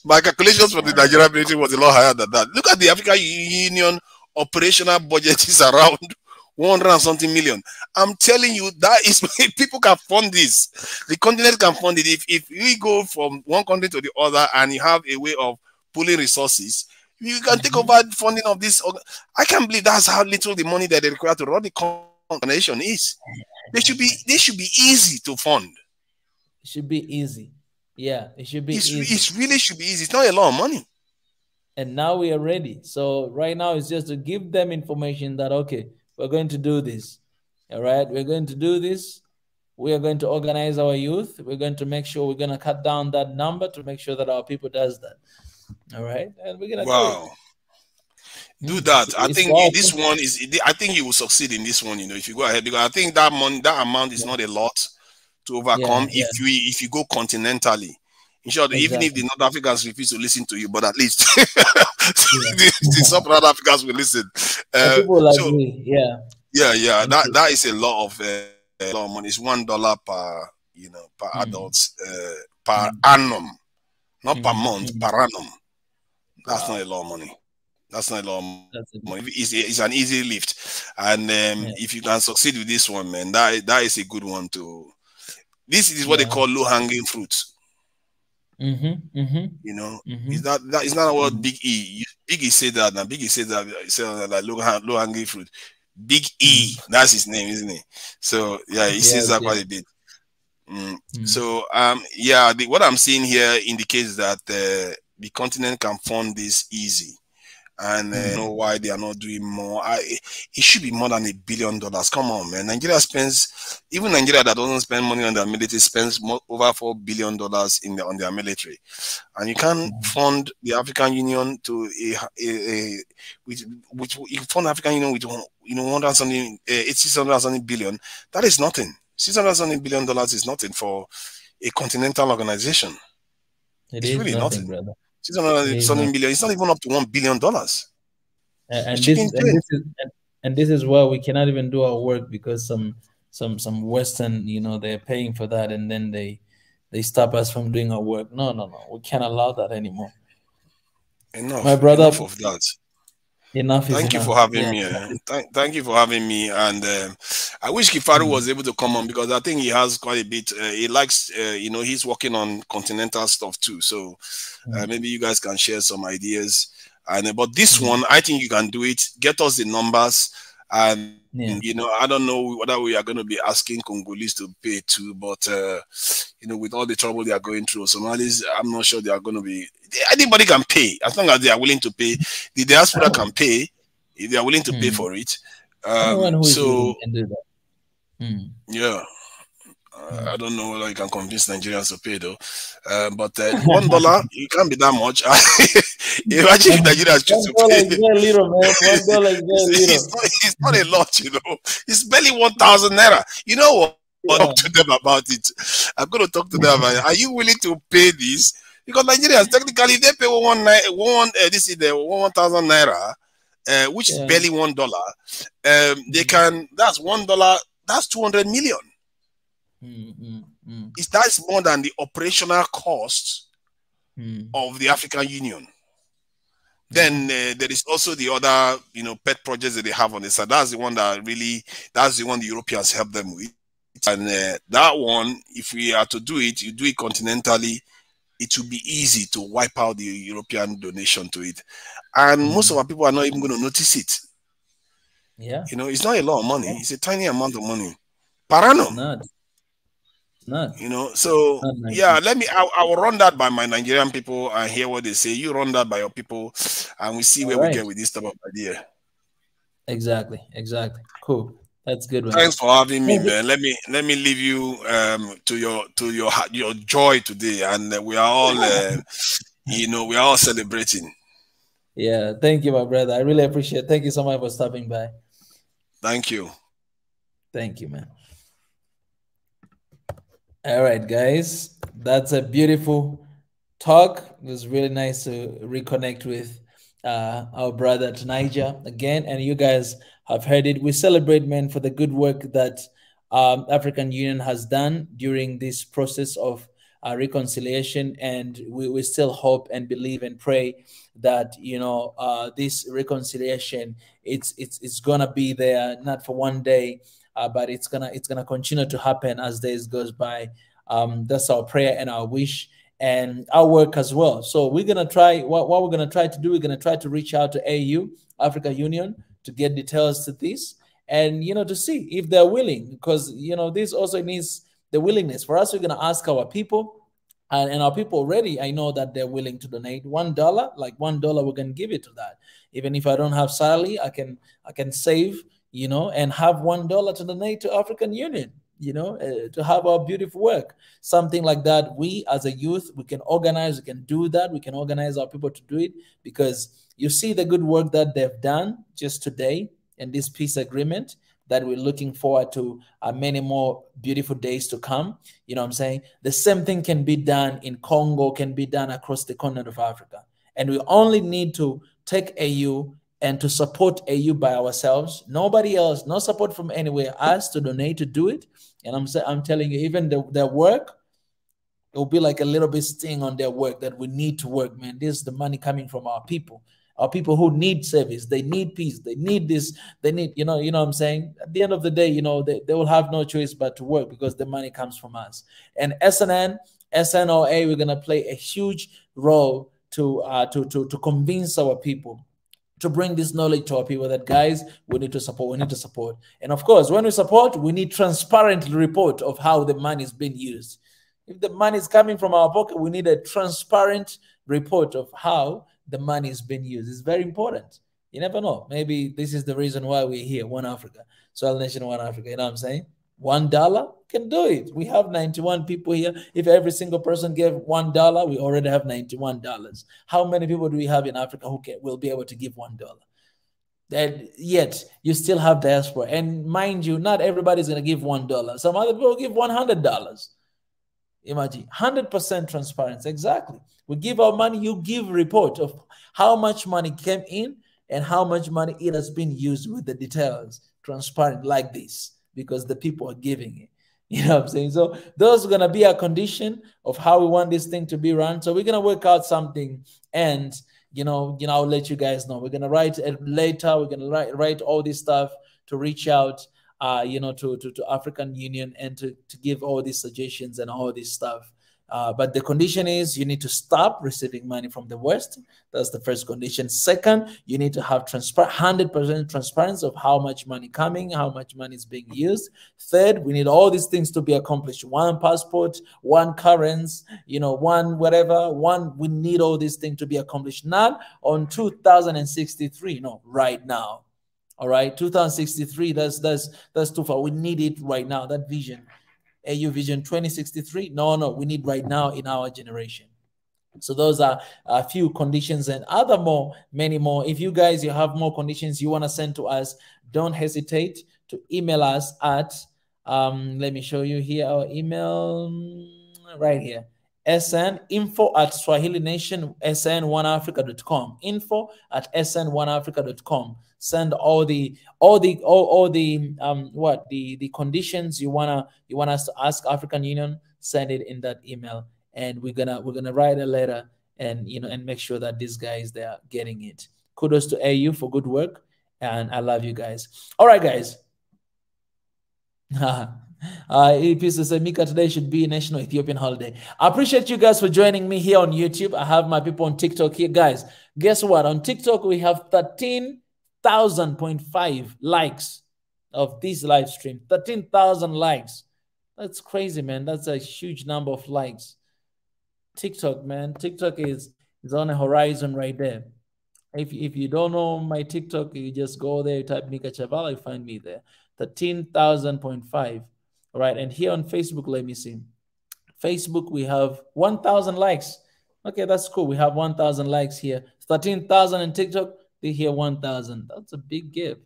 my calculations for the Nigerian military was a lot higher than that. Look at the African Union operational budget is around 100 and something million. I'm telling you, that is people can fund this. The continent can fund it. If we go from one country to the other and you have a way of pooling resources, you can take over funding of this. I can't believe that's how little the money that they require to run the nation is. They should be easy to fund. It should be easy. Yeah, it should be easy. It really should be easy. It's not a lot of money. And now we are ready. So right now it's just to give them information that, okay, we're going to do this. All right, we're going to do this. We are going to organize our youth. We're going to make sure we're going to cut down that number to make sure that our people does that. All right, and we're gonna do that. I think this one is. I think you will succeed in this one. If you go ahead, because I think that amount is not a lot to overcome if you go continentally. In short, even if the North Africans refuse to listen to you, but at least the Southern Africans will listen. People like me, that is a lot of money. It's $1 per per adults per annum. Not per month, per annum. That's not a lot of money. That's not a lot of money. It's an easy lift. And if you can succeed with this one, man, that is a good one too. This is what they call low-hanging fruits. Is that not what Big E? Big E said that. Now Big E said that. He said that low-hanging fruit. Big E, that's his name, isn't it? So yeah, he says that quite a bit. So what I'm seeing here indicates that the continent can fund this easy, and I know why they are not doing more. It should be more than $1 billion. Come on, man. Nigeria spends, even Nigeria that doesn't spend money on their military spends over $4 billion on their military, and you can fund the African Union to which you fund African Union with 100 something, 600 something billion. That is nothing. $600 billion is nothing for a continental organization. It's really nothing, brother. $600 billion. It's not even up to $1 billion. And this is why we cannot even do our work, because some Western, they're paying for that, and then they stop us from doing our work. No, we can't allow that anymore. My brother, enough of that. Thank you for having me. Thank you for having me. And I wish Kifaru was able to come on, because I think he has quite a bit. He likes, he's working on continental stuff too. So maybe you guys can share some ideas. And but this one, I think you can do it. Get us the numbers. And I don't know whether we are going to be asking Congolese to pay too, but with all the trouble they are going through, Somalis, I'm not sure they are going to be. Anybody can pay as long as they are willing to pay. The diaspora can pay if they are willing to pay for it. So can do that. I don't know whether you can convince Nigerians to pay though. But $1, it can't be that much. Imagine if Nigerians choose to pay. $1 is very little, man. $1 is very little. It's not a lot, It's barely 1,000 naira. You know what? I'll talk to them about it. I'm going to talk to them. Are you willing to pay this? Because Nigerians, technically, they pay 1,000 naira, which is barely $1. They can. That's $1. That's 200 million. That's more than the operational cost of the African Union. Then there is also the other, pet projects that they have on the side. That's the one that really, that's the one the Europeans help them with. And that one, if we are to do it, you do it continentally, it will be easy to wipe out the European donation to it. And most of our people are not even going to notice it. Yeah. It's not a lot of money. It's a tiny amount of money per annum. Not. So yeah, I will run that by my Nigerian people and hear what they say. You run that by your people, and we see where we get with this type of idea. Exactly. Cool. That's good, man. Thanks for having me, man. Let me leave you to your joy today, and we are all we are all celebrating. Yeah, thank you, my brother. I really appreciate it. Thank you so much for stopping by. Thank you. Thank you, man. All right, guys. That's a beautiful talk. It was really nice to reconnect with our brother Niger again. And you guys have heard it. We celebrate, man, for the good work that African Union has done during this process of reconciliation. And we still hope and believe and pray that, this reconciliation, it's gonna be there, not for one day, but it's gonna continue to happen as days goes by. That's our prayer and our wish and our work as well. So we're gonna try what we're gonna try to do. We're gonna try to reach out to AU, Africa Union, to get details to this, and to see if they're willing, because this also needs the willingness for us. We're gonna ask our people, and our people already, I know that they're willing to donate $1, like $1, we're gonna give it to that. Even if I don't have salary, I can save, and have $1 to donate to African Union, to have our beautiful work, something like that. We as a youth, we can organize, we can do that. We can organize our people to do it, because you see the good work that they've done just today in this peace agreement that we're looking forward to many more beautiful days to come. You know what I'm saying? The same thing can be done in Congo, can be done across the continent of Africa. And we only need to take AU and to support AU by ourselves. Nobody else, no support from anywhere, us to donate to do it. And I'm telling you, even their work, it will be like a little bit sting on their work that we need to work, man. This is the money coming from our people who need service. They need peace. They need this. They need, you know what I'm saying? At the end of the day, they will have no choice but to work, because the money comes from us. And SNOA, we're going to play a huge role to convince our people, to bring this knowledge to our people that, guys, we need to support. And of course, when we support, we need transparent report of how the money is being used. If the money is coming from our pocket, we need a transparent report of how the money is being used. It's very important. You never know. Maybe this is the reason why we're here, One Africa. Soil Nation, One Africa. You know what I'm saying? $1 can do it. We have 91 people here. If every single person gave $1, we already have $91. How many people do we have in Africa who will be able to give $1? That yet you still have diaspora. And mind you, not everybody's going to give $1. Some other people give $100. Imagine 100% transparency. Exactly. We give our money, you give a report of how much money came in and how much money it has been used, with the details, transparent like this, because the people are giving it. You know what I'm saying? So those are going to be a condition of how we want this thing to be run. So we're going to work out something, and I'll let you guys know. We're going to write it later. We're going to write all this stuff to reach out to African Union and to give all these suggestions and all this stuff. But the condition is you need to stop receiving money from the West. That's the first condition. Second, you need to have 100% transparency of how much money coming, how much money is being used. Third, we need all these things to be accomplished. One passport, one currency, one whatever, we need all these things to be accomplished. Not on 2063, no, right now. All right, 2063, that's too far. We need it right now, that vision. AU Vision 2063, no, we need right now in our generation. So those are a few conditions, and many more. If you have more conditions you want to send to us, don't hesitate to email us at, let me show you here our email right here, SN, info@SwahiliNation SN1Africa.com. Info@SN1Africa.com. Send all the conditions you want us to ask African Union. Send it in that email, and we're gonna write a letter and and make sure that these guys, they are getting it. Kudos to AU for good work, and I love you guys. All right, guys. Mika, today should be a national Ethiopian holiday. I appreciate you guys for joining me here on YouTube. I have my people on TikTok here, guys. Guess what? On TikTok, we have 13,000.5 likes of this live stream. 13,000 likes. That's crazy, man. That's a huge number of likes. TikTok, man. TikTok is on the horizon right there. If you don't know my TikTok, you just go there, type Mika Chavala, you find me there. 13,000.5. All right, and here on Facebook, let me see. Facebook, we have 1,000 likes. Okay, that's cool. We have 1,000 likes here. 13,000 in TikTok. They hear 1,000. That's a big give.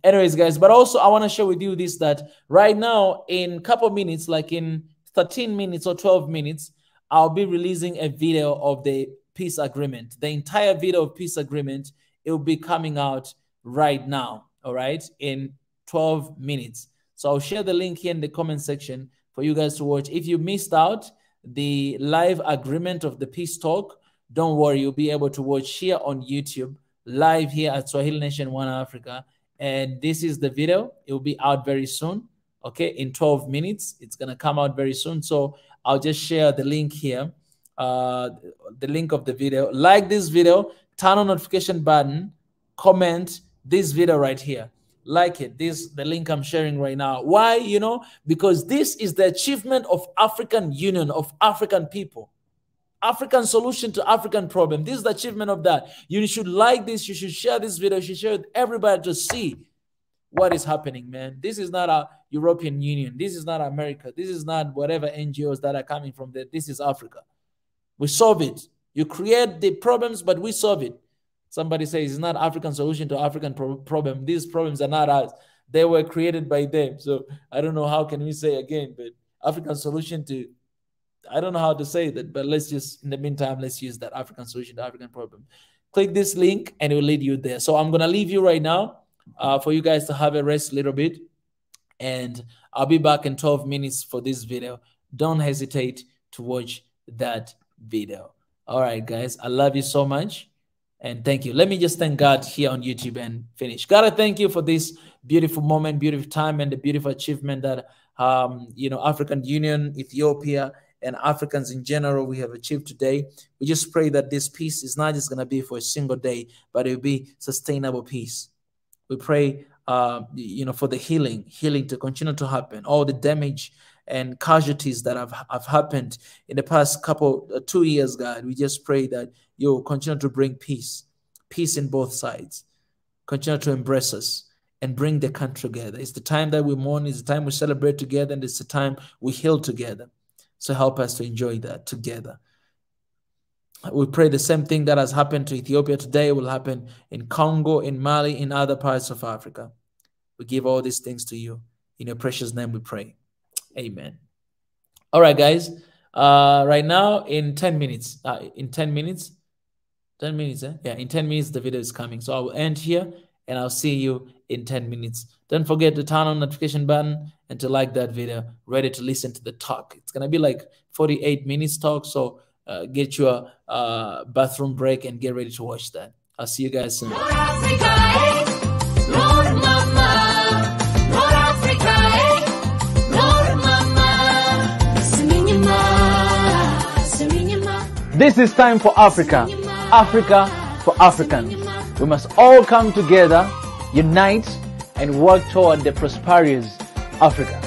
Anyways, guys, but also I want to share with you this, that right now in a couple minutes, like in 13 minutes or 12 minutes, I'll be releasing a video of the peace agreement. The entire video of peace agreement, it will be coming out right now. All right, in 12 minutes. So I'll share the link here in the comment section for you guys to watch. If you missed out the live agreement of the peace talk, don't worry, you'll be able to watch here on YouTube, live here at Swahili Nation One Africa. And this is the video. It will be out very soon, okay, in 12 minutes. It's going to come out very soon. So I'll just share the link here, the link of the video. Like this video, turn on notification button, comment this video right here. Like it. This the link I'm sharing right now. Why? Because this is the achievement of African Union, of African people. African solution to African problem. This is the achievement of that. You should like this. You should share this video. You should share it with everybody to see what is happening, man. This is not a European Union. This is not America. This is not whatever NGOs that are coming from there. This is Africa. We solve it. You create the problems, but we solve it. Somebody says it's not African solution to African problem. These problems are not us. They were created by them. So I don't know how can we say again, but African solution to, I don't know how to say that, but let's just, in the meantime, let's use that African solution to African problem. Click this link and it will lead you there. So I'm going to leave you right now for you guys to have a rest a little bit. And I'll be back in 12 minutes for this video. Don't hesitate to watch that video. All right, guys, I love you so much. And thank you. Let me just thank God here on YouTube and finish. God, I thank you for this beautiful moment, beautiful time, and the beautiful achievement that, African Union, Ethiopia, and Africans in general, we have achieved today. We just pray that this peace is not just going to be for a single day, but it will be sustainable peace. We pray, for the healing to continue to happen. All the damage and casualties that have happened in the past 2 years, God, we just pray that you'll continue to bring peace in both sides. Continue to embrace us and bring the country together. It's the time that we mourn, it's the time we celebrate together, and it's the time we heal together. So help us to enjoy that together. We pray the same thing that has happened to Ethiopia today will happen in Congo, in Mali, in other parts of Africa. We give all these things to you. In your precious name we pray. Amen. All right, guys. Right now, in 10 minutes, in 10 minutes, yeah, in 10 minutes, the video is coming. So I will end here and I'll see you in 10 minutes. Don't forget to turn on the notification button and to like that video, ready to listen to the talk. It's going to be like 48 minutes talk. So get your bathroom break and get ready to watch that. I'll see you guys soon. Lord Africa, eh? Lord Mama, Lord Africa, eh? Lord Mama, Siminyama. This is time for Africa. Africa for Africans. We must all come together, unite, and work toward the prosperous Africa.